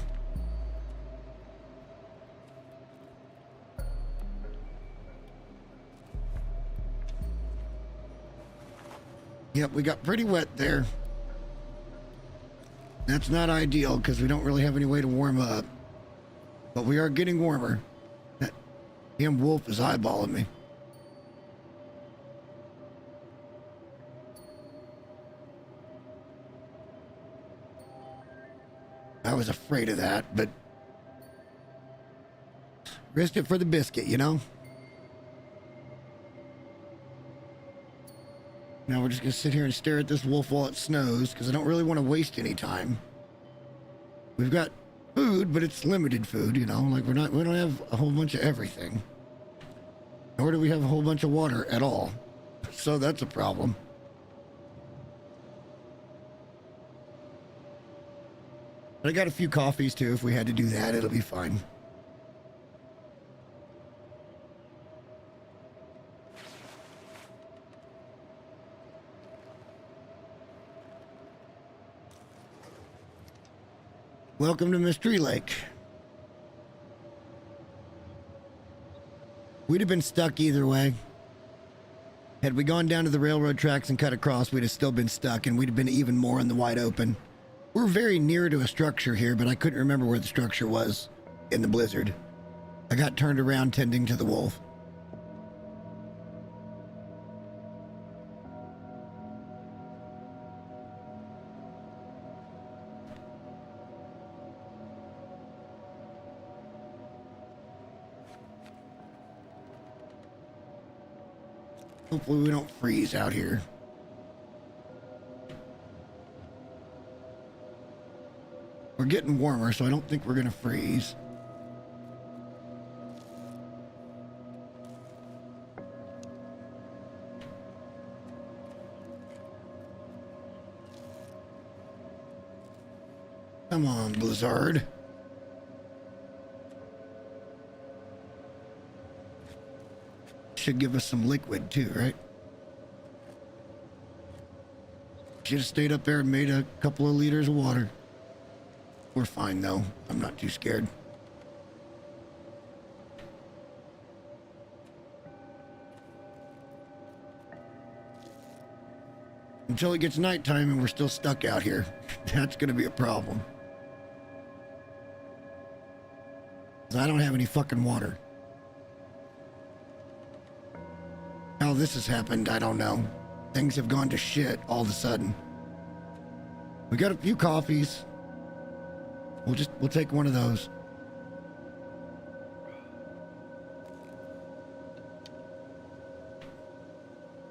Yep, we got pretty wet there. That's not ideal because we don't really have any way to warm up. But we are getting warmer. That damn wolf is eyeballing me. I was afraid of that, but risked it for the biscuit, you know? Now we're just gonna sit here and stare at this wolf while it snows because I don't really want to waste any time. We've got food, but it's limited food, you know, like we don't have a whole bunch of everything. Nor do we have a whole bunch of water at all. So that's a problem. But I got a few coffees too. If we had to do that, it'll be fine. Welcome to Mystery Lake. We'd have been stuck either way. Had we gone down to the railroad tracks and cut across, we'd have still been stuck and we'd have been even more in the wide open. We're very near to a structure here, but I couldn't remember where the structure was in the blizzard. I got turned around tending to the wolf. Hopefully we don't freeze out here. We're getting warmer, so I don't think we're gonna freeze. Come on, Blizzard. Should give us some liquid too, right? Should have stayed up there and made a couple of liters of water. We're fine though. I'm not too scared. Until it gets nighttime and we're still stuck out here. That's going to be a problem. 'Cause I don't have any fucking water. How this has happened, I don't know. Things have gone to shit all of a sudden. We got a few coffees. We'll take one of those.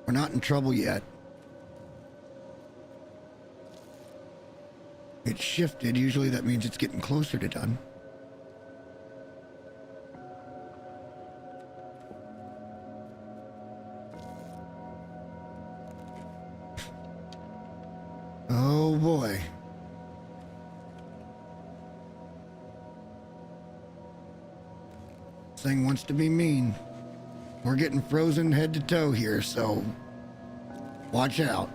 We're not in trouble yet. It shifted. Usually that means it's getting closer to done. Oh boy. This thing wants to be mean. We're getting frozen head to toe here, so watch out.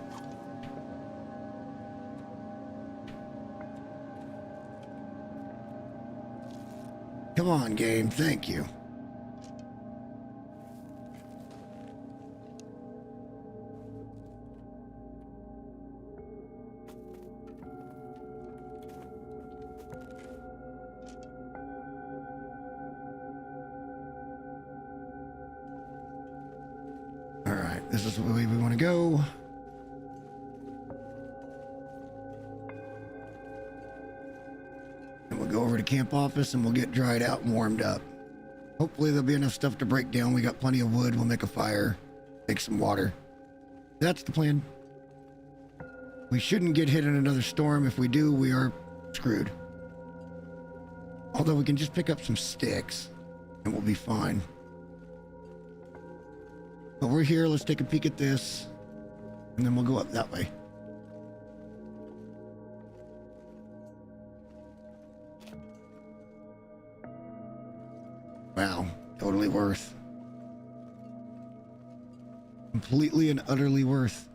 Come on, game. Thank you. All right, this is the way we want to go. Go over to camp office and we'll get dried out and warmed up. Hopefully there'll be enough stuff to break down. We got plenty of wood. We'll make a fire, make some water. That's the plan. We shouldn't get hit in another storm. If we do, we are screwed. Although we can just pick up some sticks and we'll be fine. But we're here. Let's take a peek at this and then we'll go up that way. Wow, totally worth. Completely and utterly worth.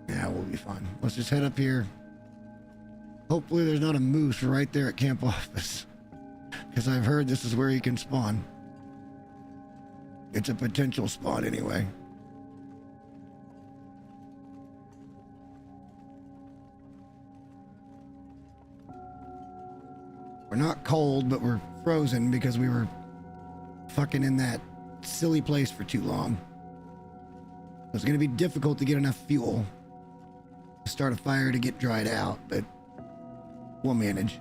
Yeah, we'll be fine. Let's just head up here. Hopefully there's not a moose right there at camp office. Because I've heard this is where he can spawn. It's a potential spawn anyway. We're not cold, but we're frozen because we were fucking in that silly place for too long. It's going to be difficult to get enough fuel to start a fire to get dried out, but we'll manage.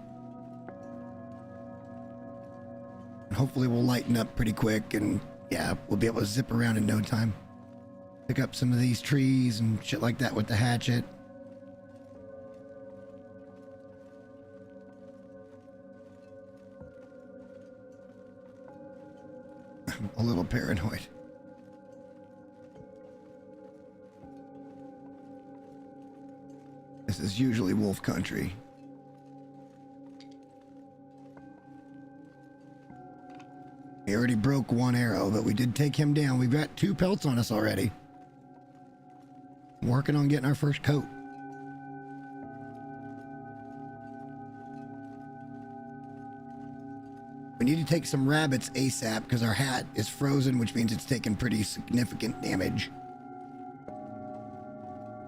And hopefully we'll lighten up pretty quick and yeah, we'll be able to zip around in no time. Pick up some of these trees and shit like that with the hatchet. A little paranoid. This is usually wolf country. He already broke one arrow, but we did take him down. We've got 2 pelts on us already. Working on getting our first coat. We need to take some rabbits ASAP because our hat is frozen, which means it's taken pretty significant damage.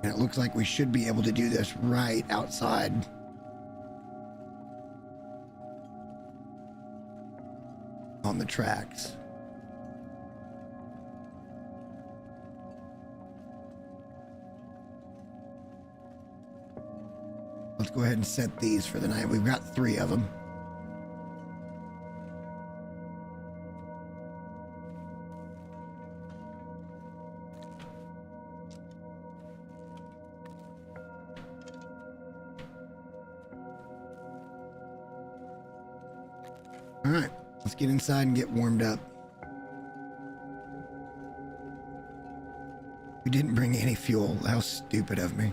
And it looks like we should be able to do this right outside. On the tracks. Let's go ahead and set these for the night. We've got 3 of them. All right, let's get inside and get warmed up. We didn't bring any fuel. How stupid of me.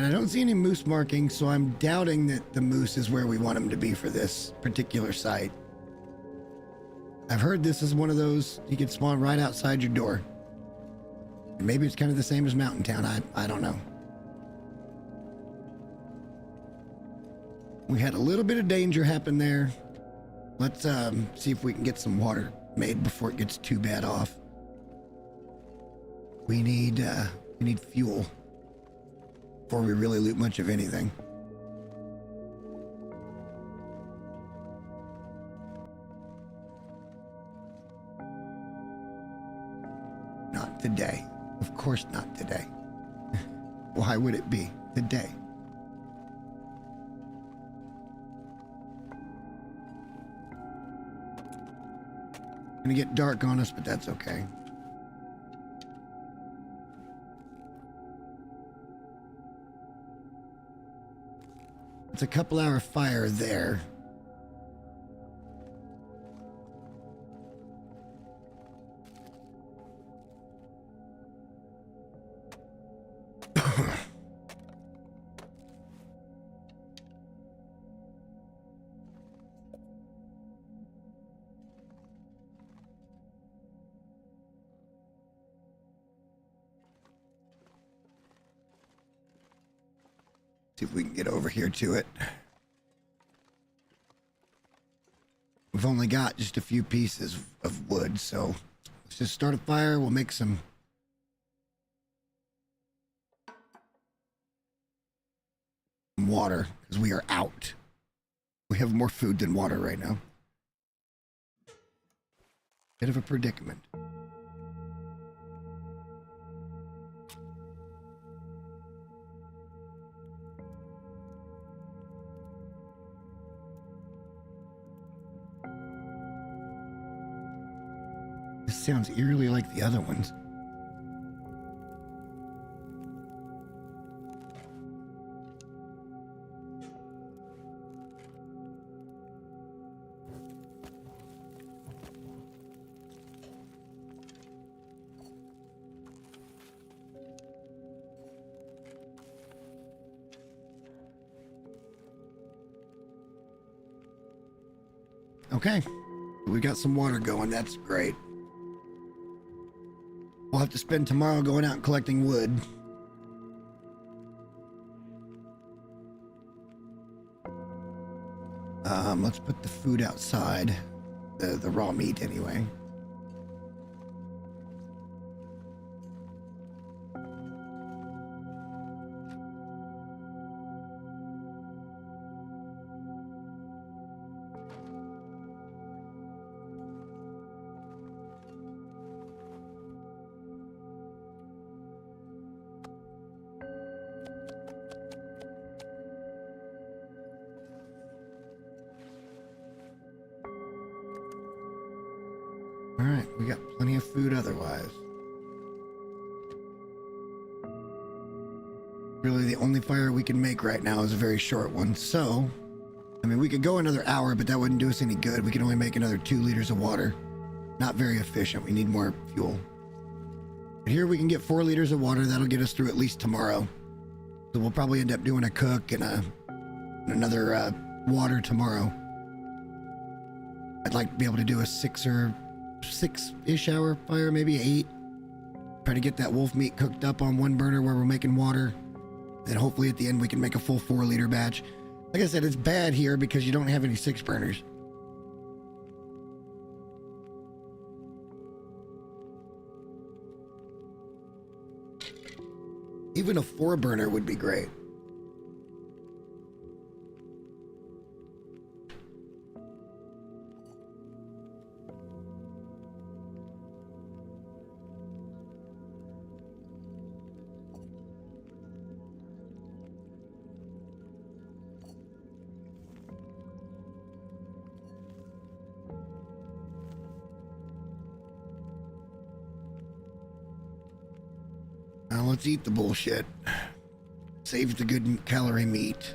Alright, I don't see any moose markings, so I'm doubting that the moose is where we want them to be for this particular site. I've heard this is one of those you could spawn right outside your door. And maybe it's kind of the same as Mountain Town, I don't know. We had a little bit of danger happen there. Let's see if we can get some water made before it gets too bad off. We need fuel before we really loot much of anything. Not today. Of course not today. Why would it be today? Gonna get dark on us, but that's okay. It's a couple-hour fire there. See if we can get over here to it. We've only got just a few pieces of wood, so let's just start a fire. We'll make some water because we are out. We have more food than water right now. Bit of a predicament. This sounds eerily like the other ones. Okay, we got some water going. That's great. We'll have to spend tomorrow going out and collecting wood. Let's put the food outside. The raw meat, anyway. Alright, we got plenty of food otherwise. Really, the only fire we can make right now is a very short one, so... I mean, we could go another hour, but that wouldn't do us any good. We can only make another 2 liters of water. Not very efficient. We need more fuel. But here we can get 4 liters of water. That'll get us through at least tomorrow. So we'll probably end up doing a cook and another water tomorrow. I'd like to be able to do a 6-ish hour fire, maybe 8. Try to get that wolf meat cooked up on one burner where we're making water. Then hopefully at the end we can make a full 4-liter batch. Like I said, it's bad here because you don't have any 6 burners. Even a 4 burner would be great. Now let's eat the bullshit. Saves the good calorie meat.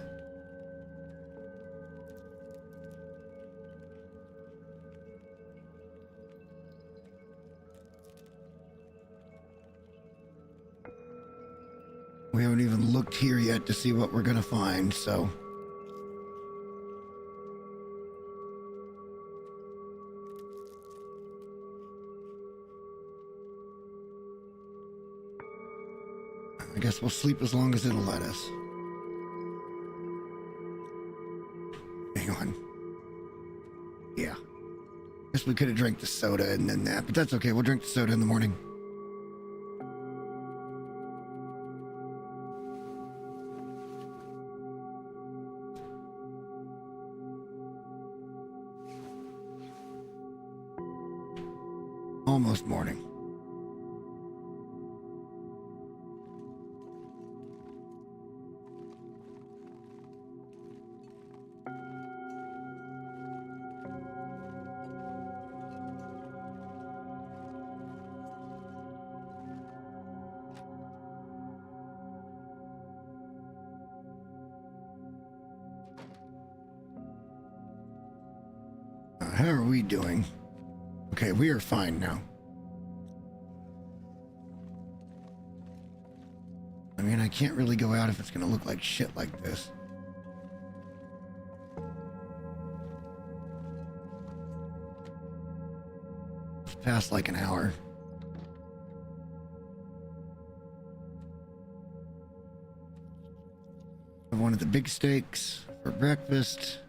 We haven't even looked here yet to see what we're gonna find, so. I guess we'll sleep as long as it'll let us. Hang on. Yeah. Guess we could have drank the soda and then that, but that's okay. We'll drink the soda in the morning. Almost morning. How are we doing? Okay, we are fine now. I mean, I can't really go out if it's gonna look like shit like this. It's past like an hour. I wanted the big steaks for breakfast,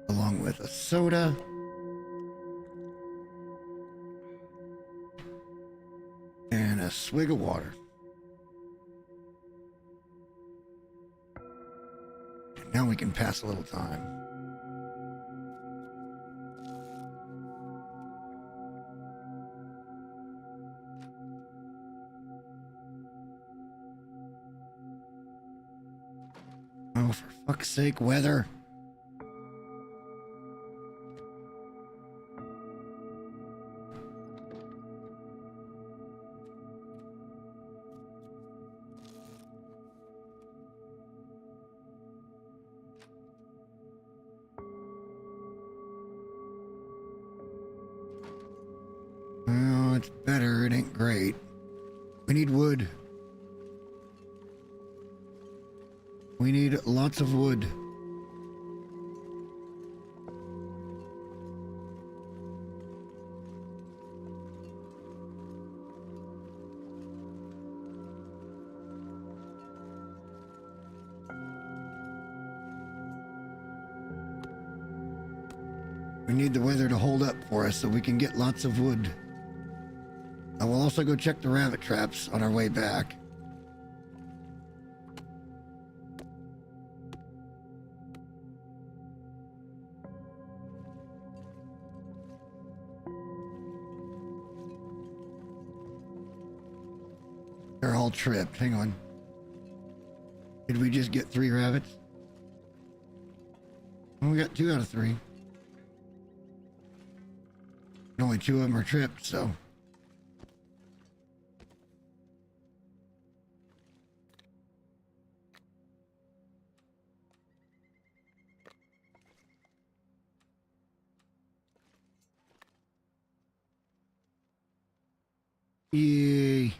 along with a soda. And a swig of water. And now we can pass a little time. Oh, for fuck's sake, weather. Oh, it's better. It ain't great. We need wood. We need lots of wood. We need the weather to hold up for us so we can get lots of wood. I will also go check the rabbit traps on our way back. They're all tripped. Hang on. Did we just get 3 rabbits? Well, we got 2 out of 3. And only 2 of them are tripped, so. Yay.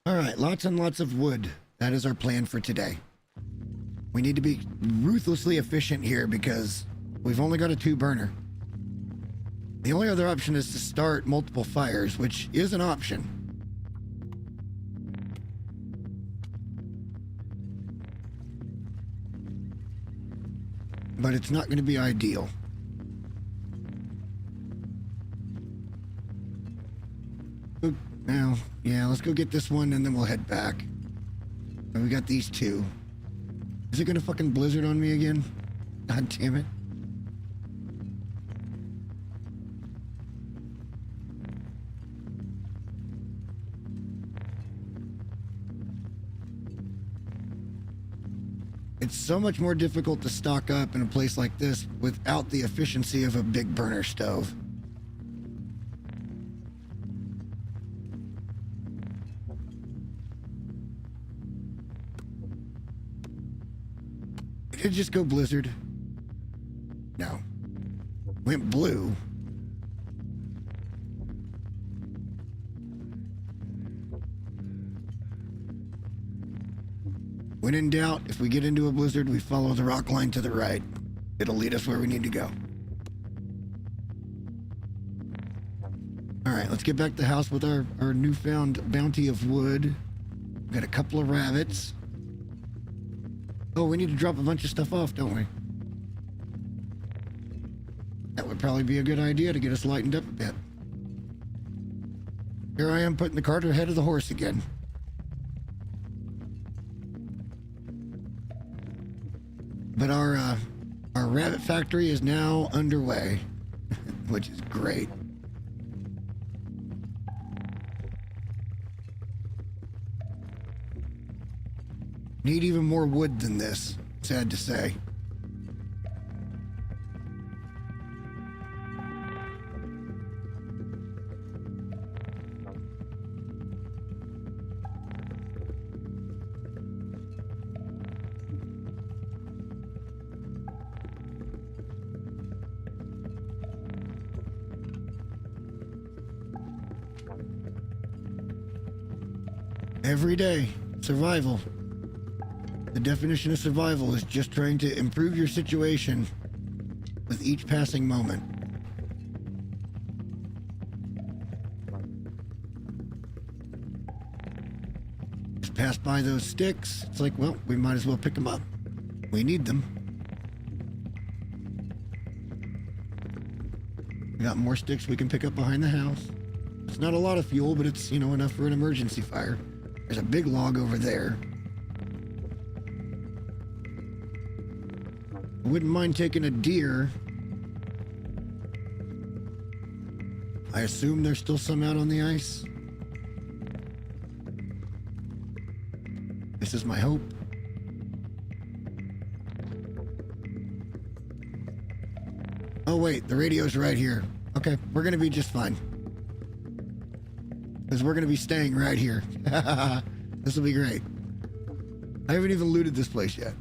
All right, lots and lots of wood. That is our plan for today. We need to be ruthlessly efficient here because we've only got a 2-burner. The only other option is to start multiple fires, which is an option. But it's not going to be ideal. Now, yeah, let's go get this one and then we'll head back. We got these 2. Is it gonna fucking blizzard on me again? God damn it. It's so much more difficult to stock up in a place like this without the efficiency of a big burner stove. Did it just go blizzard? No. Went blue. When in doubt, if we get into a blizzard, we follow the rock line to the right. It'll lead us where we need to go. All right, let's get back to the house with our newfound bounty of wood. We've got a couple of rabbits. Oh, we need to drop a bunch of stuff off, don't we? That would probably be a good idea to get us lightened up a bit. Here I am putting the cart ahead of the horse again. But our rabbit factory is now underway, which is great. Need even more wood than this, sad to say. Every day, survival. The definition of survival is just trying to improve your situation with each passing moment. Just pass by those sticks. It's like, well, we might as well pick them up. We need them. We got more sticks we can pick up behind the house. It's not a lot of fuel, but it's, enough for an emergency fire. There's a big log over there. I wouldn't mind taking a deer. I assume there's still some out on the ice. This is my hope. Oh wait, the radio's right here. Okay, we're gonna be just fine. Because we're gonna be staying right here. This will be great. I haven't even looted this place yet.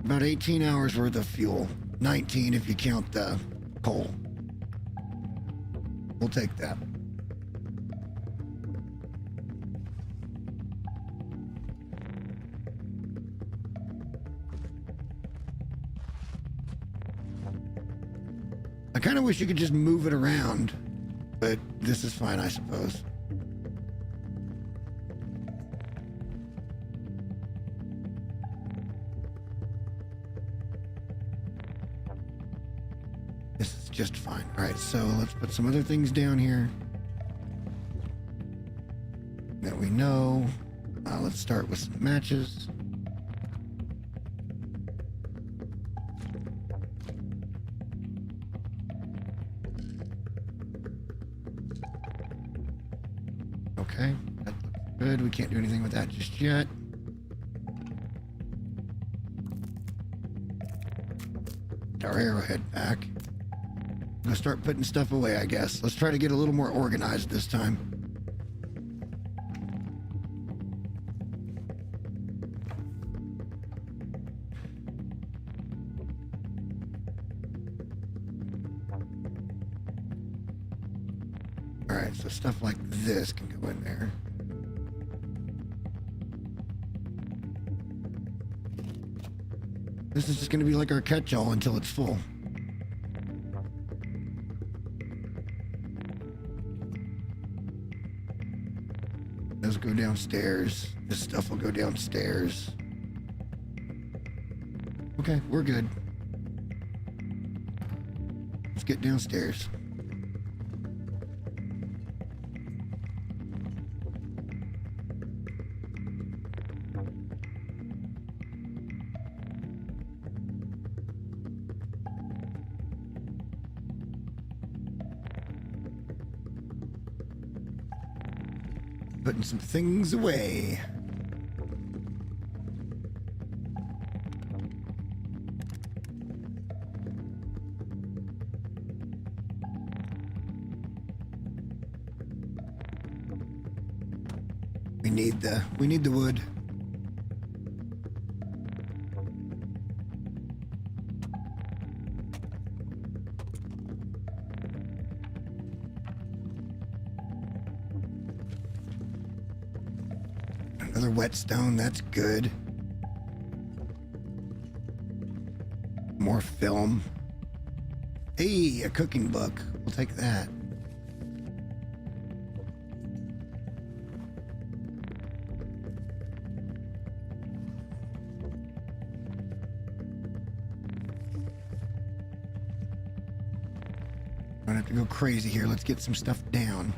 About 18 hours worth of fuel. 19 if you count the coal. We'll take that. I kind of wish you could just move it around, but this is fine, I suppose. Just fine. All right, so let's put some other things down here that we know. Let's start with some matches. Okay, that looks good. We can't do anything with that just yet. Get our arrowhead back. I'm gonna start putting stuff away, I guess. Let's try to get a little more organized this time. All right, so stuff like this can go in there. This is just gonna be like our catch-all until it's full. Those go downstairs. This stuff will go downstairs. Okay, we're good. Let's get downstairs. putting some things away. We need the wood. Another whetstone, that's good. More film. Hey, a cooking book. We'll take that. Don't have to go crazy here. Let's get some stuff down.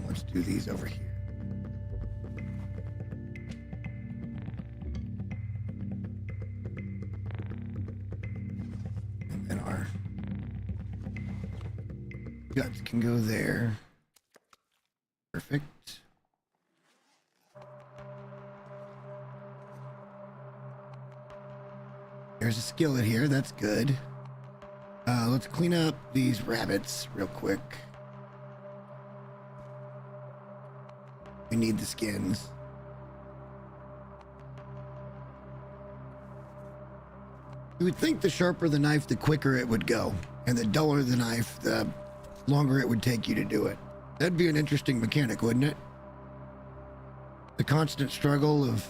Let's do these over here. Guts can go there. Perfect. There's a skillet here. That's good. Let's clean up these rabbits real quick. We need the skins. You would think the sharper the knife, the quicker it would go. And the duller the knife, the longer it would take you to do it. That'd be an interesting mechanic, wouldn't it? The constant struggle of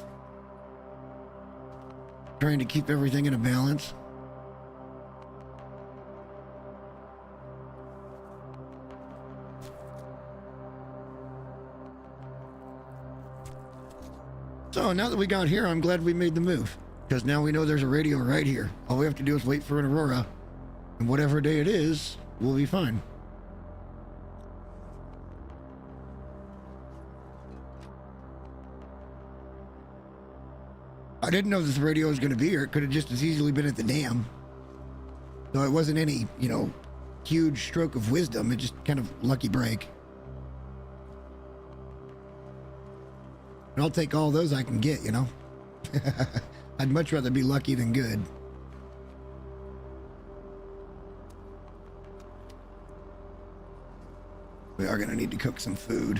trying to keep everything in a balance. So now that we got here, I'm glad we made the move, because now we know there's a radio right here. All we have to do is wait for an aurora, and whatever day it is, we'll be fine. I didn't know this radio was going to be here. It could have just as easily been at the dam. So it wasn't any, huge stroke of wisdom. It just kind of lucky break. And I'll take all those I can get, I'd much rather be lucky than good. We are going to need to cook some food.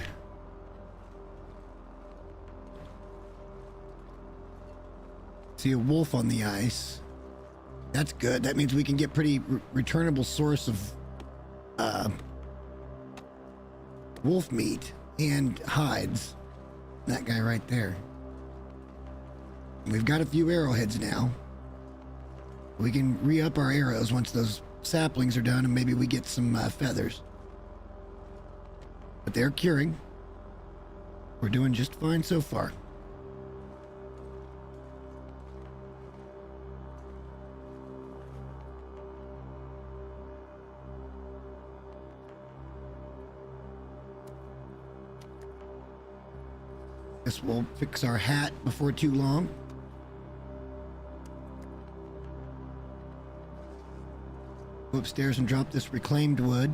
See a wolf on the ice. That's good. That means we can get pretty returnable source of wolf meat and hides. That guy right there. We've got a few arrowheads now. We can re-up our arrows once those saplings are done, and maybe we get some feathers. But they're curing. We're doing just fine so far. Guess we'll fix our hat before too long. Go upstairs and drop this reclaimed wood.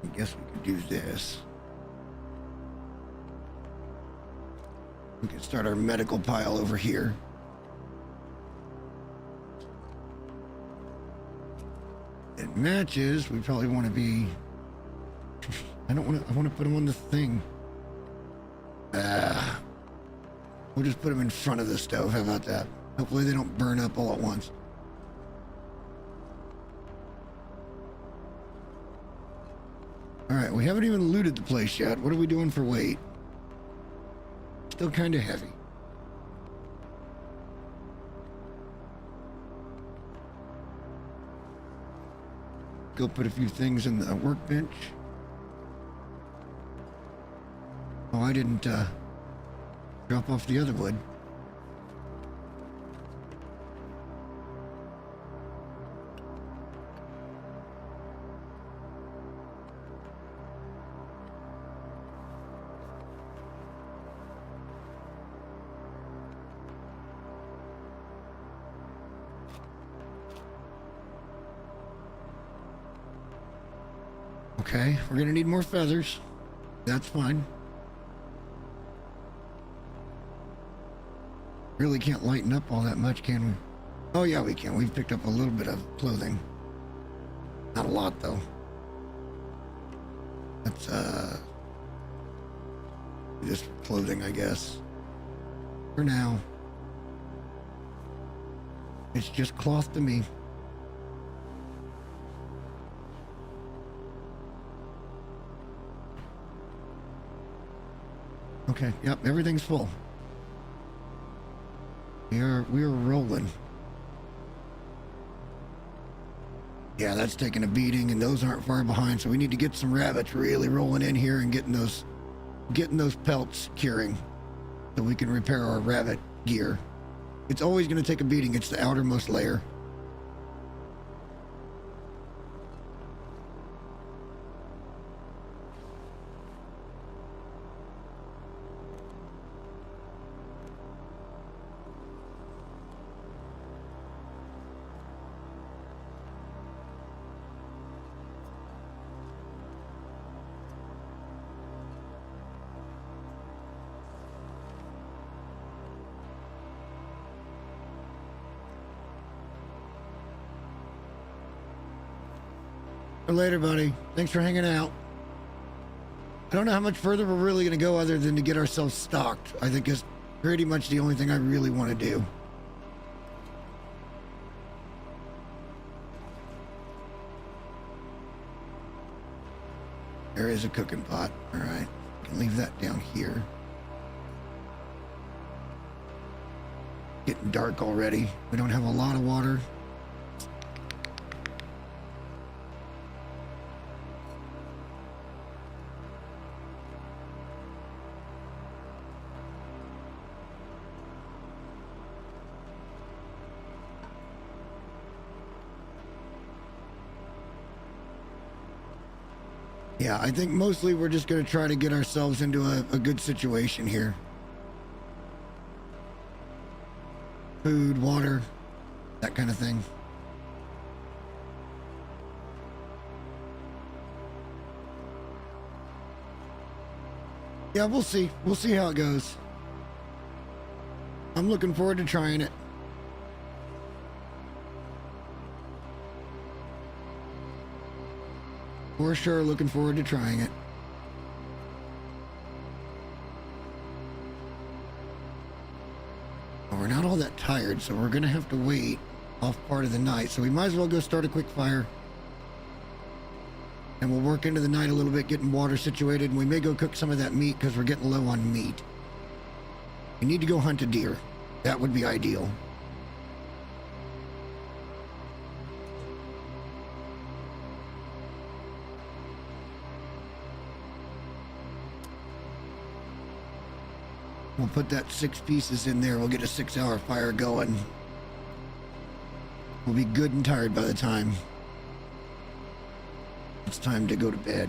I guess we could use this. We can start our medical pile over here. And matches, we probably want to be... I want to put them on the thing. We'll just put them in front of the stove. How about that? Hopefully they don't burn up all at once. Alright, we haven't even looted the place yet. What are we doing for weight? Still kind of heavy. go put a few things in the workbench. Oh, I didn't drop off the other wood. Okay, we're gonna need more feathers. That's fine. Really can't lighten up all that much, can we? Oh yeah, we can. We've picked up a little bit of clothing. Not a lot, though. That's, just clothing, I guess. For now. It's just cloth to me. Okay, yep, everything's full. We're rolling. Yeah, that's taking a beating, and those aren't far behind, so we need to get some rabbits really rolling in here and getting those pelts curing so we can repair our rabbit gear. It's always going to take a beating. It's the outermost layer. Later, buddy. Thanks for hanging out. I don't know how much further we're really going to go other than to get ourselves stocked. I think is pretty much the only thing I really want to do. There is a cooking pot. All right. Can leave that down here. Getting dark already. We don't have a lot of water. Yeah, I think mostly we're just going to try to get ourselves into a good situation here. Food, water, that kind of thing. Yeah, we'll see. We'll see how it goes. I'm looking forward to trying it. For sure, looking forward to trying it. Well, we're not all that tired, so we're going to have to wait off part of the night. So we might as well go start a quick fire. And we'll work into the night a little bit, getting water situated. And we may go cook some of that meat because we're getting low on meat. We need to go hunt a deer. That would be ideal. We'll put that 6 pieces in there. We'll get a 6-hour fire going. We'll be good and tired by the time it's time to go to bed.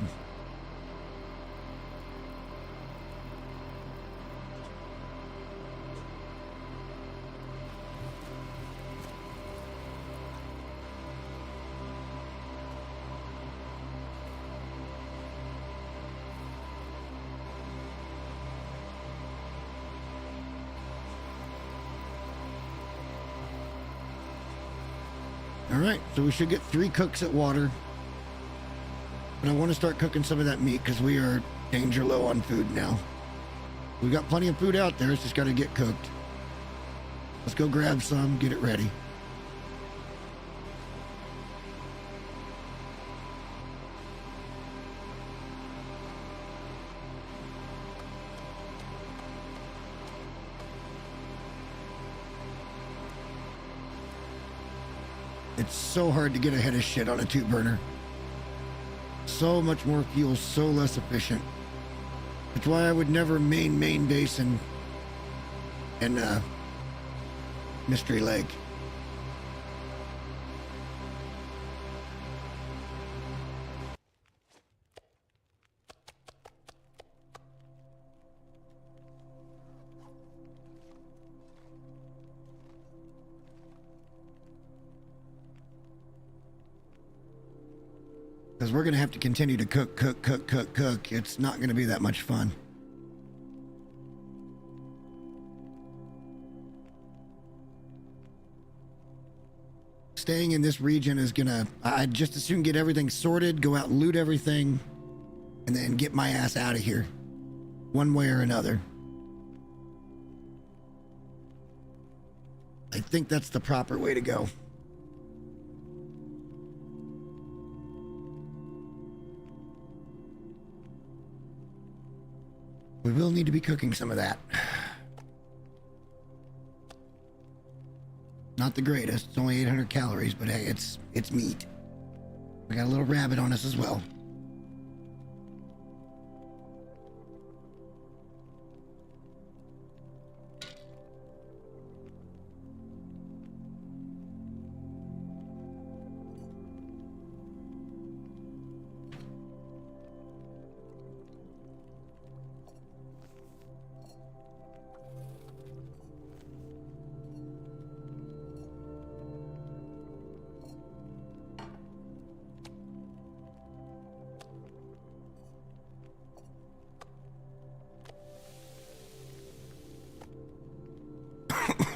Alright, so we should get 3 cooks at water. But I want to start cooking some of that meat because we are danger low on food now. We got plenty of food out there, it's just got to get cooked. Let's go grab some, get it ready. It's so hard to get ahead of shit on a 2-burner. so much more fuel, so less efficient. That's why I would never main base in Mystery Lake. Because we're going to have to continue to cook. It's not going to be that much fun. Staying in this region is going to... I'd just as soon get everything sorted, go out and loot everything, and then get my ass out of here. One way or another. I think that's the proper way to go. We will need to be cooking some of that. Not the greatest. It's only 800 calories, but hey, it's meat. We got a little rabbit on us as well.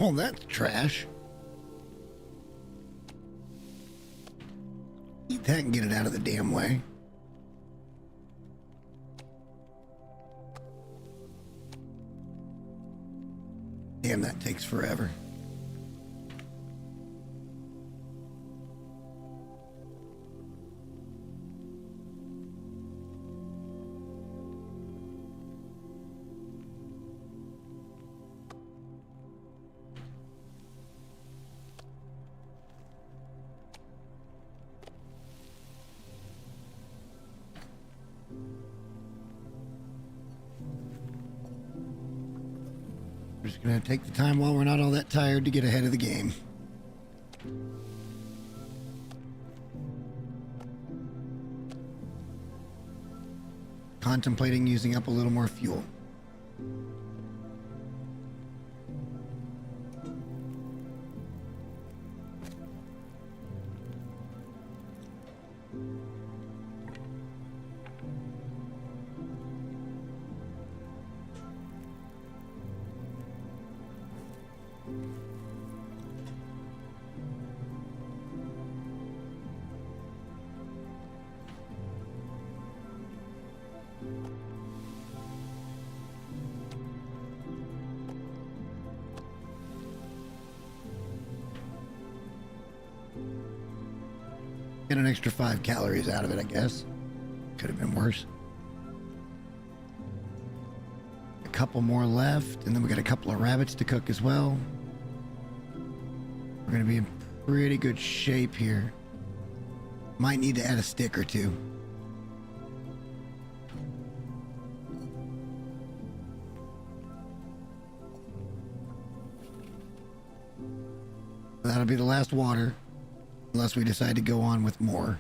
Oh, that's trash. Eat that and get it out of the damn way. Damn, that takes forever. We're just gonna take the time while we're not all that tired to get ahead of the game. Contemplating using up a little more fuel. Get an extra 5 calories out of it, I guess. Could have been worse. A couple more left, and then we got a couple of rabbits to cook as well. We're gonna be in pretty good shape here. Might need to add a stick or two. That'll be the last water. Unless we decide to go on with more.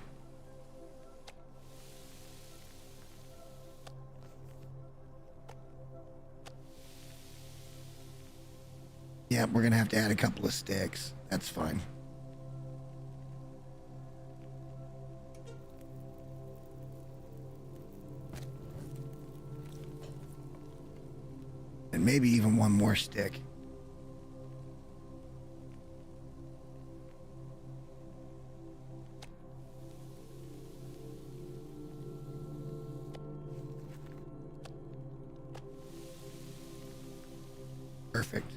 Yeah, we're gonna have to add a couple of sticks. That's fine. And maybe even one more stick. Perfect.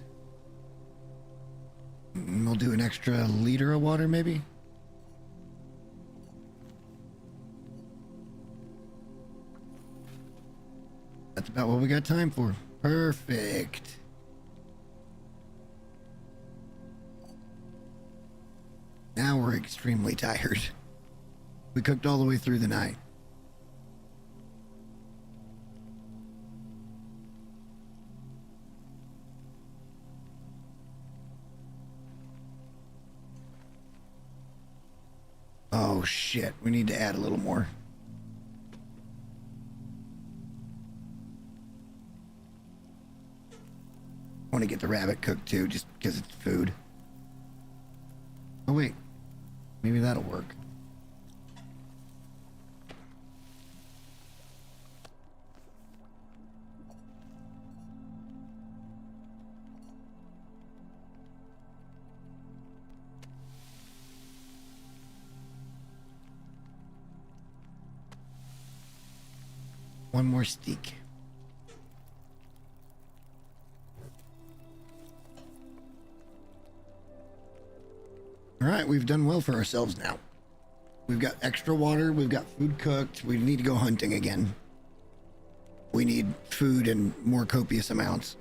And we'll do an extra liter of water, maybe? That's about what we got time for. Perfect. Now we're extremely tired. We cooked all the way through the night. Oh shit, we need to add a little more. I want to get the rabbit cooked too, just because it's food. Oh wait, maybe that'll work. One more steak. All right, we've done well for ourselves now. We've got extra water, we've got food cooked, we need to go hunting again. We need food in more copious amounts.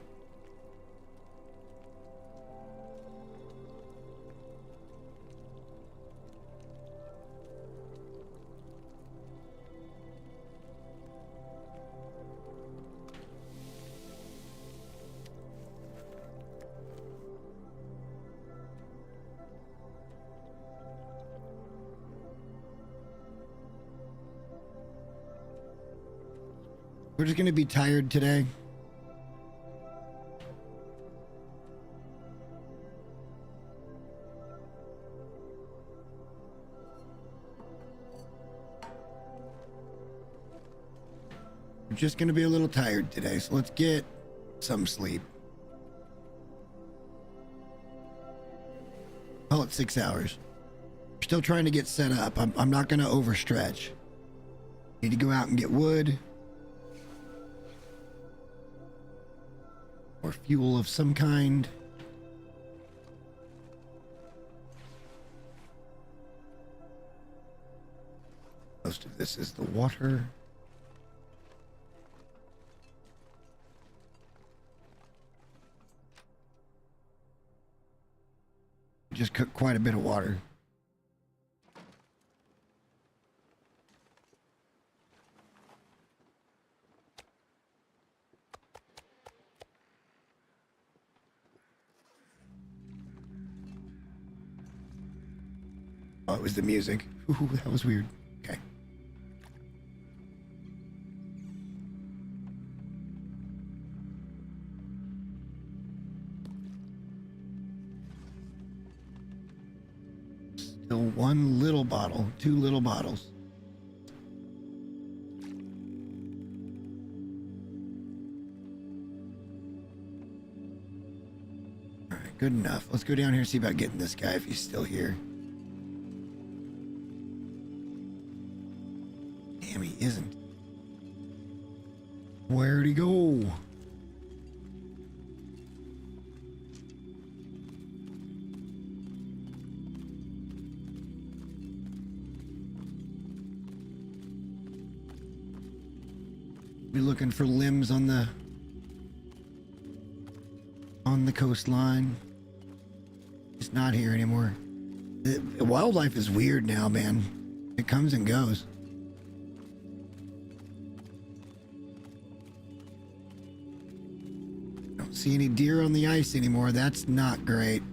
We're just gonna be tired today. We're just gonna be a little tired today, so let's get some sleep. Call it 6 hours. We're still trying to get set up. I'm not gonna overstretch. Need to go out and get wood. Or fuel of some kind. Most of this is the water. Just cook quite a bit of water. Oh, it was the music. Ooh, that was weird. Okay. Still one little bottle, 2 little bottles. All right, good enough. Let's go down here and see about getting this guy if he's still here. Damn, he isn't. Where'd he go? Be looking for limbs on the coastline. It's not here anymore. The wildlife is weird now, man. It comes and goes. Don't see any deer on the ice anymore. That's not great.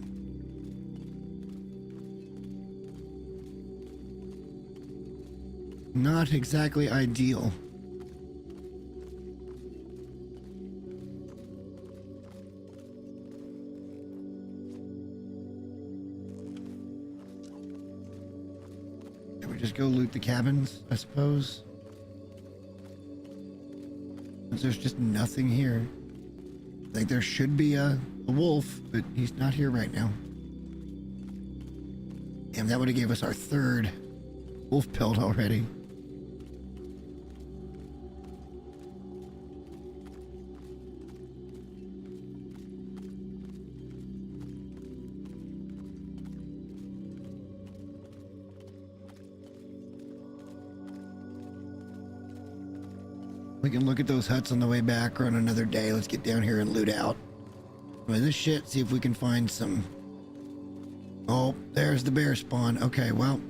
Not exactly ideal. Just go loot the cabins, I suppose. There's just nothing here. Like there should be a wolf, but he's not here right now. Damn, that would have gave us our 3rd wolf pelt already. We can look at those huts on the way back or on another day. Let's get down here and loot out. Well, this shit, see if we can find some... Oh, there's the bear spawn. Okay, well,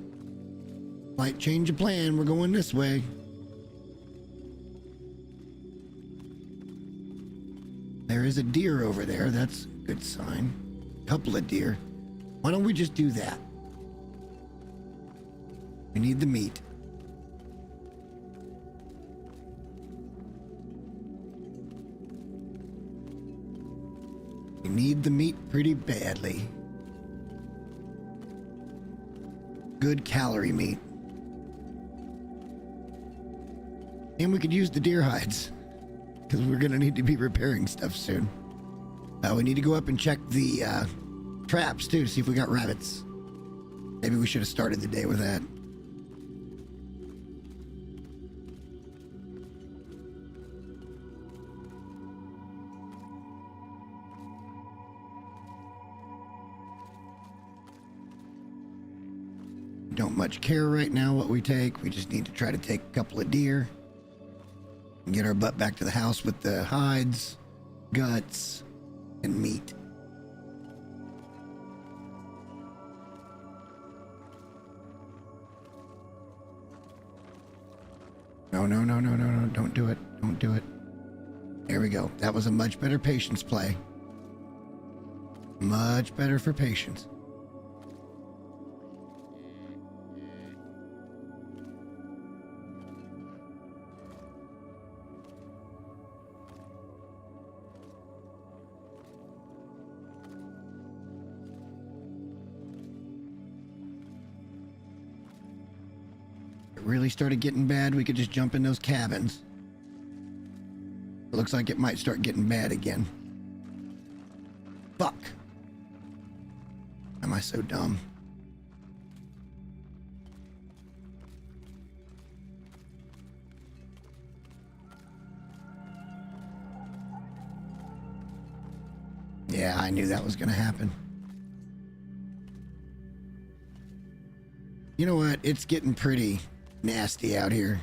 might change of plan. We're going this way. There is a deer over there. That's a good sign. Couple of deer. Why don't we just do that? We need the meat. We need the meat pretty badly. Good calorie meat. And we could use the deer hides, because we're going to need to be repairing stuff soon. We need to go up and check the traps, too, to see if we got rabbits. Maybe we should have started the day with that. Don't much care right now what we take. We just need to try to take a couple of deer and get our butt back to the house with the hides, guts, and meat. No, no, no, no, no, no. Don't do it. Don't do it. There we go. That was a much better patience play. Much better for patience. Really started getting bad, we could just jump in those cabins. It looks like it might start getting bad again. Fuck. Am I so dumb? Yeah, I knew that was gonna happen. You know what? It's getting pretty nasty out here.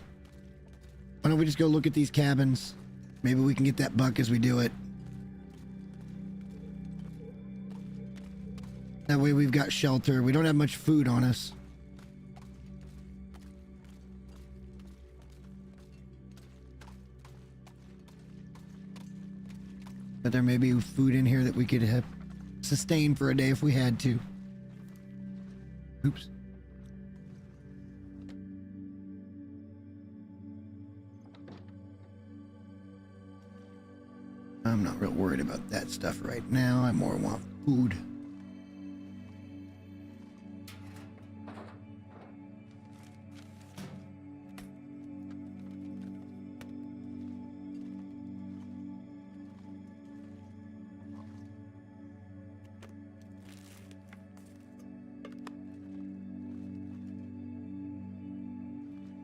Why don't we just go look at these cabins? Maybe we can get that buck as we do it. That way we've got shelter. We don't have much food on us. But there may be food in here that we could have sustained for a day if we had to. Oops. I'm not real worried about that stuff right now. I more want food.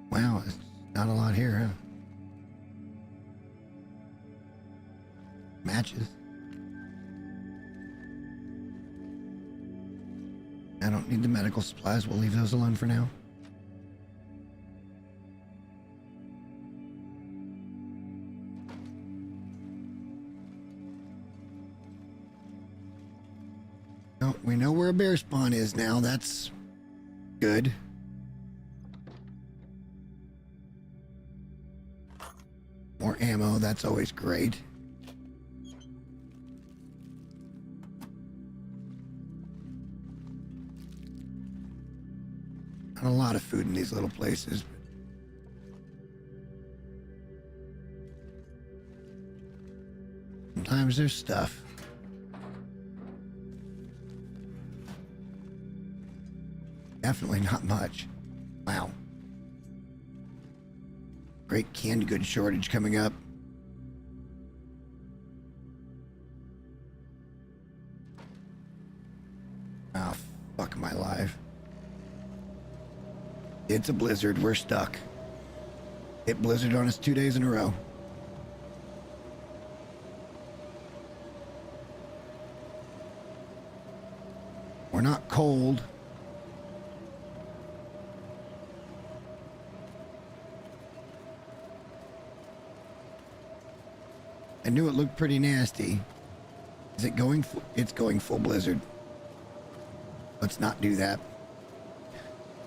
Wow, it's not a lot here, huh? Matches. I don't need the medical supplies. We'll leave those alone for now. Oh, we know where a bear spawn is now. That's good. More ammo. That's always great. Not a lot of food in these little places. Sometimes there's stuff. Definitely not much. Wow. Great canned goods shortage coming up. Oh, fuck my life. It's a blizzard. We're stuck. It blizzarded on us 2 days in a row. We're not cold. I knew it looked pretty nasty. Is it going? It's going full blizzard. Let's not do that.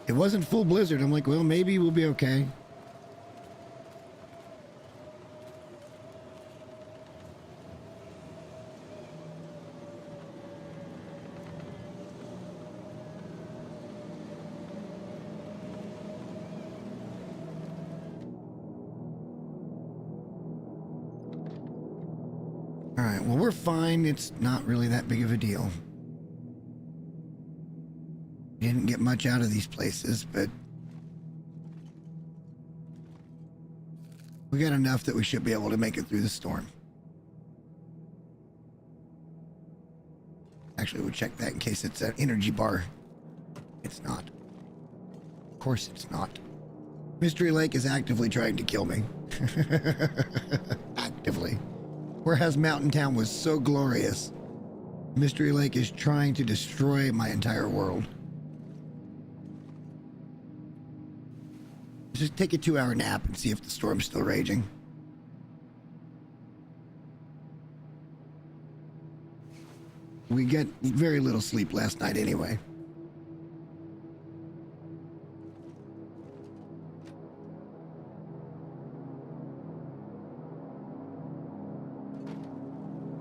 It wasn't full blizzard. I'm like, well, maybe we'll be okay. All right, well, we're fine. It's not really that big of a deal. Didn't get much out of these places, but we got enough that we should be able to make it through the storm. Actually, we'll check that in case it's an energy bar. It's not. Of course it's not. Mystery Lake is actively trying to kill me. Actively. Whereas Mountain Town was so glorious, Mystery Lake is trying to destroy my entire world. Just take a 2-hour nap and see if the storm's still raging. We got very little sleep last night anyway.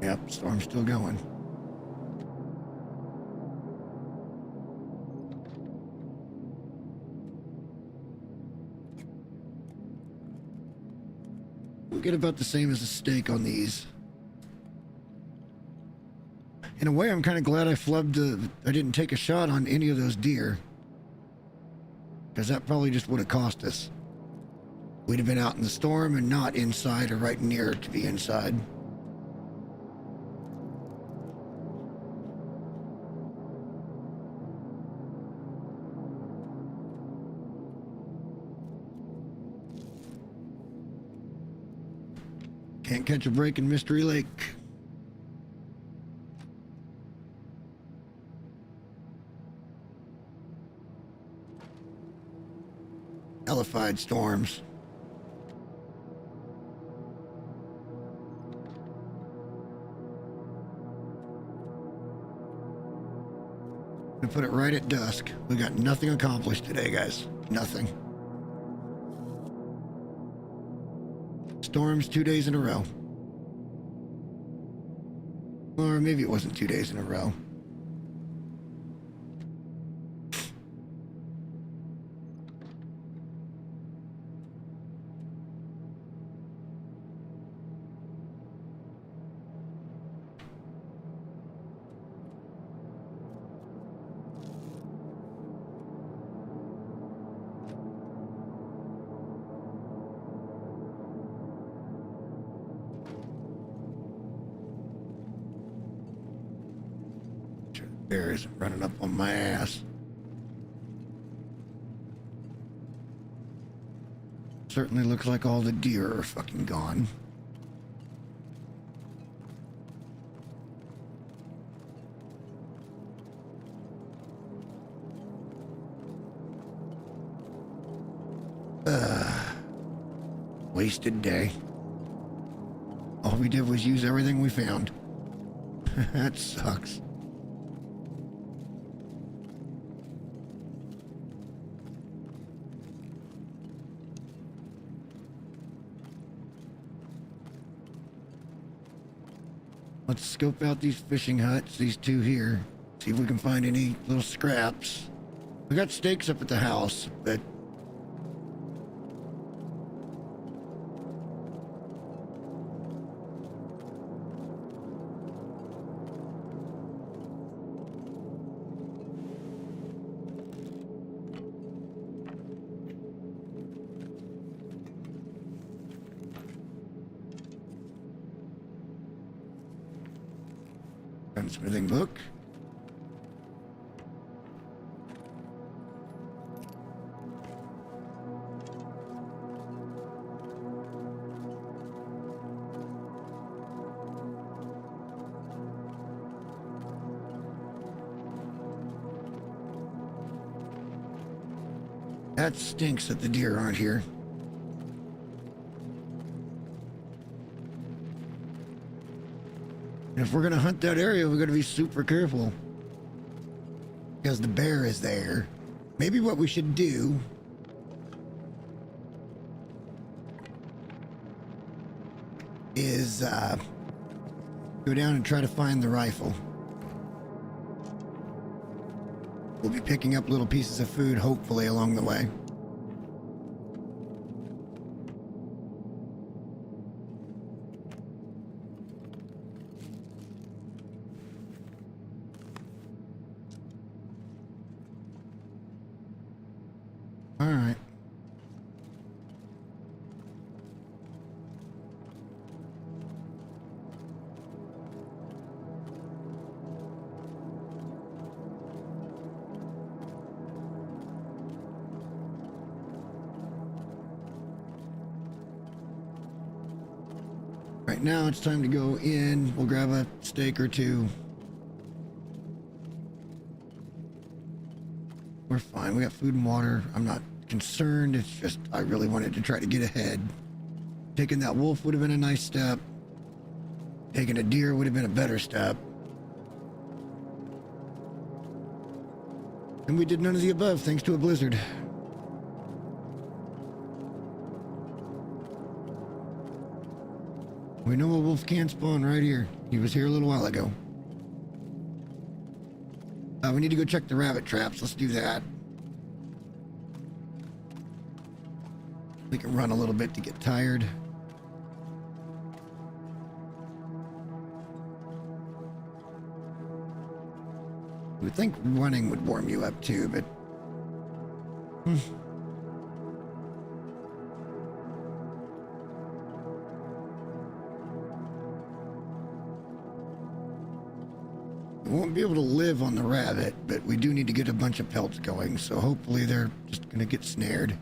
Yep, storm's still going. We get about the same as a steak on these. In a way, I'm kind of glad I didn't take a shot on any of those deer. Because that probably just would have cost us. We'd have been out in the storm and not inside or right near to be inside. Can't catch a break in Mystery Lake. Hellified storms. I'm gonna put it right at dusk. We got nothing accomplished today, guys. Nothing. Storms 2 days in a row. Or maybe it wasn't 2 days in a row. Bear isn't running up on my ass. Certainly looks like all the deer are fucking gone. Wasted day. All we did was use everything we found. That sucks. Let's scope out these fishing huts, these two here. See if we can find any little scraps. We got steaks up at the house, but... Gunsmithing book. That stinks that the deer aren't here. If we're gonna hunt that area, we're gonna be super careful. Because the bear is there. Maybe what we should do is go down and try to find the rifle. We'll be picking up little pieces of food, hopefully, along the way. right, now it's time to go in. We'll grab a steak or two. We're fine. We got food and water. I'm not concerned. It's just I really wanted to try to get ahead. Taking that wolf would have been a nice step. Taking a deer would have been a better step. And we did none of the above thanks to a blizzard. We know a wolf can spawn right here. He was here a little while ago. We need to go check the rabbit traps. Let's do that. We can run a little bit to get tired. I would think running would warm you up too, but... We won't be able to live on the rabbit, but we do need to get a bunch of pelts going, so hopefully they're just gonna get snared.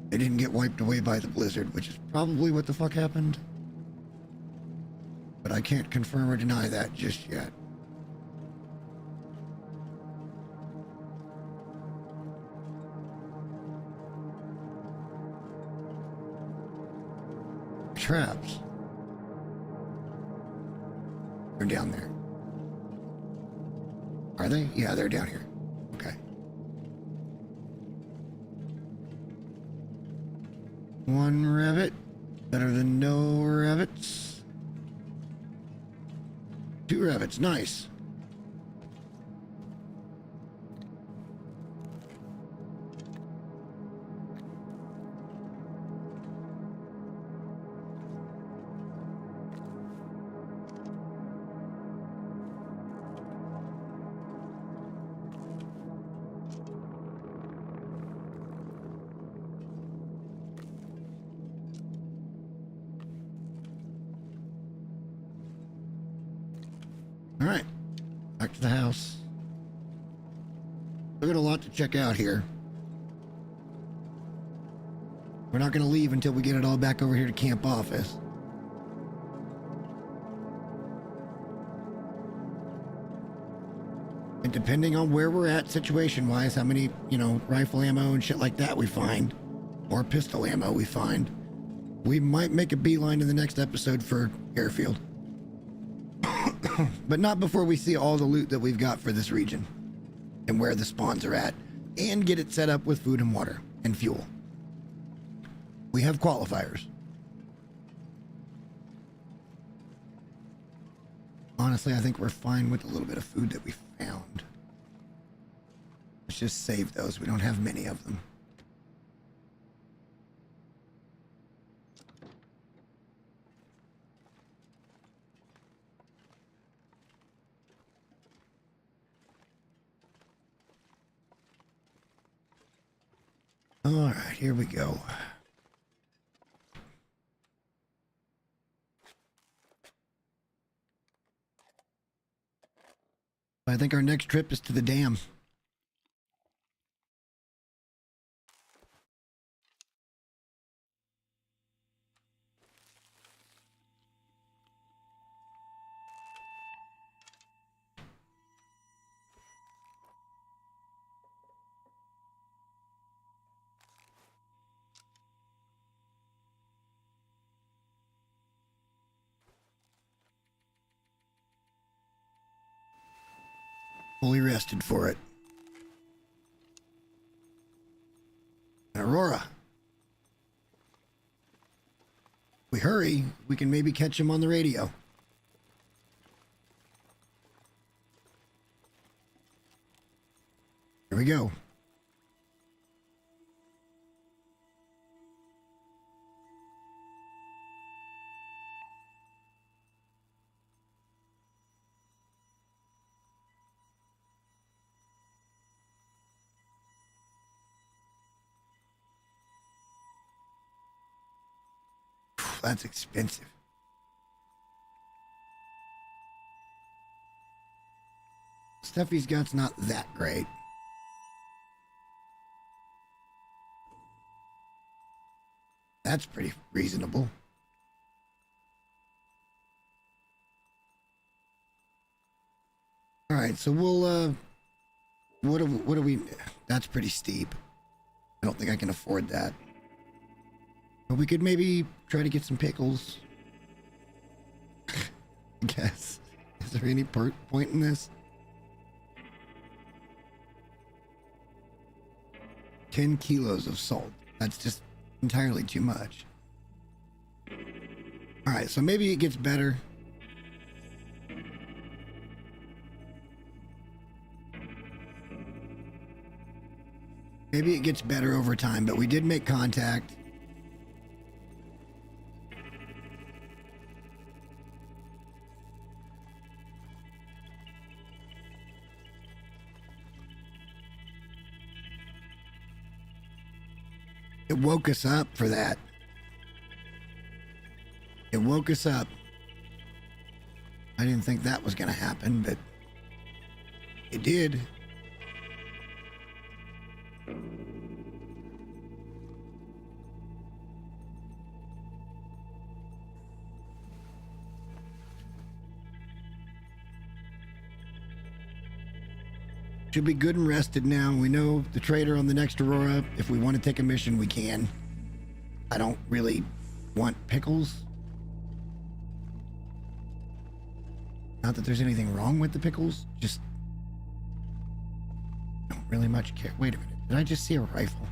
They didn't get wiped away by the blizzard, which is probably what the fuck happened. But I can't confirm or deny that just yet. Traps. They're down there. Are they? Yeah, they're down here. Okay. One rabbit. Better than no rabbits. Two rabbits. Nice. All right, back to the house. We got a lot to check out here. We're not going to leave until we get it all back over here to camp office. And depending on where we're at situation-wise, how many, rifle ammo and shit like that we find, or pistol ammo we find, we might make a beeline in the next episode for airfield. But not before we see all the loot that we've got for this region and where the spawns are at, and get it set up with food and water and fuel. We have qualifiers. Honestly, I think we're fine with a little bit of food that we found. Let's just save those. We don't have many of them. All right, here we go. I think our next trip is to the dam. Fully rested for it. Aurora. We hurry, we can maybe catch him on the radio. Here we go. That's expensive. Stuff he's got's not that great. That's pretty reasonable. right, so we'll what do we? That's pretty steep. I don't think I can afford that. But we could maybe try to get some pickles. I guess. Is there any point in this? 10 kilos of salt. That's just entirely too much. All right, so maybe it gets better. Maybe it gets better over time, but we did make contact. It woke us up for that. It woke us up. I didn't think that was going to happen, but it did. Should be good and rested now. We know the trader on the next Aurora. If we want to take a mission, we can. I don't really want pickles. Not that there's anything wrong with the pickles, just don't really much care. Wait a minute, did I just see a rifle?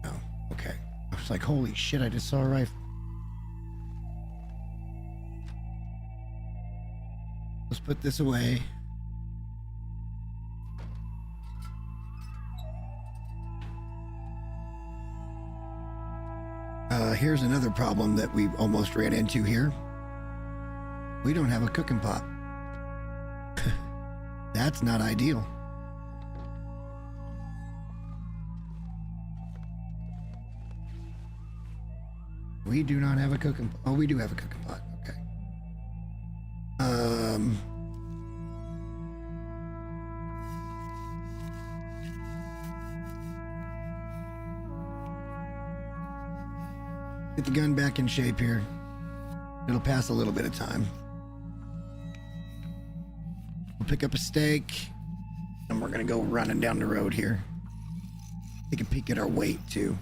Oh, okay. I was like, holy shit, I just saw a rifle. Let's put this away. Here's another problem that we almost ran into here. We don't have a cooking pot. That's not ideal. We do not have a cooking pot. Oh, we do have a cooking pot. Okay. Get the gun back in shape here. It'll pass a little bit of time. We'll pick up a steak, and we're gonna go running down the road here. Take a peek at our weight too.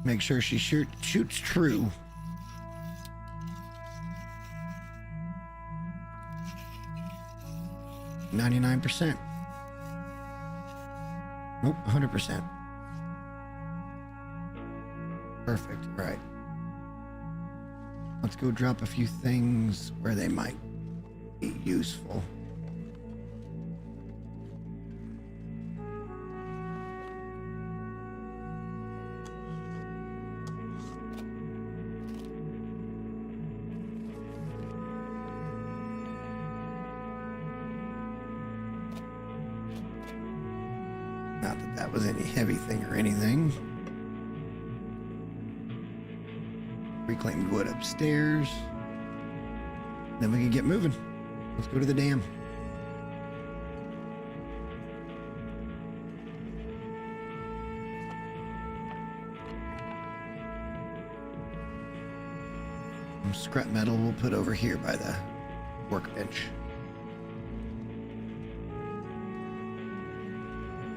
Make sure she shoots true. %. Nope, 100%. Perfect. All right. Let's go drop a few things where they might be useful. Not that that was any heavy thing or anything. Reclaimed wood upstairs. Then we can get moving. Let's go to the dam. Some scrap metal we'll put over here by the workbench.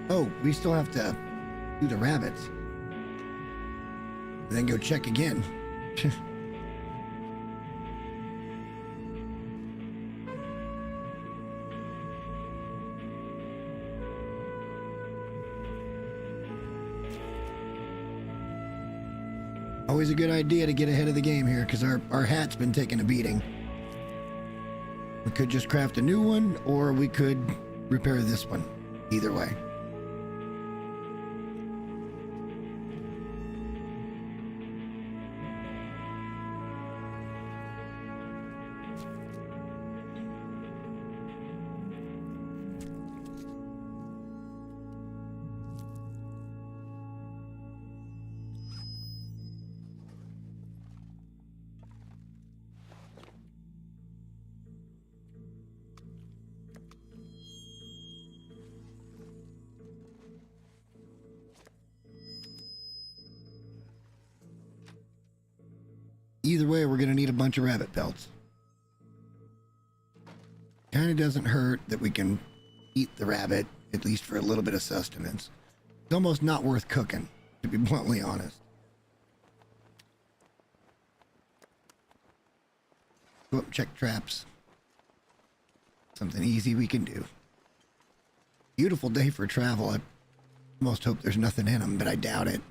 Oh, we still have to do the rabbits. And then go check again. Always a good idea to get ahead of the game here, because our hat's been taking a beating. We could just craft a new one, or we could repair this one. Either way. Either way, we're going to need a bunch of rabbit pelts. Kind of doesn't hurt that we can eat the rabbit, at least for a little bit of sustenance. It's almost not worth cooking, to be bluntly honest. Go up and check traps. Something easy we can do. Beautiful day for travel. I almost hope there's nothing in them, but I doubt it.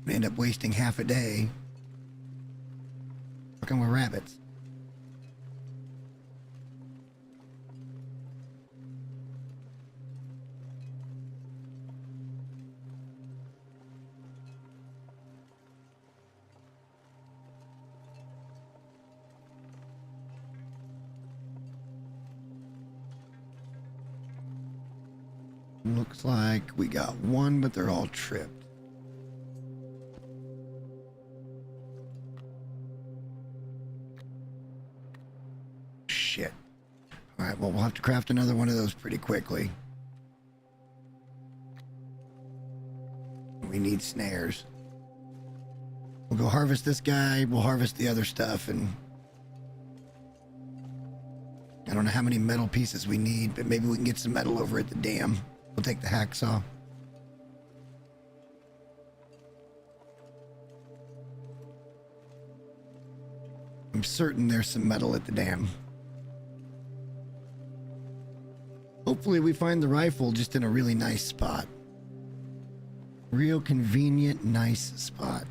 We end up wasting half a day fucking with rabbits. Looks like we got one, but they're all tripped. Shit. All right, well, we'll have to craft another one of those pretty quickly. We need snares. We'll go harvest this guy, we'll harvest the other stuff, and I don't know how many metal pieces we need, but maybe we can get some metal over at the dam. We'll take the hacksaw. I'm certain there's some metal at the dam. Hopefully we find the rifle just in a really nice spot. Real convenient, nice spot.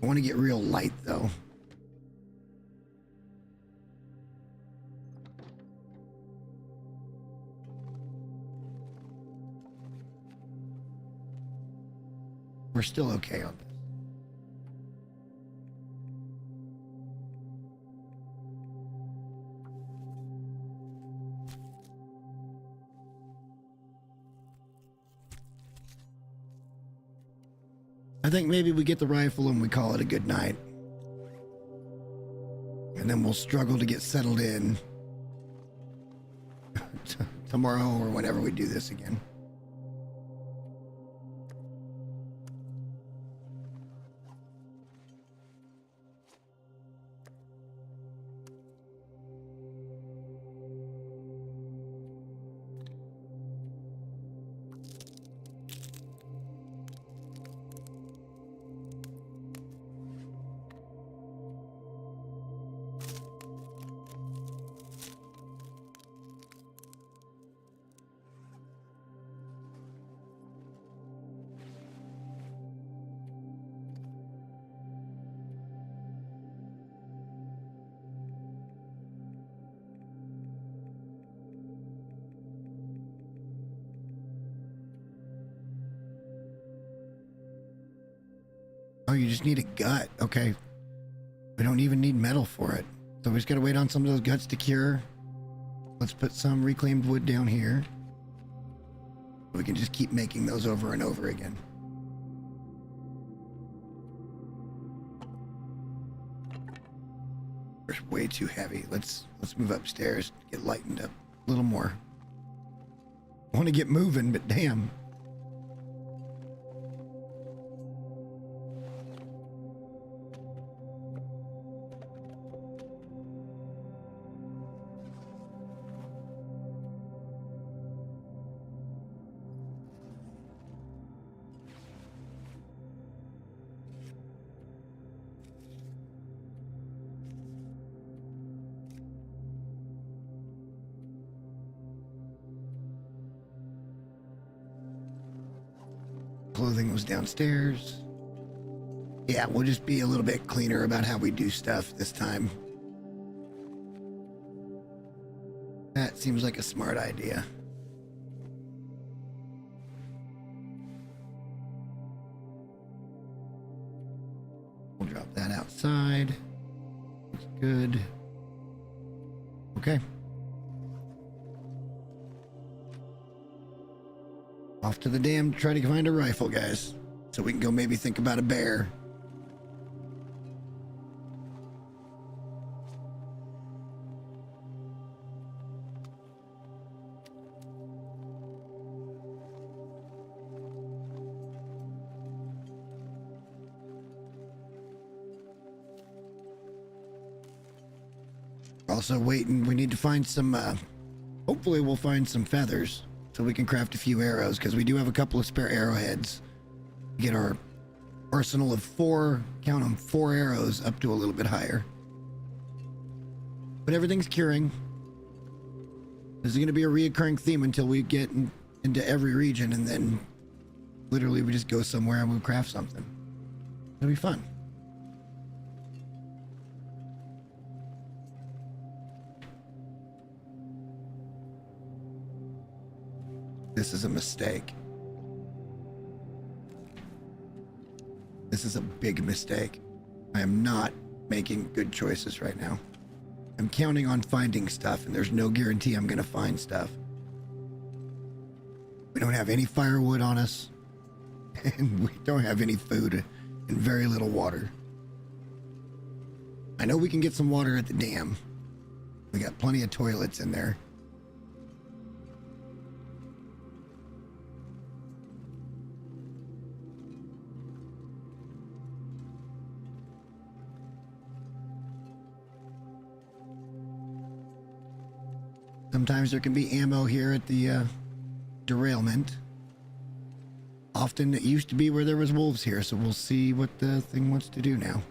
I want to get real light though. We're still okay on this. I think maybe we get the rifle and we call it a good night. And then we'll struggle to get settled in tomorrow or whenever we do this again. Oh, you just need a gut. Okay. We don't even need metal for it. So we just gotta wait on some of those guts to cure. Let's put some reclaimed wood down here. We can just keep making those over and over again. It's way too heavy. Let's move upstairs, get lightened up a little more. I want to get moving, but damn. Clothing was downstairs. Yeah, we'll just be a little bit cleaner about how we do stuff this time. That seems like a smart idea. We'll drop that outside. Looks good. Okay. Off to the dam to try to find a rifle, guys. So we can go maybe think about a bear. Also waiting, we need to find some, hopefully we'll find some feathers so we can craft a few arrows, because we do have a couple of spare arrowheads. Get our arsenal of 4, count them, 4 arrows up to a little bit higher. But everything's curing. This is going to be a reoccurring theme until we get into every region, and then literally we just go somewhere and we'll craft something. It'll be fun. This is a mistake. This is a big mistake. I am not making good choices right now. I'm counting on finding stuff, and there's no guarantee I'm going to find stuff. We don't have any firewood on us, and we don't have any food and very little water. I know we can get some water at the dam. We got plenty of toilets in there. Sometimes there can be ammo here at the derailment. Often it used to be where there was wolves here, so we'll see what the thing wants to do now.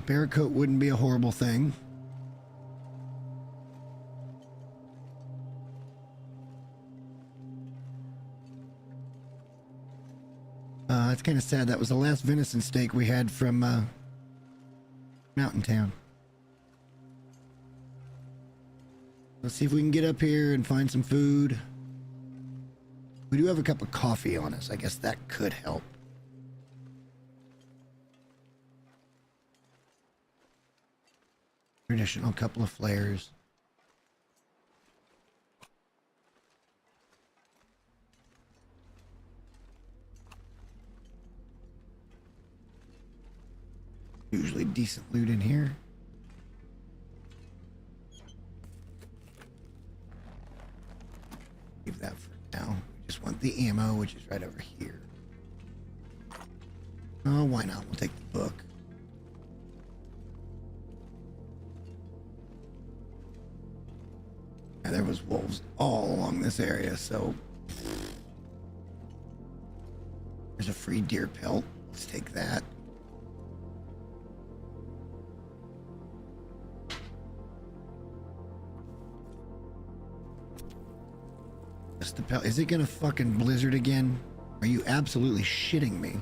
Bear coat wouldn't be a horrible thing. It's kind of sad. That was the last venison steak we had from Mountain Town. Let's see if we can get up here and find some food. We do have a cup of coffee on us. I guess that could help. Traditional couple of flares. Usually decent loot in here. Leave that for now. We just want the ammo, which is right over here. Oh, why not? We'll take the book. Yeah, there was wolves all along this area, so there's a free deer pelt. Let's take that. Just the pelt. Is it gonna fucking blizzard again? Are you absolutely shitting me?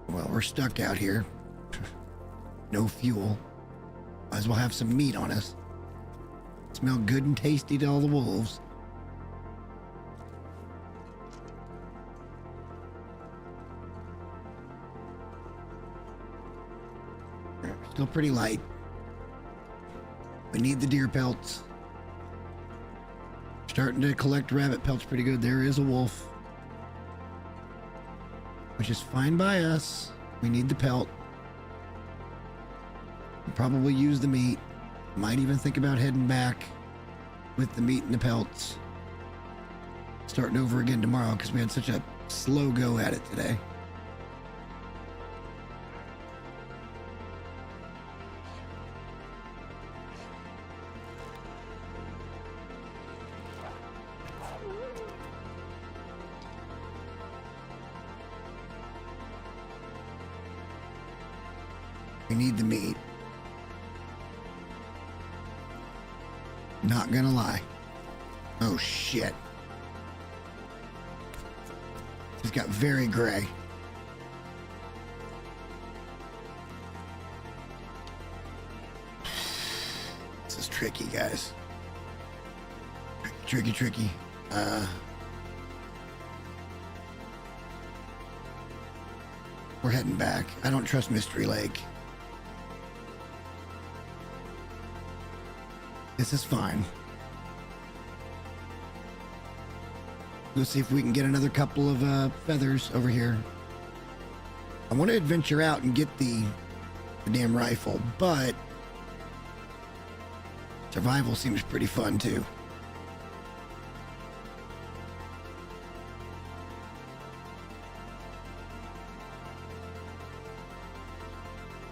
Well, we're stuck out here. No fuel. Might as well have some meat on us. Smell good and tasty to all the wolves. Still pretty light. We need the deer pelts. Starting to collect rabbit pelts pretty good. There is a wolf, which is fine by us. We need the pelt. We'll probably use the meat. Might even think about heading back with the meat and the pelts. Starting over again tomorrow because we had such a slow go at it today. We need the meat. Not gonna lie. Oh shit. It's got very gray. This is tricky, guys. Tricky. We're heading back. I don't trust Mystery Lake. This is fine. Go see if we can get another couple of feathers over here. I want to adventure out and get the damn rifle, but survival seems pretty fun too.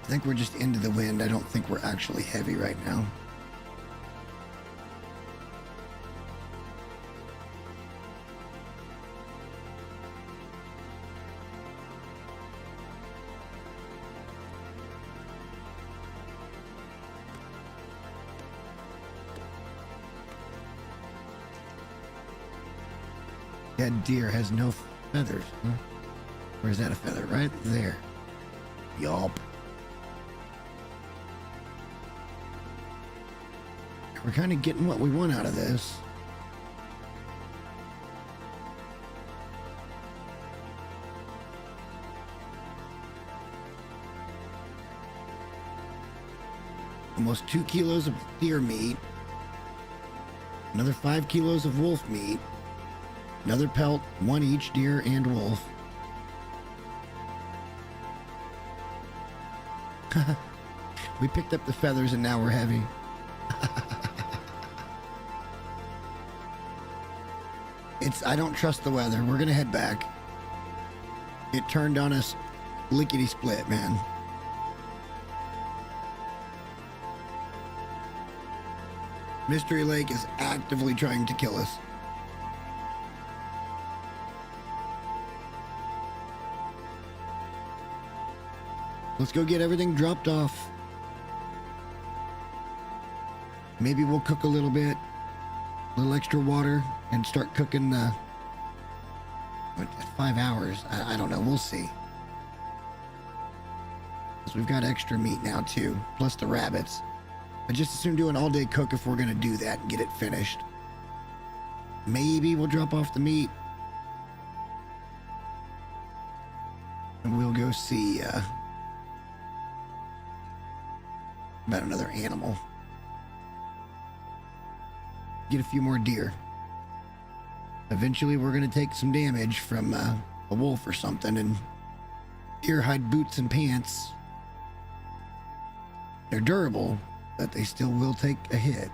I think we're just into the wind. I don't think we're actually heavy right now. That deer has no feathers, huh? Or is that a feather? Right there. Yup. We're kind of getting what we want out of this. Almost 2 kilos of deer meat. Another 5 kilos of wolf meat. Another pelt, 1 each, deer and wolf. We picked up the feathers and now we're heavy. I don't trust the weather. We're gonna head back. It turned on us lickety split, man. Mystery Lake is actively trying to kill us. Let's go get everything dropped off. Maybe we'll cook a little bit, a little extra water, and start cooking 5 hours. I don't know. We'll see. So we've got extra meat now too, plus the rabbits. I just as soon do an all-day cook if we're gonna do that and get it finished. Maybe we'll drop off the meat, and we'll go see about another animal. Get a few more deer. Eventually we're gonna take some damage from a wolf or something, and deer hide boots and pants. They're durable, but they still will take a hit.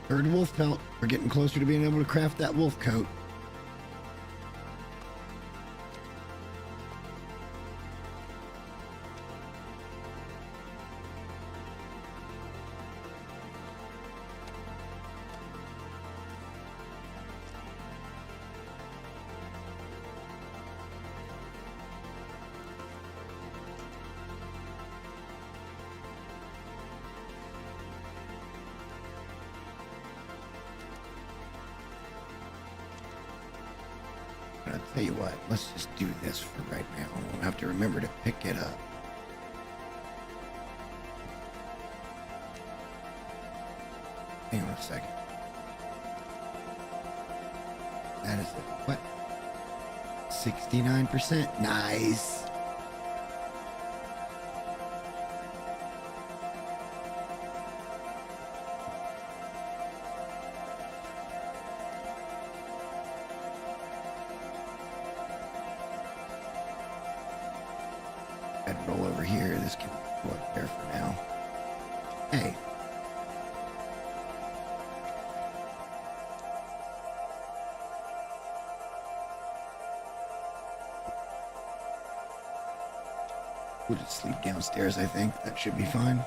Third wolf pelt. We're getting closer to being able to craft that wolf coat. I'll tell you what, let's just do this for right now. We'll have to remember to pick it up. Hang on a second. That is what? 69%. Nice. I'd roll over here. This can go up there for now. Hey. We'll just sleep downstairs, I think. That should be fine.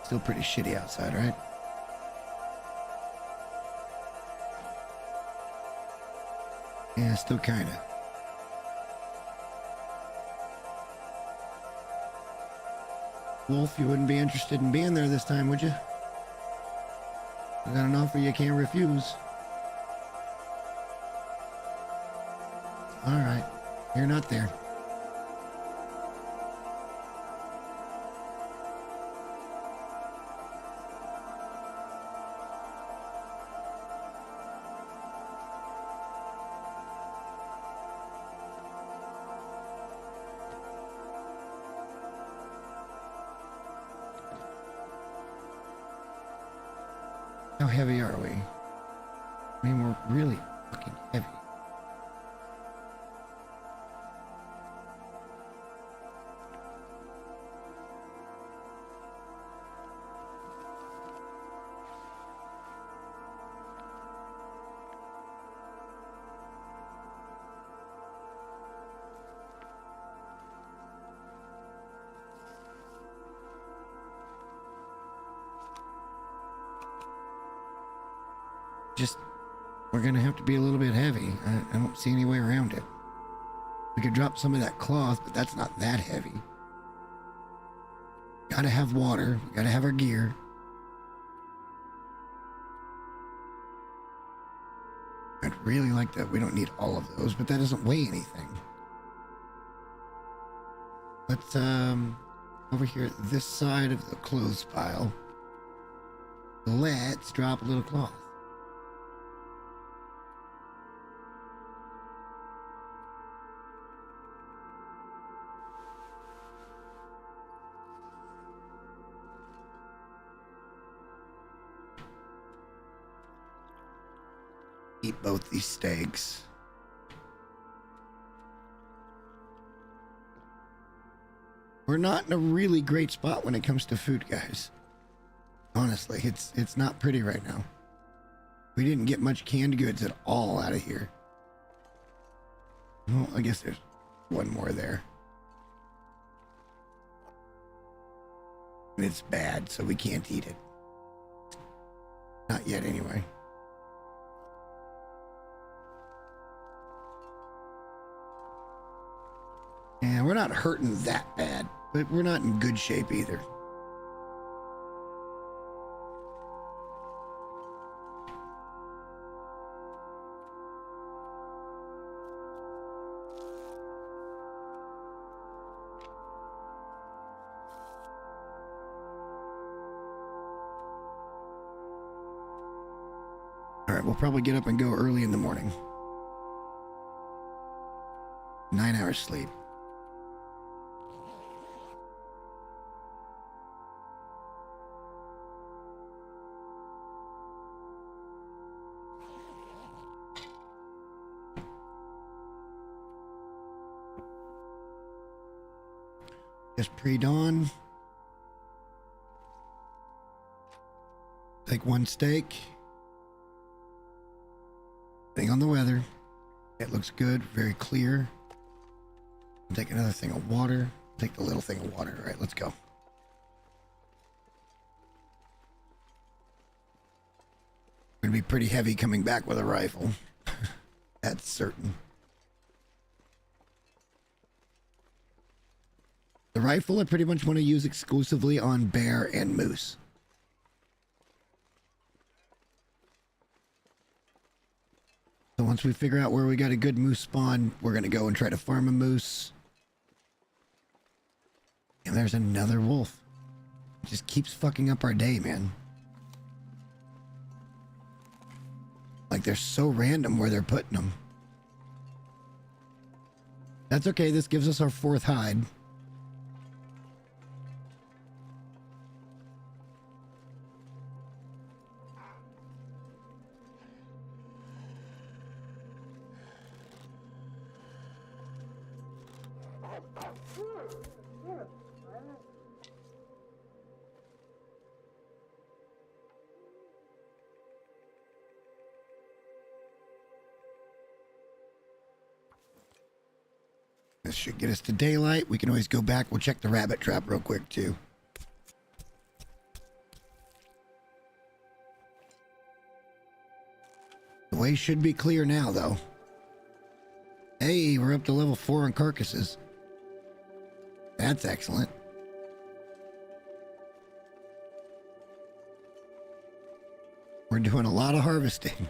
Still pretty shitty outside, right? Yeah, still kinda. Wolf, you wouldn't be interested in being there this time, would you? I got an offer you can't refuse. Alright, you're not there. How heavy are we? I mean, we're really fucking heavy. Just, we're gonna have to be a little bit heavy. I don't see any way around it. We could drop some of that cloth, but that's not that heavy. Gotta have water, gotta have our gear. I'd really like that. We don't need all of those, but that doesn't weigh anything. Let's, over here at this side of the clothes pile, let's drop a little cloth. Eat both these steaks. We're not in a really great spot when it comes to food, guys. Honestly, it's not pretty right now. We didn't get much canned goods at all out of here. Well, I guess there's one more there. And it's bad, so we can't eat it. Not yet, anyway. And we're not hurting that bad, but we're not in good shape either. All right, we'll probably get up and go early in the morning. 9 hours sleep. Just pre-dawn. Take one steak. Thing on the weather. It looks good, very clear. Take another thing of water. Take the little thing of water. All right, let's go. Gonna be pretty heavy coming back with a rifle. That's certain. The rifle I pretty much want to use exclusively on bear and moose. So once we figure out where we got a good moose spawn, we're going to go and try to farm a moose. And there's another wolf. It just keeps fucking up our day, man. Like, they're so random where they're putting them. That's okay. This gives us our 4th hide. This should get us to daylight. We can always go back. We'll check the rabbit trap real quick, too. The way should be clear now, though. Hey, we're up to level 4 on carcasses. That's excellent. We're doing a lot of harvesting.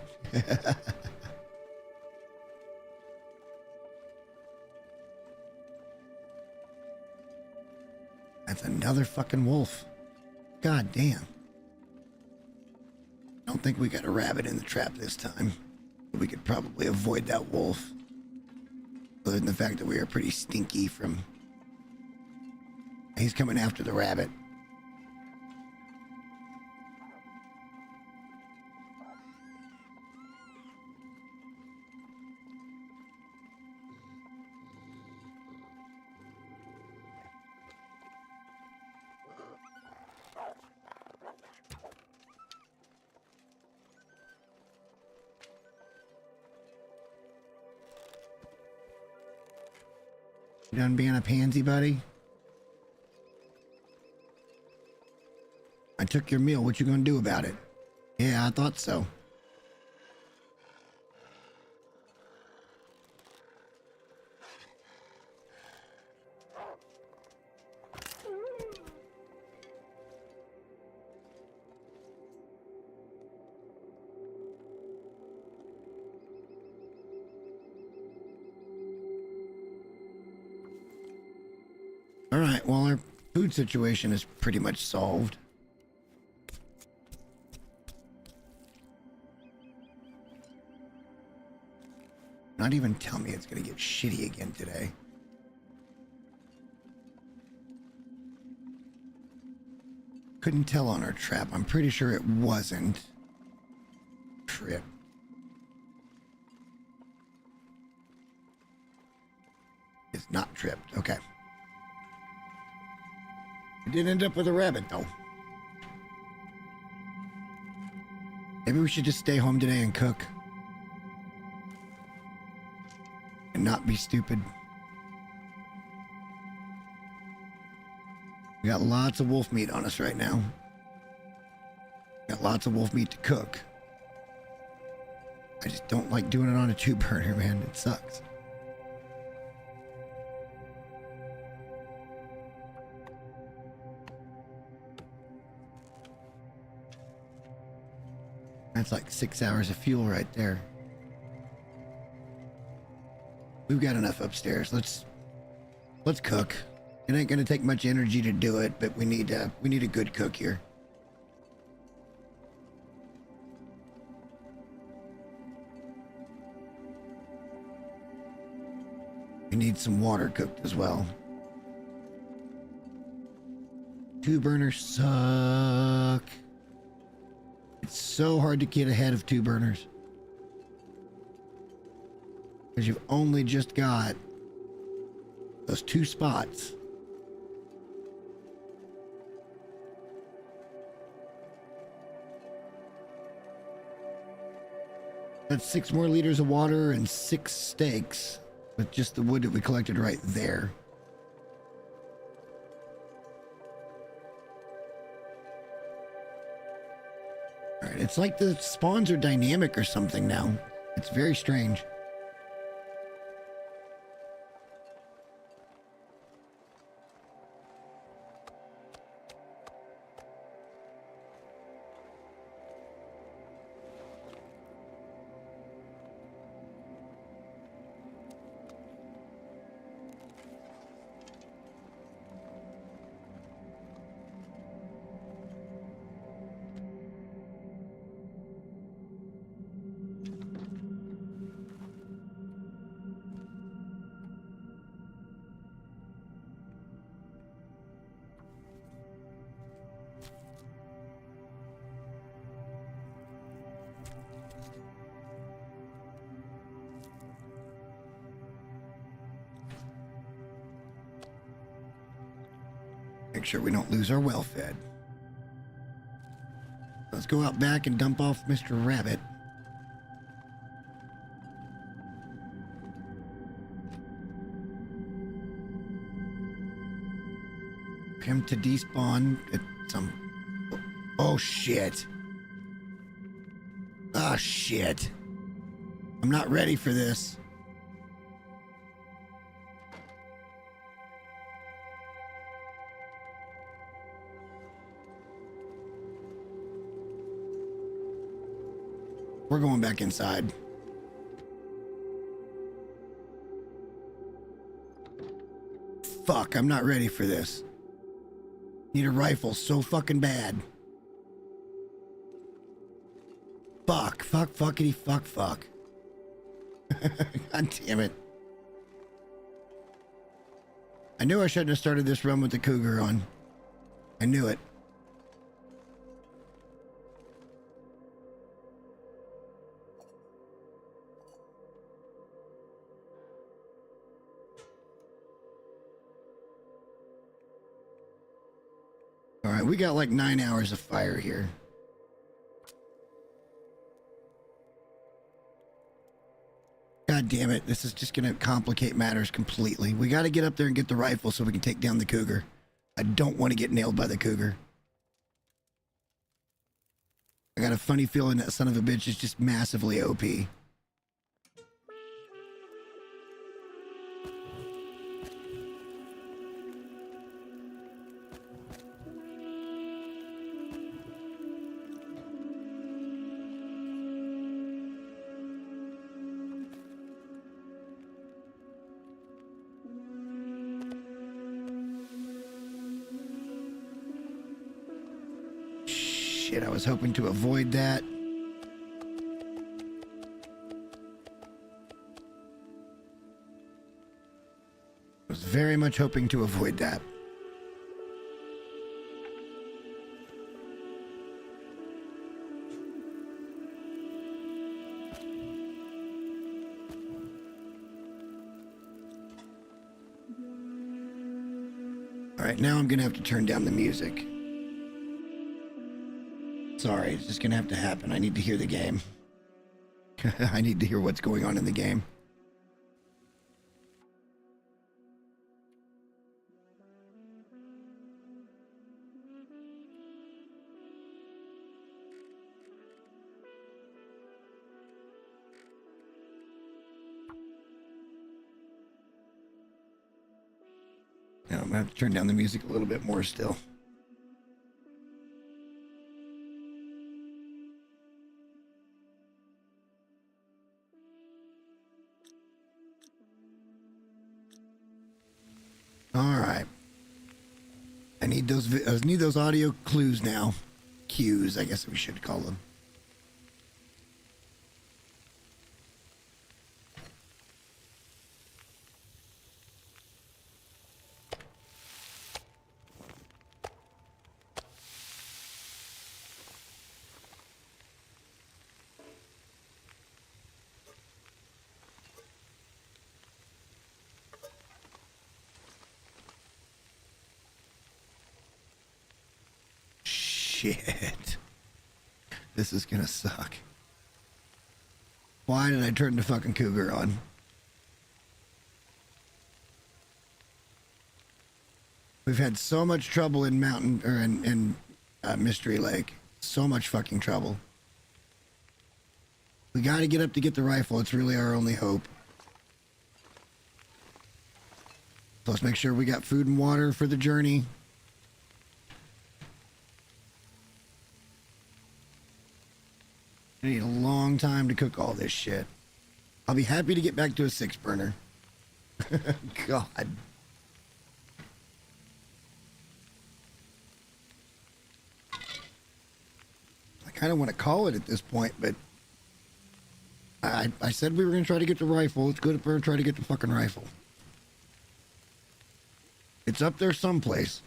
That's another fucking wolf. God damn. Don't think we got a rabbit in the trap this time. But we could probably avoid that wolf. Other than the fact that we are pretty stinky from... He's coming after the rabbit. You done being a pansy, buddy? I took your meal. What you gonna do about it? Yeah, I thought so. All right, well, our food situation is pretty much solved. Not even tell me it's gonna get shitty again today. Couldn't tell on our trap. I'm pretty sure it wasn't. Trip. It's not tripped. Okay. We did end up with a rabbit, though. Maybe we should just stay home today and cook. And not be stupid. We got lots of wolf meat on us right now. Got lots of wolf meat to cook. I just don't like doing it on a 2-burner, man. It sucks. That's like 6 hours of fuel right there. We've got enough upstairs. Let's cook. It ain't gonna take much energy to do it, but we need a good cook here. We need some water cooked as well. 2-burners suck. It's so hard to get ahead of 2-burners. Because you've only just got those 2 spots. That's 6 more liters of water and 6 steaks with just the wood that we collected right there. Alright, it's like the spawns are dynamic or something now. It's very strange. Make sure we don't lose our well fed. Let's go out back and dump off Mr. Rabbit. Him to despawn at some... Oh, shit. Ah, shit. I'm not ready for this. We're going back inside. Fuck, I'm not ready for this. Need a rifle so fucking bad. Fuck, fuck, fuckity, fuck, fuck. God damn it. I knew I shouldn't have started this run with the Cougar on. I knew it. All right, we got like 9 hours of fire here. God damn it, this is just gonna complicate matters completely. We gotta get up there and get the rifle so we can take down the Cougar. I don't want to get nailed by the Cougar. I got a funny feeling that son of a bitch is just massively OP. Shit, I was hoping to avoid that. I was very much hoping to avoid that. All right, now I'm gonna have to turn down the music. Sorry, it's just gonna have to happen. I need to hear the game. I need to hear what's going on in the game. Now I'm gonna have to turn down the music a little bit more still. All right. I need those audio clues now. Cues, I guess we should call them. Shit. This is gonna suck. Why did I turn the fucking Cougar on? We've had so much trouble in Mountain or in Mystery Lake. So much fucking trouble. We gotta get up to get the rifle. It's really our only hope. So let's make sure we got food and water for the journey. I need a long time to cook all this shit. I'll be happy to get back to a 6-burner. God. I kind of want to call it at this point, but I said we were going to try to get the rifle. Let's go up there and try to get the fucking rifle. It's up there someplace.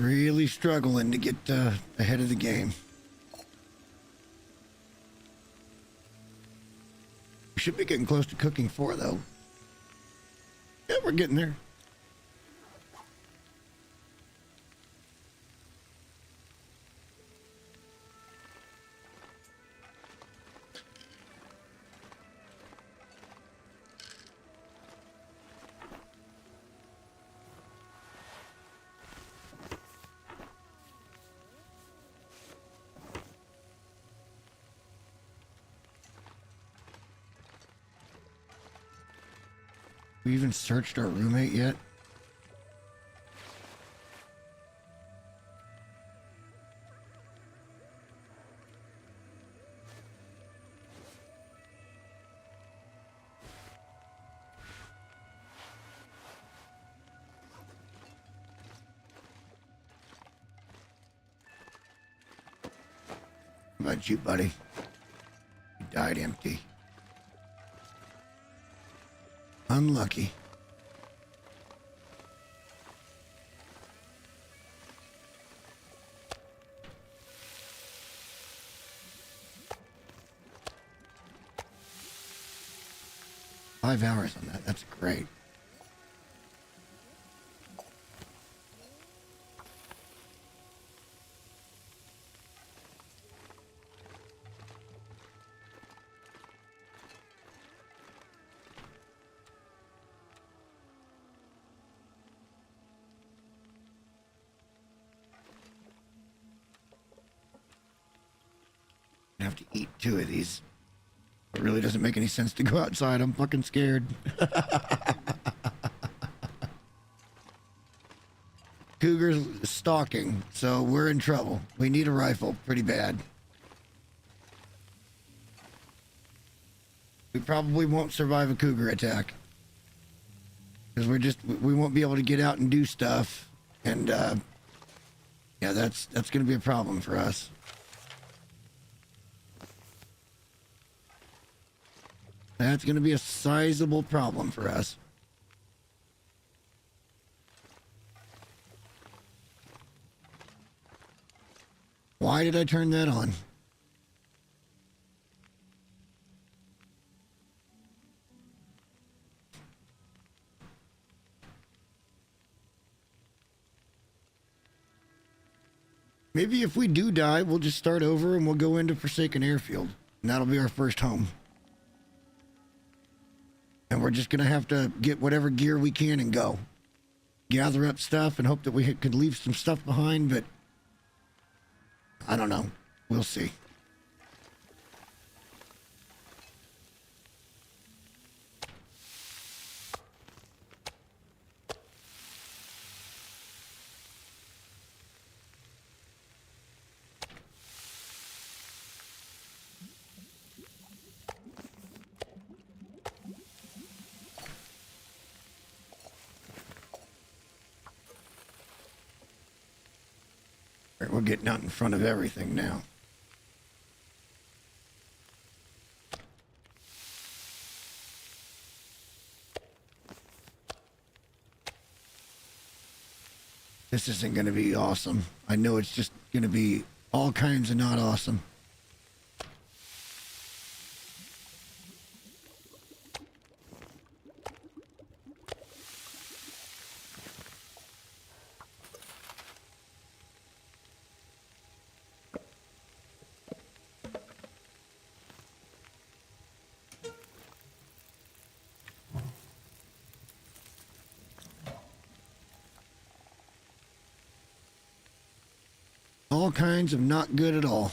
Really struggling to get ahead of the game. We should be getting close to cooking 4, though. Yeah, we're getting there. We even searched our roommate yet? How about you, buddy? You died empty. Unlucky. Five hours on that. That's great. I have to eat 2 of these. It really doesn't make any sense to go outside. I'm fucking scared. Cougar's stalking, so we're in trouble. We need a rifle pretty bad. We probably won't survive a cougar attack. Because we won't be able to get out and do stuff. And, yeah, that's going to be a problem for us. That's going to be a sizable problem for us. Why did I turn that on? Maybe if we do die, we'll just start over and we'll go into Forsaken Airfield. And that'll be our first home. And we're just going to have to get whatever gear we can and go. Gather up stuff and hope that we could leave some stuff behind, but I don't know. We'll see. We're getting out in front of everything now. This isn't going to be awesome. I know it's just going to be all kinds of not awesome. All kinds of not good at all.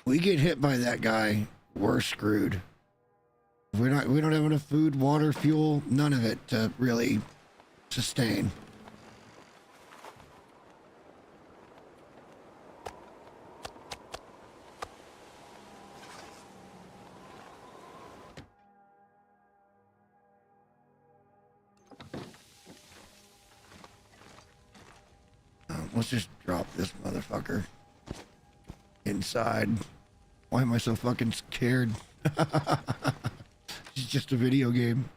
We get hit by that guy, we're screwed. We don't have enough food, water, fuel, none of it to really sustain. Let's just drop this motherfucker inside. Why am I so fucking scared? It's just a video game.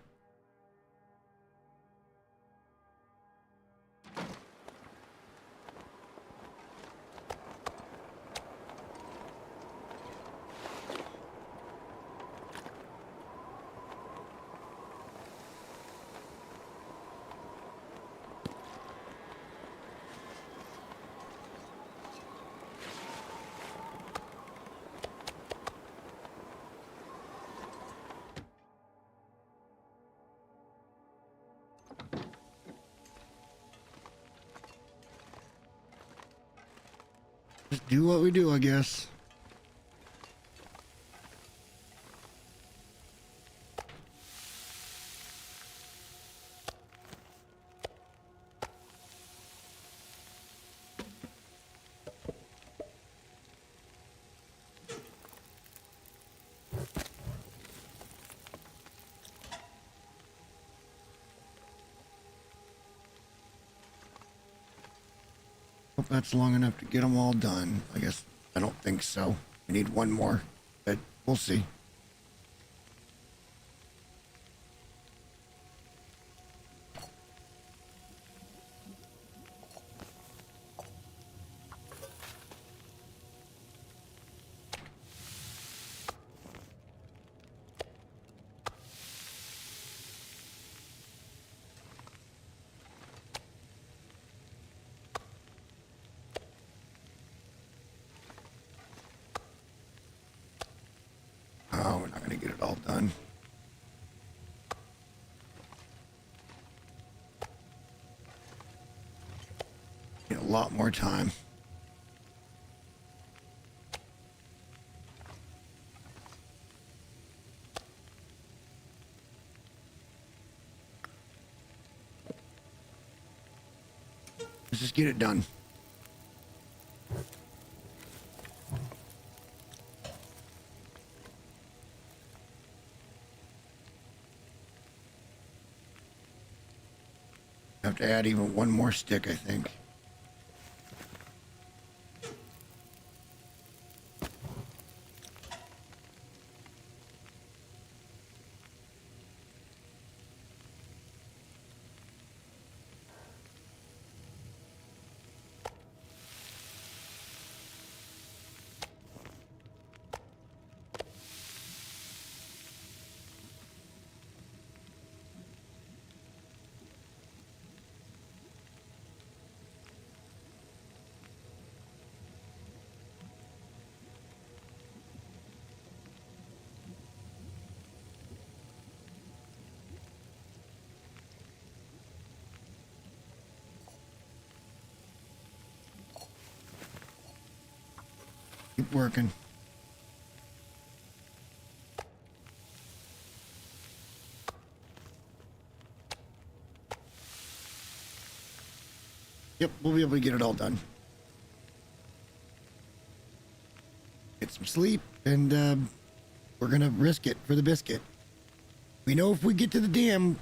Just do what we do, I guess. Hope that's long enough to get them all done. I guess I don't think so. We need one more, but we'll see. Oh, we're not going to get it all done. Need a lot more time. Let's just get it done. Have to add even one more stick, I think. Keep working. Yep, we'll be able to get it all done. Get some sleep, and we're gonna risk it for the biscuit. We know if we get to the dam,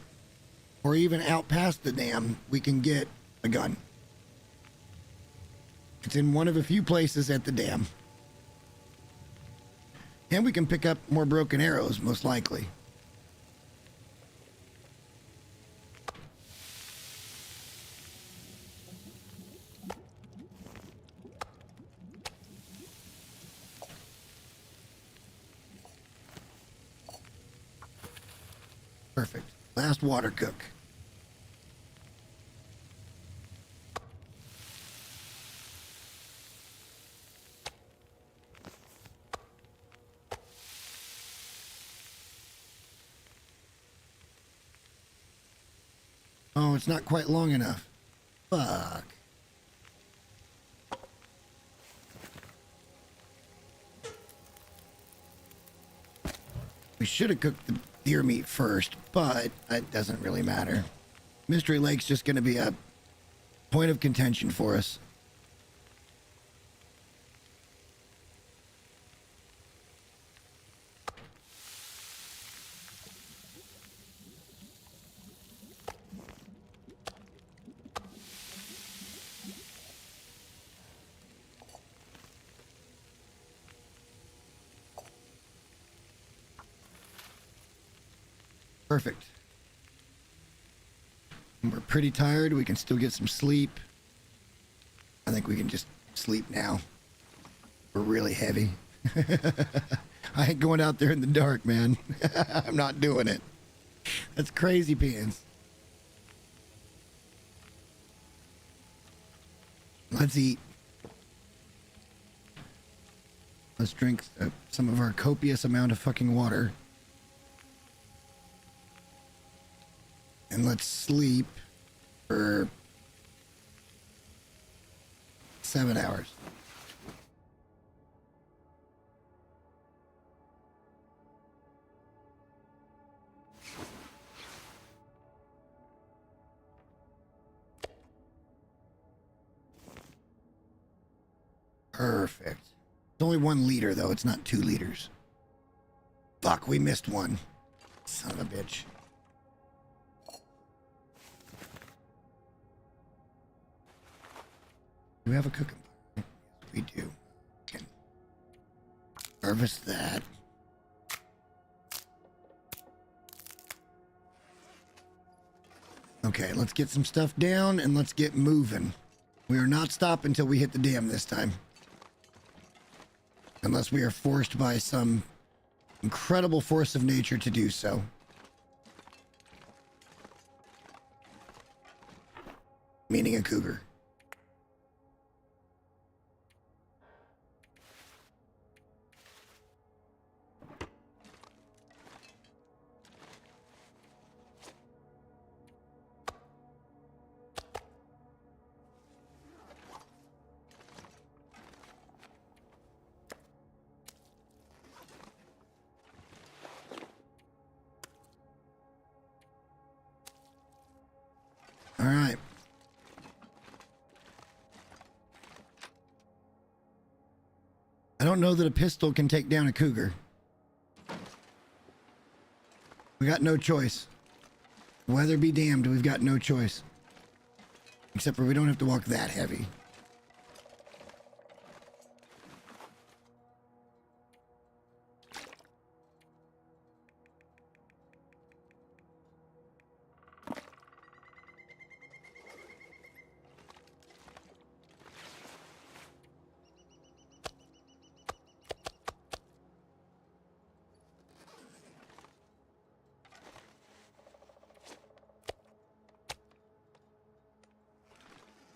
or even out past the dam, we can get a gun. It's in one of a few places at the dam. And we can pick up more broken arrows, most likely. Perfect. Last water cook. Oh, it's not quite long enough. Fuck. We should have cooked the deer meat first, but it doesn't really matter. Mystery Lake's just going to be a point of contention for us. Perfect. We're pretty tired. We can still get some sleep. I think we can just sleep now. We're really heavy. I ain't going out there in the dark, man. I'm not doing it. That's crazy pants. Let's eat. Let's drink some of our copious amount of fucking water. And let's sleep for 7 hours. Perfect. It's only 1 liter, though. It's not 2 liters. Fuck, we missed one. Son of a bitch. Do we have a cooking pot? Yes, we do. Can harvest that. Okay, let's get some stuff down and let's get moving. We are not stopping until we hit the dam this time. Unless we are forced by some incredible force of nature to do so. Meaning a cougar. All right. I don't know that a pistol can take down a cougar. We got no choice. Weather be damned, we've got no choice. Except for we don't have to walk that heavy.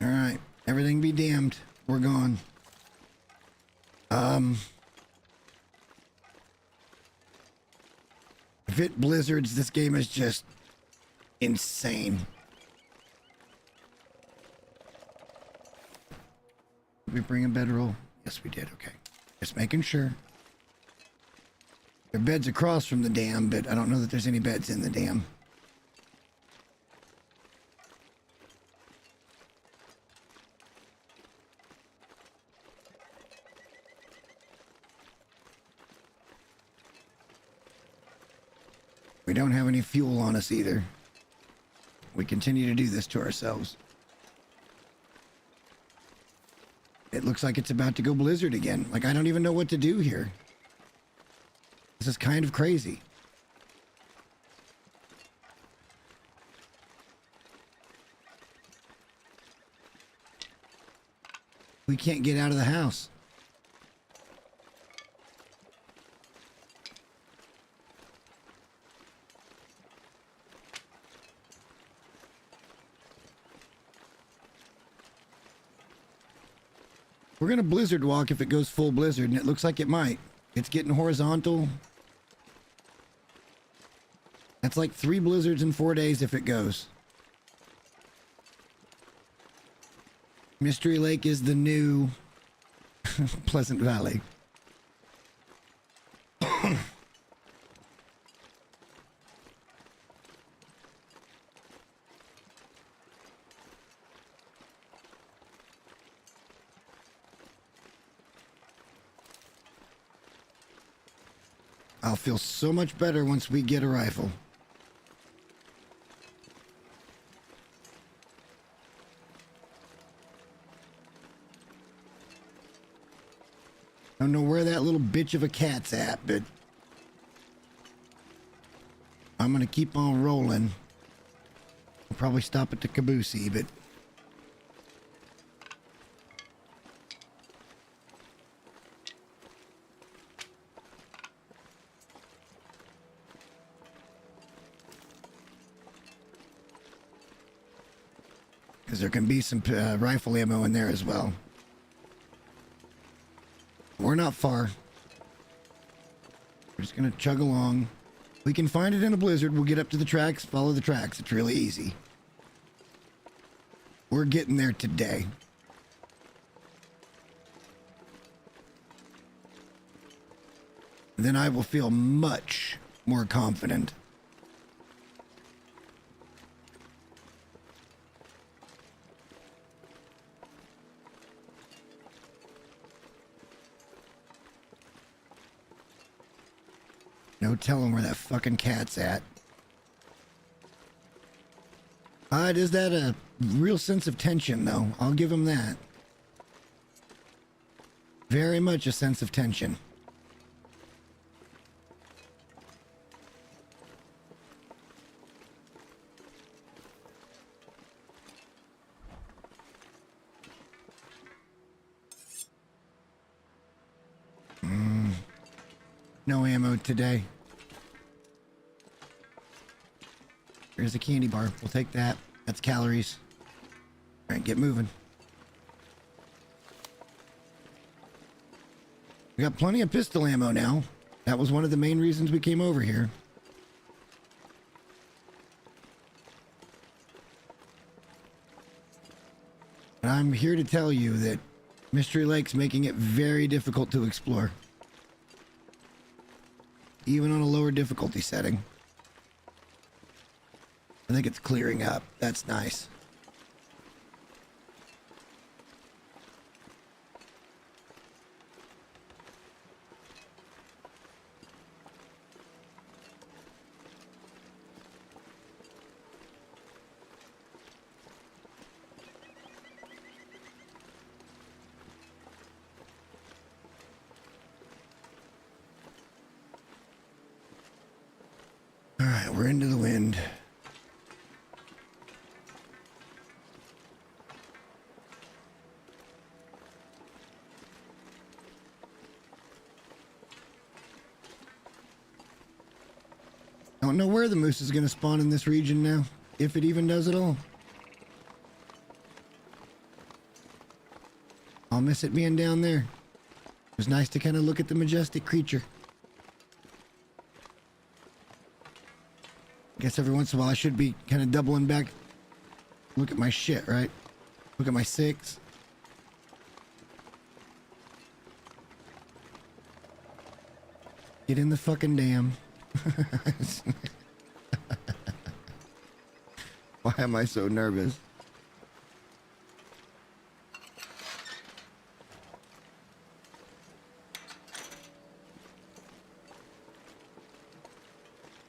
Alright, everything be damned. We're gone. If it blizzards, this game is just insane. Did we bring a bedroll? Yes, we did. Okay. Just making sure. There are beds across from the dam, but I don't know that there's any beds in the dam. We don't have any fuel on us either. We continue to do this to ourselves. It looks like it's about to go blizzard again. Like, I don't even know what to do here. This is kind of crazy. We can't get out of the house. We're gonna blizzard walk if it goes full blizzard, and it looks like it might. It's getting horizontal. That's like 3 blizzards in 4 days if it goes. Mystery Lake is the new Pleasant Valley. I'll feel so much better once we get a rifle. I don't know where that little bitch of a cat's at, but I'm gonna keep on rolling. I'll probably stop at the Caboose, but because there can be some rifle ammo in there as well. We're not far. We're just gonna chug along. We can find it in a blizzard. We'll get up to the tracks, follow the tracks. It's really easy. We're getting there today. Then I will feel much more confident. No telling where that fucking cat's at. It is that a real sense of tension, though. I'll give him that. Very much a sense of tension. No ammo today. Here's a candy bar. We'll take that. That's calories. All right, get moving. We got plenty of pistol ammo now. That was one of the main reasons we came over here. And I'm here to tell you that Mystery Lake's making it very difficult to explore. Even on a lower difficulty setting. I think it's clearing up. That's nice. All right, we're into the wind. Don't know where the moose is going to spawn in this region now, if it even does at all. I'll miss it being down there. It was nice to kind of look at the majestic creature. Guess every once in a while I should be kind of doubling back. Look at my shit, right? Look at my 6. Get in the fucking dam. Why am I so nervous?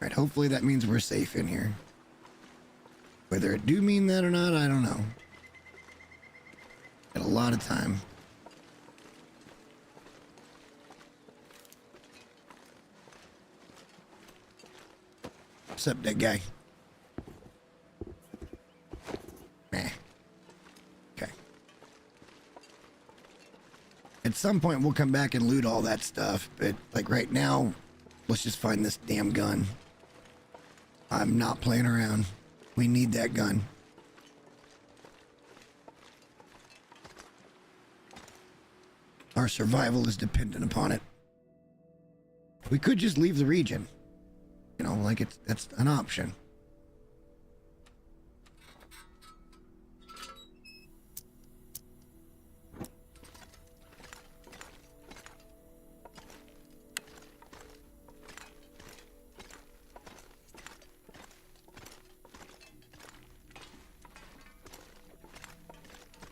All right, hopefully that means we're safe in here. Whether it do mean that or not, I don't know. Got a lot of time. What's up, that guy? Meh. Okay. At some point, we'll come back and loot all that stuff, but like right now, let's just find this damn gun. I'm not playing around. We need that gun. Our survival is dependent upon it. We could just leave the region. You know, like that's an option.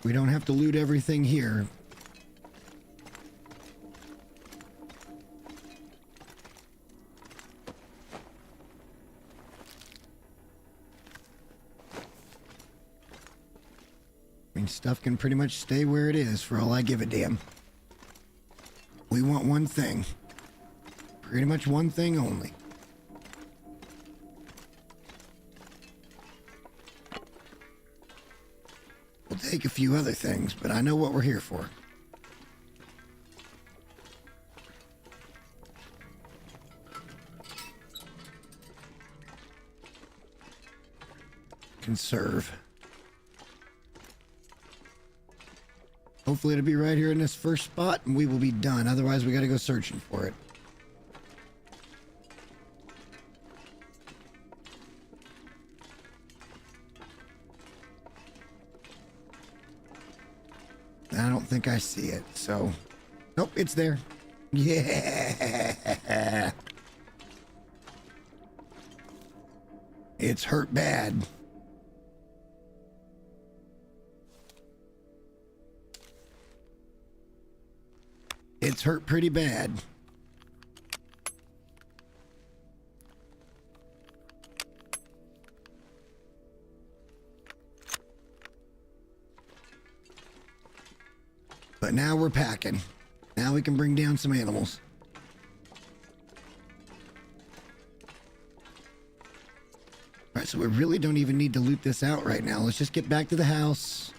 We don't have to loot everything here. I mean, stuff can pretty much stay where it is for all I give a damn. We want one thing. Pretty much one thing only. We'll take a few other things, but I know what we're here for. Conserve. Hopefully it'll be right here in this first spot and we will be done. Otherwise we gotta go searching for it. I don't think I see it, so... Nope, it's there. Yeah! It's hurt bad. It's hurt pretty bad. But now we're packing. Now we can bring down some animals. Alright, so we really don't even need to loot this out right now. Let's just get back to the house.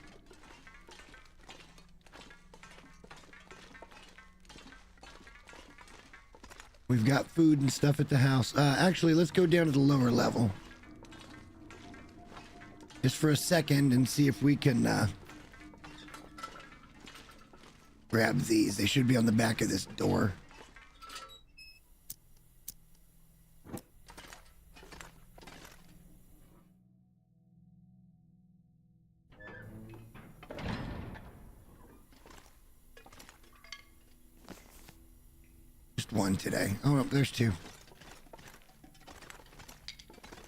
We've got food and stuff at the house. Actually, let's go down to the lower level. Just for a second and see if we can grab these. They should be on the back of this door. Just one today. Oh, no, there's two.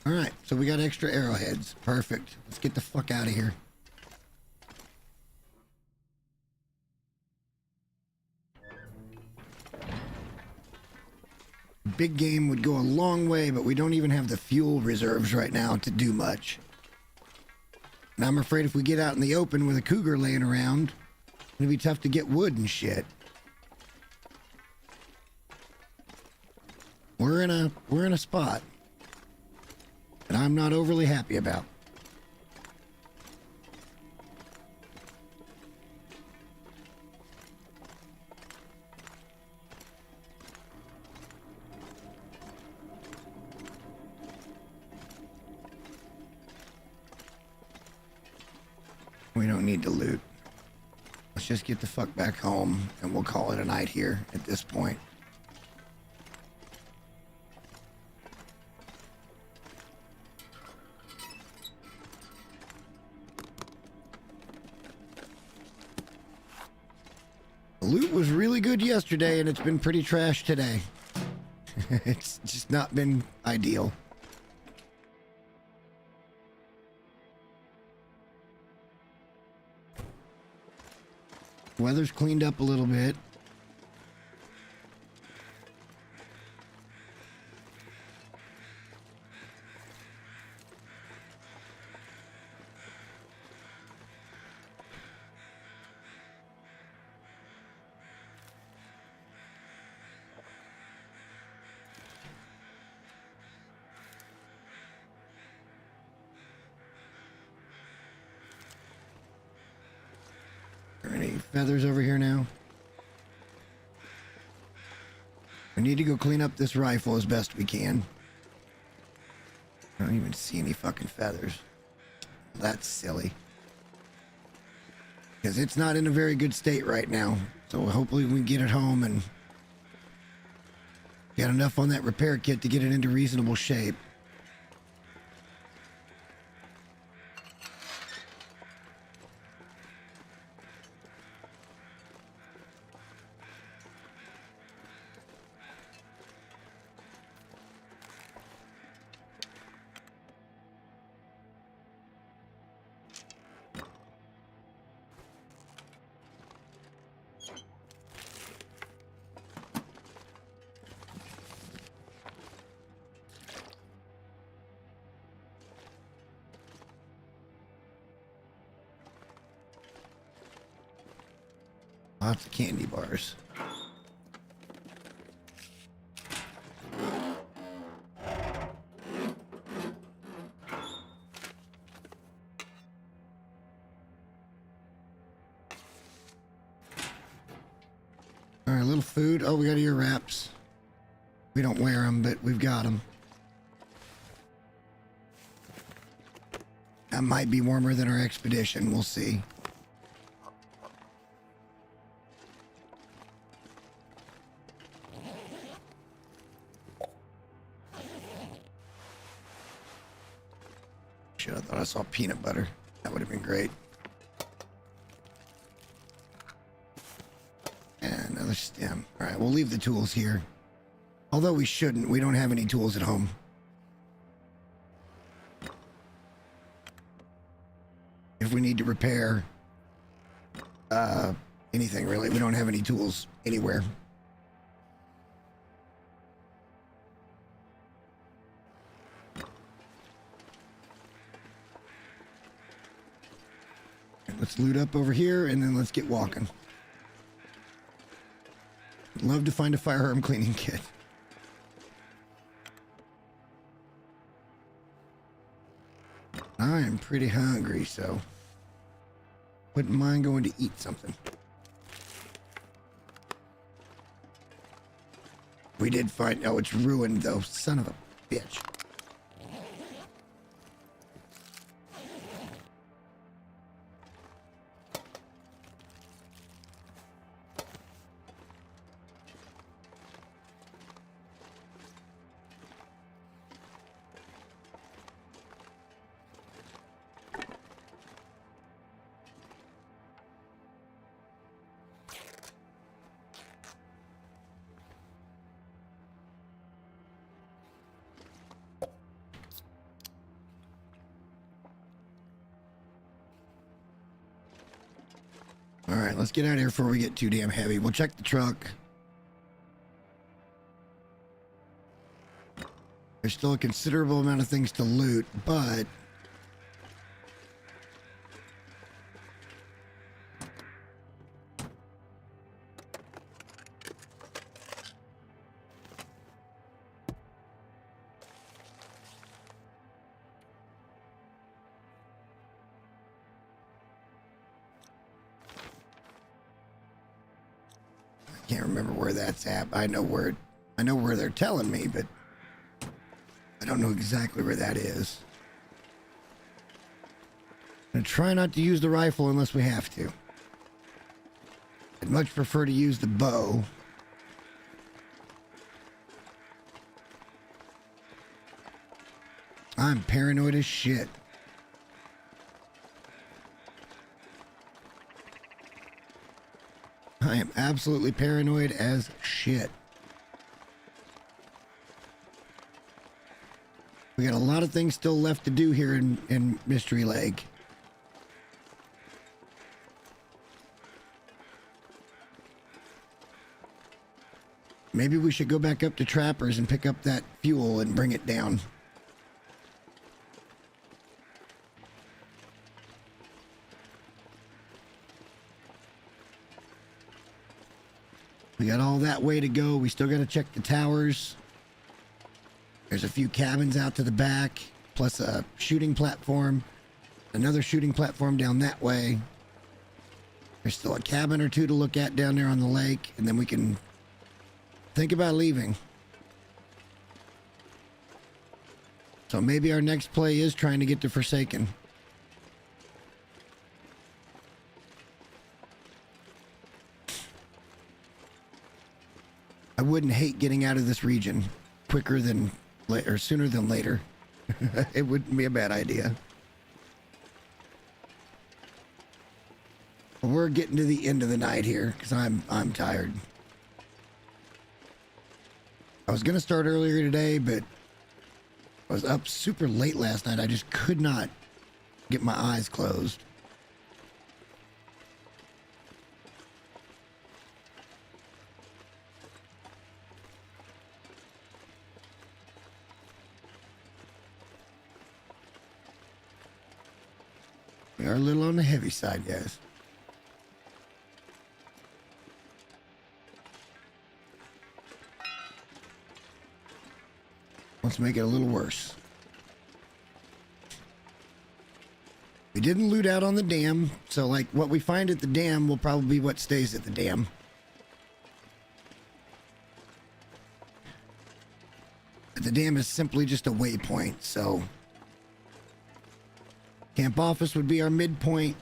All right, so we got extra arrowheads. Perfect. Let's get the fuck out of here. Big game would go a long way, but we don't even have the fuel reserves right now to do much. And I'm afraid if we get out in the open with a cougar laying around, it'll be tough to get wood and shit. We're in a spot that I'm not overly happy about. We don't need to loot. Let's just get the fuck back home and we'll call it a night here at this point. The loot was really good yesterday and it's been pretty trash today. It's just not been ideal. Weather's cleaned up a little bit. Are there any feathers over here now? We need to go clean up this rifle as best we can. I don't even see any fucking feathers. That's silly. Because it's not in a very good state right now. So hopefully we can get it home and get enough on that repair kit to get it into reasonable shape. Lots of candy bars. a little food. Oh, we got ear wraps. We don't wear them, but we've got them. That might be warmer than our expedition. We'll see. Shit, I thought I saw peanut butter. That would have been great. And another stem. All right, we'll leave the tools here. Although we shouldn't. We don't have any tools at home. If we need to repair anything, really, we don't have any tools anywhere. Let's loot up over here and then let's get walking. Love to find a firearm cleaning kit. I am pretty hungry, so wouldn't mind going to eat something. We did find... Oh, it's ruined, though. Son of a bitch. All right, let's get out of here before we get too damn heavy. We'll check the truck. There's still a considerable amount of things to loot, but I can't remember where that's at. I know where they're telling me, but I don't know exactly where that is. I'm gonna try not to use the rifle unless we have to. I'd much prefer to use the bow. I'm paranoid as shit. I am absolutely paranoid as shit. We got a lot of things still left to do here in Mystery Lake. Maybe we should go back up to Trappers and pick up that fuel and bring it down. We got all that way to go. We still got to check the towers. There's a few cabins out to the back, plus a shooting platform. Another shooting platform down that way. There's still a cabin or two to look at down there on the lake, and then we can think about leaving. So maybe our next play is trying to get to Forsaken. I wouldn't hate getting out of this region quicker than or sooner than later. It wouldn't be a bad idea. We're getting to the end of the night here because I'm tired. I was gonna start earlier today, but I was up super late last night. I just could not get my eyes closed. We are a little on the heavy side, guys. Let's make it a little worse. We didn't loot out on the dam, so like what we find at the dam will probably be what stays at the dam. The dam is simply just a waypoint, so camp office would be our midpoint.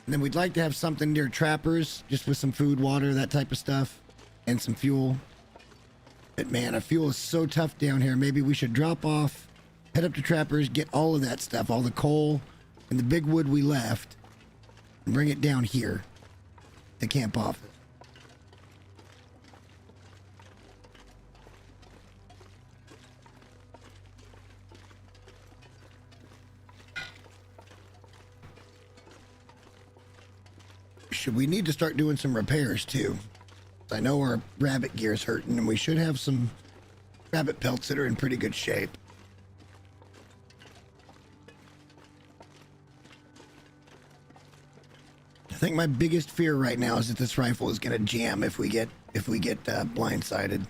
And then we'd like to have something near trappers, just with some food, water, that type of stuff, and some fuel. But man, our fuel is so tough down here. Maybe we should drop off, head up to trappers, get all of that stuff, all the coal and the big wood we left, and bring it down here to camp office. We need to start doing some repairs too. I know our rabbit gear is hurting, and we should have some rabbit pelts that are in pretty good shape. I think my biggest fear right now is that this rifle is going to jam if we get blindsided.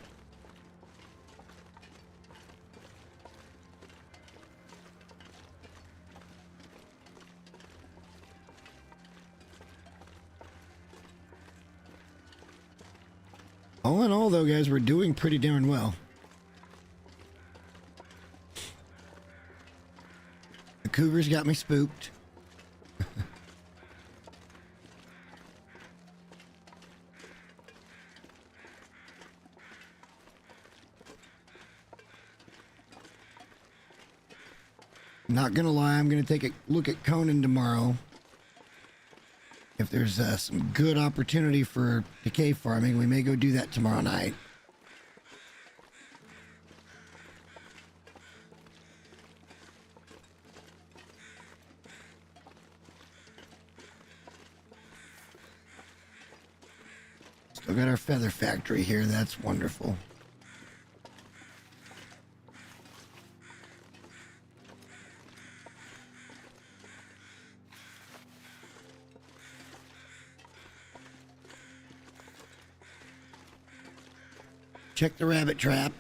All in all, though, guys, we're doing pretty darn well. The cougars got me spooked. Not gonna lie, I'm gonna take a look at Conan tomorrow. If there's some good opportunity for decay farming, we may go do that tomorrow night. Still got our feather factory here. That's wonderful. Check the rabbit trap.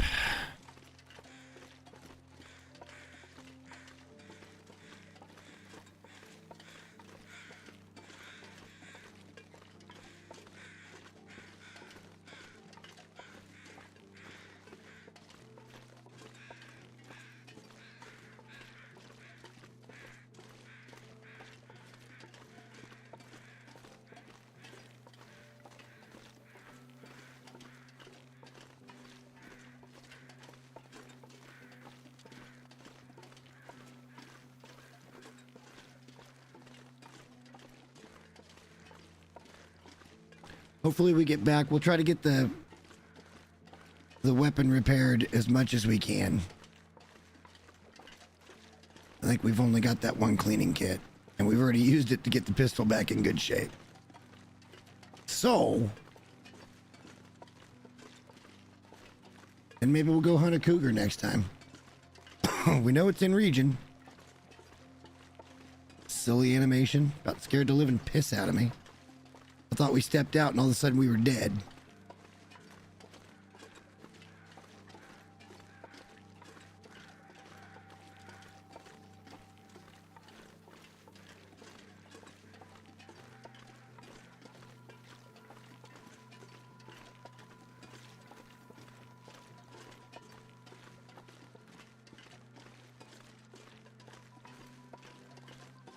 Hopefully we get back. We'll try to get the weapon repaired as much as we can. I think we've only got that one cleaning kit, and we've already used it to get the pistol back in good shape. So, and maybe we'll go hunt a cougar next time. We know it's in region. Silly animation. About scared the living piss out of me. I thought we stepped out and all of a sudden we were dead.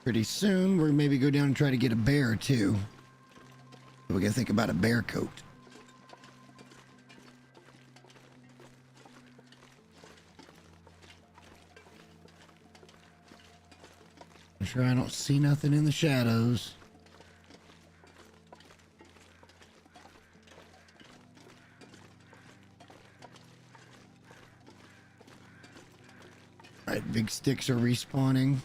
Pretty soon we're maybe go down and try to get a bear too. We gotta think about a bear coat. I'm sure I don't see nothing in the shadows. All right, big sticks are respawning.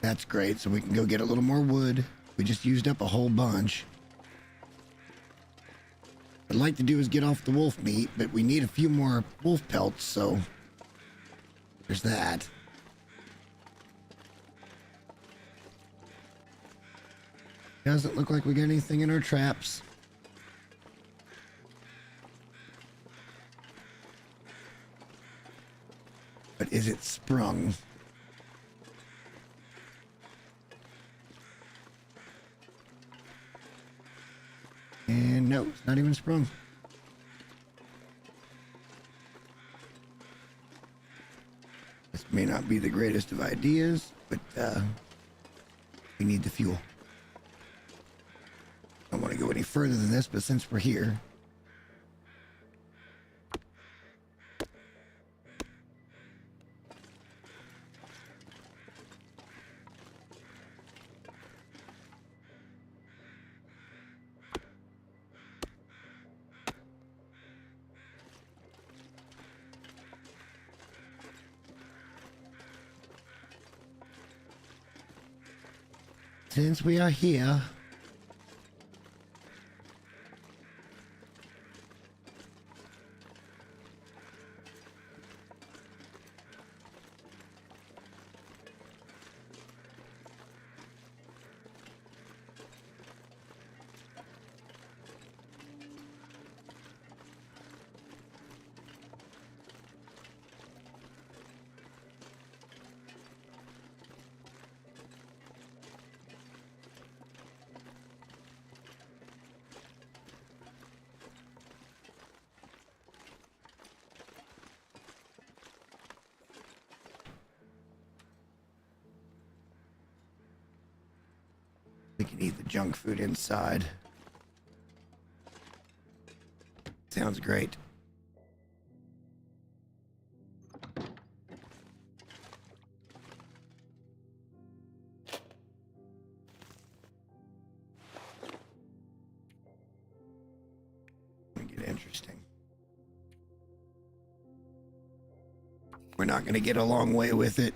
That's great, so we can go get a little more wood. We just used up a whole bunch. What I'd like to do is get off the wolf meat, but we need a few more wolf pelts, so there's that. Doesn't look like we got anything in our traps. But is it sprung? And no, it's not even sprung. May not be the greatest of ideas, but we need the fuel. I don't want to go any further than this, but since we're here, since we are here, we can eat the junk food inside. Sounds great. Get interesting. We're not going to get a long way with it.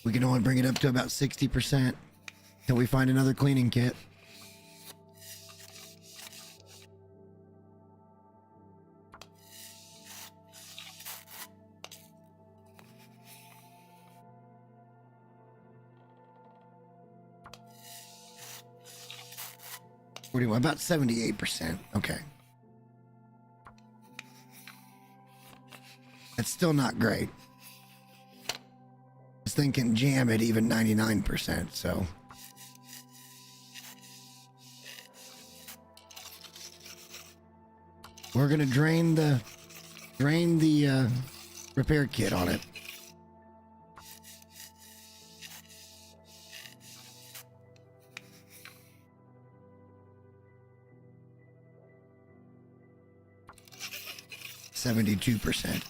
We can only bring it up to about 60% till we find another cleaning kit. About 78%. Okay. That's still not great. This thing can jam at even 99%, so. We're gonna drain the repair kit on it. %.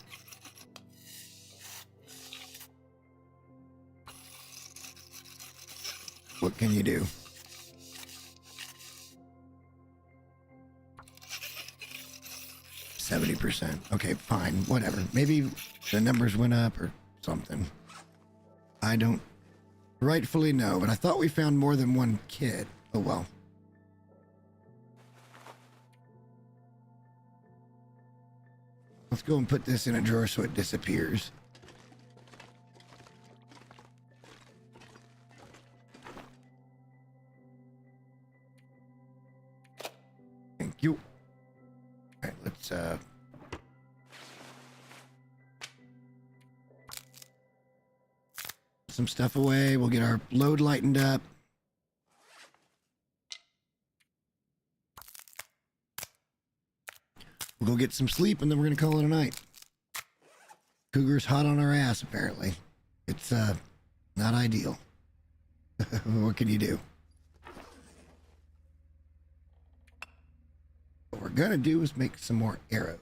What can you do? %. Okay, fine, whatever. Maybe the numbers went up or something. I don't rightfully know, but I thought we found more than one kit. Oh well. Let's go and put this in a drawer so it disappears. Thank you. All right, let's some stuff away. We'll get our load lightened up. We'll go get some sleep and then we're gonna call it a night. Cougar's hot on our ass, apparently. It's not ideal. What can you do? What we're gonna do is make some more arrows.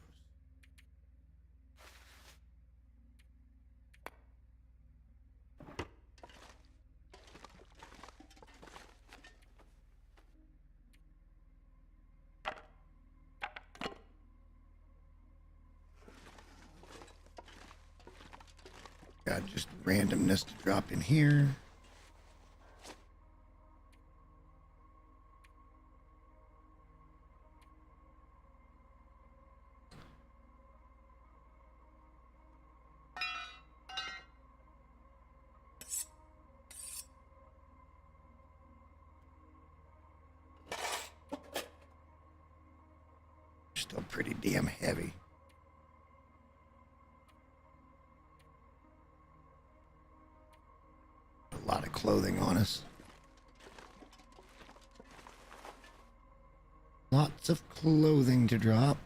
Got just randomness to drop in here. Still pretty damn heavy. A lot of clothing on us. Lots of clothing to drop.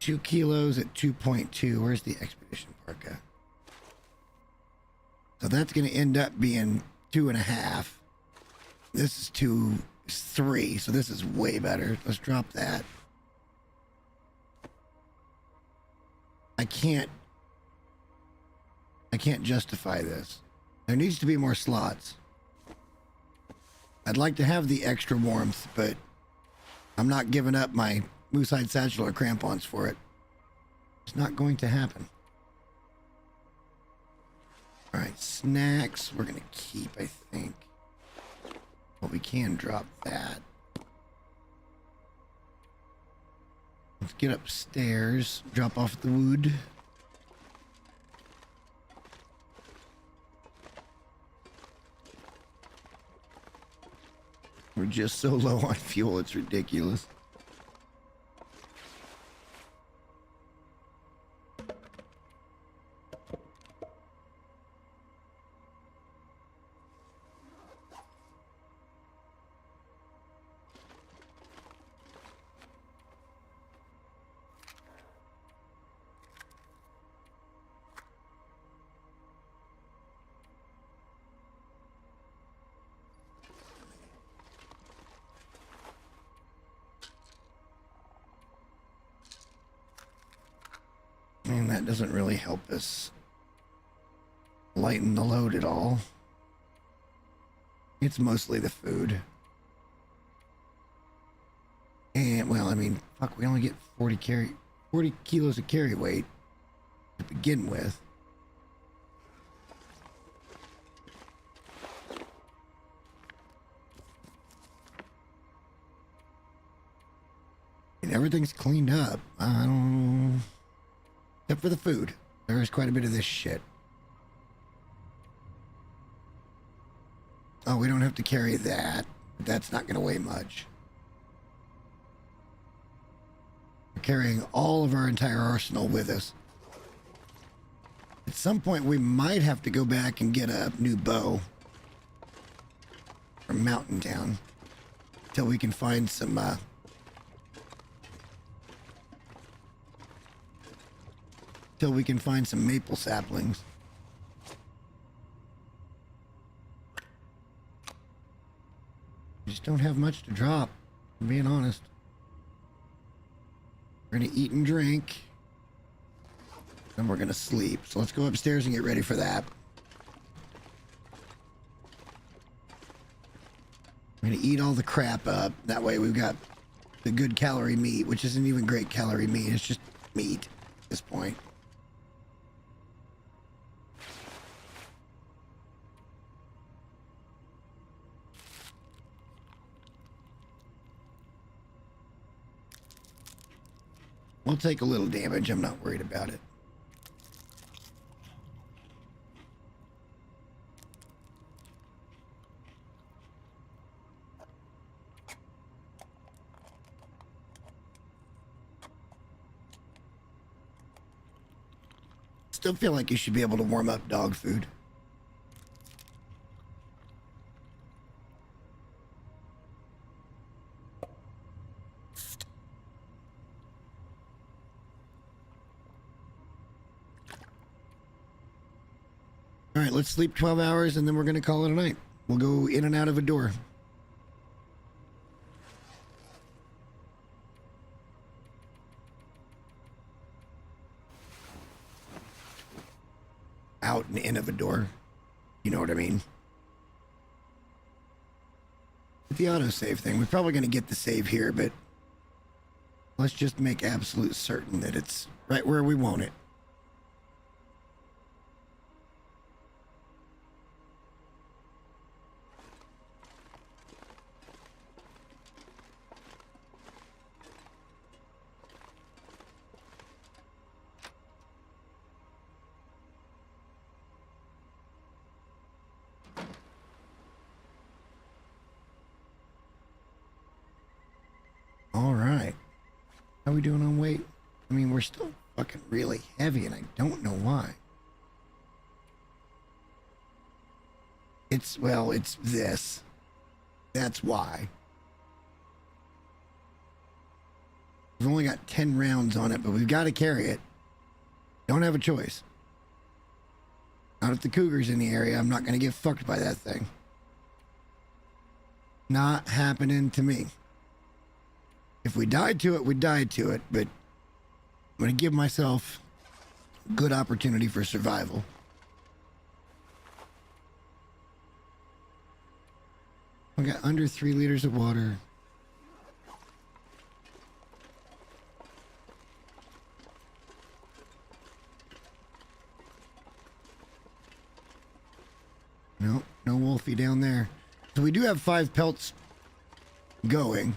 2 kilos at 2.2. Where's the expedition parka? So that's going to end up being 2.5. This is 3. So this is way better. Let's drop that. I can't justify this. There needs to be more slots. I'd like to have the extra warmth, but I'm not giving up my moose-hide satchel or crampons for it. It's not going to happen. All right, snacks we're going to keep, I think. But we can drop that. Let's get upstairs, drop off the wood. We're just so low on fuel, it's ridiculous. And that doesn't really help us lighten the load at all. It's mostly the food. And, well, I mean, fuck, we only get 40 kilos of carry weight to begin with. And everything's cleaned up. I don't... Except for the food. There is quite a bit of this shit. Oh, we don't have to carry that. That's not going to weigh much. We're carrying all of our entire arsenal with us. At some point, we might have to go back and get a new bow from Mountain Town until we can find some maple saplings. We just don't have much to drop, I'm being honest. We're gonna eat and drink. Then we're gonna sleep. So let's go upstairs and get ready for that. We're gonna eat all the crap up. That way we've got the good calorie meat, which isn't even great calorie meat. It's just meat at this point. We'll take a little damage. I'm not worried about it. Still feel like you should be able to warm up dog food. All right, let's sleep 12 hours and then we're going to call it a night. We'll go in and out of a door. Out and in of a door. You know what I mean? With the autosave thing, we're probably going to get the save here, but let's just make absolute certain that it's right where we want it. All right. How we doing on weight? I mean, we're still fucking really heavy, and I don't know why. It's this. That's why. We've only got 10 rounds on it, but we've got to carry it. Don't have a choice. Not if the cougar's in the area. I'm not going to get fucked by that thing. Not happening to me. If we died to it, we died to it, but I'm going to give myself a good opportunity for survival. We got under 3 liters of water. Nope, no Wolfie down there. So we do have 5 pelts going.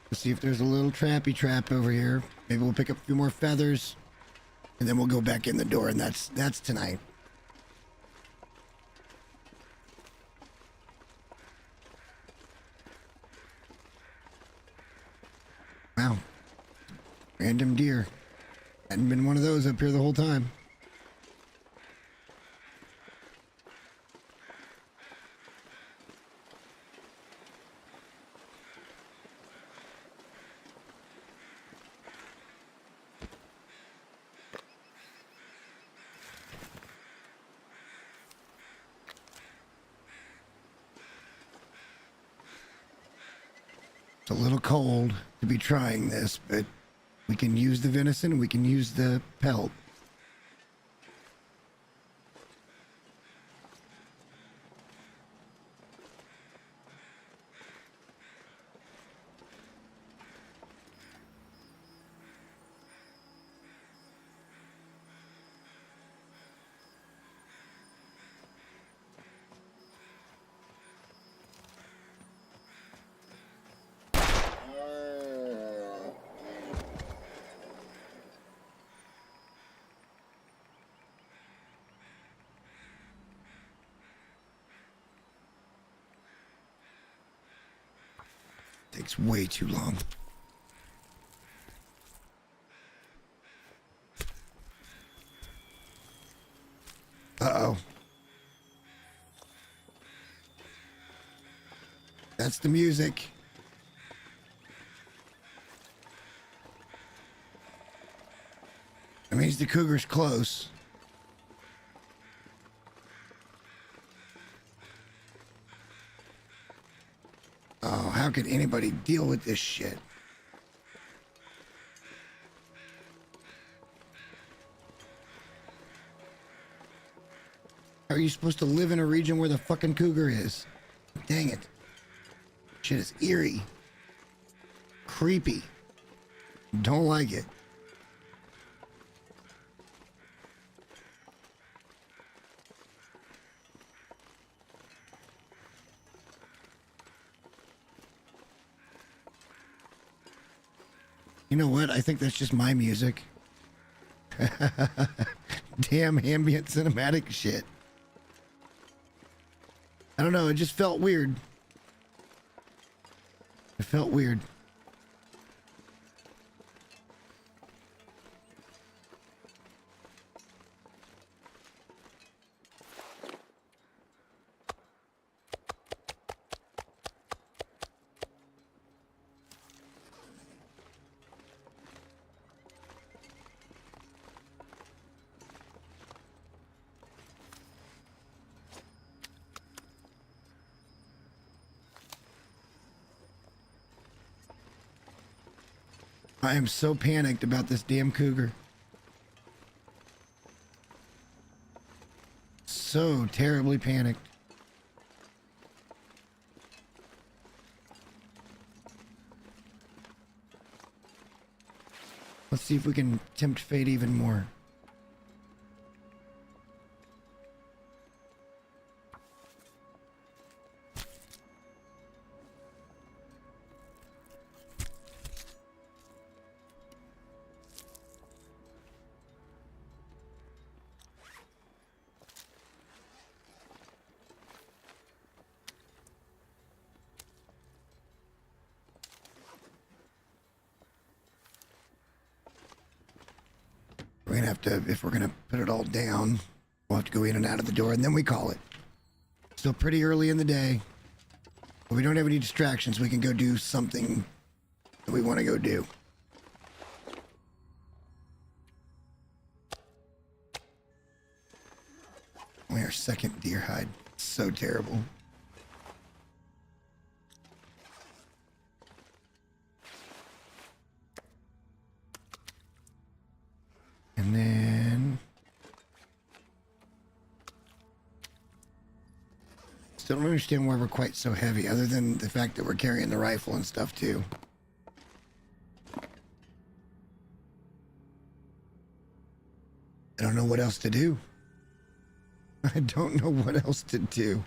Let's see if there's a little trappy trap over here. Maybe we'll pick up a few more feathers, and then we'll go back in the door, and that's tonight. Wow. Random deer. Hadn't been one of those up here the whole time. It's a little cold to be trying this, but we can use the venison and we can use the pelt. Takes way too long. Uh-oh. That's the music. That means the cougar's close. Oh, how could anybody deal with this shit? How are you supposed to live in a region where the fucking cougar is? Dang it. Shit is eerie. Creepy. Don't like it. You know what? I think that's just my music. Damn ambient cinematic shit. I don't know, it just felt weird. It felt weird. I am so panicked about this damn cougar. So terribly panicked. Let's see if we can tempt fate even more. We're gonna have to, if we're gonna put it all down, we'll have to go in and out of the door and then we call it. Still pretty early in the day. But we don't have any distractions. We can go do something that we want to go do. Only our second deer hide. So terrible. And then still don't understand why we're quite so heavy, other than the fact that we're carrying the rifle and stuff too. I don't know what else to do. I don't know what else to do.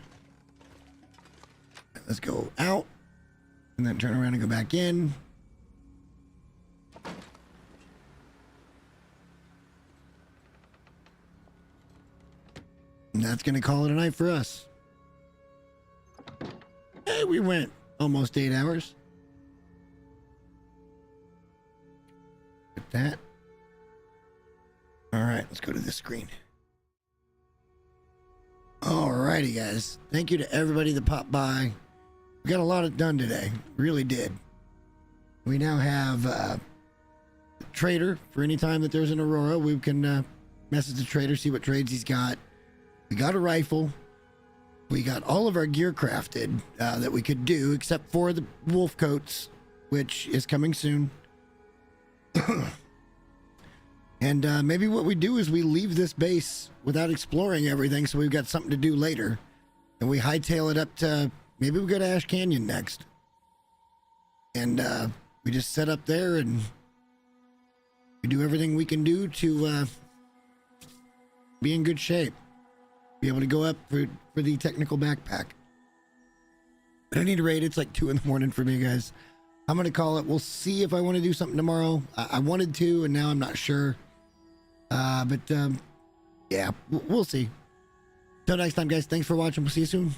Let's go out and then turn around and go back in. And that's going to call it a night for us. Hey, we went almost 8 hours. Get that. All right, let's go to this screen. Alrighty, guys. Thank you to everybody that popped by. We got a lot of done today. Really did. We now have a trader for any time that there's an Aurora. We can message the trader, see what trades he's got. We got a rifle. We got all of our gear crafted that we could do, except for the wolf coats, which is coming soon. And maybe what we do is we leave this base without exploring everything, so we've got something to do later. And we hightail it up to, maybe we go to Ash Canyon next. And we just set up there and we do everything we can do to be in good shape. Be able to go up for the technical backpack. I don't need to raid. It's like 2 in the morning for me, guys. I'm going to call it. We'll see if I want to do something tomorrow. I wanted to, and now I'm not sure. But yeah, we'll see. Till next time, guys. Thanks for watching. We'll see you soon.